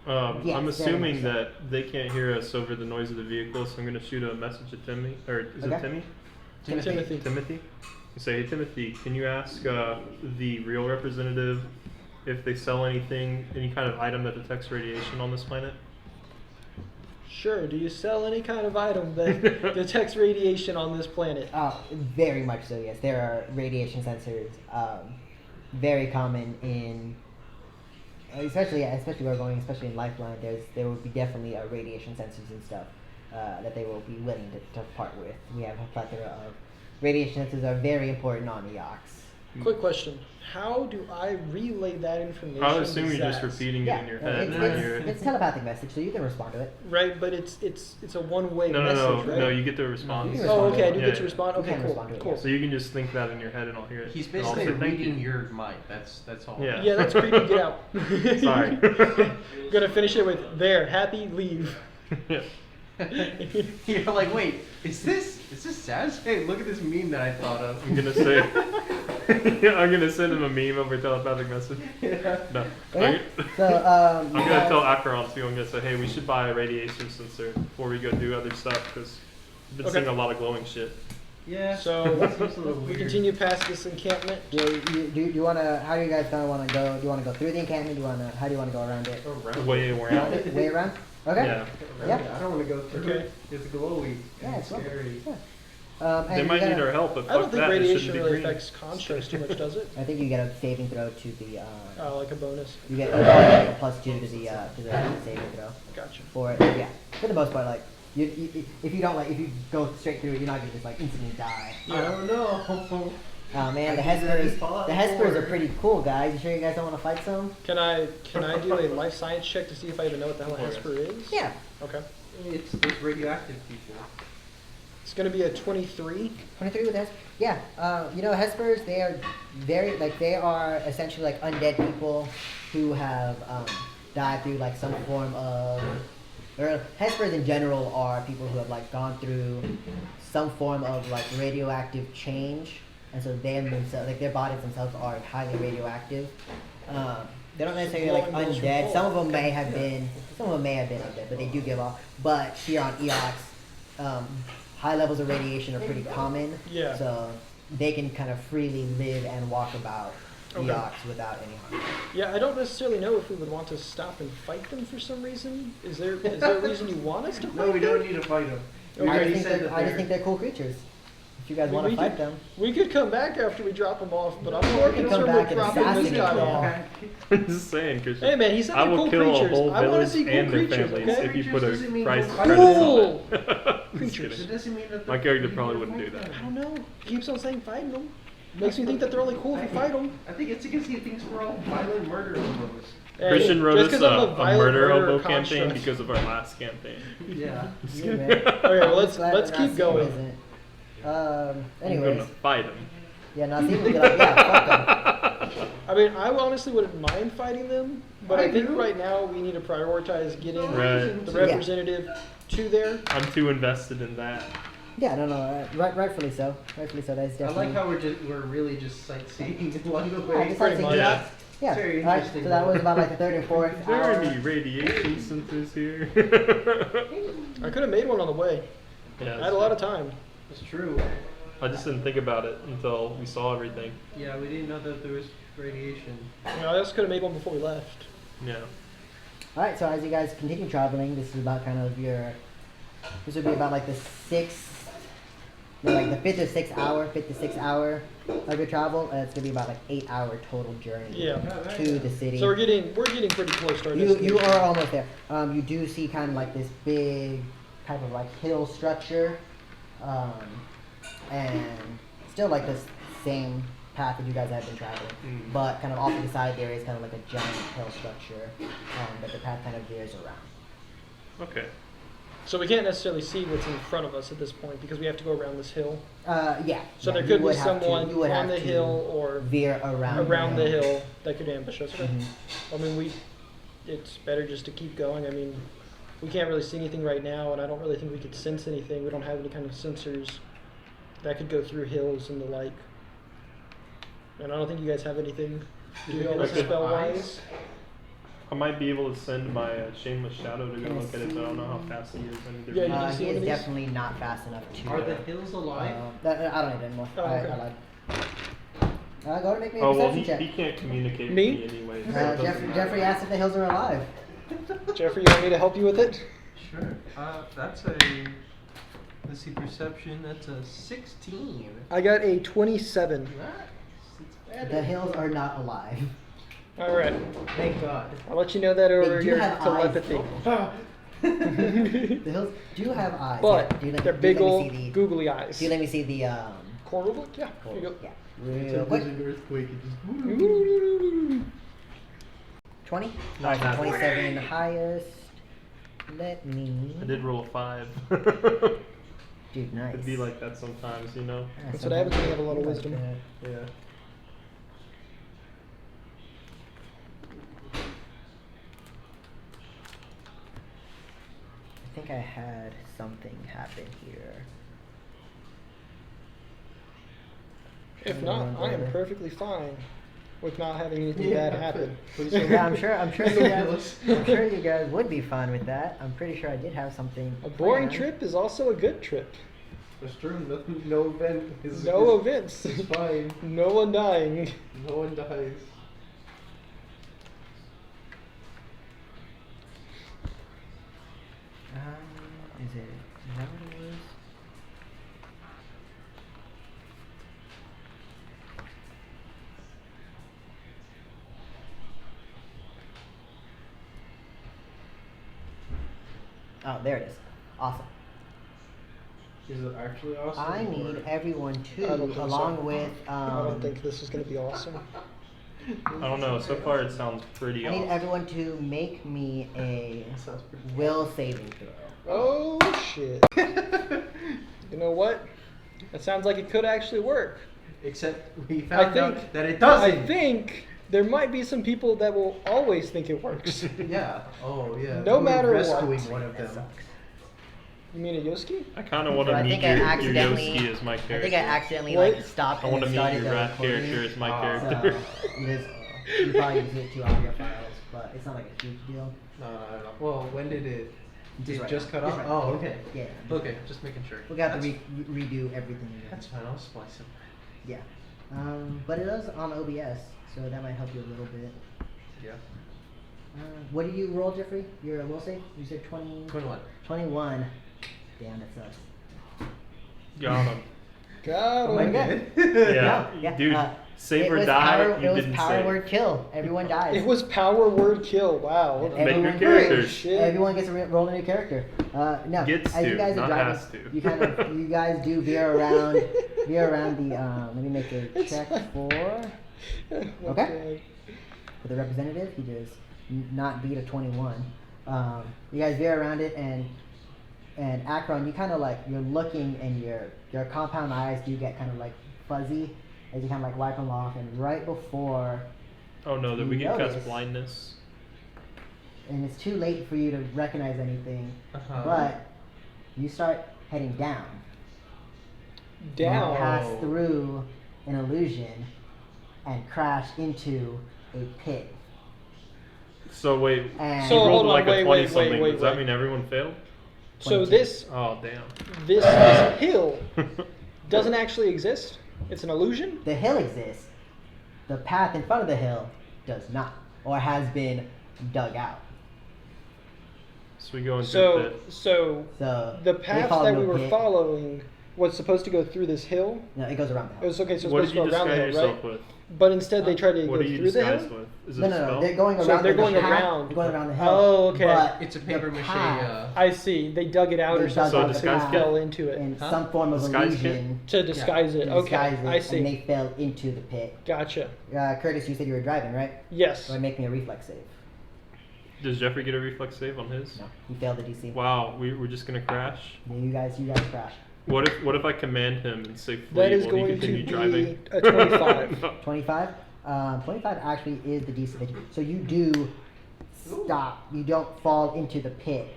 Yes, I'm very assuming much so. that they can't hear us over the noise of the vehicle, so I'm going to shoot a message to Timmy. Or is Okay. it Timmy? Timothy. Timothy? You say, hey Timothy, can you ask the real representative if they sell anything, any kind of item that detects radiation on this planet? Sure. Do you sell any kind of item that detects radiation on this planet? very much so. Yes, there are radiation sensors. Very common in, especially where we're going, especially in Lifeline. There would be definitely radiation sensors and stuff that they will be willing to part with. We have a plethora of radiation sensors are very important on Eox. Quick question. How do I relay that information? I would assume to you're just Zaz? repeating it in your head. it's, and then you're- it's telepathic message, so you can respond to it. Right, but it's a one-way no, message, right? no, you get to respond. You can Oh, respond to okay. I it. do Yeah, get to yeah. respond. You Okay, can cool, respond to it, cool. So you can just think that in your head and I'll hear it. He's And I'll basically say, "Thank you." reading your mind. That's all. Yeah. Yeah, that's creepy. Get out. Sorry. Gonna finish it with there. Happy, leave. Yeah. You're like, wait, is this Saz? Hey, look at this meme that I thought of. I'm gonna say, I'm gonna send him a meme over telepathic message. No, Okay. So I'm gonna tell Acheron too. I'm gonna say, hey, we should buy a radiation sensor before we go do other stuff because I've been Okay. seeing a lot of glowing shit. Yeah. So seems a little we weird. continue past this encampment. do you want to? How do you guys want to go? Do you want to go through the encampment? How do you want to go around it? Way around. Way around? Okay. Yeah. Yeah. I don't want to go through Okay. it. It's glowy. Yeah, it's lovely. scary. Yeah. They And might you need gotta- our help, but I don't fuck think that. It radiation shouldn't be really green. affects constructs too much, does it? I think you get a saving throw to the. Like a bonus. You get a +2 to the saving throw Gotcha. for it. Yeah. For the most part, like if you don't if you go straight through it, you're not gonna just like instantly die. I don't know. Oh man, the I can Hespers. just fall The out Hespers more. are pretty cool, guys. You sure you guys don't want to fight some? Can I do a life science check to see if I even know what the hell a Hesper is? Yeah. Okay. It's those radioactive people. It's gonna be a 23. 23 with Hespers. Yeah. Hespers. They are they are essentially like undead people who have died through like some form of. Or Hespers in general are people who have like gone through some form of like radioactive change, and so they themselves, like their bodies themselves, are highly radioactive. They don't necessarily like Blowing those undead. from Some of them both. may have been. Some of them may have been undead, but they do give off. But here on Eox, high levels of radiation are pretty common. Yeah. So they can kind of freely live and walk about Okay. Eox without any harm. Yeah, I don't necessarily know if we would want to stop and fight them for some reason. Is there a reason you want us to fight No, we them? don't need to fight them. Okay. I just think they're cool creatures. If you guys want to fight them. We could come back after we drop them off, but I'm We more can concerned come with back and dropping this assassinate guy them. off. I'm just saying, Christian. Hey man, he said I they're will cool kill creatures. a whole I want to village see cool and their creatures, families okay? if you put Creatures a doesn't mean price no credits on Cool. it. creatures. kidding. It doesn't mean that My they're character evil probably or wouldn't do like that. I don't know. He keeps on saying fighting them. Makes me think that they're only cool if you fight them. I think it's because he thinks we're all violent murder hobos. Christian wrote us a violent murder hobo murderer campaign construct. because of our last campaign. Yeah. Just Yeah, kidding. man. Okay, well, let's Glad let's they're not keep seeing going. isn't. I'm Anyways, gonna fight him. yeah, now see, we'll be like, yeah, fuck them. I mean, I honestly wouldn't mind fighting them, but I, I think do. right now we need to prioritize getting Right. the Yeah. representative to there. I'm too invested in that. Yeah, no, rightfully so. Rightfully so. That's I definitely. like how we're really just sightseeing along the Yeah, way. just pretty like much. Yeah. Yeah. Very Alright, interesting, so that though. was about like the third and fourth Is there hour. any radiation sensors here? I could have made one on the way. Yeah, I had a lot of time. It's true. I just didn't think about it until we saw everything. Yeah, we didn't know that there was radiation. You know, I also could have made one before we left. Yeah. Alright, so as you guys continue traveling, this is about kind of your. This would be about like the fifth to sixth hour of your travel. It's gonna be about like 8 hour total journey Yeah. to the city. So we're getting pretty close to our You destination. are almost there. You do see kind of like this big type of like hill structure, and still like this same path that you guys have been traveling, but kind of off to the side there is kind of like a giant hill structure that the path kind of veers around. Okay. So we can't necessarily see what's in front of us at this point because we have to go around this hill. Yeah. So yeah, there you could be would have to- someone you would on have the to hill or veer around the hill that could ambush us. Okay. Mhm. I mean, it's better just to keep going. I mean, we can't really see anything right now, and I don't really think we could sense anything. We don't have any kind of sensors that could go through hills and the like. And I don't think you guys have anything. Do you all I could- spell wise? I might be able to send my shameless shadow to go look at it, but I don't know how fast he is. I need to Yeah, read you it. can see he one is of these? definitely not fast enough to. Are the hills alive? I don't need it anymore. Oh, okay. I lied. Go ahead and make me a Oh well, perception check. he can't communicate Me? with me anyway. So it doesn't matter. Jeffrey asked if the hills are alive. Jeffrey, you want me to help you with it? Sure. That's a. Let's see, perception. That's a 16. I got a 27. The hills are not alive. All right. Thank God. I'll let you know that over They do your have telepathy. The hills do have eyes. But yeah. they're big old Do googly eyes. you let me see the Corner book? Yeah. Here you go. Yeah. So Real quick. there's an earthquake. It just. 20. Not Alright, that 27 the highest. Let me. I did roll a 5. Dude, nice. It'd be like that sometimes, you know. Yeah, That's what happens when you have a lot of sometimes wisdom. like that. Yeah. I think I had something happen here. If not, I am perfectly fine with not having anything bad happen. Yeah, I'm sure you guys would be fine with that. I'm pretty sure I did have something. A boring planned. trip is also a good trip. That's true. No event is. No events. It's fine. No one dying. No one dies. Is that what it was? Oh, there it is. Awesome. Is it actually awesome? I need everyone I don't to, think so. along with. I don't think this is going to be awesome. I don't know. So far, it sounds pretty I need awesome. everyone to make me a Sounds pretty. will saving throw. Oh, shit. You know what? That sounds like it could actually work. Except we I found think out that it doesn't. I think there might be some people that will always think it works. Yeah. Oh yeah. No We're matter what. rescuing one of That them. sucks. You mean a Yoski? I kind of want So to I meet think I your accidentally. Yoski as my I character. think I accidentally What? like stopped I and want to then meet started your the rat recording. character as my Ah. character. So you probably just get 2 audio files, but it's not like a huge deal. No. Well, when did it? Did it right just now. cut Just off? right Oh, now. okay. Yeah. Okay, just making sure. We got to That's- redo everything again. That's fine. I'll splice it. Yeah. But it is on OBS, so that might help you a little bit. Yeah. What did you roll, Jeffrey? Your will save? You said 20? 21. 21. Damn, that sucks. Got him. God, Oh my oh God. Yeah, Yeah, dude. Save It or was die. power, You it was didn't power save. word kill. Everyone dies. It was power word kill. Wow. And Make your everyone- characters. Shit. Everyone gets to roll a new character. No, Gets as you to, guys are not driving, has to. you guys do veer around the. Let me make a check for Okay. the representative. He does not beat a 21. You guys veer around it, and Akron, you kind of like you're looking, and your compound eyes do get kind of like fuzzy as you kind of like wipe them off, and right before. Oh no, did You we get notice- cast blindness? And it's too late for you to recognize anything, Uh-huh. but you start heading down. Down. You pass through an illusion and crash into a pit. So wait, And you So, rolled hold on, like a wait, 20 wait, something. wait, Does that wait. mean everyone failed? So 22. this Oh damn. this hill doesn't actually exist. It's an illusion. the hill exists. The path in front of the hill does not, or has been dug out. So we go into the So pit. So the they path follow that no we were pit. following was supposed to go through this hill. No, it goes around the It hill. was okay, so What it's did you supposed to go around the disguise hill, yourself right? with? But instead they try to What go are you through the disguised hill. with? Is it No, a no, spell? no. They're going So around. they're the going path, around. They're going around the hill. Oh, okay. But It's a the paper mache. path I see. They dug it out They or dug something. out and the they path. fell into it in Huh? some form of Disguise kit? illusion. to disguise it. to Okay, disguise it, I see. And they fell into the pit. Gotcha. Curtis, you said you were driving, right? Yes. Go ahead and make me a reflex save. Does Jeffrey get a reflex save on his? No, he failed the DC. Wow, we're just gonna crash. Yeah, you guys crash. What if I command him and say flee? That is Will he going to continue be driving? a 25. No. 25. 25 actually is the DC that you. So you do stop. You don't fall into the pit.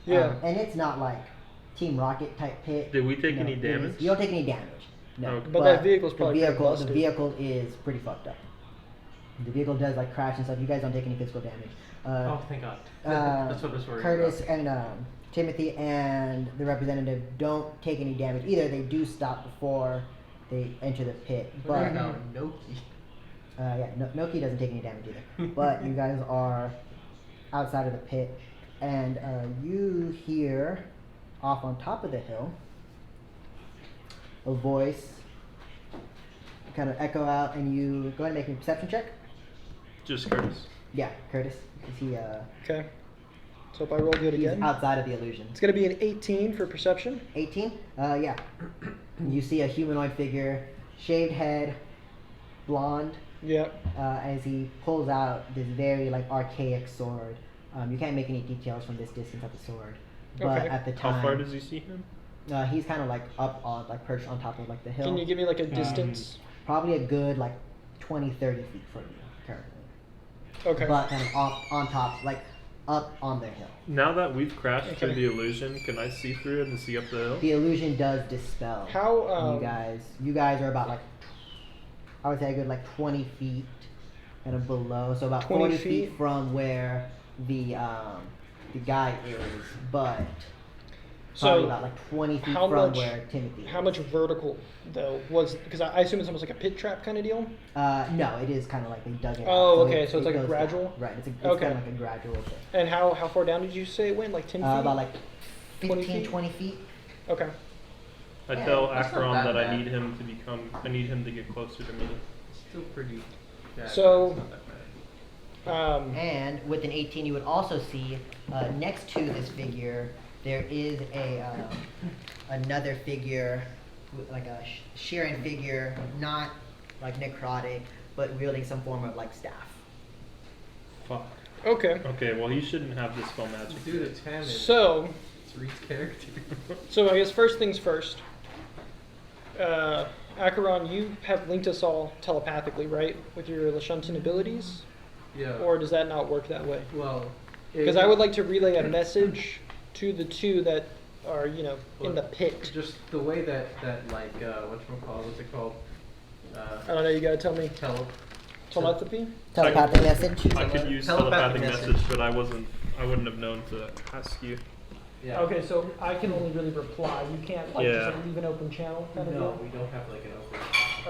Yeah. And it's not like Team Rocket type pit. Did we take No, any it is- damage? You don't take any damage. No. Okay. But that vehicle's probably the pretty vehicle. busted. The vehicle is pretty fucked up. The vehicle does like crash and stuff. You guys don't take any physical damage. Oh, thank God. That's what I was worried Curtis about. and Timothy and the representative don't take any damage either. They do stop before they enter the pit. What But about Noki? Noki doesn't take any damage either. But you guys are outside of the pit, and you hear off on top of the hill a voice kind of echo out, and you go ahead and make me a perception check. Just Curtis. Yeah, Curtis. Is he? Okay. So if I roll good He's again, outside of the illusion. it's gonna be an 18 for perception. 18? Yeah. You see a humanoid figure, shaved head, blonde, Yeah. as he pulls out this very like archaic sword. You can't make any details from this distance of the sword, but Okay. at the time, How far does he see him? he's kind of like up on like perched on top of like the hill. Can you give me like a distance? Probably a good like 20, 30 feet from you currently, Okay. but kind of on top, like up on the hill. Now that we've crashed Okay. through the illusion, can I see through it and see up the hill? The illusion does dispel. How, you guys are about like, I would say a good like 20 feet kind of below, so about 20 40 feet feet? from where the guy is, but So, probably about like 20 feet how from much- where Timothy How is. much vertical though was? Because I assume it's almost like a pit trap kind of deal. No, it is kind of like they dug it Oh, out. okay, so it's like a goes gradual? down. Right, it's Okay. kind of like a gradual thing. And how far down did you say it went? Like 10 feet. About like 20 15, feet? 20 feet. Okay. I Yeah, tell that's not Akron that that I bad. need him to become. I need him to get closer to me. Still pretty. Yeah, So- it's not that bad. And with an 18, you would also see next to this figure there is a another figure, like a Shirren figure, not like necrotic, but wielding some form of like staff. Fuck. Okay. Okay, well he shouldn't have this spell magic. Dude, it's Hammond. So, It's Reed's character. so I guess first things first. Acheron, you have linked us all telepathically, right, with your Lashuntan abilities, Yeah. or does that not work that way? Well. Because I would like to relay a message to the two that are, you know, in the pit. Just the way that like what's it called? I don't know. You gotta tell me. Telepathy. Telepathic message. I could use Telepathic telepathic message. message, but I wouldn't have known to ask you. Yeah. Okay, so I can only really reply. You can't like Yeah. just like, leave an open channel kind of No, deal. we don't have like an open.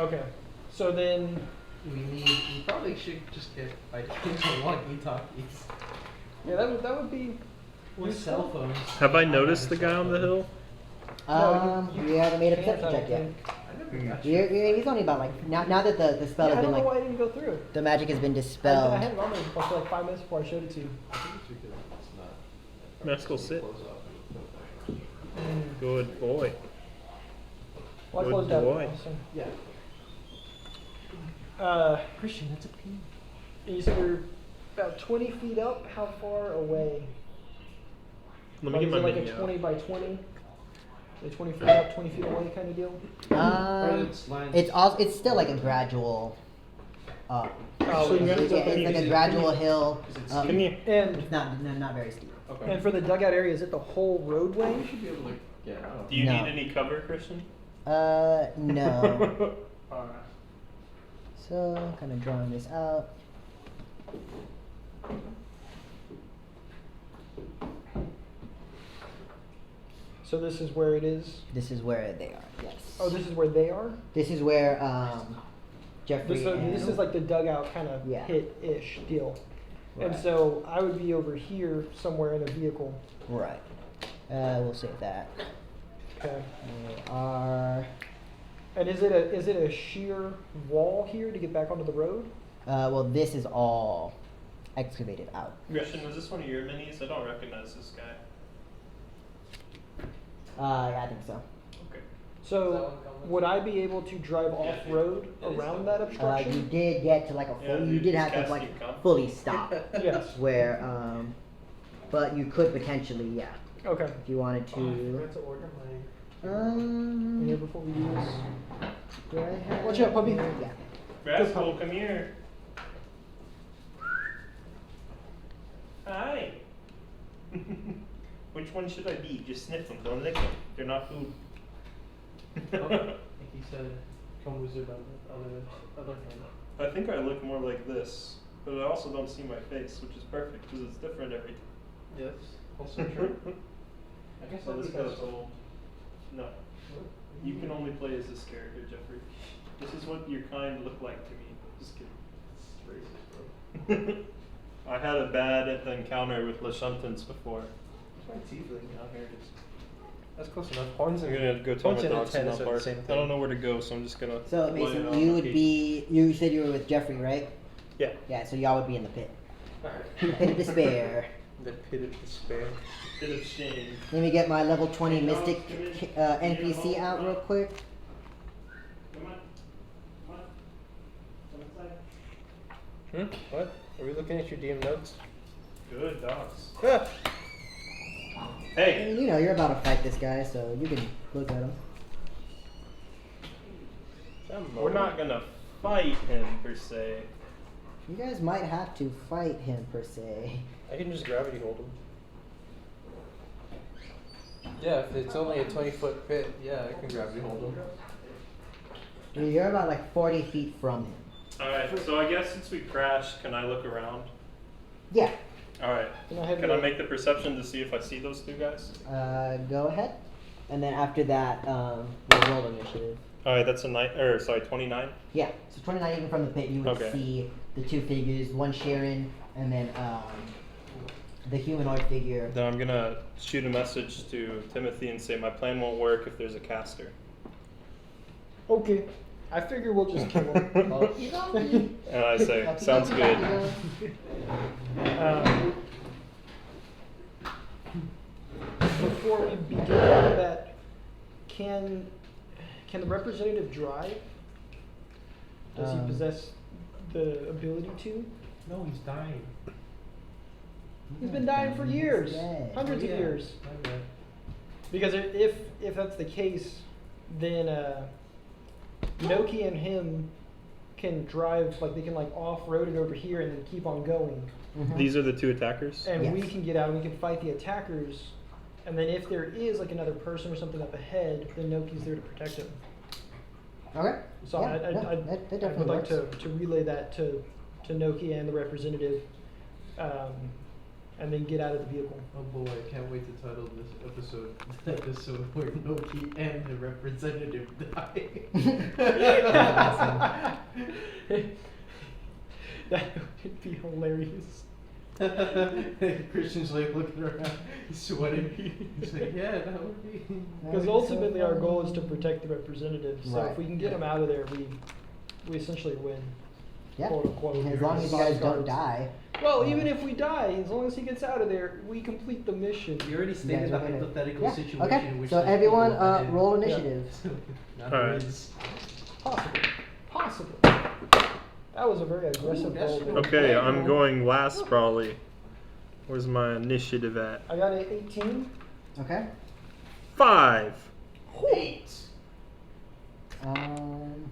Okay. So then, We probably should just get like walkie-talkies yeah, that would be. or cell phones. Have I noticed the guy on the hill? No, you We haven't made a can't, perception I check don't yet. think. I never He's only about like now that the spell Yeah, I has don't been know why like it didn't go through. the magic has been I dispelled. had it on there for like 5 minutes before I showed it to you. Magical sit. Good boy. Well, I Good closed out. boy. So, Yeah. Christian, that's a pee. you said you're about 20 feet up. How far away? Let Like, me is get it my like mini a out. 20 by 20? Like 20 feet up, 20 feet away kind of deal? It's still like a gradual. Oh, So you It's guys- like a gradual hill. Come here. And It's not very steep. Okay. and for the dugout area, is it the whole roadway? You should be able to get out. Do you No. need any cover, Christian? No. Alright. So kind of drawing this out. So this is where it is. This is where they are. Yes. Oh, this is where they are. This is where Jeffrey. This is like the dugout kind of Yeah. pit-ish deal. And Right. so I would be over here somewhere in a vehicle. Right. We'll save that. Okay. We are. And is it a sheer wall here to get back onto the road? Well, this is all excavated out. Christian, was this one of your minis? I don't recognize this guy. Yeah, I think so. Okay. So would I be able to drive off road around that You obstruction? did get to like a full. Yeah, you dude, did this have to guy's like keep coming. fully stop. Yes. Where but you could potentially, yeah, Okay. if you wanted to. to order my. Here before we do this. Do I have Watch out, puppy. Yeah. Rascal, come here. Hi. Which one should I be? Just sniff them. Don't lick them. They're not food. Like he said, come wizard on the other hand. I think I look more like this, but I also don't see my face, which is perfect because it's different every time. Yes, also true. I guess So that'd this be guy's best. old. No. You can only play as this character, Jeffrey. This is what your kind look like to me. Just kidding. It's racist, bro. I had a bad encounter with Lashuntans before. What's my tiefling out here? That's close enough. Horns I'm and gonna go tell my horns and dogs to antennas not are the bark. same I thing. don't know where to go, so I'm just gonna. So lay it Mason, on you the would page. be. You said you were with Jeffrey, right? Yeah. Yeah. So y'all would be in the pit. Alright. The pit of despair. The pit of despair. Bit of shame. Let me get my level 20 Hey, Mystic dogs, come NPC in. out real quick. Come on. Come on. Come inside. What? Are we looking at your DM notes? Good dogs. Ah! Hey. And, you know, you're about to fight this guy, so you can look at him. We're not gonna fight him per se. You guys might have to fight him per se. I can just gravity hold him. Yeah, if it's only a 20-foot pit, yeah, I can gravity hold him. You're about like 40 feet from him. Alright, so I guess since we crashed, can I look around? Yeah. Alright. Can I have Can I your- make the perception to see if I see those two guys? Go ahead. And then after that, we'll roll initiative. Alright, that's a 29. Yeah. So 29 even from the pit, you would Okay. see the two figures, one Shirren, and then the humanoid figure. Then I'm gonna shoot a message to Timothy and say my plan won't work if there's a caster. Okay. I figure we'll just kill him. And I say, sounds good. Before we begin that, can the representative drive? Does he possess the ability to? No, he's dying. He's been dying for years, dead. hundreds Oh, yeah. of years. My bad. Because if that's the case, then Noki and him can drive, like they can like off-road it over here and then keep on going. Mhm. These are the two attackers? And we Yes. can get out and we can fight the attackers. And then if there is like another person or something up ahead, then Noki's there to protect him. Okay. So Yeah, I that would definitely like works. to relay that to Noki and the representative, and then get out of the vehicle. Oh boy, I can't wait to title this episode where Noki and the representative die. That would be hilarious. Christian's like looking around, he's sweating. He's like, yeah, that would be. Because ultimately our goal is to protect the representatives. So Right. if we can get them out of there, we essentially win. Yeah. Quote unquote. As long as you guys don't Bodyguards. die. Well, even if we die, as long as he gets out of there, we complete the mission. You already stated the guys are gonna- hypothetical Yeah. situation. Okay. In which So like, everyone, people went in. roll Yeah. initiative. Not Alright. Riz. Possible. Possible. That was a very aggressive that's roll. true. Okay, I'm going last probably. Where's my initiative at? I got an 18. Okay. 5. 8. I'm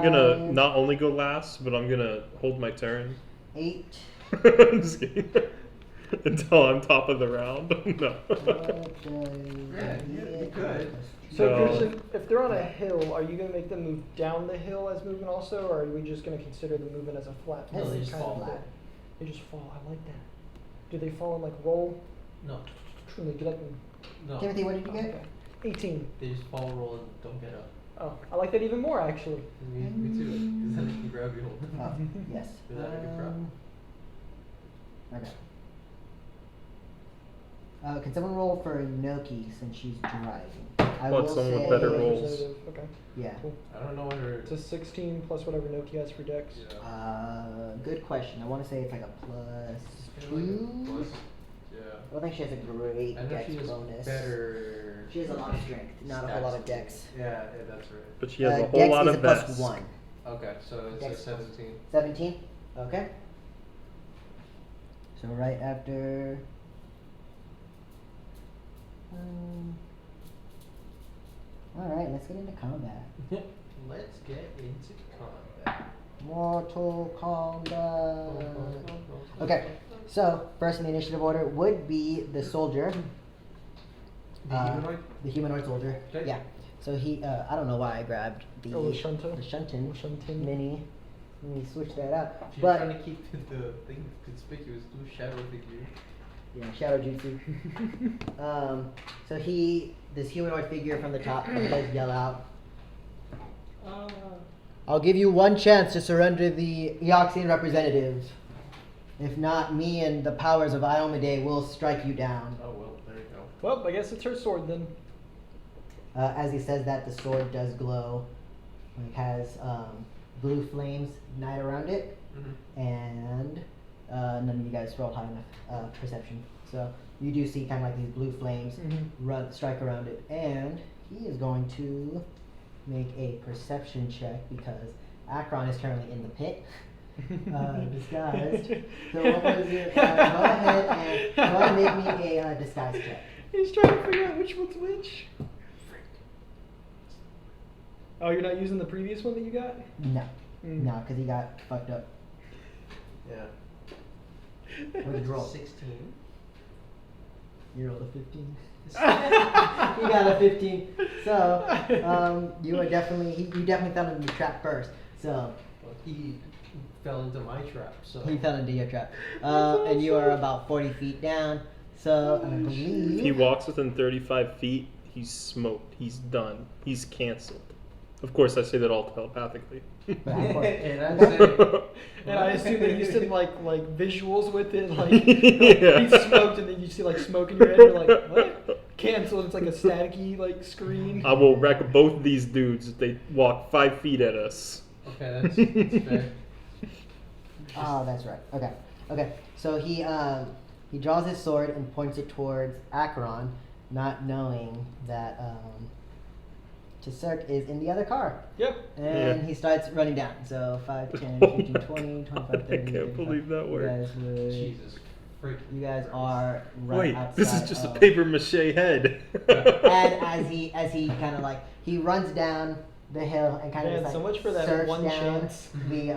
gonna five, not only go last, but I'm gonna hold my turn. 8. I'm just kidding. Until I'm top of the round. No. Yeah, you could. So, No. Christian, if they're on a hill, are you going to make them move down the hill as movement also, or are we just going to consider the movement as a flat? No, they kind just of fall thing? flat. They just fall. I like that. Do they fall and like roll? No. And they get up and. No. Timothy, what did you get? Okay. 18. They just fall, roll, and don't get up. Oh, I like that even more actually. Me too. Because then they can grab you hold. Oh, yes. Without any problem. Okay. Can someone roll for Noki since she's driving? I Want will someone with say, better rolls. Representative. Okay. Yeah. Cool. I don't know what her. It's a 16 plus whatever Noki has for Dex. Good question. I want to say it's like a plus 2. Plus, yeah. I don't think she has a great I know dex she has bonus. better. She has a lot of strength, not a whole lot of dex. Yeah, that's right. But she has a whole dex lot is of a plus vests. 1. Okay, so it's Dex a 17. 17? Okay. So right after. Alright, let's get into combat. Let's get into combat. Mortal Kombat. Okay, so first in the initiative order would be the soldier. The humanoid? The humanoid soldier. Okay. Yeah. So he, I don't know why I grabbed the Oh, the Shunta? the Shuntin Shuntin. mini. Let me switch that out. If you're But trying to keep the thing conspicuous, do shadow figure. yeah, shadow jutsu. So this humanoid figure from the top does yell out, "I'll give you one chance to surrender the Eoxian representative. If not, me and the powers of Iomade will strike you down." Oh well, there you go. Well, I guess it's her sword then. As he says that, the sword does glow. It has blue flames ignite around it, and none of you guys rolled high enough perception. So you do see kind of like these blue flames strike around it, and he is going to make a perception check because Akron is currently in the pit, disguised. So what was it? Go ahead and make me a disguise check. He's trying to figure out which one's which. Oh, you're not using the previous one that you got? No, Mm. no, because he got fucked up. Yeah. What did you roll? 16. You rolled a 15. You got a 15. So you are definitely you definitely fell into the trap first. So Well, he fell into my trap, so. he fell into your trap, and you are about 40 feet down. So I If he believe. walks within 35 feet, he's smoked. He's done. He's canceled. Of course, I say that all telepathically. And I said, And I assume that you said like visuals with it, like Yeah. he smoked and then you see like smoke in your head. You're like, what? Canceled. It's like a staticky like screen. I will wreck both these dudes if they walk 5 feet at us. okay, that's fair. Oh, that's right. Okay. Okay. So he draws his sword and points it towards Acheron, not knowing that Tserk is in the other car. Yep. And Yeah. he starts running down. So 5, 10, 15, 20, 25, 30. I can't believe that worked. You guys, would, Jesus freaking. you guys are right Wait, outside this is just a of- paper mache head. And as he kind of like he runs down the hill and kind of Man, just, so like, much for that surfs one down chance. the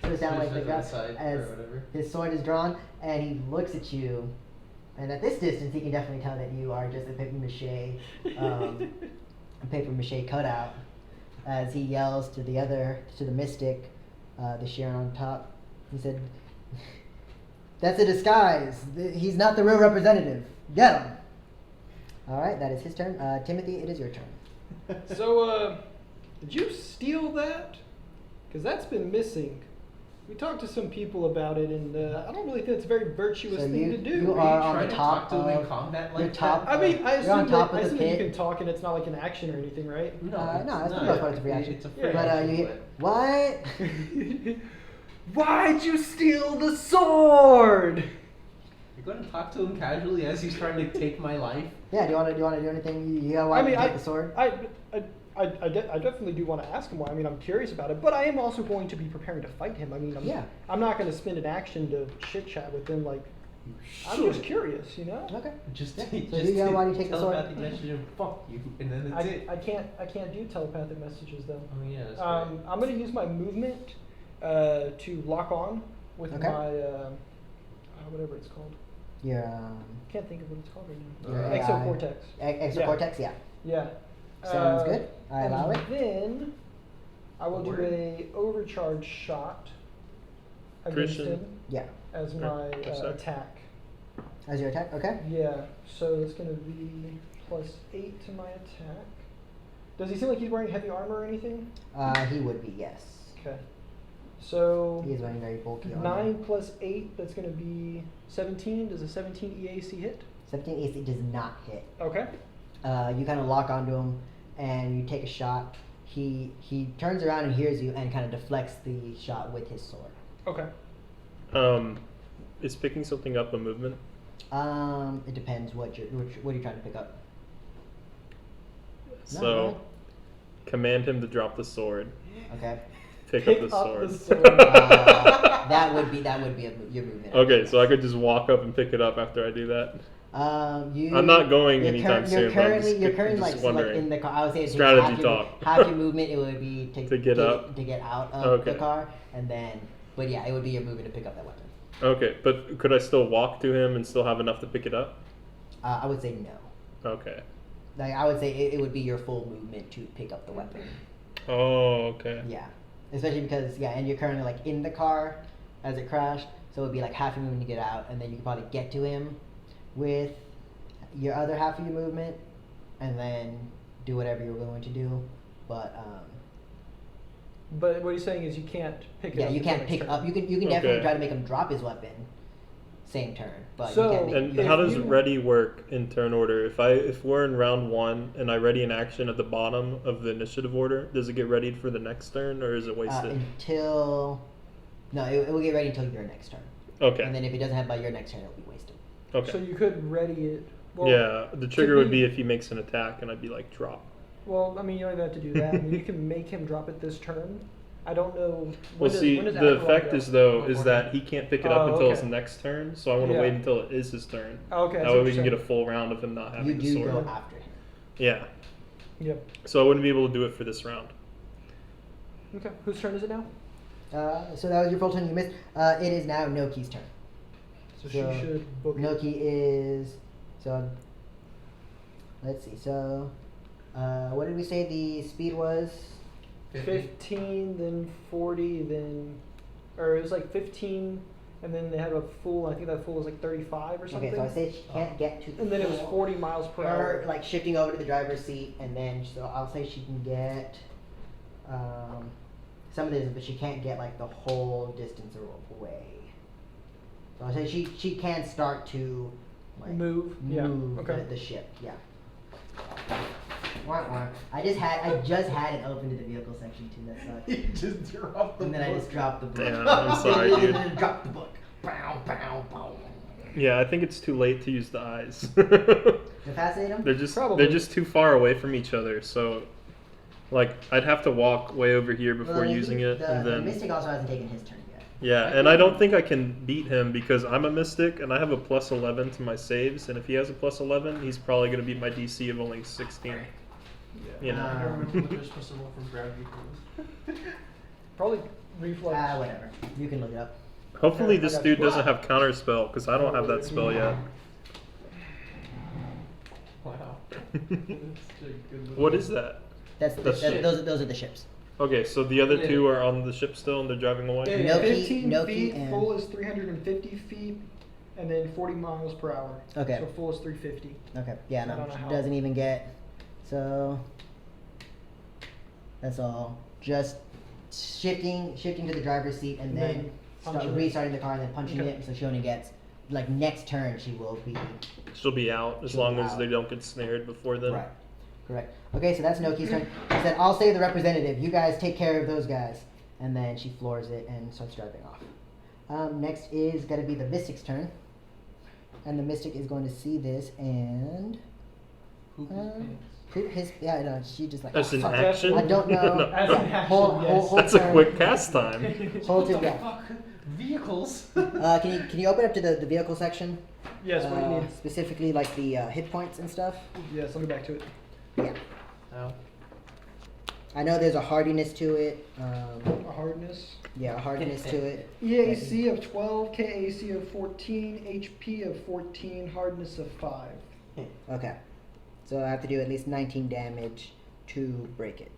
surfs down like the Surfs grass outside or as whatever. his sword is drawn, and he looks at you, and at this distance he can definitely tell that you are just a paper mache cutout. As he yells to the mystic, the Shirren on top, he said, "That's a disguise. He's not the real representative. Get him." All right, that is his turn. Timothy, it is your turn. So, did you steal that? Because that's been missing. We talked to some people about it, and I don't really think it's a very virtuous So thing to do. you are on Try the to top talk to him in of combat you're like top. that. I mean, I you're on assume, top that, I of the assume that you pit. can talk, and it's not like an action or anything, right? No, No, it's not. the most part of the reaction. It's a free But action, you but- what? Why'd you steal the sword? You're going to talk to him casually as he's trying to take my life? Yeah, do you want to do anything? You want to take the sword? I definitely do want to ask him why. I mean, I'm curious about it, but I am also going to be preparing to fight him. I mean, I'm not going to spend an action to chit chat with him. Like, I'm just curious, you know. Okay. Just, Yeah. just So you want to take the sword? telepathic message and fuck you, and then that's it. I can't do telepathic messages though. Oh yeah, that's right. I'm going to use my movement to lock on with Okay. my whatever it's called. Your Can't think of what it's called right now. Your AI. Exocortex. exocortex. Yeah. Yeah. Sounds good. I and allow it. Then I will do Word. a overcharge shot against Christian. him Yeah. as Okay, my that's it. attack. As your attack. Okay. Yeah. So it's going to be +8 to my attack. Does he seem like he's wearing heavy armor or anything? He would be, yes. Okay. So He is wearing very bulky armor. 9 + 8. That's going to be 17. Does a 17 EAC hit? 17 AC does not hit. Okay. You kind of lock onto him, and you take a shot. He turns around and hears you, and kind of deflects the shot with his sword. Okay. Is picking something up a movement? It depends what you're trying to pick up. No, So, go ahead. command him to drop the sword. Okay. Pick up the sword. That would be your movement. Okay, so I could just walk up and pick it up after I do that. I'm not going anytime soon, but I'm You're just currently like wondering. in the car. I would say it's Strategy half your, talk. half your movement. It would be To get up? to get out of the Okay. car, and then. But yeah, it would be your movement to pick up that weapon. Okay, but could I still walk to him and still have enough to pick it up? I would say no. Okay. Like I would say it would be your full movement to pick up the weapon. Oh, okay. Yeah, especially because and you're currently like in the car as it crashed, so it would be like half your movement to get out, and then you could probably get to him with your other half of your movement, and then do whatever you're going to do. But But what he's saying is you can't pick it up. you until can't next pick turn. up. You can definitely Okay. try to make him drop his weapon, same turn. But So- you can't make, And If how does you- ready work in turn order? If we're in round 1 and I ready an action at the bottom of the initiative order, does it get readied for the next turn or is it wasted? until it will get ready until your next turn. Okay. And then if it doesn't have by your next turn, it'll be wasted. Okay. So you could ready it. Well, Yeah, the trigger to would be if he makes an attack and I'd be like, drop. Well, I mean, you don't even have to do that. I mean, you can make him drop it this turn. I don't know. Well, see, when does the Absolon effect go? is that he can't pick it up Oh, until his okay. next turn, so I want to Yeah. wait until it is his turn. Okay, I That see way what we you're can get a saying. full round of him not You having the do sword. go after him. Yeah. Yep. So I wouldn't be able to do it for this round. Okay. Whose turn is it now? So that was your full turn. You missed. It is now Noki's turn. So she should book it. Noki is so. Let's see. So, what did we say the speed was? 15, then 40, then, or it was like 15, and then they had a full. I think that full was like 35 or something. Okay, so I say she can't get to. And then it was 40 miles per hour. Her like shifting over to the driver's seat, and then so I'll say she can get. Some of this, but she can't get like the whole distance away. So I'll say she can start to like Move. Yeah. Okay. the ship. Yeah. Wah, wah. I just had it open to the vehicle section too. That sucked. You just dropped the And then I just dropped the book. Damn, I'm sorry, dude. Dropped the book. Bow, bow, bow. Yeah, I think it's too late to use the eyes. To fascinate him? Probably. they're just too far away from each other, so like I'd have to walk way over here before using it, and The then Mystic also hasn't taken his turn yet. yeah, and I don't think I can beat him because I'm a mystic and I have a +11 to my saves, and if he has a +11, he's probably gonna beat my DC of only 16. You know. I don't remember what they're supposed to roll from gravity force. Probably reflex. Whatever. You can look it up. Hopefully I this got dude you. doesn't have counter spell because I don't have that spell yet. Wow. That's a good What is that? That's ship. Those are the ships. Okay, so the other two are on the ship still and they're driving away? Yeah, Noki- 15 Noki feet, and- full is 350 feet, and then 40 miles per hour. Okay. So full is 350. Okay. Yeah, I no, don't know she how. doesn't even get. So that's all. Just shifting to the driver's seat, and then punching it. restarting the car and then punching Okay. it. So she only gets like next turn she will be She'll be out as She'll long be as out. they don't get snared before then. right. Correct. Okay, so that's Noki's turn. She said, "I'll save the representative. You guys take care of those guys." And then she floors it and starts driving off. Next is going to be the Mystic's turn. And the Mystic is going to see this and Poop his pants. poop his. Yeah, no, she just like. That's "Oh, an fuck." action? I don't know. No. As an Yeah, action, hold- yes. hold That's a turn. quick cast time. Hold What it, the yeah. fuck? Vehicles. Can you open up to the vehicle section? Yes, what do you need? Specifically, like the hit points and stuff. Yes, let me back to it. Yeah. Ow. I know there's a hardiness to it. A hardness. Yeah, a hardiness to it. EAC of 12, KAC of 14, HP of 14, hardness of 5. Okay. So I have to do at least 19 damage to break it.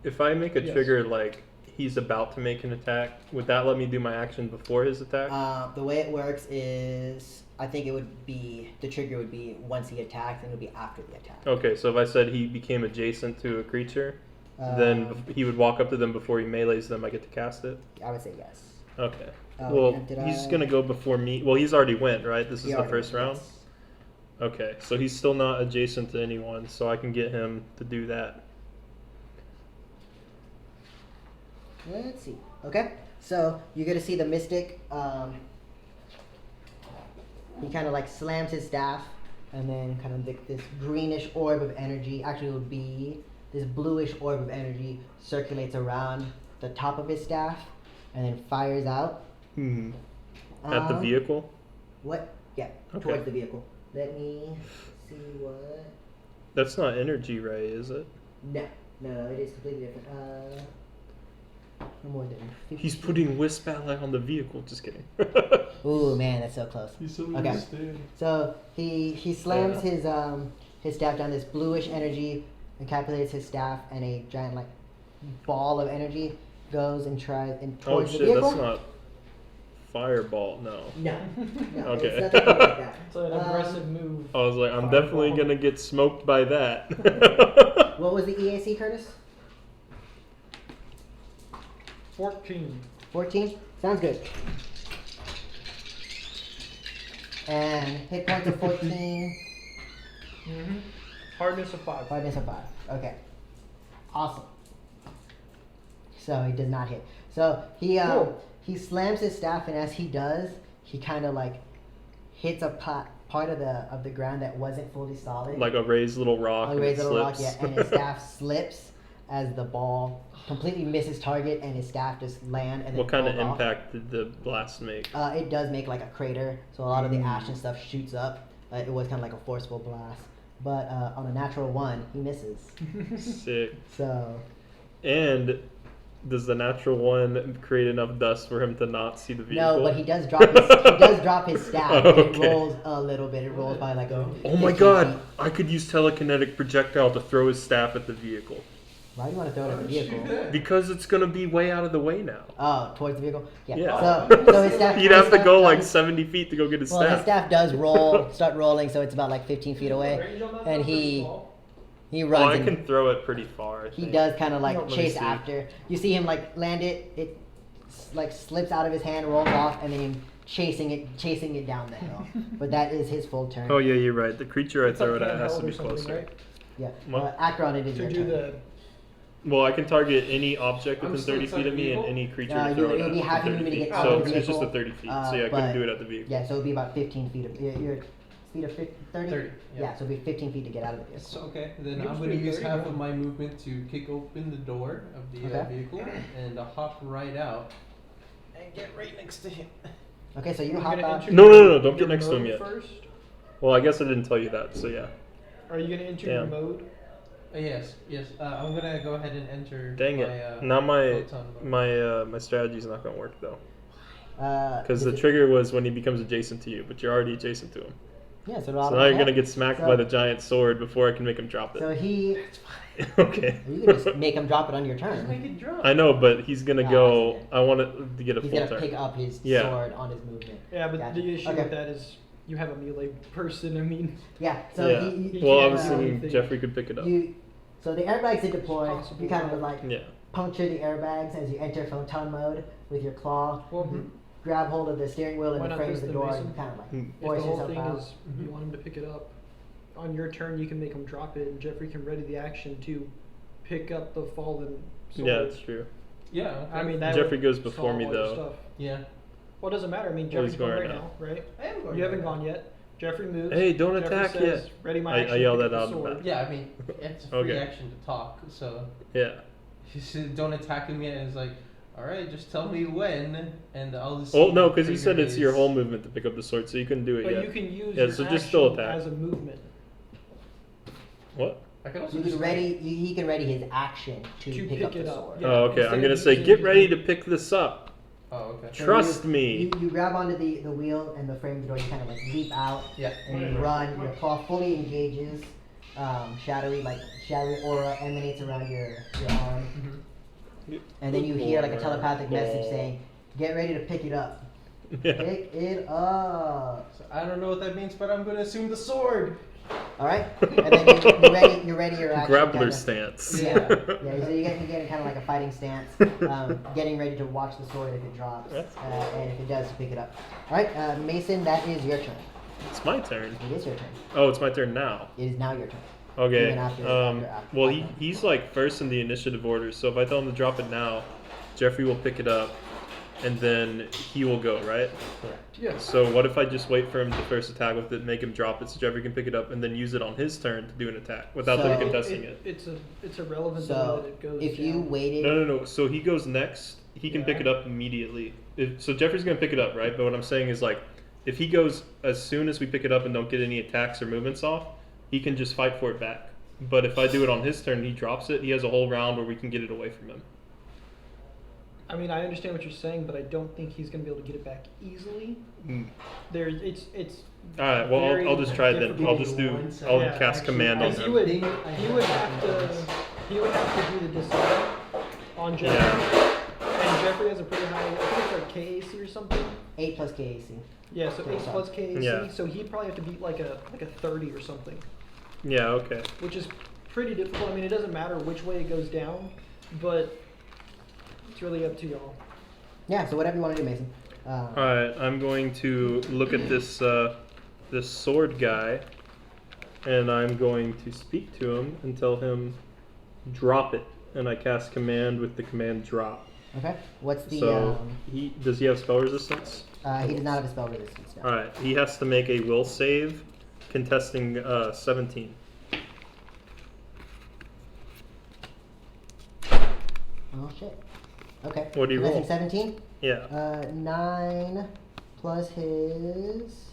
If I make a Yes. trigger like he's about to make an attack, would that let me do my action before his attack? The way it works is, I think it would be, the trigger would be once he attacks, and it would be after the attack. Okay, so if I said he became adjacent to a creature, then he would walk up to them before he melees them. I get to cast it. I would say yes. Okay. Oh, Well, and did he's I- gonna go before me. Well, he's already went, right? This is He the already first went, round. yes. Okay, so he's still not adjacent to anyone, so I can get him to do that. Let's see. Okay, so you're gonna see the Mystic. He kind of like slams his staff, and then kind of this greenish orb of energy. Actually, it would be this bluish orb of energy circulates around the top of his staff, and then fires out. At the vehicle. What? Yeah, Okay. towards the vehicle. Let me see what. That's not energy ray, is it? No, it is completely different. No more than 50. He's putting wisp ally on the vehicle. Just kidding. Ooh, man, that's so close. He's so Okay. understand. So he slams his staff down. This bluish energy encapsulates his staff, and a giant like ball of energy goes and tries and Oh towards shit, the vehicle. that's not fireball. No. No, Okay. it's nothing like that. It's an aggressive move. I was like, I'm Fireball. definitely gonna get smoked by that. What was the EAC, Curtis? 14. 14? Sounds good. And hit points of 14. Mm-hmm. Hardness of 5. Hardness of 5. Okay. Awesome. So he does not hit. So Cool. he slams his staff, and as he does, he kind of like hits a part of the ground that wasn't fully solid. Like a raised little rock. A and raised it little rock, slips. yeah, and his staff slips as the ball completely misses target, and his staff just land and then What kind of rolls off. impact did the blast make? It does make like a crater, so a lot of the ash and stuff shoots up. It was kind of like a forceful blast, but on a natural 1, he misses. Sick. So And does the natural one create enough dust for him to not see the vehicle? no, but he does drop his staff, and it Okay. rolls a little bit. It rolls by like a. Oh my 15 god! feet. I could use telekinetic projectile to throw his staff at the vehicle. Why do you want to throw it at the vehicle? Because it's gonna be way out of the way now. Oh, towards the vehicle. Yeah. Yeah. So his staff. He'd have his to staff go like does- 70 feet to go get his Well, his staff. staff does start rolling, so it's about like 15 feet away, Range on that and stuff he is small. he Oh, runs. I and can throw it pretty far. I he think. does kind of like Let me chase see. after. You see him like land it. It like slips out of his hand, rolls off, and then him chasing it down the hill. But that is his full turn. Oh yeah, you're right. The creature I It's throw like it at has handheld to or be something, closer. right? Yeah. What? Actor on it is To your do turn. the. Well, I can target any object I'm within still 30 inside feet the of me and vehicle? any creature No, to throw you- it it'd at. be half from you 30 need to feet. get out So of the it's just the vehicle, 30 feet. So yeah, I but- couldn't do it at the vehicle. Yeah, so it'd be about 15 feet of your speed of 30. 30, Yeah. yeah. So it'd be 15 feet to get out of the vehicle. So, okay, then Yours I'm going would to be use 30, half yeah. of my movement to kick open the door of the Okay. vehicle and hop right out and get right next to him. Okay, so you You're hop gonna out. enter No, your- don't get your next to him mode yet. First? Well, I guess I didn't tell you that. So yeah. Are you gonna enter Damn. your mode? Yes. I'm going to go ahead and enter Dang my, it. Now my photon mode. my strategy's not gonna work though. Is Because the it- trigger was when he becomes adjacent to you, but you're already adjacent to him. Yeah, so, So now you're gonna get smacked So- by the giant sword before I can make him drop So it. he. Okay. You can just make him drop it on your turn. it drop. I know, but he's gonna Ah, I go. see. I want it to get a He's full gonna turn. pick up his Yeah. sword on his movement. Yeah, but Gotcha. the issue Okay. with that is you have a melee person. I mean, Yeah. So yeah. he he Well, can't obviously do anything. Jeffrey could pick it up. you. So the airbag's in deploy. Possible. You kind of like Yeah. puncture the airbags as you enter photon mode with your claw. Well, Grab hold of the steering wheel Why and the not frame this of the then, door Mason? and kind of like if the force whole yourself thing out. is you want him to pick it up, on your turn you can make him drop it, and Jeffrey can ready the action to pick up the fallen sword. Yeah, that's true. Yeah. I mean, that Jeffrey would goes before solve me, all your though. Stuff. Yeah. Well, it doesn't matter. I mean, Well, he's Jeffrey's going going right now. now, right? I am going. You haven't right gone now. yet. Jeffrey moves. Hey, don't Jeffrey attack says, yet. Ready my I action. yelled pick that up out the in the sword. back. Yeah, I mean, it's a free Okay. action to talk, so Yeah. he said, "Don't attack him yet." And it's like, all right, just tell me when, and I'll just. Oh see no, what because you said trigger it's your is. whole movement to pick up the sword, so you couldn't do it But yet. you can use Yeah, your so action just still attack. as a movement What? I can also You just can ready. He can ready his action to, to pick, up the sword. Yeah, Oh, okay. instead I'm of gonna say, using get his ready to movement. pick this up. Oh, okay. So Trust you, me. You grab onto the wheel and the frame of the door. You kind of like leap out Yeah. and you run. Your claw fully engages. Shadowy aura emanates around your arm. And then you hear like a telepathic message saying, "Get ready to pick it up. Yeah. Pick it up." So I don't know what that means, but I'm gonna assume the sword. All right, and then you're ready your action. Grappler kinda. stance. Yeah, yeah. So you get kind of like a fighting stance, getting ready to watch the sword if it drops, and if it does, you pick it up. All right, Mason, that is your turn. It's my turn. It is your turn. Oh, it's my turn now. It is now your turn. Okay. Even after- Well, after- he's like first in the initiative order, so if I tell him to drop it now, Jeffrey will pick it up, and then he will go, right? Yes. So what if I just wait for him to first attack with it, make him drop it, so Jeffrey can pick it up, and then use it on his turn to do an attack without them So- contesting it? It's irrelevant So that it goes if you down. waited, No. So he goes next. He can pick Yeah. it up immediately. So Jeffrey's gonna pick it up, right? But what I'm saying is like, if he goes as soon as we pick it up and don't get any attacks or movements off, he can just fight for it back. But if I do it on his turn, he drops it. He has a whole round where we can get it away from him. I mean, I understand what you're saying, but I don't think he's going to be able to get it back easily. It's. All right. Well, very I'll just try it then. I'll difficult. just do. One second. I'll Yeah, cast actually, command I on He him. would, think I he have would that have to. once. He would have to do the decide on Jeffrey. Yeah. And Jeffrey has a pretty high. I think it's like KAC or something. 8 plus KAC. Yeah, so 8 plus KAC. Yeah. So he'd probably have to beat like a 30 or something, Yeah. Okay. which is pretty difficult. I mean, it doesn't matter which way it goes down, but it's really up to y'all. Yeah. So whatever you want to do, Mason. All right. I'm going to look at this this sword guy, and I'm going to speak to him and tell him drop it. And I cast command with the command drop. Okay. What's the? So does he have spell resistance? He does not have a spell resistance. No. All right, he has to make a will save, contesting 17. Oh shit. Okay. What do you roll? 17. Yeah. 9 plus his.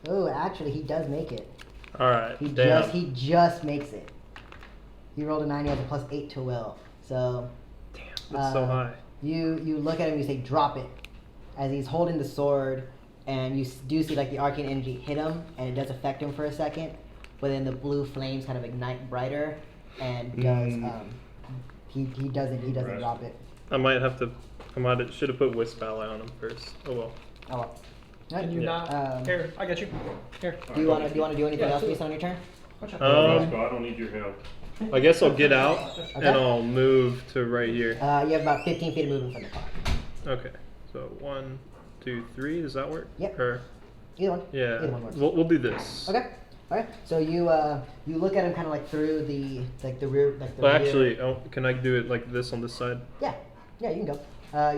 Oh, actually, he does make it. All right. He Damn. just makes it. He rolled a 9. He has a plus 8 to will. So That's so high. you look at him. You say drop it, as he's holding the sword, and you do see like the arcane energy hit him, and it does affect him for a second. But then the blue flames kind of ignite brighter, and does he doesn't drop it. I should have put Wisp Ally on him first. Oh well. Oh well. Can you Yeah. not? Here, I got you. Here. Do you want to do anything Yeah, else so- based on your turn? Let's go. I don't need your help. I guess I'll get out and Okay. I'll move to right here. You have about 15 feet of movement from the car. Okay. So 1, 2, 3. Does that work? Yep. Or Either one. yeah. Either one works. We'll do this. Okay. All right. So you look at him kind of like through the rear Well, rear- actually, can I do it like this on this side? Yeah, you can go.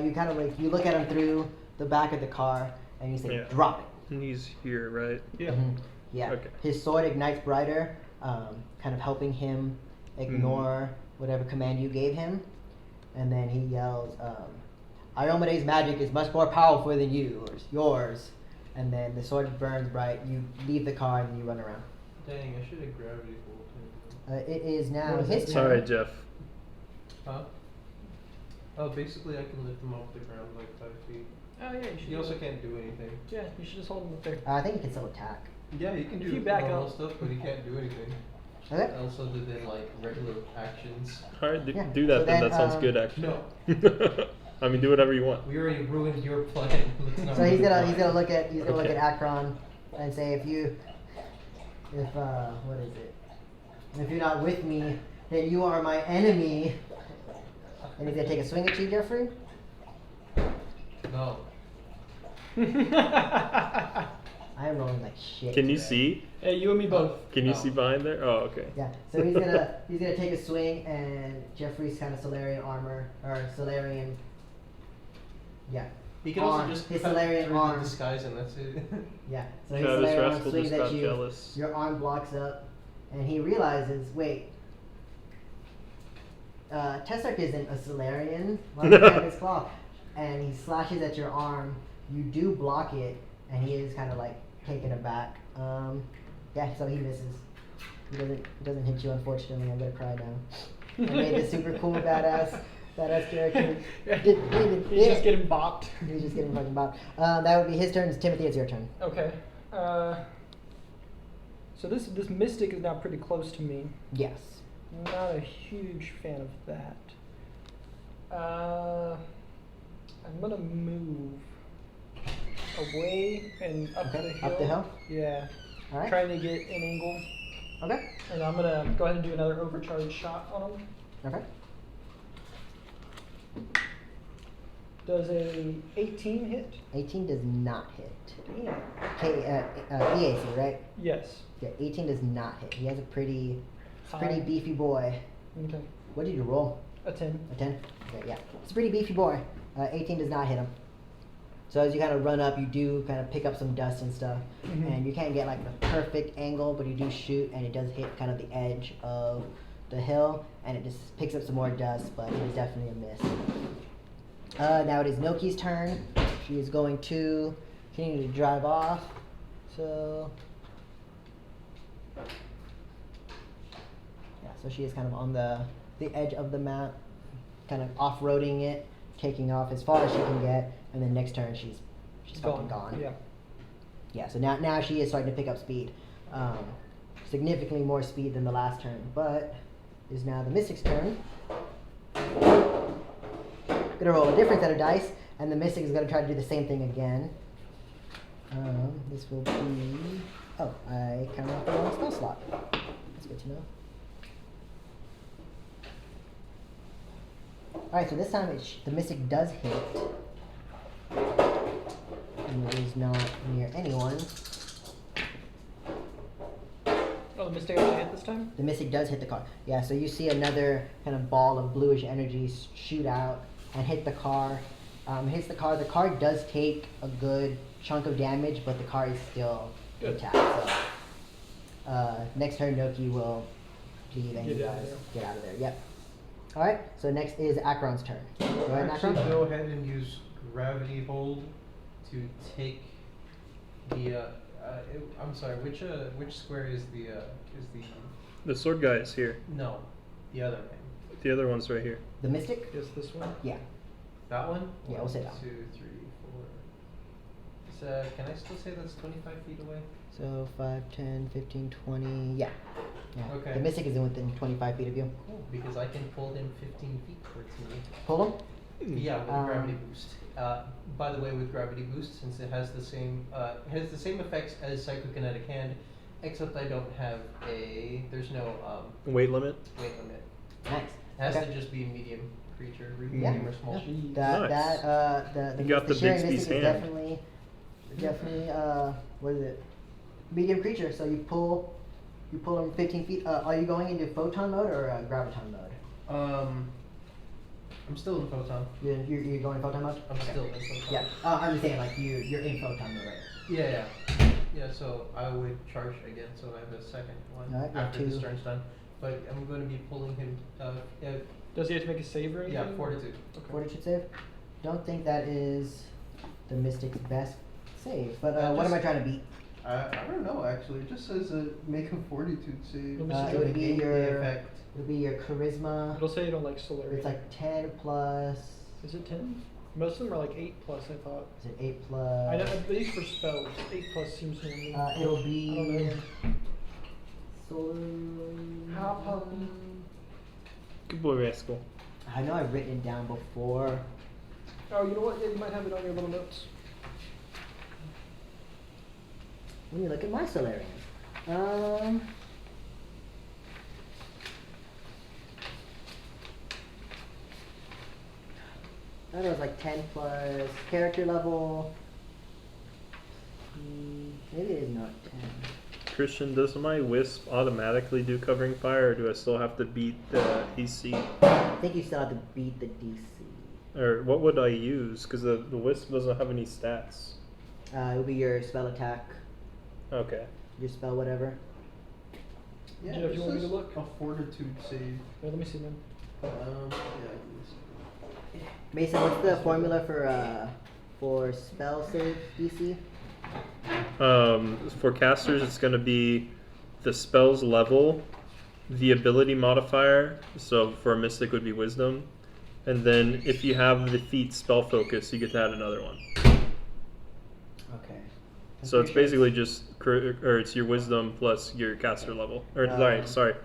You kind of like you look at him through the back of the car and you say Yeah. drop it. And he's here, right? Yeah. Yeah. Okay. His sword ignites brighter, kind of helping him ignore whatever command you gave him, and then he yells, "Iomede's magic is much more powerful than yours." And then the sword burns bright. You leave the car and you run around. Dang, I should have gravity pulled him. It is now What is his it? turn. Sorry, Jeff. Huh? Oh, basically I can lift him off the ground like 5 feet. Oh yeah, you should. He also can't do anything. Yeah, you should just hold him up there. I think he can still attack. Yeah, he can If do you back normal up. stuff, but he can't do anything. Okay. Else other than like regular actions. All right, Yeah. do that So then. then, That sounds good, actually. No. I mean, do whatever you want. We already ruined your plan. Let's not So he's ruin gonna mine. look at Okay. Akron and say if what is it? If you're not with me, then you are my enemy. And he's gonna take a swing at you, Jeffrey. No. I am rolling like shit. Can you today. see? Hey, you and me both. Can you No. see behind there? Oh, okay. Yeah. So he's gonna take a swing, and Jeffrey's kind of Solarian armor or Solarian. Yeah. He can also Arm. just His cut Solarian through arm. the disguise and that's it. Yeah. So his Travis Solarian arm Rascal swings just at got you. jealous. Your arm blocks up, and he realizes, wait. Tserk isn't a Solarian. Why does he have his claw? And he slashes at your arm. You do block it, and he is kind of like taken aback. Yeah, so he misses. He doesn't hit you, unfortunately. I'm gonna cry now. I made this super cool, badass character. He's just getting bopped. He's just getting fucking bopped. That would be his turn. Timothy, it's your turn. Okay. So this mystic is now pretty close to me. Yes. Not a huge fan of that. I'm gonna move away and up the hill. Up the hill? Yeah. All right. Trying to get an angle. Okay. And I'm gonna go ahead and do another overcharge shot on him. Okay. Does a 18 hit? 18 does not hit. Damn. Okay, EAC, right? Yes. Yeah, 18 does not hit. He has a pretty High. beefy boy. Okay. What did you roll? A 10. A 10? Okay, yeah. It's a pretty beefy boy. 18 does not hit him. So as you kind of run up, you do kind of pick up some dust and stuff. Mhm. And you can't get like the perfect angle, but you do shoot, and it does hit kind of the edge of the hill, and it just picks up some more dust, but it is definitely a miss. Now it is Noki's turn. She is going to continue to drive off. So yeah, so she is kind of on the edge of the map, kind of off-roading it, taking off as far as she can get, and then next turn she's fucking gone. Yeah. Yeah, so now she is starting to pick up speed. Significantly more speed than the last turn, but it is now the Mystic's turn. Gonna roll a different set of dice, and the Mystic is gonna try to do the same thing again. This will be... Oh, I counted off the wrong spell slot. That's good to know. Alright, so this time the Mystic does hit. And it is not near anyone. Oh, the mystic actually hit this time? The Mystic does hit the car. Yeah, so you see another kind of ball of bluish energy shoot out and hit the car. Hits the car. The car does take a good chunk of damage, but the car is still Good. intact. So, next turn, Noki will leave and Get you out of guys there. get out of there. Yep. Alright, so next is Akron's turn. Go ahead, Actually, Akron. go ahead and use gravity hold to take the. I'm sorry. Which square is the The sword guy is here. no, the other man. The other one's right here. The Mystic? Yes, this one. Yeah. That one? Yeah, we'll say that 2, 3, 4. Can I still say that's 25 feet away? So 5, 10, 15, 20. Yeah. Yeah. Okay. The Mystic is within 25 feet of you. Cool, because I can pull him 15 feet towards me. Pull him? Yeah, with Um, gravity boost. By the way, with gravity boost, since it has the same effects as psychokinetic hand, except I don't have there's no Weight limit? weight limit. Nice. It has Okay. to just be medium creature, Yeah. medium or small. Yeah. Jeez. The You got the Shirren Bixby's Mystic is hand. definitely what is it? Medium creature. So you pull him 15 feet. Are you going into photon mode or graviton mode? I'm still in photon. You're going photon mode. I'm still in photon. Yeah. I'm just saying like you're in photon mode, right? Yeah. Yeah, so I would charge again, so I have a second one Alright, you have after this two. turn's done. But I'm going to be pulling him, Does he have to make a save or anything? yeah, fortitude. Okay. Fortitude save. Don't think that is the Mystic's best save. But Uh, what am I just- trying to beat? I don't know actually. It just says make a fortitude save. Let me see. It would be Negate the your effect. charisma. It'll say you don't like Solarian. It's like 10 plus. Is it 10? Most of them are like 8 plus, I thought. Is it 8 plus? I know, at least for spells, 8 plus seems normal. It'll I be. don't know. Solar. How puppy. Good boy, Rascal. I know I've written it down before. Oh, you know what? Yeah, you might have it on your little notes. Let me look at my Solarian. I don't know, it's like 10 plus character level. Maybe it is not 10. Christian, does my wisp automatically do covering fire, or do I still have to beat the AC? I think you still have to beat the DC. Or what would I use? Because the wisp doesn't have any stats. It would be your spell attack, Okay. your spell whatever. Yeah, Jeff, you want me to this is look? A fortitude save. Here, let me see, man. Yeah. Mason, what's the formula for spell save DC? For casters, it's going to be the spell's level, the ability modifier. So for a mystic, would be wisdom, and then if you have the feat spell focus, you get to add another one. Okay. So it's basically just, or it's your wisdom plus your caster level, or sorry,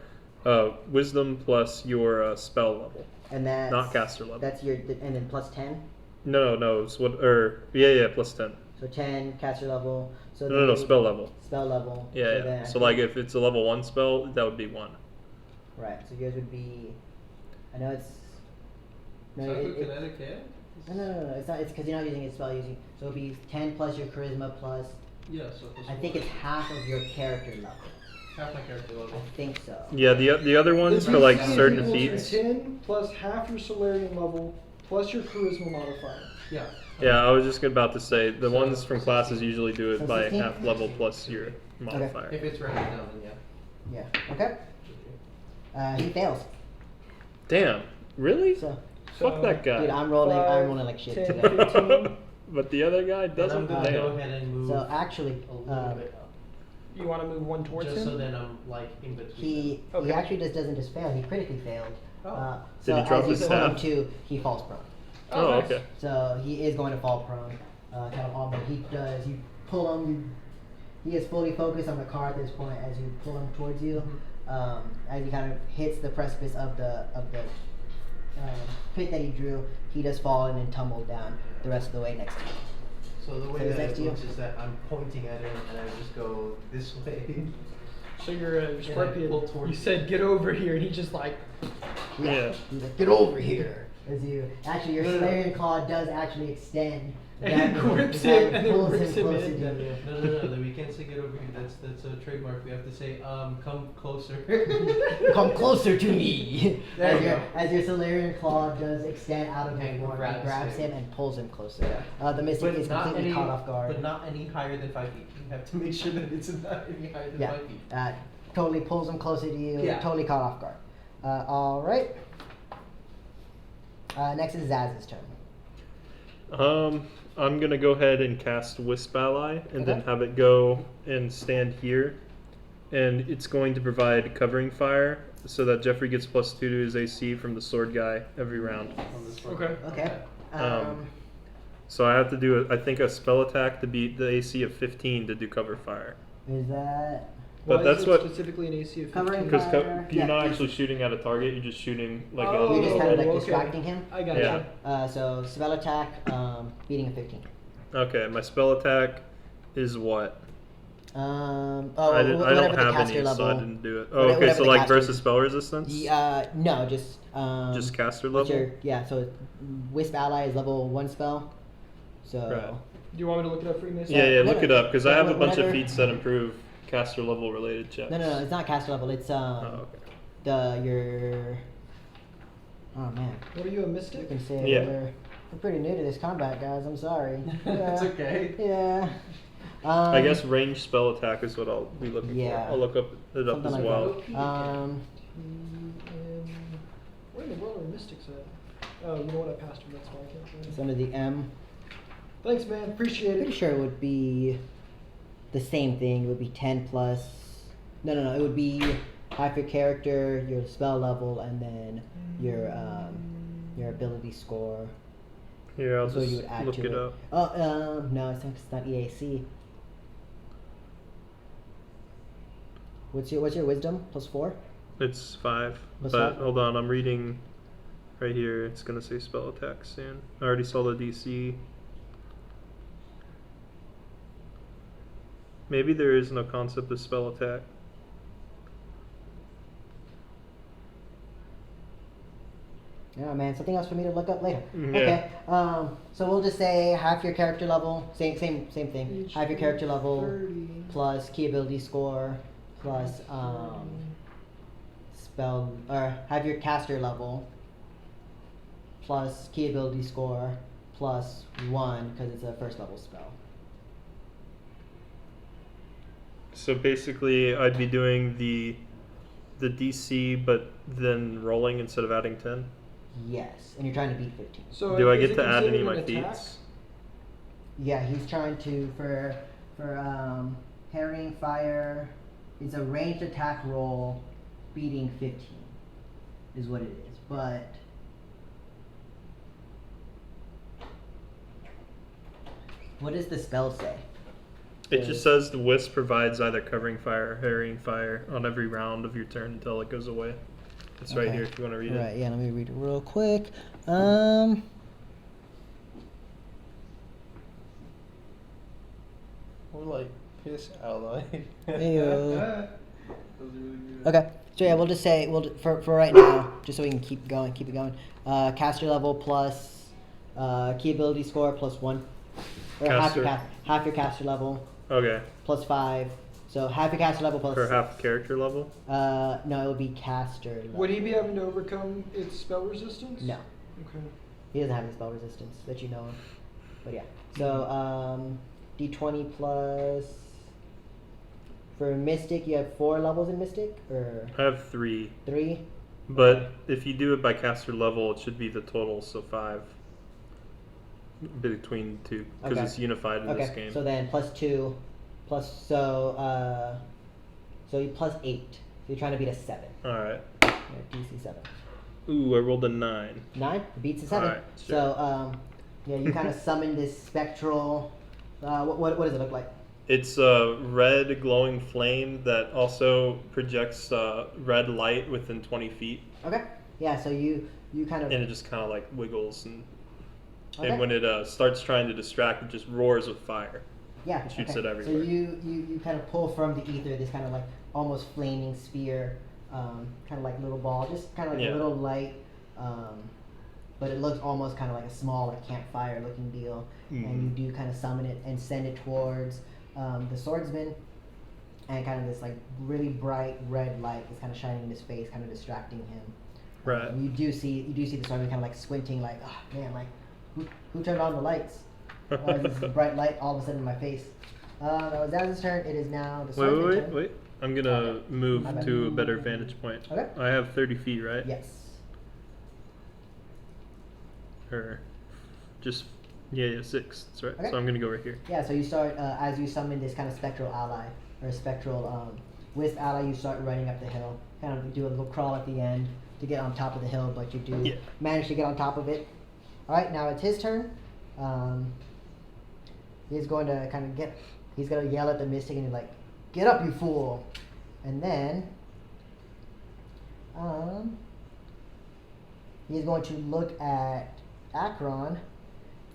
wisdom plus your spell level, And that's not caster level. That's your and then plus 10. No, it's what, or yeah, plus 10. So 10 caster level. So No, then spell level. Spell level. Yeah, so yeah. then I So think- like if it's a level 1 spell, that would be 1. Right. So yours would be. I know it's. No, Is that it, the kinetic hand? no. It's not. It's because you're not using a spell. Using so it'd be 10 plus your charisma plus. Yeah, so plus I think four. it's half of your character level. half my character level. I think so. Yeah, the other ones This for like is certain equal to feats. 10 plus half your Solarian level plus your charisma modifier. Yeah. Yeah, I was just about to say the So, ones from 16. classes usually do it So by 16? half level plus your modifier. If it's written down, then yeah. Yeah. Okay. He fails. Damn, really? So, Fuck that guy. dude, I'm rolling like shit 10, today. 15. But the other guy Then I'm doesn't. gonna go Damn. ahead and move So actually, a little bit up. You want to move one towards Just him? so then I'm like in between. he Okay. actually doesn't just fail. He critically failed. Oh. So Did he drop as his you pull him staff? to, he falls prone. Oh, nice. okay. So he is going to fall prone, kind of odd, but he does. You pull him. He is fully focused on the car at this point as you pull him towards you. As he kind of hits the precipice of the pit that he drew, he does fall and then tumble down the rest of the way next to you. So the So way he's that next it to you? looks is that I'm pointing at him and I just go this way. So you're And I Scorpion. pull towards You said get over here, and he just like. Yeah. He's like, get over here. As you actually, your No, no, no. Solarian claw does actually extend. And he That- grips that him and then pulls rips him closer in. to you. No, we can't say get over here. That's a trademark. We have to say come closer. Come closer to me. There as you your go. as your Solarian claw does extend out of And your form, grabs it grabs him. him and pulls him closer. The Mystic is completely caught off guard. But not any higher than 5 feet. You have to make sure that it's not any higher than Yeah. 5 feet. Totally pulls him closer to you. Yeah. Totally caught off guard. All right. Next is Zaz's turn. I'm gonna go ahead and cast Wisp Ally, and then Okay. have it go and stand here, and it's going to provide covering fire, so that Jeffrey gets +2 to his AC from the sword guy every round. On this one. Okay. Okay. So I have to do I think a spell attack to beat the AC of 15 to do cover fire. Is that But Why that's is it what- specifically an AC of Covering 15? Because Fire, you're yeah, not yes. actually shooting at a target; you're just shooting like Oh, you're just kind of like okay. distracting him? I got Yeah. you. So spell attack, beating a 15. Okay, my spell attack is what? I Whatever don't the have caster any, level. so I didn't do it. Oh, Whatever okay, so the like caster- versus spell resistance? No, just Just caster what's level? your- yeah. So Wisp Ally is level 1 spell. So Right. Do you want me to look it up for you, Mason? Yeah, no, look no. it up, because I have a bunch of Whenever- feats that improve caster level related checks. no, it's not caster level. It's Oh, okay. your. Oh man, What are you, a you mystic? can say Yeah. we're pretty new to this combat, guys. I'm sorry. It's Yeah. okay. Yeah. I guess range spell attack is what I'll be looking yeah. for. I'll look it up Something as like well. that. Where in the world are mystics at? Oh, you know what? I passed him. That's why I can't find It's him. under the M. Thanks, man. Appreciate Pretty it. sure it would be the same thing. It would be 10 plus. No. It would be half your character, your spell level, and then your ability score. Here, I'll So you just would add look to it up. Oh, no, it's not EAC. What's your wisdom? +4? It's 5. What's But that? hold on, I'm reading right here. It's gonna say spell attack soon. I already saw the DC. Maybe there is no concept of spell attack. Yeah, man. Something else for me to look up later. Yeah. Okay. So we'll just say half your character level. Same thing. Half your character level 30. plus key ability score plus spell, or have your caster level plus key ability score plus 1 because it's a first level spell. So basically, I'd be doing the DC, but then rolling instead of adding 10. Yes, and you're trying to beat 15. So Do I is get it to add any of considered my an attack? feats? Yeah, he's trying to for harrying fire. It's a ranged attack roll, beating 15, is what it is. But what does the spell say? It just says the wisp provides either covering fire or harrying fire on every round of your turn until it goes away. It's right Okay. here if you want to read Right, it. yeah, let me read it real quick. We're like piss ally. Ayo. Those are really good. Okay, so yeah, we'll just say for right now, just so we can keep it going. Caster level plus key ability score plus 1, or Caster. half your caster level Okay. plus 5. So half your caster level plus. For half character level? No, it would be caster level. Would he be having to overcome its spell resistance? No, Okay. he doesn't have any spell resistance that you know of. But yeah, so d20 plus. For Mystic, you have 4 levels in Mystic, or I have 3. 3? But if you do it by caster level, it should be the total, so 5. Between 2. Because Okay. it's unified in this game. So then plus 2, so you plus 8. So you're trying to beat a 7. Alright. Yeah, DC 7. Ooh, I rolled a 9. 9 beats a 7. Alright, sure. So yeah, you kind of summon this spectral. What does it look like? It's a red glowing flame that also projects red light within 20 feet. Okay. Yeah. So you kind of. And it just kind of like wiggles. And Okay. when it starts trying to distract, it just roars with fire. Yeah. and shoots okay. it everywhere. So you kind of pull from the ether this kind of like almost flaming sphere, kind of like little ball, just kind of like Yeah. a little light, but it looks almost kind of like a small like campfire looking deal. And you do kind of summon it and send it towards the swordsman, and kind of this like really bright red light is kind of shining in his face, kind of distracting him. Right. You do see the swordsman kind of like squinting, like, oh man, like who turned on the lights? Why is this bright light all of a sudden in my face? That was Daz's turn. It is now the swordsman's turn. Wait. I'm gonna Okay. move My bad. to a better vantage point. Okay. I have 30 feet, right? Yes. Or just, yeah, 6. That's right. Okay. So I'm gonna go right here. Yeah, so you start, as you summon this kind of spectral ally, or spectral wisp ally, you start running up the hill. Kind of do a little crawl at the end to get on top of the hill, but you do Yeah. manage to get on top of it. Alright, now it's his turn. He's going to kind of he's going to yell at the Mystic and he's like, "Get up, you fool!" And then, he's going to look at Akron,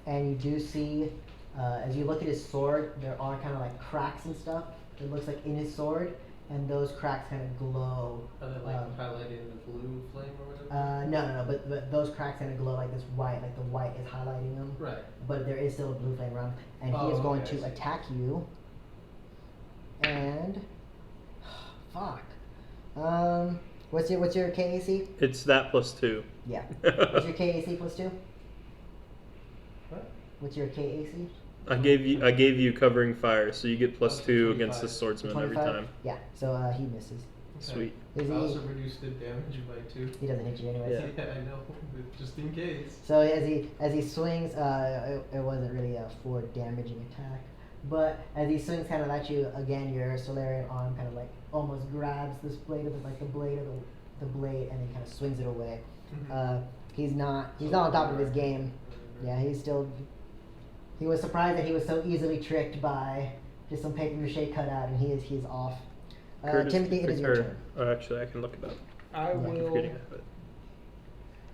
and you do see, as you look at his sword, there are kind of like cracks and stuff. It looks like in his sword, and those cracks kind of glow. Are they like highlighted in the blue flame or whatever? No, but those cracks kind of glow like this white, like the white is highlighting them. Right. But there is still a blue flame around, and he Oh, is going okay, I to see. attack you. And fuck. What's your KAC? It's that plus 2. Yeah. What's your KAC plus 2? What? What's your KAC? I gave you covering fire, so you get plus Plus 2 25. against the swordsman every 25? time. Yeah. So he misses. Sweet. Is I he- also reduced the damage by 2. He doesn't hit you anyways. Yeah. I know, but just in case. So as he swings, it wasn't really a 4 damaging attack, but as he swings kind of at you again, your Solarian arm kind of like almost grabs this blade of the blade of the blade and then kind of swings it away. He's not on top of his game. Yeah, he was surprised that he was so easily tricked by just some paper mache cutout, and he's off. Curtis- Timothy, it is your turn. Oh, actually, I can look it up. I I'm will. forgetting it, but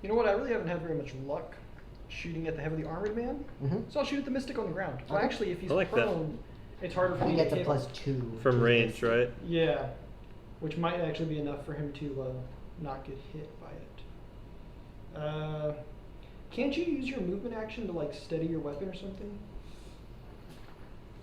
You know what? I really haven't had very much luck shooting at the heavily armored man. Mm-hmm. So I'll shoot at the Mystic on the ground. Well, Okay. actually, if he's I like that. prone, it's harder for He me gets to a hit. plus 2 from to range, his- right? Yeah, which might actually be enough for him to not get hit by Can't you use your movement action to like steady your weapon or something?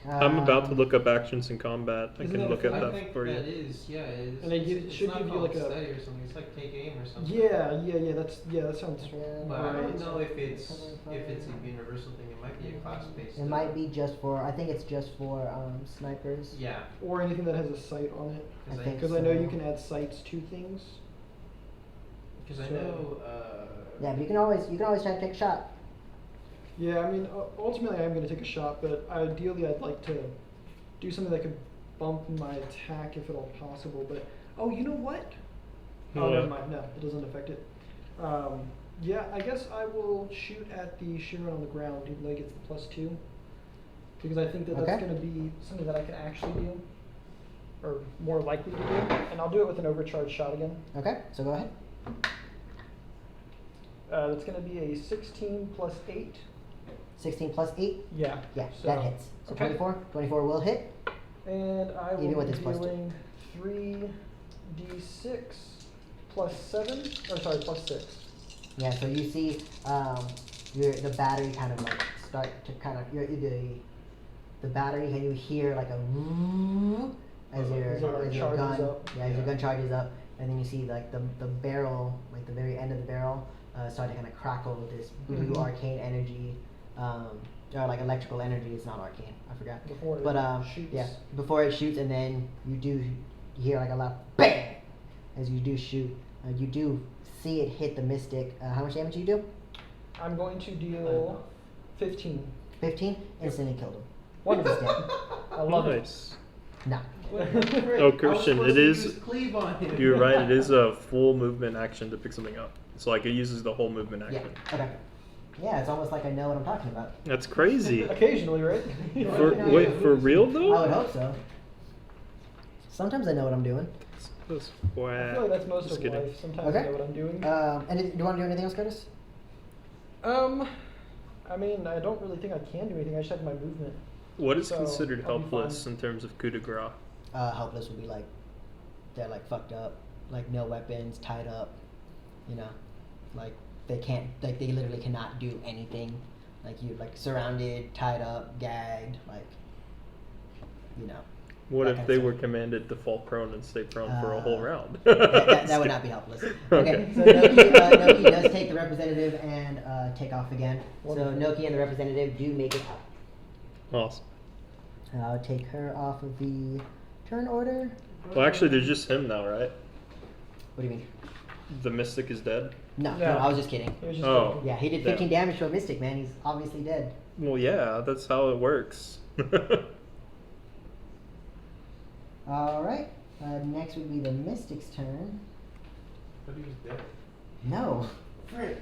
I'm about to look up actions in combat. I Isn't can that look a at thing? I that think for you. that is, yeah, it is. And it It's should not give you called like a- study or something. It's like take aim or something. Yeah. That sounds But I don't right. know if it's a universal thing. It might be a class based. It might be just for. I think it's just for snipers. Yeah. Or anything that has a sight on it. I think Because I know so. you can add sights to things. Because I So- know. Yeah, but you can always try to take a shot. Yeah, I mean, ultimately I'm going to take a shot, but ideally I'd like to do something that could bump my attack if at all possible. But oh, you know what? Oh, What? never mind. No, it doesn't affect it. Yeah, I guess I will shoot at the Shirren on the ground, even though he gets the +2, because I think that that's Okay. going to be something that I can actually do, or more likely to do, and I'll do it with an overcharged shot again. Okay, so go ahead. That's going to be a 16 plus 8. 16 plus 8. Yeah. Yeah, So- that hits. So okay. 24. 24 will hit. And I will Even with be this +2. dealing 3d6 plus 7, or sorry, plus 6. Yeah, so you see the battery kind of like start to kind of the battery, and you hear like a as As your it charges gun up. as your gun charges up, and then you see like the barrel, like the very end of the barrel, start to kind of crackle with this blue Mhm. arcane energy, or like electrical energy. It's not arcane, I forgot. Before it But shoots. yeah, before it shoots, and then you hear like a loud bang as you do shoot. You do see it hit the mystic. How much damage do you do? I'm going to deal 15. 15. Instantly killed him. Wonderful. He's dead. I love Nice. No. Oh, Christian, it is. Cleave on him. You're right. It is a full movement action to pick something up. So like it uses the whole movement Yeah. action. Okay. Yeah, it's almost like I know what I'm talking about. That's crazy. it. Occasionally, right? Wait, for real I though? would hope so. Sometimes I know what I'm doing. That's I feel like that's most Just of kidding. life. Sometimes Okay. I know what I'm doing. And do you want to do anything else, Curtis? I mean, I don't really think I can do anything. I just have my movement. What is So, considered I'll be helpless fine. in terms of coup de grace? Helpless would be like they're like fucked up, like no weapons, tied up. You know, like they can't, like they literally cannot do anything. Like you, like surrounded, tied up, gagged, like you know. What that if kind they of were stuff. commanded to fall prone and stay prone for a whole round? That would not be helpless. Okay, Okay. so Noki does take the representative and take off again. So Wonderful. Noki and the representative do make it out. Awesome. I'll take her off of the turn order. Well, actually, there's just him now, right? What do you mean? The mystic is dead. No, No. I was just kidding. It was just Oh. Yeah, he did Yeah. 15 damage to a mystic, man. He's obviously dead. Well, yeah, that's how it works. Alright, next would be the mystic's turn. But he was dead. No. Frick.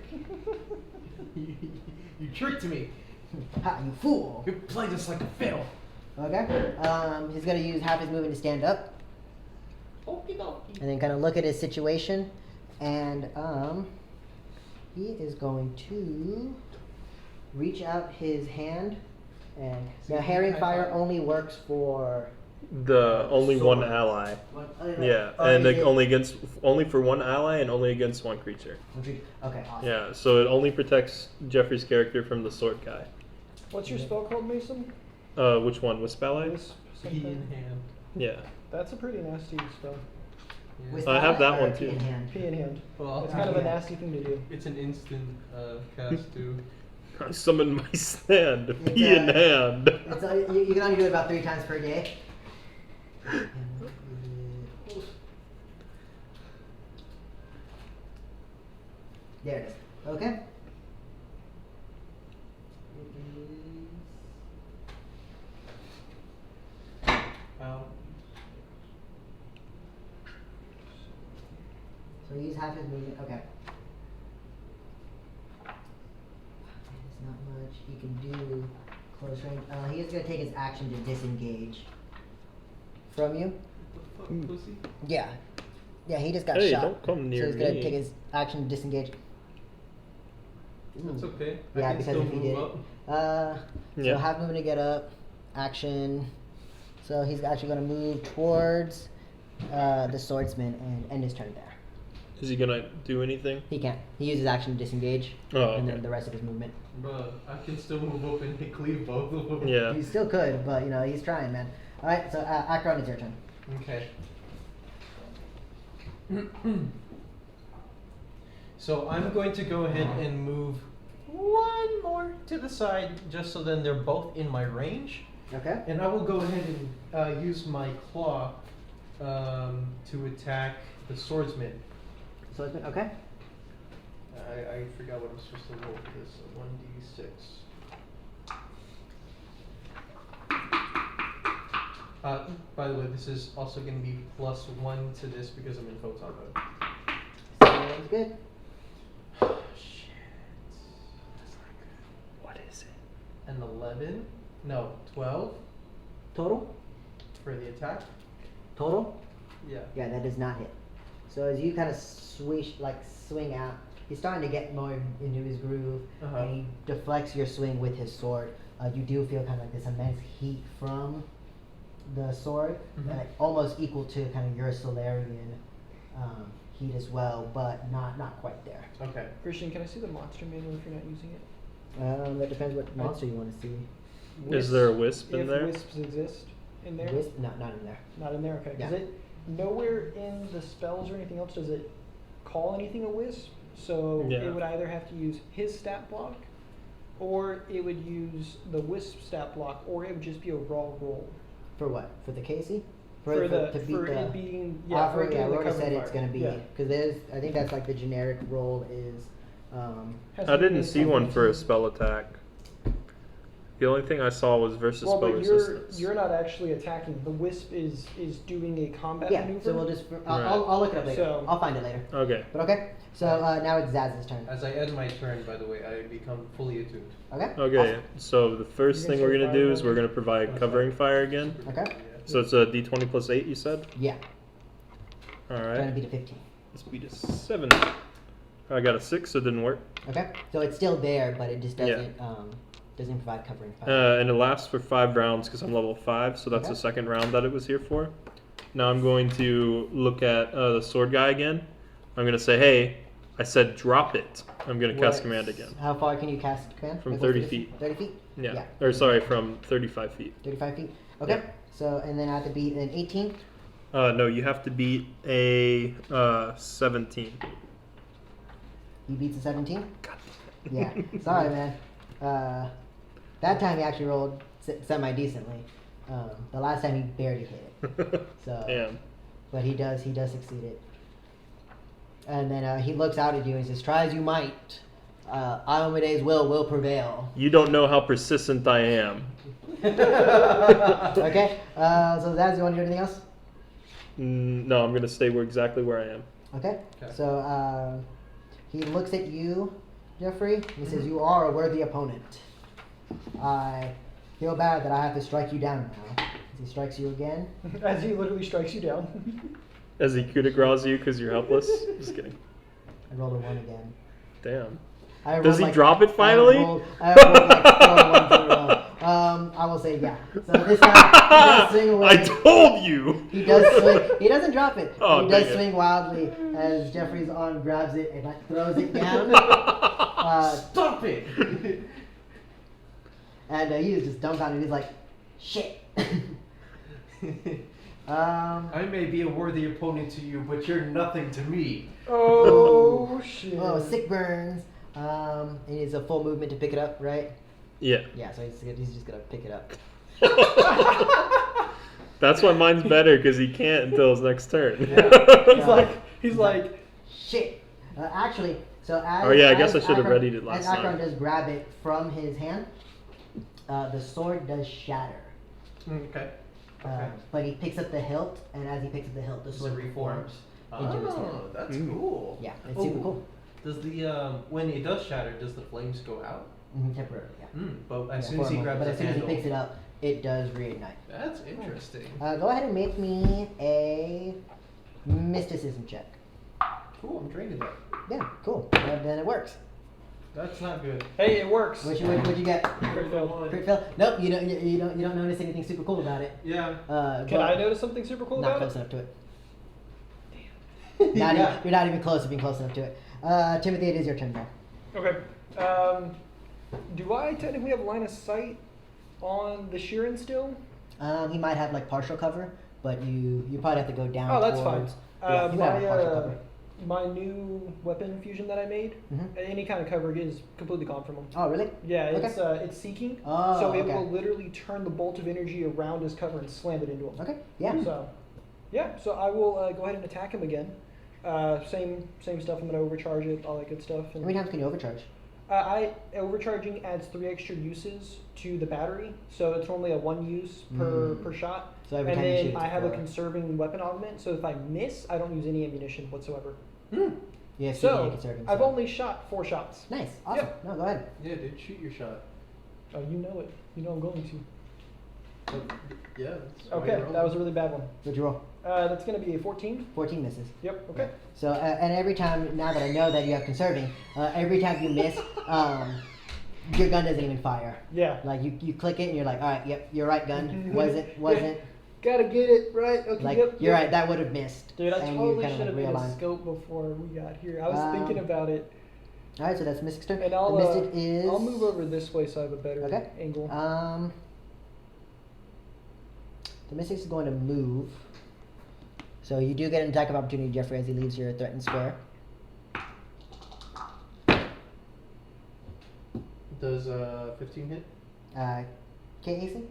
you tricked me. Ha, you fool. You played us like a fiddle. Okay, he's gonna use half his movement to stand up. Okie dokie. And then kind of look at his situation, and he is going to reach out his hand, and now herring fire only works for The only one ally. Yeah, and like only for one ally and only against one creature. Okay, awesome. Yeah, so it only protects Jeffrey's character from the sword guy. What's your spell called, Mason? Which one? Wisp ally? Wisp Pea something? in hand. Yeah. That's a pretty nasty spell. Yeah. With I have that ally or one too. in hand? P in hand. Well, It's kind of a yeah. nasty thing to do. It's an instant cast too. I summon my stand. It's, Be in hand. It's, you can only do it about 3 times per day. There it is. Okay. Well, So he's half his movement. Okay. There's not much he can do close range. He is going to take his action to disengage from you. what the fuck, pussy? Yeah. Yeah, he just got Hey, shot. don't come near so he's going me. to take his action to disengage. That's Ooh. okay. Yeah, I can because still if he move did. up. So Yeah. half movement to get up. Action. So he's actually going to move towards the swordsman and end his turn there. Is he gonna do anything? He can't. He uses action to disengage, Oh, and okay. then the rest of his movement. Bruh, I can still move up and cleave both of them. Yeah. He still could, but he's trying, man. All right, so Akron, it's your turn. Okay. So I'm going to go ahead and move one more to the side, just so then they're both in my range. Okay. And I will go ahead and use my claw to attack the swordsman. Swordsman. Okay. I forgot what I'm supposed to roll for this. So 1d6. By the way, this is also going to be +1 to this because I'm in photon mode. Sounds good. Oh, shit. That's not good. What is it? An 11? No, 12 Total. for the attack? Total. Yeah. Yeah, that does not hit. So as you kind of swing out, he's starting to get more into his groove, Uh-huh. and he deflects your swing with his sword. You do feel kind of like this immense heat from the sword, Mhm. almost equal to kind of your Solarian heat as well, but not quite there. Okay. Christian, can I see the monster manual if you're not using it? That depends what monster you want to see. Is there a wisp in if there? wisps exist in there? Wisp? No, not in there. Not in there, okay. Yeah. Does it nowhere in the spells or anything else does it call anything a wisp? So Yeah. it would either have to use his stat block, or it would use the wisp stat block, or it would just be a raw roll. For what? For the Casey? For to it beat being the for offer? it Yeah, being we the already cover said fire. it's going to be, Yeah. because I think that's like the generic roll is, Has I to be didn't in see one for a something. spell attack. The only thing I saw was versus Well, spell but resistance. you're not actually attacking. The wisp is doing a combat yeah, maneuver. so we'll just, Right. I'll look it up later. So- I'll find it later. Okay. But okay, so now it's Zaz's turn. As I end my turn, by the way, I become fully attuned. Okay? Okay. So the first You're thing gonna we're say gonna do fire is we're gonna provide covering fire again. Awesome. Okay? So it's a d20 plus 8. You said. Yeah, All trying right. to beat a 15. Let's beat a 7. I got a 6, so it didn't work. Okay? So it's still there, but it just doesn't provide covering fire. And it lasts for 5 rounds because I'm level 5, so that's Okay. the second round that it was here for. Now I'm going to look at the sword guy again. I'm going to say, hey, I said drop it. I'm going to cast What- command again. How far can you cast command? From Like, what's 30 the feet. distance? 30 feet? Yeah. Or sorry, from 35 feet. 35 feet? Okay. Yeah. So, and then I have to beat an 18. No, you have to beat a 17. He beats a 17? Yeah. Sorry, man. That time he actually rolled semi-decently. The last time he barely hit it. So, Damn. but he does succeed it. And then he looks out at you and says, try as you might. Iomede's will prevail. You don't know how persistent I am. Okay. So Zaz, you want to do anything else? No, I'm going to stay exactly where I am. Okay. Okay. So he looks at you, Jeffrey. He says, "You are a worthy opponent. I feel bad that I have to strike you down now." As he strikes you again. As he literally strikes you down. As he coup de grace you because you're helpless. Just kidding. I rolled a 1 again. Damn. I Does rolled he drop it finally? I rolled like 4 ones in a row. I will say yeah. So this time he does swing away. I told you. He does swing. He doesn't drop it. Oh, He does dang it. swing wildly as Jeffrey's arm grabs it and like throws it down. Stop it! And he is just dumbfounded. He's like, shit. I may be a worthy opponent to you, but you're nothing to me. Oh shit. Oh, sick burns. And it's a full movement to pick it up, right? Yeah. Yeah, so he's just gonna pick it up. That's why mine's better because he can't until his next turn. He's like shit. Actually, so as Oh, yeah, I guess as I should have Akron- readied it last As Akron time. does grab it from his hand, the sword does shatter. Okay. But he picks up the hilt, and as he picks up the hilt, the So sword it reforms. into his hand. Oh, that's Mm. cool. Yeah, it's super Oh, cool. Does the when it does shatter, does the flames go out? Temporarily, yeah. But as Yeah, soon for as a he moment. grabs but the as soon as he handle, picks it up, it does reignite. that's interesting. Go ahead and make me a mysticism check. Cool, I'm draining that. Yeah, cool. Then it works. That's not good. hey, it works. What'd you get? Crit fail. Crit fail? Nope. You don't notice anything super cool about it. Yeah. Can I notice something super cool Not about close it? enough to it. You're not even close to being close enough to it. Timothy, it is your turn now. Okay. Do I technically have line of sight on the Shirren still? He might have like partial cover, but you probably have to go down. Oh, that's towards, fine. Yeah, you might have partial cover. My new weapon fusion that I made, any kind of cover is completely gone from him. Oh, really? Yeah, Okay. it's seeking, Oh, so it okay. will literally turn the bolt of energy around his cover and slam it into him. Okay. Yeah. So I will go ahead and attack him again. Same stuff. I'm gonna overcharge it, all that good stuff. How many times can you overcharge? Overcharging adds 3 extra uses to the battery, so it's only a 1 use per shot. So every and time you then shoot, it's I have a 4. conserving weapon augment, so if I miss, I don't use any ammunition whatsoever. Yeah. So conserving, I've only shot 4 shots. Nice. Awesome. Yep. No, go ahead. Yeah, dude, shoot your shot. Oh, you know it. You know I'm going to. Yeah. Okay, that was a really bad one. What'd you roll? That's gonna be a 14. 14 misses. Yep. Okay. So, and every time, now that I know that you have conserving, every time you miss, your gun doesn't even fire. Yeah. Like you click it and you're like, all right, yep, you're right, gun. Wasn't. Gotta get it right. Okay. Like yep. you're right, that would have missed. Dude, I And you totally kinda, should have like, made a realign. scope before we got here. I was thinking about it. All right, so that's Mystic's turn. And I'll, the Mystic is. I'll move over this way so I have a better Okay. angle. The Mystic is going to move. So you do get an attack of opportunity, Jeffrey, as he leaves your threatened square. Does 15 hit? KAC?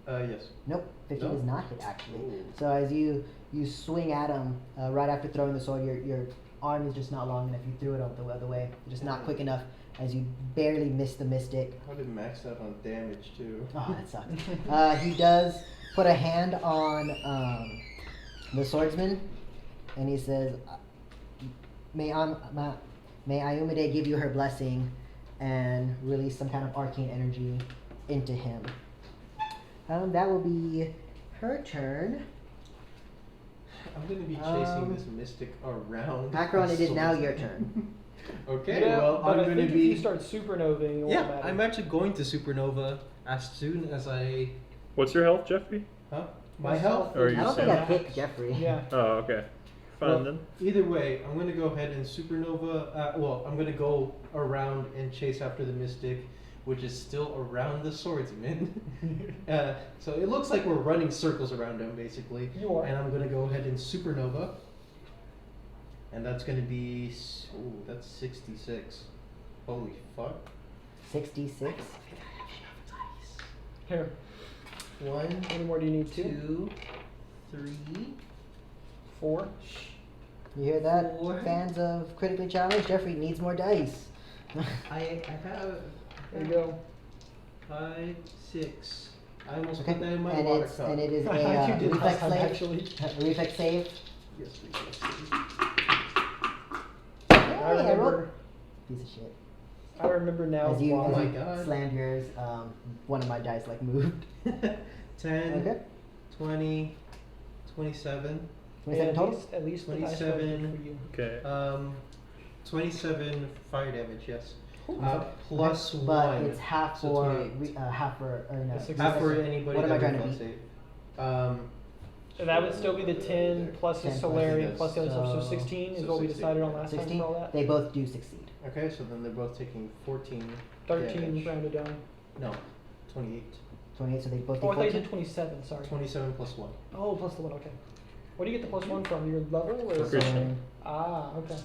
Yes. Nope, 15 No? does not hit actually. Ooh. So as you swing at him, right after throwing the sword, your arm is just not long enough. You threw it out the other way. You're just not quick enough as you barely miss the Mystic. How did max out on damage too? Oh, that sucks. He does put a hand on the swordsman, and he says, may Ayumide give you her blessing and release some kind of arcane energy into him. That will be her turn. I'm gonna be chasing this mystic around. Akron, it is now swordsman. your turn. Okay, Yeah, well, but I'm I gonna think be. if you start supernovaing, it won't Yeah, matter. I'm actually going to supernova as soon as I. What's your health, Jeffrey? Huh? My health. Or I you don't think saying- I picked Jeffrey. Yeah. Oh, okay. Fine Well, then. either way, I'm gonna go ahead and supernova. Well, I'm gonna go around and chase after the mystic, which is still around the swordsman. So it looks like we're running circles around him, basically. You are. And I'm gonna go ahead and supernova, and that's gonna be. That's 66. Holy fuck. 66. Here. 1, How many more do you need? 2, 3. 4. You hear that, 4. fans of Critically Challenged? Jeffrey needs more dice. I have. There you go. 5, 6. I almost Okay, put that in my and water it's cup. and it is You a did reflex last time, save. actually. A reflex save. Yes, please. Hey, I I rolled. remember. Piece of shit. I remember now. As you, why. Oh my as you God. slammed yours, one of my dice like moved. 10, Okay. 20, 27, 27 total. At least the dice roll 27. for you. Okay. 27 fire damage, yes. Cool. Plus But 1. it's half so for 28. half for or no. That's six- Half for anybody What am I that trying to reflex beat? save. And that would still be the 10 plus the 10 plus Solarian this. plus the other stuff. So So- 16 is so what we 16, decided on yeah. last time 16. for all that. They both do succeed. Okay, so then they're both taking 14 13 damage. rounded down. No, 28. 28, so they both Oh, I take thought you 14. did 27. Sorry. 27 plus 1. Oh, plus the 1. Okay. Where do you get the plus 1 from? Your level or? Christian. Ah, okay.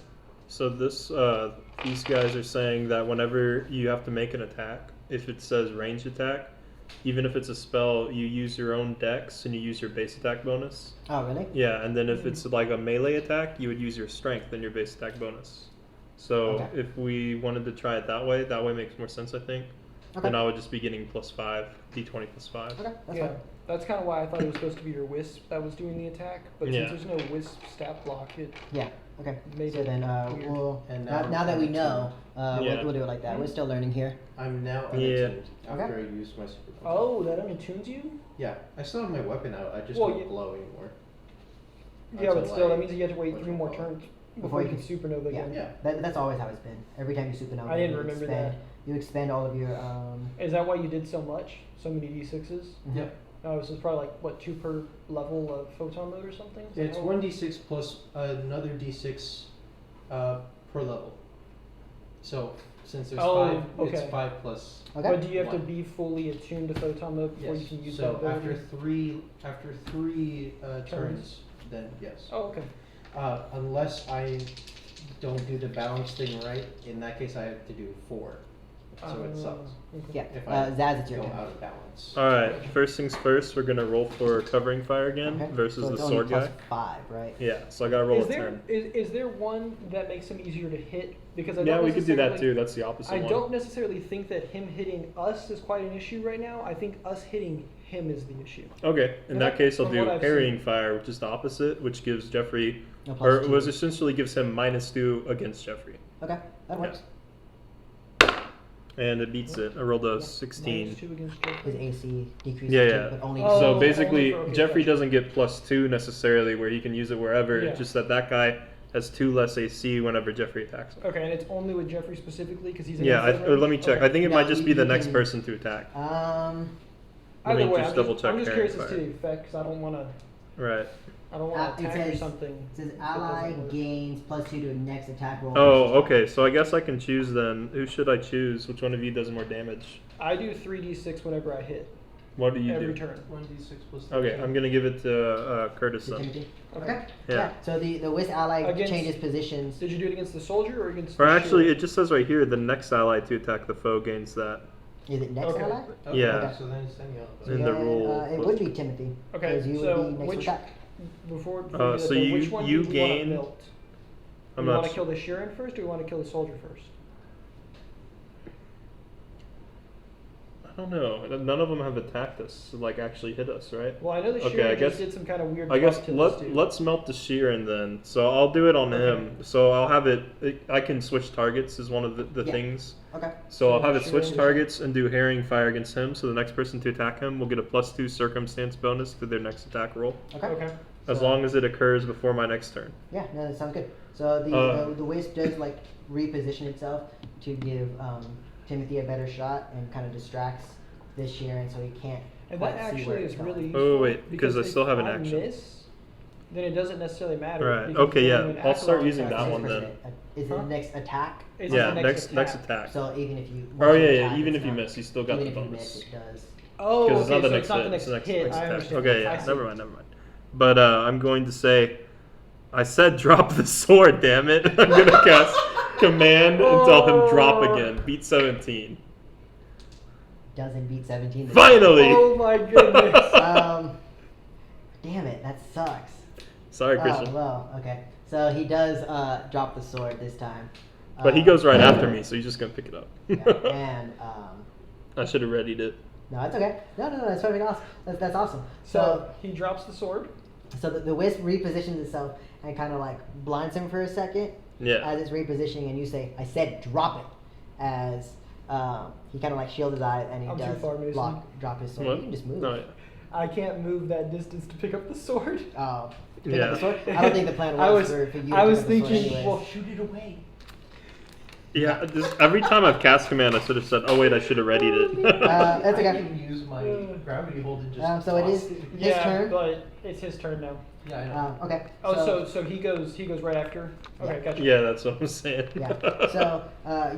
So this, these guys are saying that whenever you have to make an attack, if it says ranged attack, even if it's a spell, you use your own dex and you use your base attack bonus. Oh, really? Yeah, and then if it's like a melee attack, you would use your strength and your base attack bonus. So Okay. if we wanted to try it that way makes more sense, I think. Okay. Then I would just be getting +5, d20 +5. Okay, that's Yeah, fine. that's kind of why I thought it was supposed to be your wisp that was doing the attack. But Yeah. since there's no wisp stat block, it Yeah. Okay. made So it then weird. we'll And now, now now that we I'm know, Yeah. we'll do it like that. We're still learning here. I'm now Yeah. unattuned after Okay. I used my super. Oh, that unattunes you? Yeah, I still have my weapon out. I just Well, don't you- glow anymore. Yeah, but Until still, I- that means you have to wait what's 3 it more called? turns Before before you you can supernova Yeah. again. Yeah. That's always how it's been. Every time you supernova, I didn't you remember expend, that. You expend all of your Is that why you did so much? So many d6s? Yeah. Oh, so it's probably like what 2 per level of photon mode or something. Is that It's how it 1d6 plus another d6 per level. So since there's Oh, 5, it's okay. 5 plus. Okay. But do you have to 1. be fully attuned to photon mode before you can use that So ability? after three turns, then yes. Oh, okay. Unless I don't do the balance thing right, in that case I have to do 4. So it sucks. Okay. Yeah. If I Zaz, it's go your turn. out of balance. Alright, first things first, we're gonna roll for covering fire again Okay. versus so the it's only sword plus guy. 5, right? Yeah, so I gotta roll Is a there 10. is there one that makes him easier to hit? Because I Yeah, don't we could do that necessarily- too. That's the opposite I one. don't necessarily think that him hitting us is quite an issue right now. I think us hitting him is the issue. Okay, in that case, I'll From do what I've parrying seen. fire, which is the opposite, which gives Jeffrey, A plus or 2. was essentially gives him -2 against Jeffrey. Okay, that works. And it beats it. I rolled a -2 16. against Joker. His AC decreases, Yeah, too, yeah. but only Oh, So only basically, for- okay, Jeffrey gotcha. doesn't get +2 necessarily, where he can use it wherever. Yeah. It's just that that guy has 2 less AC whenever Jeffrey attacks him. Okay, and it's only with Jeffrey specifically because he's in Yeah, inside or let me range? check. Okay. I think it No, might just you- be the you next can- person to attack. Let Either me way, just I'm double just, check I'm just parrying curious as to fire. the effect because I don't want to. Right. I don't want to It attack or says- something. It says if it ally doesn't work. gains +2 to the next attack roll. Oh, versus- okay. So I guess I can choose then. Who should I choose? Which one of you does more damage? I do 3d6 whenever I hit What do you every do? turn. 1d6 plus Okay, 13. I'm gonna give it to Curtis To then. Timothy? Okay. Yeah. So the Wisp ally Against- changes positions. Did you do it against the soldier or against? Or the actually, shield? it just says right here, the next ally to attack the foe gains that. Is it next Okay. ally? Okay, Yeah. So then it's Danielle. In the Then, rule it plus- would be Timothy. Okay, 'cause you so would be next which to attack. before we do So that, though, you- which one you do we gain- want to melt? I'm Do we not want to s- kill the Shirren first, or do we want to kill the soldier first? I don't know. None of them have attacked us, like actually hit us, right? Well, I know the Okay, Shirren I just guess- did some kind of weird. I guess buff to this dude. let's melt the Shirren then. So I'll do it on Okay. him. So I'll have it. I can switch targets is one of the Yeah. things. Okay. So I'll have it Shirren switch is- targets and do herring fire against him. So the next person to attack him will get a +2 circumstance bonus to their next attack roll, Okay. Okay. as So- long as it occurs before my next turn. Yeah, no, that sounds good. So the Wisp does like reposition itself to give Timothy a better shot and kind of distracts this Shirren so he can't And quite that see where actually it's is going. really Oh, useful wait, because I if still have an I action. Miss, then it doesn't necessarily matter. Right, because okay, then yeah, when I'll start Absolon using attacks, that Next one person, then. Is it Huh? the next attack? It's Yeah, the next attack. So even if you Oh once you yeah, attack, even it's if you not- miss, you still got even the if you bonus. miss, it does. Oh, Because okay, it's not the so next it's not hit, the next it's the next hit. next I attack. understand. Okay, I yeah, see. never mind. But I'm going to say, I said drop the sword, damn it. I'm gonna cast command and tell him drop again. Beat 17. Doesn't beat 17. Finally! Oh my goodness. Damn it, that sucks. Sorry, Oh, Christian. well, okay. So he does drop the sword this time. But he goes right after me, so he's just gonna pick it up. Yeah, and I should have readied it. no, it's okay. No, that's perfect. Awesome. That's awesome. So he drops the sword. So the Wisp repositions itself and kind of like blinds him for a second Yeah. as it's repositioning, and you say, "I said drop it," as he kind of like shields his eyes and he I'm too does far, Mason. drop his sword. What? You can just move. No, yeah. I can't move that distance to pick up the sword. Oh, pick Yeah. up the sword? I don't think the plan was, I was- for you to I was pick up the sword thinking, anyways. well, Shoot it away. Yeah, every time I've cast command, I should have said, oh wait, I should have readied it. That's I okay. can use my gravity hold and just. So it toss is it. his yeah, turn. but it's his turn now. Yeah, I know. Okay. Oh, so he goes right after. Okay, Yeah. gotcha. Yeah, that's what I'm saying. Yeah. So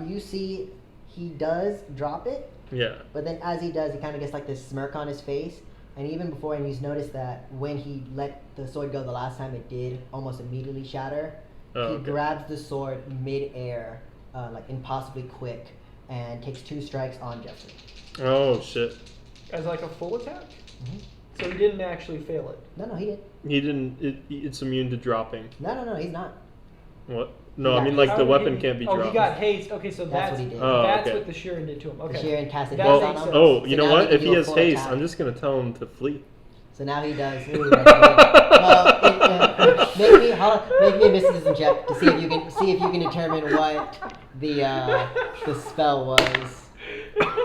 you see, he does drop it, Yeah. but then as he does, he kind of gets like this smirk on his face. And even before, and he's noticed that when he let the sword go the last time, it did almost immediately shatter. Oh, He okay. grabs the sword mid-air, like impossibly quick, and takes 2 strikes on Jeffrey. Oh shit. As like a full attack. Mhm. So he didn't actually fail it. No, he did. He didn't. It's immune to dropping. No, he's not. What? No, Yeah. I mean like How the did weapon he- can't be Oh, dropped. he got haste. Okay, so That's that's what he did. Oh, that's okay. what the Shirren did to him. Okay. The Shirren casted That haste makes on him. sense. Oh, So you know now what? can If do he a has full haste, attack. I'm just gonna tell him to flee. So now he does. Ooh, that's good. Make me a mysticism check to see if you can determine what the spell was.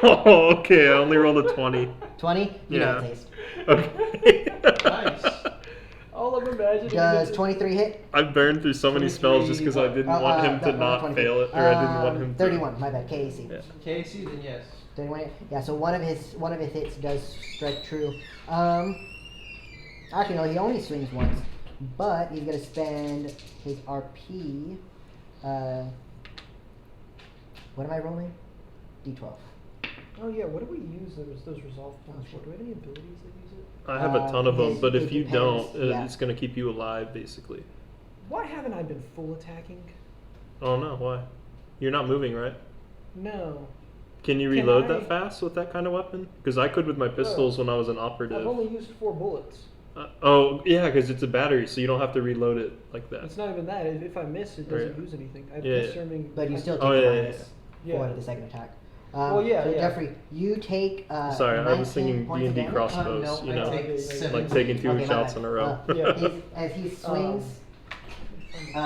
Oh, okay. I only rolled a 20. 20? You know it's haste. Okay. Nice. All I'm imagining Does is 23 hit? I've burned through so many spells just because I didn't want him to not fail it, or I didn't want him to. 31, my bad. KAC. Yeah. KC, then yes. Yeah, so one of his hits does strike true. Actually no, he only swings once, but he's gonna spend his RP. What am I rolling? D12. Oh yeah, what do we use those resolve points for? Do we have any abilities that use it? I have a ton of them, It- but it if you depends, don't, yeah. it's gonna keep you alive, basically. Why haven't I been full attacking? Oh no, why? You're not moving, right? No. Can you Can reload I- that fast with that kind of weapon? Because I could with my pistols when I was an operative. I've only used 4 bullets. Oh yeah, because it's a battery, so you don't have to reload it like that. It's not even that. If I miss, it doesn't Right. lose anything. I have Yeah. discerning. But you still take Oh, the yeah, yeah, minus yeah. 4 to the second attack. Well, yeah, So yeah. Jeffrey, you take Sorry, I was 19 thinking points of D&D damage? crossbows, you I know, take like 17. like taking 2 Okay, my shots bad. in a row. Yeah. As he swings,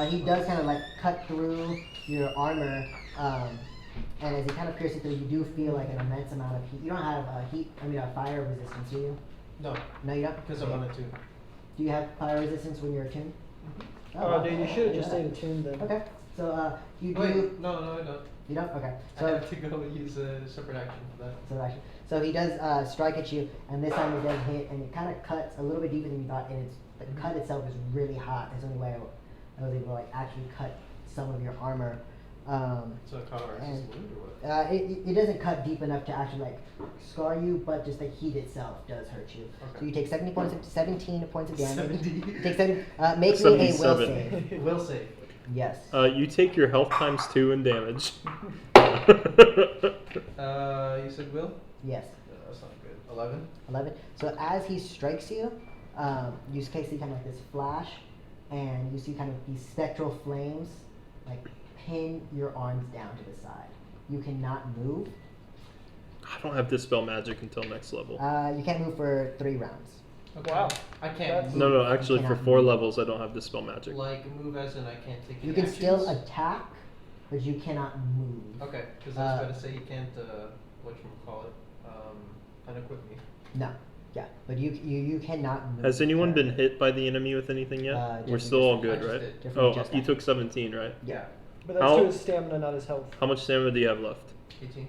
he does kind of like cut through your armor, and as he kind of pierces through, you do feel like an immense amount of heat. You don't have fire resistance, do you? No, No, you don't? because I'm on a 2. Do you have fire resistance when you're attuned? Oh, dude, you should have just stayed stayed attuned then. Okay, so you do. Wait, no, I don't. You don't? Okay. I So have to go use a separate action for that. So actually, so he does strike at you, and this time he does hit, and it kind of cuts a little bit deeper than you thought, and the cut itself is really hot. That's the only way I was able to like actually cut some of your armor. So it caught our And- wound or what? it doesn't cut deep enough to actually like scar you, but just the heat itself does hurt you. So Okay. you take 17 points of damage. 70. You take 70. Make me a will 77. save. Will save. Yes. You take your health times 2 in damage. You said will? Yes. No, that's not good. 11? 11. So as he strikes you, you see kind of like this flash, and you see kind of these spectral flames like pin your arms down to the side. You cannot move. I don't have Dispel Magic until next level. You can't move for 3 rounds. Okay. Wow. I can't That's- move. No, actually, for cannot 4 move. levels, I don't have Dispel Magic. Like move as in I can't take any You can still actions? attack, but you cannot move. Okay, because I was about to say you can't, whatchamacallit, unequip me. No. Yeah, but you cannot move. Has anyone been hit by the enemy with anything yet? We're Jeffrey still just- all I good, just right? did. Jeffrey Oh, just you died. took 17, right? Yeah. But that's How- to his stamina, not his health. How much stamina do you have left? 18.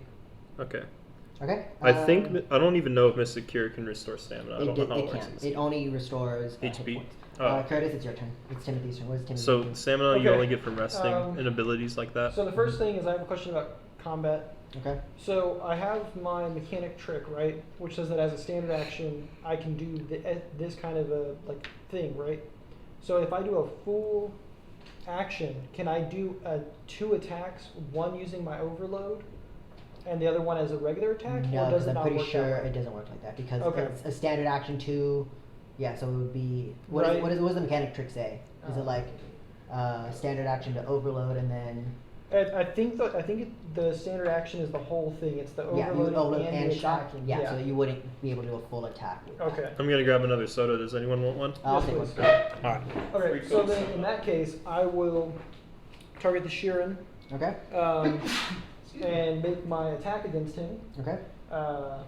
Okay. Okay. I think I don't even know if Mystic Cure can restore stamina. I it, don't know it, how it it works. can. It only restores hit HP? points. Oh. Curtis, it's your turn. It's Timothy's turn. What is Timothy's So turn? stamina you Okay. only get from resting Um, and abilities like that. So the first thing is I have a question about combat. Okay. So I have my mechanic trick, right, which says that as a standard action, I can do this kind of a like thing, right? So if I do a full action, can I do 2 attacks, one using my overload, and the other one as a regular attack? No, or does because it I'm not pretty work sure that way? it doesn't work like that because Okay. it's a standard action 2. Yeah, so it would be what Right. what does the mechanic trick say? Is Oh. it like standard action to overload and then I think the standard action is the whole thing. It's the yeah, you overloading overload and, and the shot? attacking. Yeah, so you wouldn't be able to do a full attack. With that. Okay. I'm gonna grab another soda. Does anyone want one? I'll Yes, take one. please. Alright. Okay, so then in that case, I will target the Shirren Okay. and make my attack against him. Okay. Uh,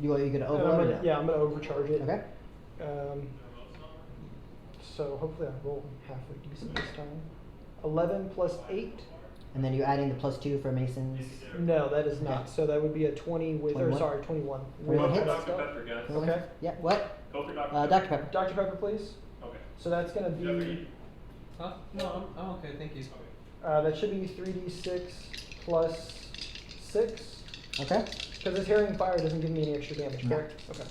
You're gonna and overload it? I'm gonna overcharge it. Okay. So hopefully I roll halfway decent this time. 11 plus 8. And then you're adding the +2 for Mason's. No, that is not. Okay. So that would be a 20 with, 21? or sorry, 21. 21 with hits? that stuff. Okay. Yeah. What? Go for Dr. Pepper. Dr. Pepper, please. Okay. So that's gonna be. Huh? No, I'm okay, thank you. That should be 3d6 plus 6. Okay. Because this Harrying Fire doesn't give me any extra damage, No. correct? Okay.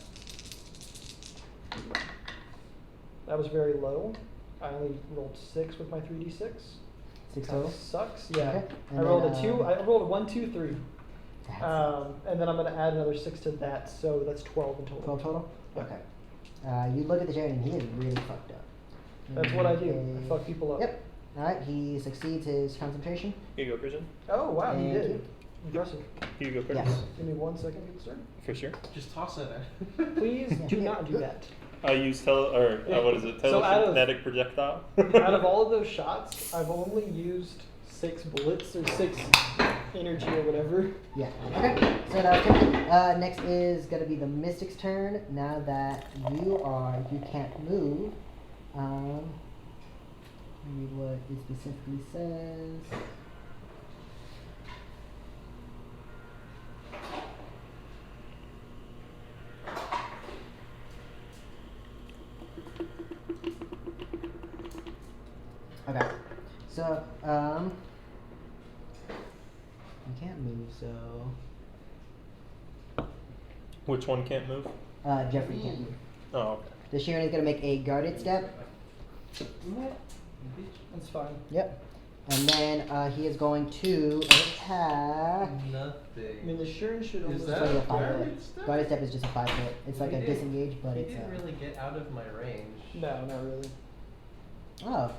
That was very low. I only rolled 6 with my 3d6. 6 Kinda total. sucks. Yeah. Okay. I And rolled then, a 2. I rolled a 1, 2, 3. That's And then I'm going to add another 6 to that, so that's 12 in total. 12 total. Yeah. Okay. You look at the Jaren and he is really fucked up. That's what I do. Okay. I fuck people up. Yep. All right. He succeeds his concentration. Here you go, Christian. Oh, wow, he Thank did. you. Impressive. Here you go, Chris. Yes. Give me 1 second, good sir. For sure. Just toss it at Please do not do that. I use what is it? So out of- Telekinetic projectile. Out of all of those shots, I've only used 6 bullets or 6 energy or whatever. Yeah. Okay. So now next is gonna be the Mystic's turn. Now that you can't move. Read what it specifically says. Okay. So, you can't move, so Which one can't move? Jeffrey can't move. Oh, okay. The Shirren is gonna make a guarded step. That's fine. Yep. And then he is going to attack. I mean, Nothing. the Shirren should Is almost. It's that only a a 5 guarded hit. step? Guarded step is just a 5 hit. It's like He a didn't- disengage, but He it's didn't really get out of my range. No, not really. Oh.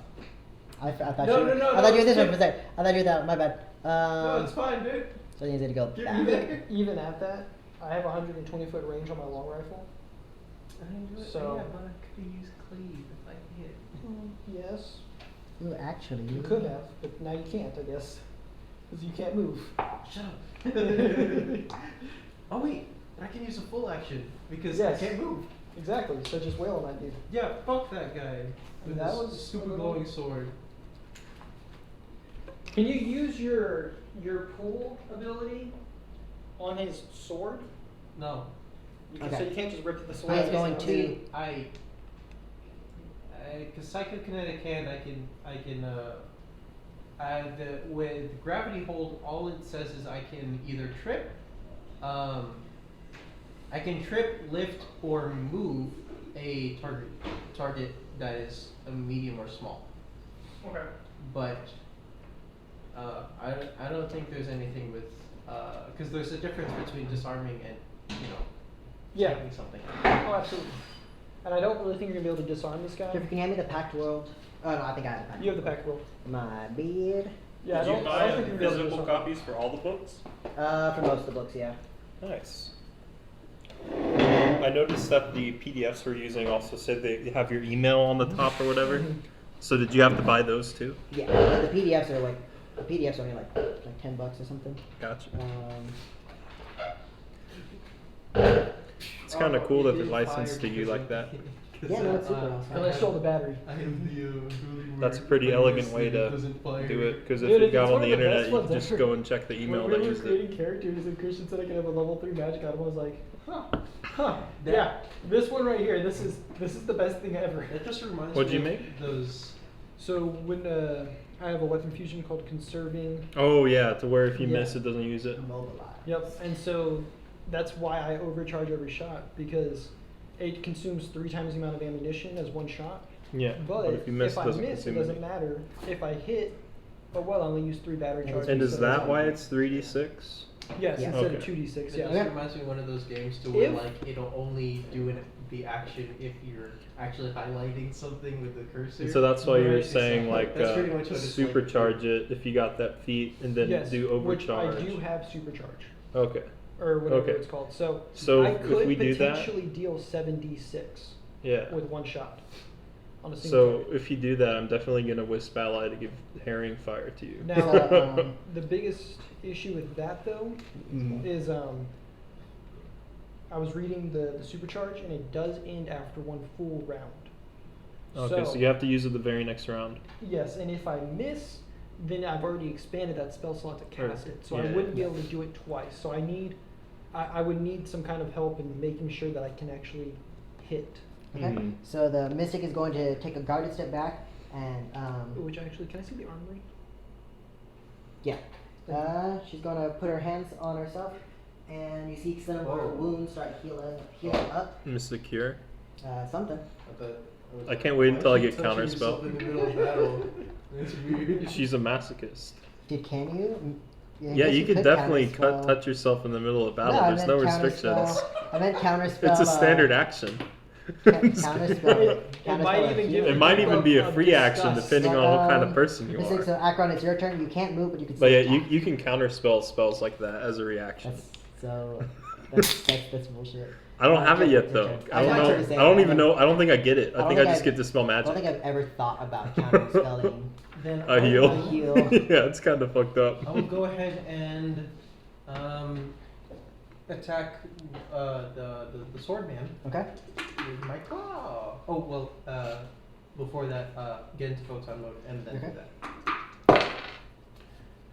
I thought No, you. no, no, I thought you were this no. one for a sec. I thought you were that one. My bad. No, it's fine, dude. So you need to go Give back. me that. Even at that, I have 120-foot range on my long rifle. So- yeah, but I could have used cleave if I hit. Yes, Ooh, actually. you could have, but now you can't, I guess, because you can't move. Shut up. Oh wait, I can use a full action because Yes. I can't move. Exactly. So just wail on that dude. Yeah, fuck that guy with That this was stupid another- glowing sword. Can you use your pull ability on his sword? No. So you can't just rip the sword. He's out of going his to- hand? Because psychokinetic hand, with gravity hold, all it says is I can either trip, I can trip, lift, or move a target that is a medium or small. Okay. But I don't think there's anything with because there's a difference between disarming and Yeah. taking something. Oh, absolutely. And I don't really think you're gonna be able to disarm this guy. Jeffrey, can you hand me the packed world? Oh no, I think I have the packed. You have the pack roll. My beard. Yeah, Did I you don't think buy you're gonna be able to physical disarm. copies for all the books? For most of the books, yeah. Nice. I noticed that the PDFs we're using also said they have your email on the top or whatever. So did you have to buy those too? Yeah, the PDFs are like only like $10 or something. Gotcha. Um, It's kind of cool that they're licensed to you like that. Yeah, no, it's super awesome. Because I stole the battery. I am the That's a pretty elegant way to do it. Because if Dude, you it's go one on of the the best internet, you ones can just ever. go and check the email when that we were used it. creating characters and Christian said I could have a level 3 magic item, I was like, huh. Yeah, this one right here, this is the best thing ever. That just reminds What'd me you of make? those. So when I have a weapon fusion called Conserving. Oh yeah, to where if you Yeah. miss, it doesn't use it. Immobilize. Yep, and so that's why I overcharge every shot, because it consumes 3 times the amount of ammunition as one shot. Yeah, But if you miss, it I doesn't miss, it consume doesn't any. matter. If I hit, I only use 3 battery And charges. And is so that it's- why it's 3d6? Yes, Yeah. instead of Okay. 2d6, It yeah. just reminds me of one of those games to where If- like it'll only do the action if you're actually highlighting something with the cursor. And so that's why you were Right, saying exactly. like That's pretty much what it's supercharge it if you got that feat, and then Yes, do overcharge. which I do have supercharge, Okay. or whatever Okay. it's called. So, So I if could we do that- potentially deal 7d6 Yeah. with one shot on a single So target. if you do that, I'm definitely gonna wisp ally to give herring fire to you. Now, So, the biggest issue with that though Mhm. is I was reading the supercharge, and it does end after one full round. Okay, so you have to use it the very next round. Yes, and if I miss, then I've already expanded that spell slot to cast it, so I yeah. wouldn't be able to do it twice. So I would need some kind of help in making sure that I can actually hit. Okay. Mhm. So the mystic is going to take a guarded step back, and Which actually, can I see the armory? yeah, she's going to put her hands on herself, and you see some of her Whoa. wounds start healing up. Mystic Cure. Something. I can't wait until I get Why is she touching counterspell. yourself in the middle of battle? It's weird. She's a masochist. Can you? I Yeah, guess you could definitely counterspell. touch yourself in the middle of battle. No, I There's meant no counterspell. restrictions. I meant counterspell. It's a standard action. Counterspell. It might even give It might even be a free action disgust. depending on what kind of person you Mystic, are. so Akron, it's your turn. You can't move, but you can. But still yeah, attack. you can counterspell spells like that as a reaction. That's so. That's bullshit. I don't have it yet Your though. turn. I don't was know. about to say, I don't I even know. I don't think I get it. I I think don't I just think get Dispel I don't Magic. think I've ever thought about counterspelling. Then A heal. A heal. Yeah, it's kind of fucked up. I will go ahead and attack the sword man Okay. with my claw. Oh well, before that, get into photon mode and then Okay. do that.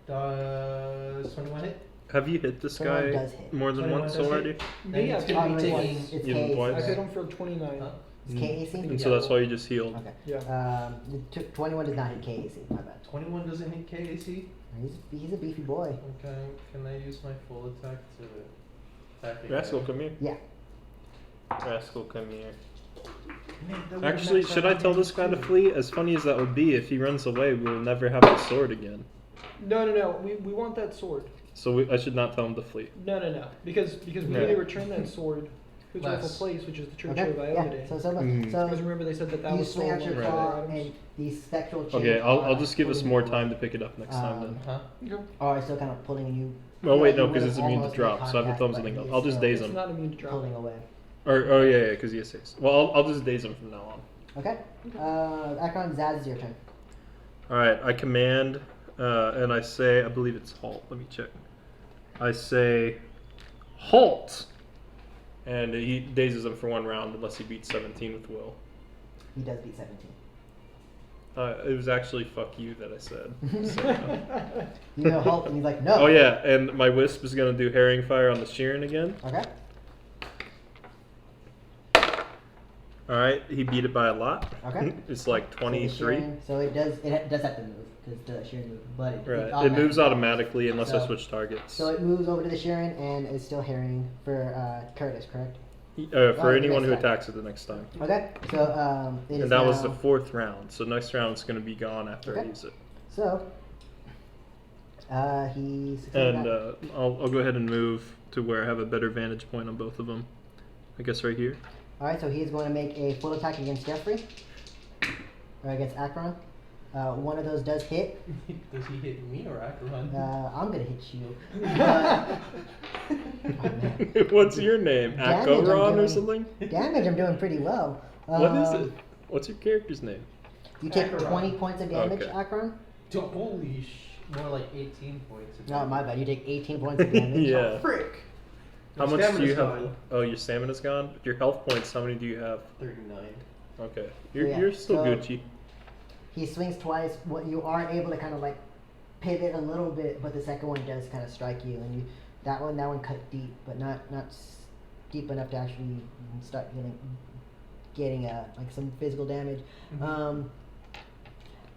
Does 21 hit? Have you hit this 21 guy does hit. more than 21 once does hit. already? Me, I've Then done it's it gonna be twice. It's Even K's. twice? I hit him for 29. Huh? It's KAC? And so that's why you just healed. Okay. Yeah. 21 does not hit KAC. My bad. 21 doesn't hit KAC? He's a beefy boy. Okay, can I use my full attack to attack again? Rascal, come here. Yeah. Rascal, come here. Man, that would've Actually, maxed should out I tell my this guy to too. flee? As funny as that would be, if he runs away, we'll never have the sword again. No. We want that sword. So I should not tell him to flee. No. Because we Right. need to return that sword to its rightful Less. place, which is the Church Okay. of Yeah. Iode. So Mhm. Because remember they said that you was swing out your Right. claw and the spectral chain. Okay, I'll just give us pulling more you time away. to pick it up next time then. Huh? Or still kind of pulling you. Oh wait, you no, would because have it's immune to almost drop, made so I have to tell him contact, something but else. he I'll is just still daze It's him. not immune to drop. Pulling away. Oh yeah, because he has haste. Well, I'll just daze him from now on. Okay. Akron, Zaz, is your turn. All right, I command, and I say, I believe it's halt. Let me check. I say, halt, and he dazes him for 1 round unless he beats 17 with will. He does beat 17. It was actually fuck you that I said. So. You go halt, and he's like, no. Oh yeah, and my wisp is gonna do herring fire on the Shirren again. Okay. All right, he beat it by a lot. Okay. It's like So the 23. Shirren- So it does have to move because the Shirren moves, but Right. It moves automatically unless I So- switch targets. So it moves over to the Shirren and is still herring for Curtis, correct? For the anyone who next time. attacks it the next time. Okay. So it is And that was now- the 4th round. So next round it's going to be gone after I Okay. use it. So he succeeded And that. I'll go ahead and move to where I have a better vantage point on both of them. I guess right here. All right. So he is going to make a full attack against Jeffrey or against Akron. One of those does hit. Does he hit me or Akron? I'm gonna hit you. But, oh, man. What's your name? Damage I'm Akoron or doing- something? Damage, I'm doing pretty well. What is it? Um, What's your character's name? You take Akron. 20 points of damage, Okay. Akron. Holy more like 18 points. No, my bad. You take 18 points of damage. Yeah. Frick! How My much do you stamina's have? gone. Oh, your stamina's gone? Your health points, how many do you have? 39. Okay. Yeah, You're still so- Gucci. He swings twice. What you are able to kind of like pivot a little bit, but the second one does kind of strike you, and that one cut deep, but not deep enough to actually start getting like some physical damage. Mhm.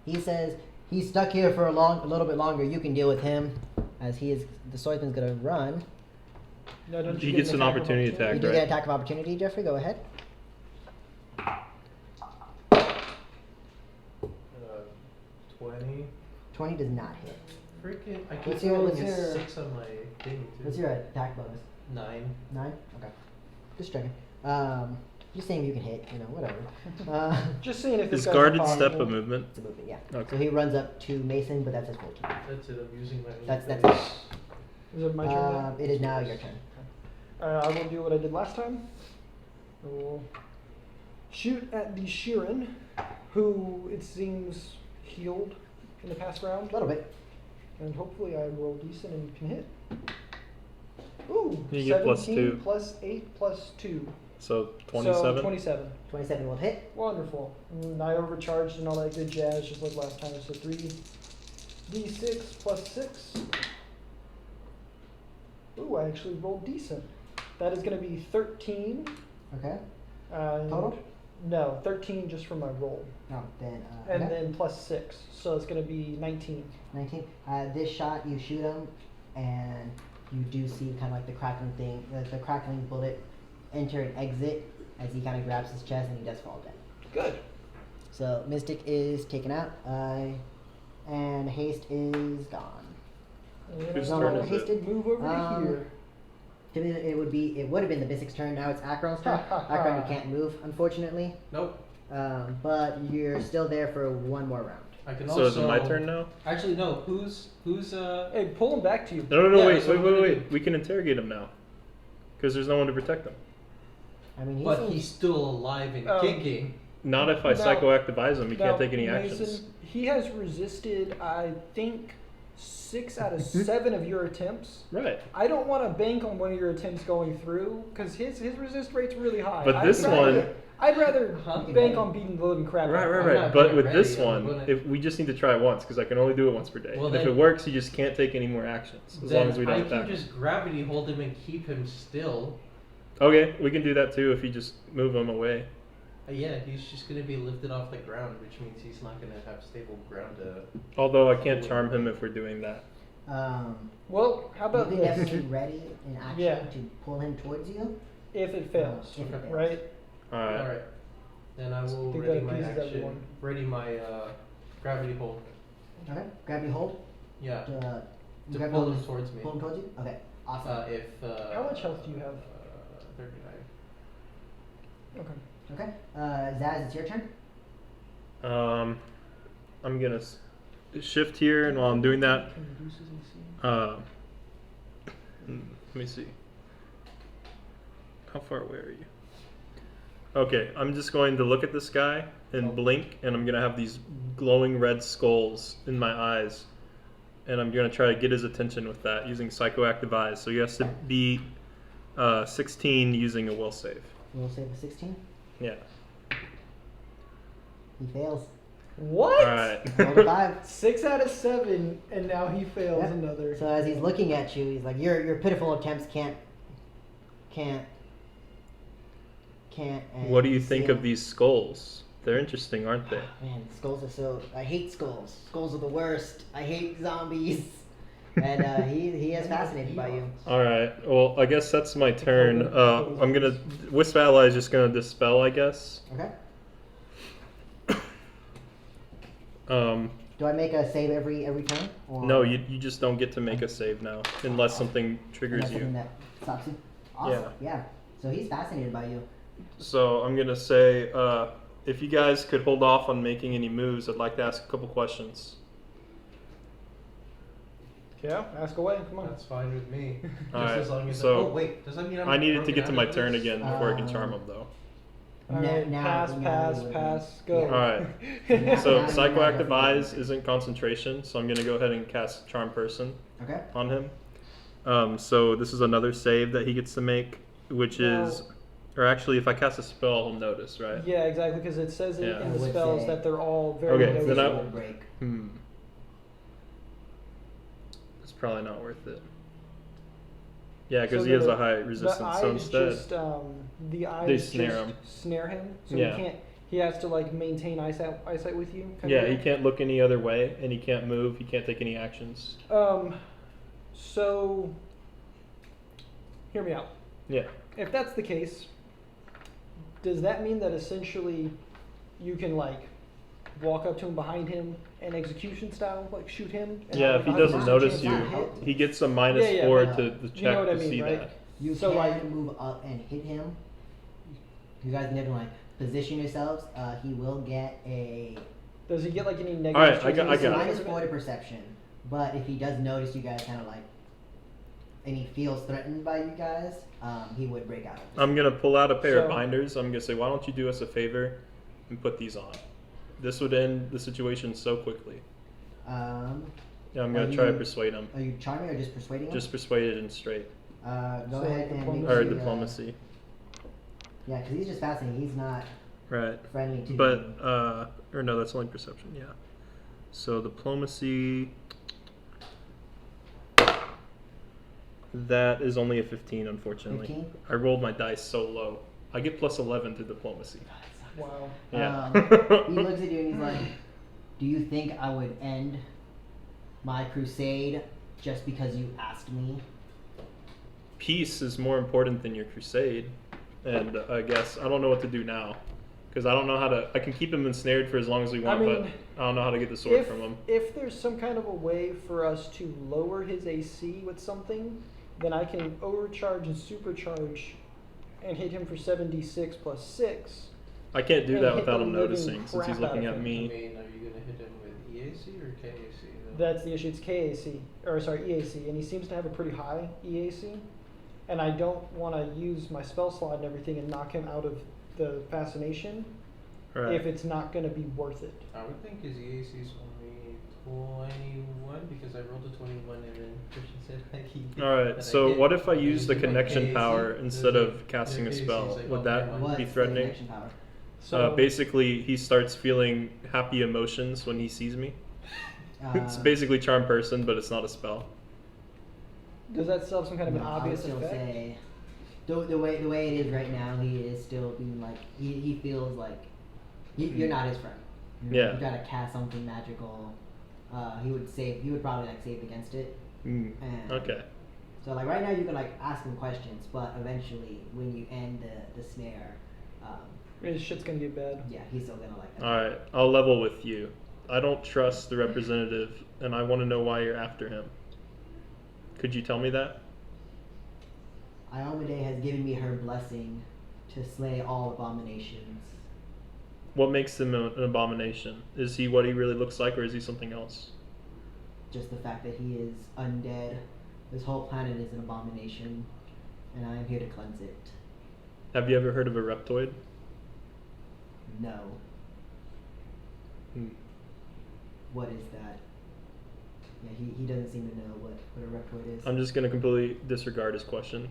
He says he's stuck here for a little bit longer. You can deal with him, as the swordsman's gonna run. No, don't He you get gets an attack of opportunity You attack, do right? get an attack of opportunity, Jeffrey. Go ahead. 20. 20 does not hit. Freaking! I keep What's your- rolling what's a your- 6 on my thing too. What's your attack bonus? 9. 9? Okay. Just checking. Just saying you can hit, whatever. Just seeing if Is this guy's guarded possible. step a movement? It's a movement, yeah. Okay. So he runs up to Mason, but that's his full turn. That's it. I'm using my. That's it. Is it my turn now? It is now your turn. I will do what I did last time. I will shoot at the Shirren, who it seems healed in the past round. A little bit. And hopefully I roll decent and can hit. Ooh, You get 17 +2. plus 8 plus 2. So 27? So 27. 27 will hit. Wonderful. And I overcharged and all that good jazz just like last time. So 3d6 plus 6. Ooh, I actually rolled decent. That is going to be 13. Okay. And Total? No, 13 just for my roll. No, then. And okay. then plus 6. So it's going to be 19. 19. This shot, you shoot him, and you do see kind of like the crackling thing, the crackling bullet enter and exit as he kind of grabs his chest and he does fall down. Good. So Mystic is taken out, and Haste is gone. Whose No, turn no, is Haste it? did Move over to here. Typically, it would have been the Mystic's turn. Now it's Akron's turn. Akron, you can't move, unfortunately, Nope. but you're still there for one more round. I can So also. is it my turn now? Actually, no. Who's Hey, pull him back to you. No, Yeah, wait. so what do we do? We can interrogate him now. Because there's no one to protect him. I mean, But seems- he's still alive and kicking. Not if I Now- psychoactivize him. He Now, can't take any Mason, actions. he has resisted, I think, 6 out of 7 of your attempts. Right. I don't want to bank on one of your attempts going through because his resist rate's really high. But this I'd rather Huh? bank on beating the living crap out of him. I'm Right. not But quite with ready, this I'm one, gonna- if we just need to try it once, because I can only do it once per day. Well, And if then- it works, you just can't take any more actions as long as we Then don't I attack. can just gravity hold him and keep him still. Okay, we can do that too if you just move him away. Yeah, he's just gonna be lifted off the ground, which means he's not gonna have stable ground to. Although I can't charm him if we're doing that. Well, how about you can this? definitely ready in action Yeah. to pull him towards you. If it fails, If it fails. right? Alright. Alright. Then I will Think ready that my appeases action. everyone. Ready my gravity hold. Okay. Gravity hold. Yeah. To To pull him towards me. Pull him towards you. Okay. Awesome. How much health do you have? 39. Okay. Okay. Zaz, it's your turn. I'm gonna shift here, and while I'm doing that, Can reduce his AC. let me see. How far away are you? Okay, I'm just going to look at this guy and blink, and I'm gonna have these glowing red skulls in my eyes, and I'm gonna try to get his attention with that using psychoactive eyes. So he has to be 16 using a will save. We'll save a 16. Yeah. He fails. What? All right. Roll a 5. 6 out of 7, and now he fails Yep. another. So as he's looking at you, he's like, "Your pitiful attempts can't." And What do you think see of these skulls? They're interesting, aren't they? Man, skulls are so. I hate skulls. Skulls are the worst. I hate zombies. And he is fascinated by you. All right. Well, I guess that's my turn. I'm gonna Wisp Ally is just gonna dispel, I guess. Okay. Um, Do I make a save every turn? Or no, you just don't get to make a save now unless something triggers unless something you. that stops you. Awesome. Yeah. So he's fascinated by you. So I'm gonna say, if you guys could hold off on making any moves, I'd like to ask a couple questions. Yeah, ask away. Come on. That's fine with me. Just Alright, as long as so oh wait, does that mean I'm I needed to broken get to out my of turn this? again before I can charm him, though. All right, Now- pass, now pass, you would- pass, go. All right. Now- So now you psychoactive have to- eyes isn't concentration, so I'm gonna go ahead and cast Charm Person Okay. on him. So this is another save that he gets to make, which is, or actually, if I cast a spell, he'll notice, right? Yeah, exactly, because it says Yeah. in I the would spells say- that they're all very Okay, then noticeable. Would break. It's probably not worth it. Yeah, because So he has the- a high The resistance. So eyes instead, just the eyes They just snare him. snare him, so Yeah. he can't. He has to like maintain eyesight with you. kind of yeah, he deal? can't look any other way, and he can't move. He can't take any actions. So hear me out. Yeah. If that's the case, does that mean that essentially you can like walk up to him behind him and execution style like shoot him? And Yeah, have, if he like, doesn't 100% notice chance you, to hit? he gets a minus Yeah, yeah, 4 but, to the check you know what to I mean, see right? that. You So, can like- move up and hit him. You guys need to like position yourselves. He will get a Does he get like any negative? Alright, I chance got- to I hit got it. minus something? 4 to perception. But if he does notice you guys kind of like, and he feels threatened by you guys, he would break out. I'm gonna pull out a pair of So- binders. I'm gonna say, why don't you do us a favor and put these on? This would end the situation so quickly. Yeah, I'm gonna Are try to you- persuade him. Are you charming or just persuading him? Just persuaded and straight. Go So ahead and make Or me, diplomacy. Yeah, because he's just fascinating. He's not Right. friendly to But, you. or no, that's only perception, yeah. So diplomacy. That is only a 15, unfortunately. 15? I rolled my dice so low. I get plus 11 to diplomacy. Wow. Yeah. He looks at you and he's like, "Do you think I would end my crusade just because you asked me?" Peace is more important than your crusade. And I guess I don't know what to do now. Because I don't know how to. I can keep him ensnared for as long as we want, mean, but I don't know how to get the sword from him. If there's some kind of a way for us to lower his AC with something, then I can overcharge and supercharge and hit him for 7d6 plus 6. I can't do and that hit without the him living noticing since he's crap out looking of at him. I me. mean, are you gonna hit him with EAC or KAC? Though? That's the issue. It's KAC, or sorry, EAC, and he seems to have a pretty high EAC. And I don't want to use my spell slot and everything and knock him out of the fascination Right. if it's not going to be worth it. I would think his EAC is only 21 because I rolled a 21 and then Christian said that he. All right. that I So hit. what if I And use the then my connection KAC, power the- instead the- of casting the a KAC is spell? like, Would oh, that never mind. What's be the threatening? connection power? So Basically, he starts feeling happy emotions when he sees me. It's basically charm person, but it's not a spell. does that still have some kind of an no, I would obvious still effect? say the way it is right now, he is still being like he feels like you're not his friend. Yeah. You gotta cast something magical. He would probably like save against it. And Okay. So like right now you can like ask him questions, but eventually when you end the snare, His shit's gonna get bad. yeah, he's still gonna like. All right. I'll level with you. I don't trust the representative, and I want to know why you're after him. Could you tell me that? Iomade has given me her blessing to slay all abominations. What makes him an abomination? Is he what he really looks like, or is he something else? Just the fact that he is undead. This whole planet is an abomination, and I am here to cleanse it. Have you ever heard of a reptoid? No. Hmm. What is that? Yeah, he doesn't seem to know what a reptoid is. I'm just gonna completely disregard his question,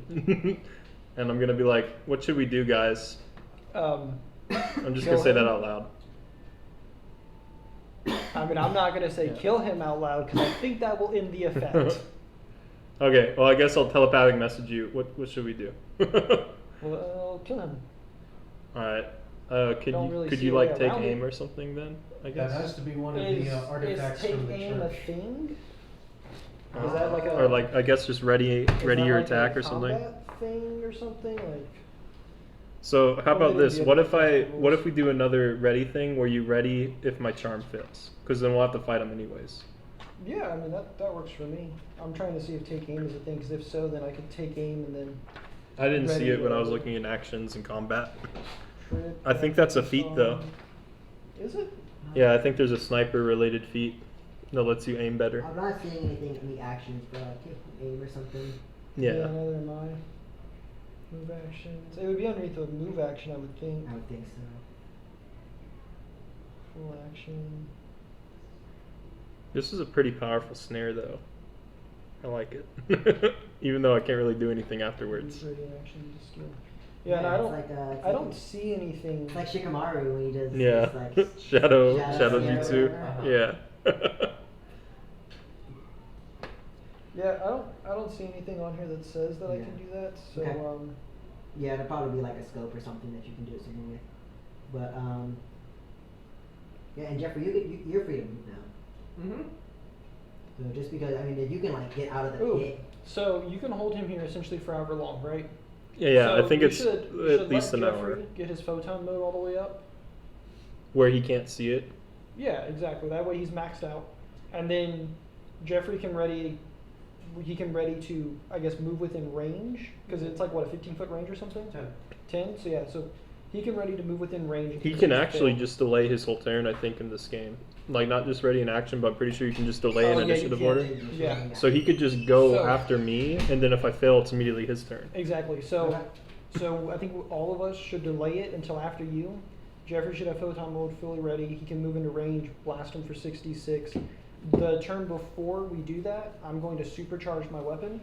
and I'm gonna be like, "What should we do, guys?" I'm just Kill gonna say that him? out loud. I mean, I'm not gonna say kill him out loud because I think that will end the effect. Okay. Well, I guess I'll telepathic message you. What should we do? Well, kill him. All right. Could Don't you really could see you a way like take around aim it. or something then? I That guess. has to be one of Is, the artifacts is take from the aim a church. thing? Is that like a Or like I guess just ready is that your like a attack or something. combat thing or something like? So how Or about would it this? be What a if different what rules? if we do another ready thing where you ready if my charm fits? Because then we'll have to fight him anyways. Yeah, I mean that works for me. I'm trying to see if take aim is a thing because if so, then I could take aim and then I didn't see Ready, it when I was whatever. looking at actions and combat. trip. I think that's a feat though. Is it? Yeah, I think there's a sniper related feat that lets you aim better. I'm not seeing anything in the actions, but I can aim or something. Yeah. Neither am I. Move actions. It would be underneath the move action, I would think. I would think so. Full action. This is a pretty powerful snare though. I like it. Even though I can't really do anything afterwards. Use ready action to skill. Yeah, and I it's don't. like, it's I like don't see anything. It's like Shikamaru when he does. Yeah. This, like, Shadow Shadow Jutsu. Scanner. Yeah. Yeah, I don't see anything on here that says that I can do that. So Okay. Yeah, it'd probably be like a scope or something that you can do something with. But yeah, and Jeffrey, you're free to move now. Mm-hmm. So just because if you can like get out of the Ooh. pit. So you can hold him here essentially for however long, right? Yeah, So I think we it's we at should least let an Jeffrey hour. Get his photon mode all the way up. Where he can't see it. Yeah, exactly. That way he's maxed out, and then Jeffrey can ready. He can ready to, I guess, move within range because it's like what, a 15-foot range or something. 10. So yeah, so he can ready to move within range. He can actually just delay his whole turn, I think, in this game. Like not just ready in action, but I'm pretty sure you can just delay Oh, an initiative order. Yeah. So he could just go So- after me, and then if I fail, it's immediately his turn. Exactly. So, so I think all of us should delay it until after you. Jeffrey should have photon mode fully ready. He can move into range, blast him for 66. The turn before we do that, I'm going to supercharge my weapon,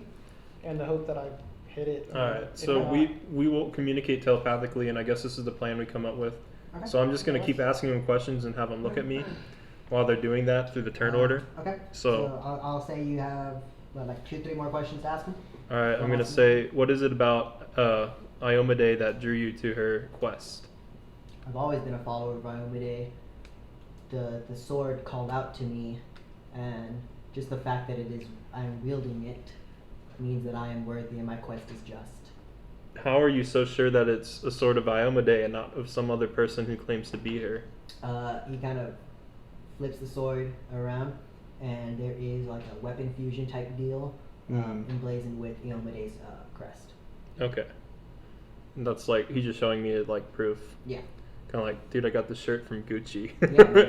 and the hope that I hit it. All right. If So not- we will communicate telepathically, and I guess this is the plan we come up with. Okay. So I'm just gonna keep asking them questions and have them look at me while they're doing that through the turn order. Okay. So- I'll say you have like 2-3 more questions to ask him. All right. I'm gonna say, what is it about Iomade that drew you to her quest? I've always been a follower of Iomade. The sword called out to me, and just the fact that I am wielding it means that I am worthy and my quest is just. How are you so sure that it's a sword of Iomade and not of some other person who claims to be her? He kind of flips the sword around, and there is like a weapon fusion type deal emblazoned with Iomade's crest. Okay. And that's like he's just showing me like proof. Yeah. Kind of like, dude, I got this shirt from Gucci. Yeah.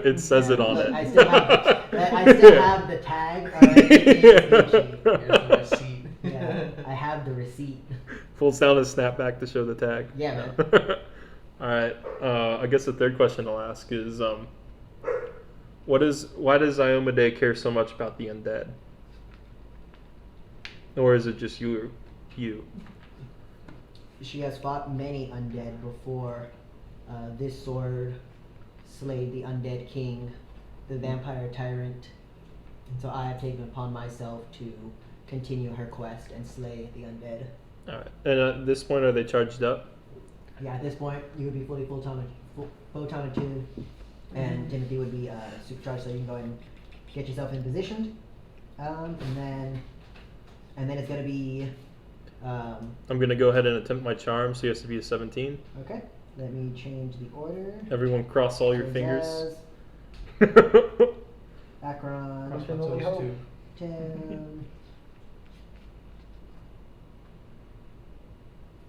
It says it on Look, it. I still have the tag. It's Gucci. Here's the receipt. Yeah, I have the receipt. Pulls down his snapback to show the tag. Yeah, man. All right. I guess the third question I'll ask is, why does Iomade care so much about the undead? Or is it just you? She has fought many undead before. This sword slayed the undead king, the vampire tyrant, and so I have taken upon myself to continue her quest and slay the undead. All right. And at this point, are they charged up? Yeah, at this point, you would be fully photon attuned, and Timothy would be supercharged, so you can go ahead and get yourself in position. And then it's gonna be. I'm gonna go ahead and attempt my charm, so he has to be a 17. Okay, let me change the order. Everyone, cross all your So fingers. Jazz, Akron, Cross Can my only toes hope. too. Tim.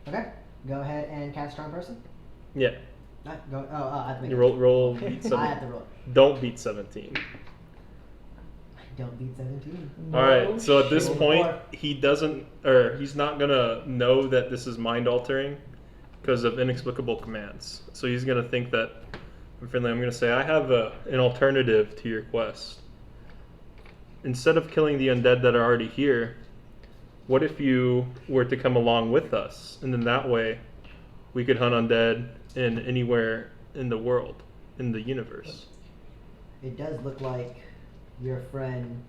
Okay, go ahead and cast Charm Person. Yeah. Go. Oh, I have to make You it. roll beat I have 17. to roll. Don't beat 17. Don't beat 17. All right. So at this shit. point, he doesn't, or he's not gonna know that this is mind altering because of inexplicable commands. So he's gonna think that I'm friendly. I'm gonna say I have an alternative to your quest. Instead of killing the undead that are already here, what if you were to come along with us, and then that way, we could hunt undead in anywhere in the world, in the universe. It does look like your friend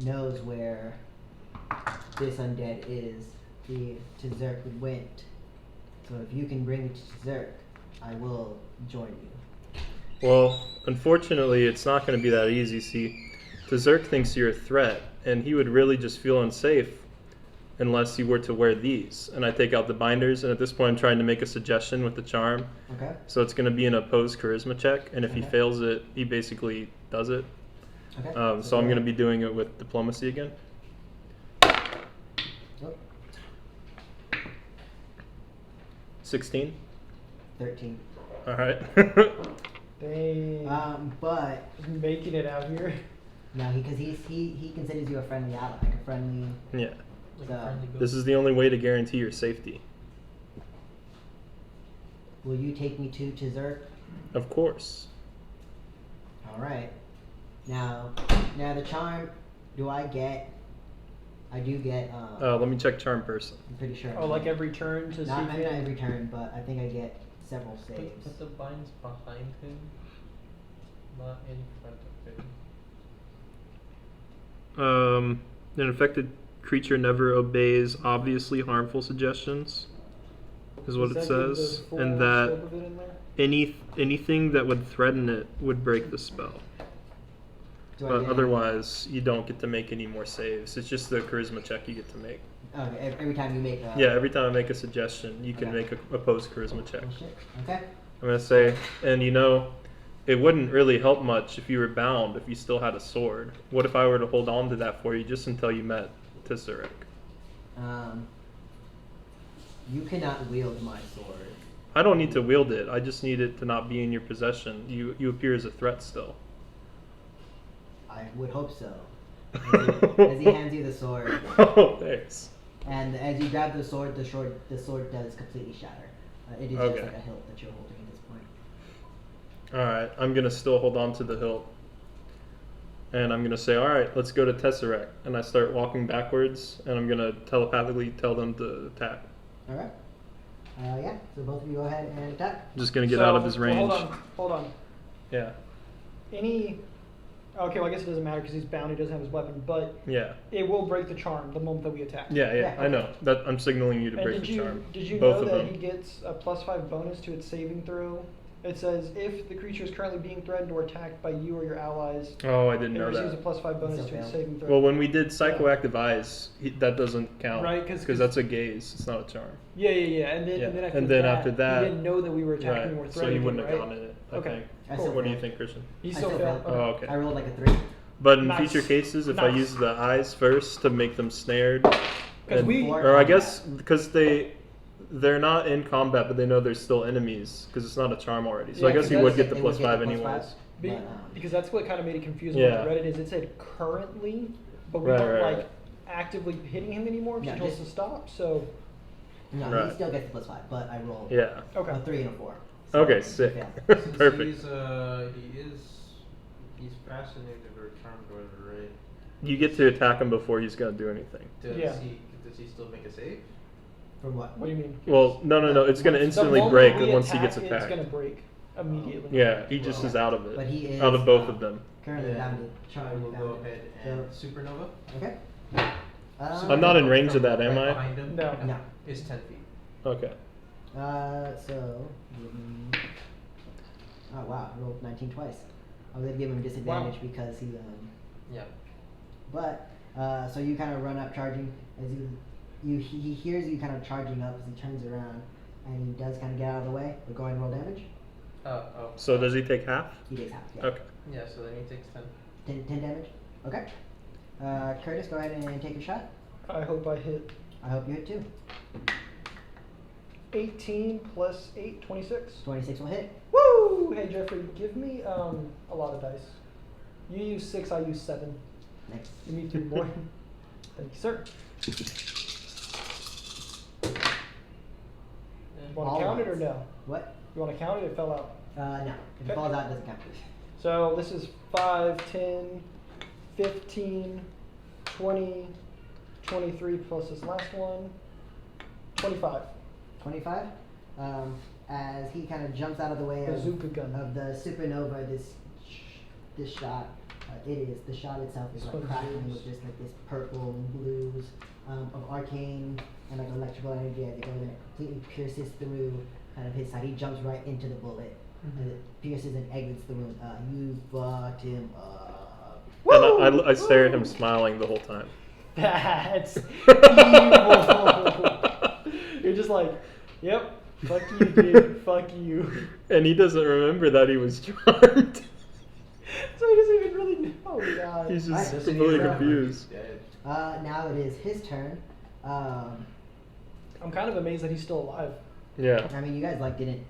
knows where this undead is. The Tserk went. So if you can bring me to Tserk, I will join you. Well, unfortunately, it's not going to be that easy. See, Tserk thinks you're a threat, and he would really just feel unsafe unless you were to wear these. And I take out the binders, and at this point I'm trying to make a suggestion with the charm. Okay. So it's going to be an opposed charisma check, and if he Okay. fails it, he basically does it. Okay. So I'm going to be doing it with diplomacy again. Oh, 16. 13. All right. Dang. But He's making it out here. no, because he considers you a friendly ally, like a friendly. Yeah. Like So- a friendly ghost. This is the only way to guarantee your safety. Will you take me to Tserk? Of course. All right. Now the charm. Do I get? I do get. Let me check charm person. I'm pretty sure. Oh, like every turn to Not, see maybe if not every turn, but I think I get several saves. Put the binds behind him, not in front of him. An infected creature never obeys obviously harmful suggestions, is what it Does that give the says, full and that scope of it in there? anything that would threaten it would break the spell. Do I But get otherwise, you don't get to make any more saves. It's just the charisma check you get to make. Okay, every time you make. Yeah, every time I make a suggestion, you can Okay. make a opposed charisma check. Oh, shit. Okay. I'm gonna say, and it wouldn't really help much if you were bound if you still had a sword. What if I were to hold on to that for you just until you met Tserk? You cannot wield my sword. I don't need to wield it. I just need it to not be in your possession. You appear as a threat still. I would hope so. As he hands you the sword, Oh, thanks. and as you grab the sword does completely shatter. It is Okay. just like a hilt that you're holding at this point. All right, I'm gonna still hold on to the hilt, and I'm gonna say, "All right, let's go to Tesseract." And I start walking backwards, and I'm gonna telepathically tell them to attack. All right. Yeah. So both of you go ahead and attack. I'm just gonna get out of his So, range. Hold on. Yeah, Okay, well I guess it doesn't matter because he's bound. He doesn't have his weapon, but yeah, it will break the charm the moment that we attack. yeah. Yeah, I know that I'm signaling you to And break did the you charm. did you Both know of that them. he gets a +5 bonus to its saving throw? It says if the creature is currently being threatened or attacked by you or your allies, Oh, I didn't it know receives that. a +5 bonus So to its failed. saving throw. Well, when we did psychoactive eyes, that doesn't count, Right, 'cause- because that's a gaze. It's not a charm. Yeah, and then Yeah. and then after And then that, after that- he didn't know that we were attacking or Right. So threatening you wouldn't him, have right? gotten it. I Okay. think. I Cool. still What do you failed. think, Christian? He I still still failed. failed. Oh, okay. I rolled like a 3. But in Nice. future cases, if I Nice. use the eyes first to make them snared, 'Cause and- we- or I guess because they're not in combat, but they know there's still enemies because it's not a charm already. So Yeah, I guess 'cause you would that's- get the They plus would get 5 the plus anyways. 5. Be- But, because that's what kind of made it confusing Yeah. with Reddit is it said currently, but we Right, weren't right. like actively hitting him anymore because Yeah, he told us just- to stop. So No, Right. he still gets the plus 5, but I rolled Yeah. okay. a 3 and a 4. Okay, he sick. failed. Since Perfect. He's fascinated or charmed or whatever, right? You get to attack him before he's gonna do anything. Does Yeah. he still make a save? From what? What do you mean? Well, no. It's gonna The instantly moment break we once he attack, gets attacked. It's gonna break immediately. Yeah, he just is out of it. But he is, out of both um, of them. Currently Yeah. bounded. I Charmed will go bounded. ahead and supernova. Okay. I'm not in range of that, am I? Behind him? No. No. Is 10 feet. Okay. So give me. Oh wow, I rolled 19 twice. I was gonna give him disadvantage because he Yeah. But so you kind of run up charging as he hears you kind of charging up as he turns around, and he does kind of get out of the way. But go ahead and roll damage. Oh. So does he take half? He takes half. Yeah. Okay. Yeah, so then he takes 10. 10 damage. Okay. Curtis, go ahead and take a shot. I hope I hit. I hope you hit too. 18 plus 8, 26. 26 will hit. Woo! Hey Jeffrey, give me a lot of dice. You use 6, I use 7. Next. Give me 3 more. Thank you, sir. Want All to count it or ones. no? What? You want to count it? It fell out. No. If it Okay. falls out, it doesn't count. So this is 5, 10, 15, 20, 23 plus this last one, 25. 25. As he kind of jumps out of the way Bazooka gun. of the supernova, this shot, the shot itself is This like one crackling is- with just like this purple and blues of arcane and like electrical energy as it goes and it completely pierces through kind of his side. He jumps right into the bullet and it pierces and exits the room. You fucked him up. And I stare at him smiling the whole time. That's evil. You're just like, yep, fuck you, dude, fuck you. And he doesn't remember that he was charmed. So he doesn't even really know. Oh god. He's just Right. completely Yeah. confused. Dead. Now it is his turn. I'm kind of amazed that he's still alive. Yeah. I mean, you guys like didn't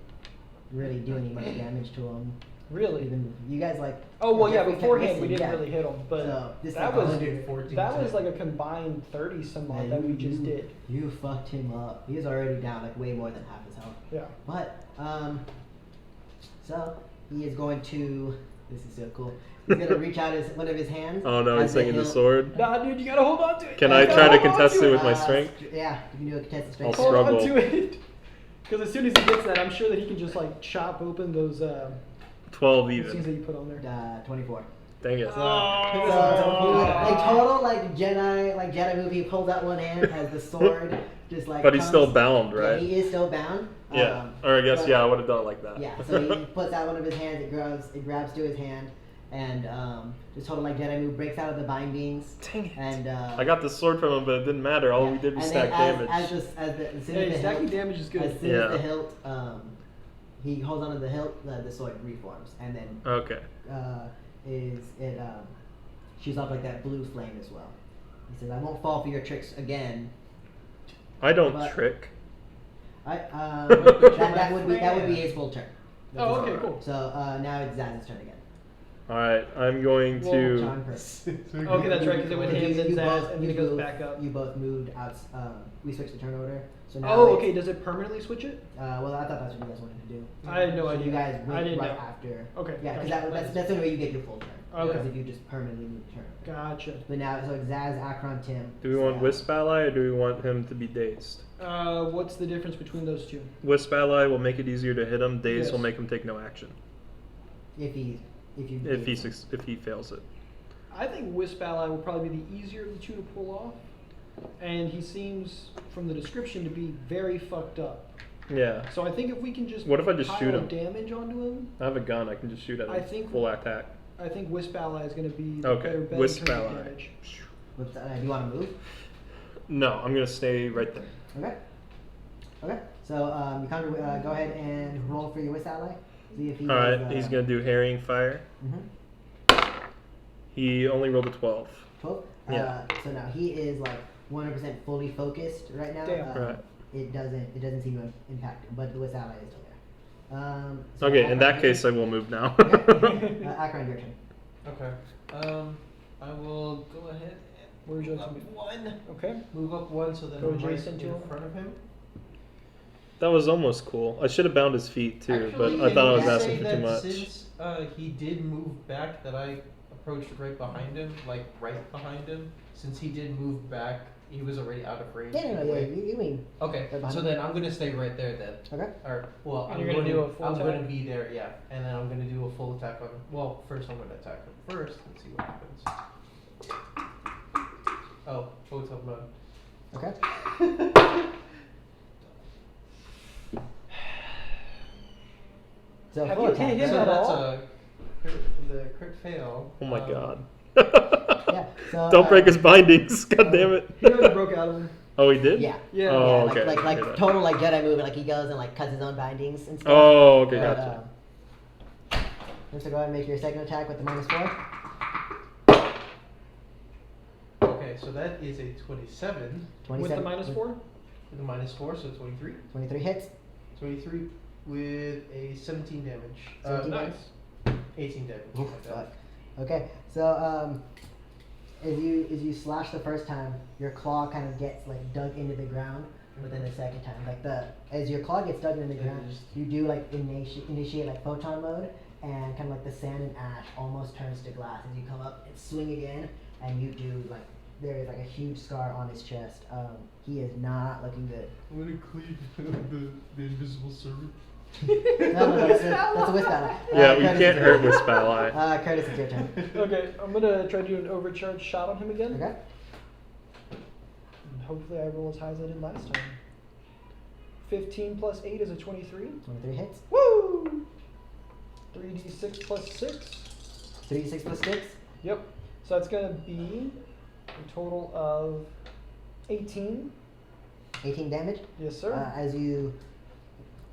really do any much damage to him. Really? Even you guys like. Oh well, yeah. Jeffrey kept Beforehand, we missing, didn't yeah. really hit him, but So, this that like was 114 that was to- like a combined 30 some odd Yeah, that we just did. You fucked him up. He is already down like way more than half his health. Yeah. But so he is going to. This is so cool. He's gonna reach out one of his hands. Oh no, he's as the taking the hilt- sword. Nah, dude, you gotta hold on to it. Can You I gotta try to hold on contest it with my Uh, strength? Yeah, you can do a contested I'll strength. Hold on struggle. to it. Because as soon as he gets that, I'm sure that he can just like chop open those 12 things that even. you put on there. 24. Dang it. Like total like Jedi movie. He pulls out one hand as the sword just like. But he's still comes- bound, Yeah, right? he is still bound. Yeah. Or I guess, but- yeah, I would have done it like that. Yeah, so he puts out one of his hands, it grabs to his hand, and just total like Jedi move, breaks out of the bindings. Dang it. And I got the sword from him, but it didn't matter. All we did was and stack then damage. as soon Hey, as the stacking hilt, damage is good. as soon Yeah. as the hilt, he holds onto the hilt, the sword reforms, and then Okay. shoots off like that blue flame as well. He says, "I won't fall for your tricks again." I don't But- trick. That would be his full turn. That's Oh, his okay, full turn. cool. So now it's Zaz's turn again. Alright, I'm going Well, to. John first. Okay, that's right, because it went You- hands and you Zaz, both- and then you it goes both- back up. You both moved out. We switched the turn order. So now Oh, it's- okay. Does it permanently switch it? Well, I thought that's what you guys wanted to do. I had no So idea. You guys I went didn't right know. after. Okay, Yeah, because gotcha. that's the way you get your full turn. Okay. Because if you just permanently move the turn. Gotcha. But now, so it's Zaz, Akron, Tim. Do we want Zaz. Wisp Ally or do we want him to be dazed? What's the difference between those two? Wisp Ally will make it easier to hit him. Dazed Yes. will make him take no action If he if he fails it. I think Wisp Ally will probably be the easier of the two to pull off, and he seems, from the description, to be very fucked up. Yeah. So I think if we can just What if I just pile shoot him? damage onto him, I have a gun. I can just shoot at him. I think- full attack. I think Wisp Ally is going to be the Okay, better bet Wisp in terms of Ally. damage. Do you want to move? No, I'm gonna stay right there. Okay. Okay. So you kind of go ahead and roll for your Wisp ally. See if he. All right, does, he's gonna do harrying fire. Mhm. He only rolled a 12. 12. Yeah. So now he is like 100% fully focused right now. Damn. Right. It doesn't seem to impact him, but the Wisp ally is still there. So Okay, in Akron, that your case, I turn. will move now. Akron, your turn. Okay. I will go ahead and Where's your move up ultimate? one. Okay. Move up one so that Go I'm right adjacent to in him. front of him. That was almost cool. I should have bound his feet too, but I Actually, thought I was can you asking say for too that much. Since he did move back, that I approached right behind him, like right behind him. Since he did move back, he was already out of range. Yeah, no, yeah. anyway. You mean. Okay, Right behind so him. then I'm gonna stay right there then. Okay. Or well, And I'm you're gonna do a full I'm attack? gonna be there, yeah, and then I'm gonna do a full attack on him. Well, first I'm gonna attack him first. Let's see what happens. Oh, photon mode. Okay. So Have full you attack. hit him so at that's all? the crit fail. Oh my god. Yeah. So Don't break his bindings. God damn it. He already broke out of him. Oh, he did? Yeah. Yeah. Oh, yeah, okay. like I hear that. total like Jedi movement, like he goes and like cuts his own bindings and stuff. Oh, okay, But, gotcha. So go ahead and make your second attack with the -4. Okay, so that is a 27 With the -4? with a -4, so 23. 23 hits. 23 with a 17 damage. 17 nice. damage? 18 damage. Oof, my bad. fuck. Okay, so as you slash the first time, your claw kind of gets like dug into the ground. But then the second time, like as your claw gets dug into the ground, you do like initiate like photon mode, and kind of like the sand and ash almost turns to glass as you come up and swing again, and you do like there is like a huge scar on his chest. He is not looking good. I'm gonna cleave the invisible servant. No, that's a wisp ally. Yeah, you Curtis, can't it's hurt your with Spell turn. Curtis, it's your turn. Okay, I'm gonna try to do an overcharge shot on him again. Okay. And hopefully I roll as high as I did last time. 15 plus 8 is a 23. 23 hits. Woo! 3d6 plus 6. 3d6 plus 6. Yep. So that's gonna be a total of 18. 18 damage. Yes, sir. As you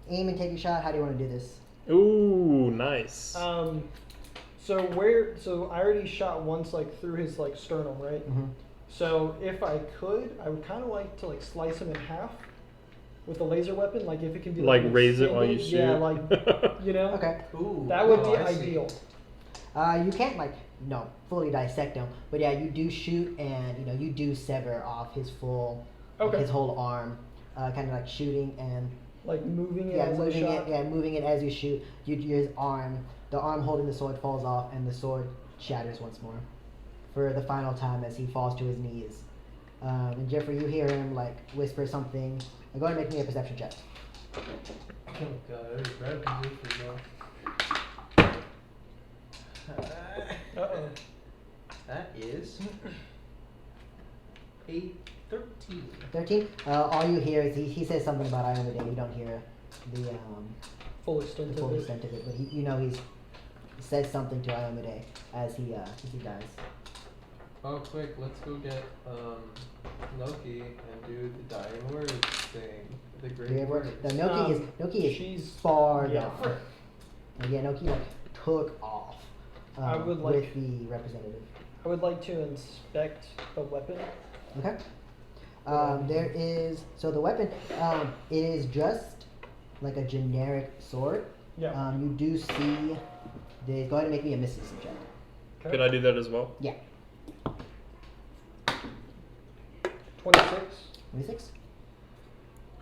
aim and take a shot, how do you want to do this? Ooh, nice. So I already shot once like through his like sternum, right? Mm-hmm. So if I could, I would kind of like to like slice him in half with a laser weapon, like if it can be Like an raise it while you extended- shoot? Yeah, like you know. Okay. Ooh. That would be I see. ideal. You can't like fully dissect him, but yeah, you do shoot, and you do sever off his full, Okay. his whole arm, kind of like shooting and Like moving it yeah, as moving I shot. moving it as you shoot. His arm, the arm holding the sword falls off, and the sword shatters once more, for the final time as he falls to his knees. And Jeffrey, you hear him like whisper something. Go ahead and make me a perception check. Oh god, I already grabbed his info Uh-oh. That is a 13. 13. All you hear is he says something about Eye of the Day. You don't hear the Full extent the full of it. extent of it, but he says something to Eye of the Day as he dies. Oh, quick, let's go get Loki and do the dying words thing. The great Do you have words. work? The Noki is she's far yeah. gone. Yeah, Noki like took off. I would with like- the representative. I would like to inspect the weapon. Okay. There is the weapon. It is just like a generic sword. Yeah. You do see. Go ahead and make me a mysticism check. Okay. Could I do that as well? Yeah. 26. 26.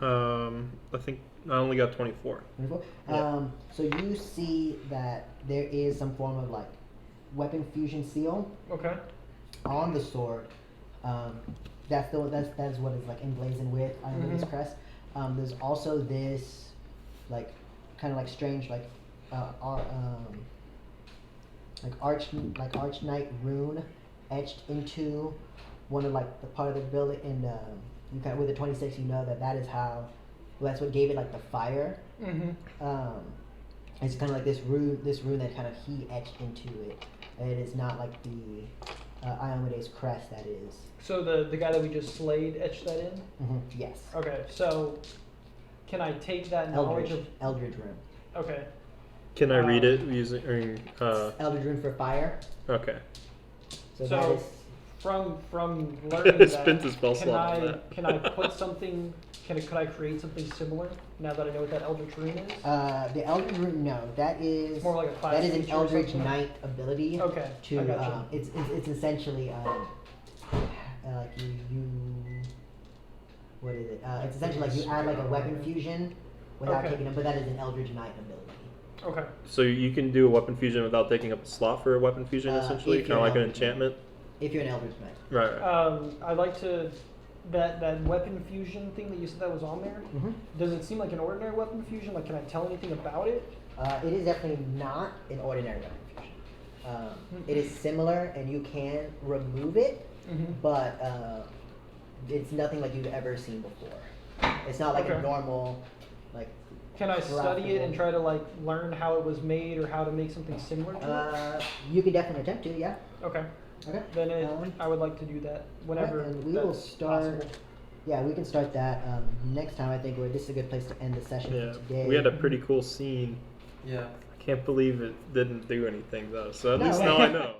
I think I only got 24. 24. Yeah. So you see that there is some form of like weapon fusion seal Okay. on the sword. That's what it's like emblazoned with on his Mhm. crest. There's also this like kind of like strange like arch knight rune etched into one of like the part of the building, and you kind of with the 26 you know that is how that's what gave it like the fire. Mm-hmm. It's kind of like this rune that kind of he etched into it. It is not like the Iomede's crest that is. So the guy that we just slayed etched that in? Yes. Okay, so can I take that knowledge Eldridge rune. Okay. Can I read it using? Eldridge rune for fire. Okay. So, that So is from learning Spent his spell can slot on I that. can I put something could I create something similar now that I know what that Eldritch Rune is? the Eldridge rune. No, that is It's more like a class that is an feature or Eldridge something? Knight ability. Okay, To I gotcha. it's essentially like you what is it? It's essentially like you add like a weapon fusion without Okay. taking it, but that is an Eldridge Knight ability. Okay. So you can do a weapon fusion without taking up a slot for a weapon fusion, essentially, if kind of you're like an Eldritch Knight. enchantment. If you're an Eldridge Knight. Right. Right. I'd like to that weapon fusion thing that you said that was on there. Mm-hmm. Does it seem like an ordinary weapon fusion? Like, can I tell anything about it? It is definitely not an ordinary weapon fusion. It is similar, and you can remove it, but it's nothing like you've ever seen before. It's not like a Okay. normal, like. Can I study it and craftable- try to like learn how it was made or how to make something similar to You could definitely attempt to, yeah. it? Okay. Okay. Then I would like to do that whenever and we that's will start. possible. Yeah, we can start that next time. I think this is a good place to end the session Yeah, for today. we had a pretty cool scene. Yeah. I can't believe it didn't do anything though. So at No. least now I know.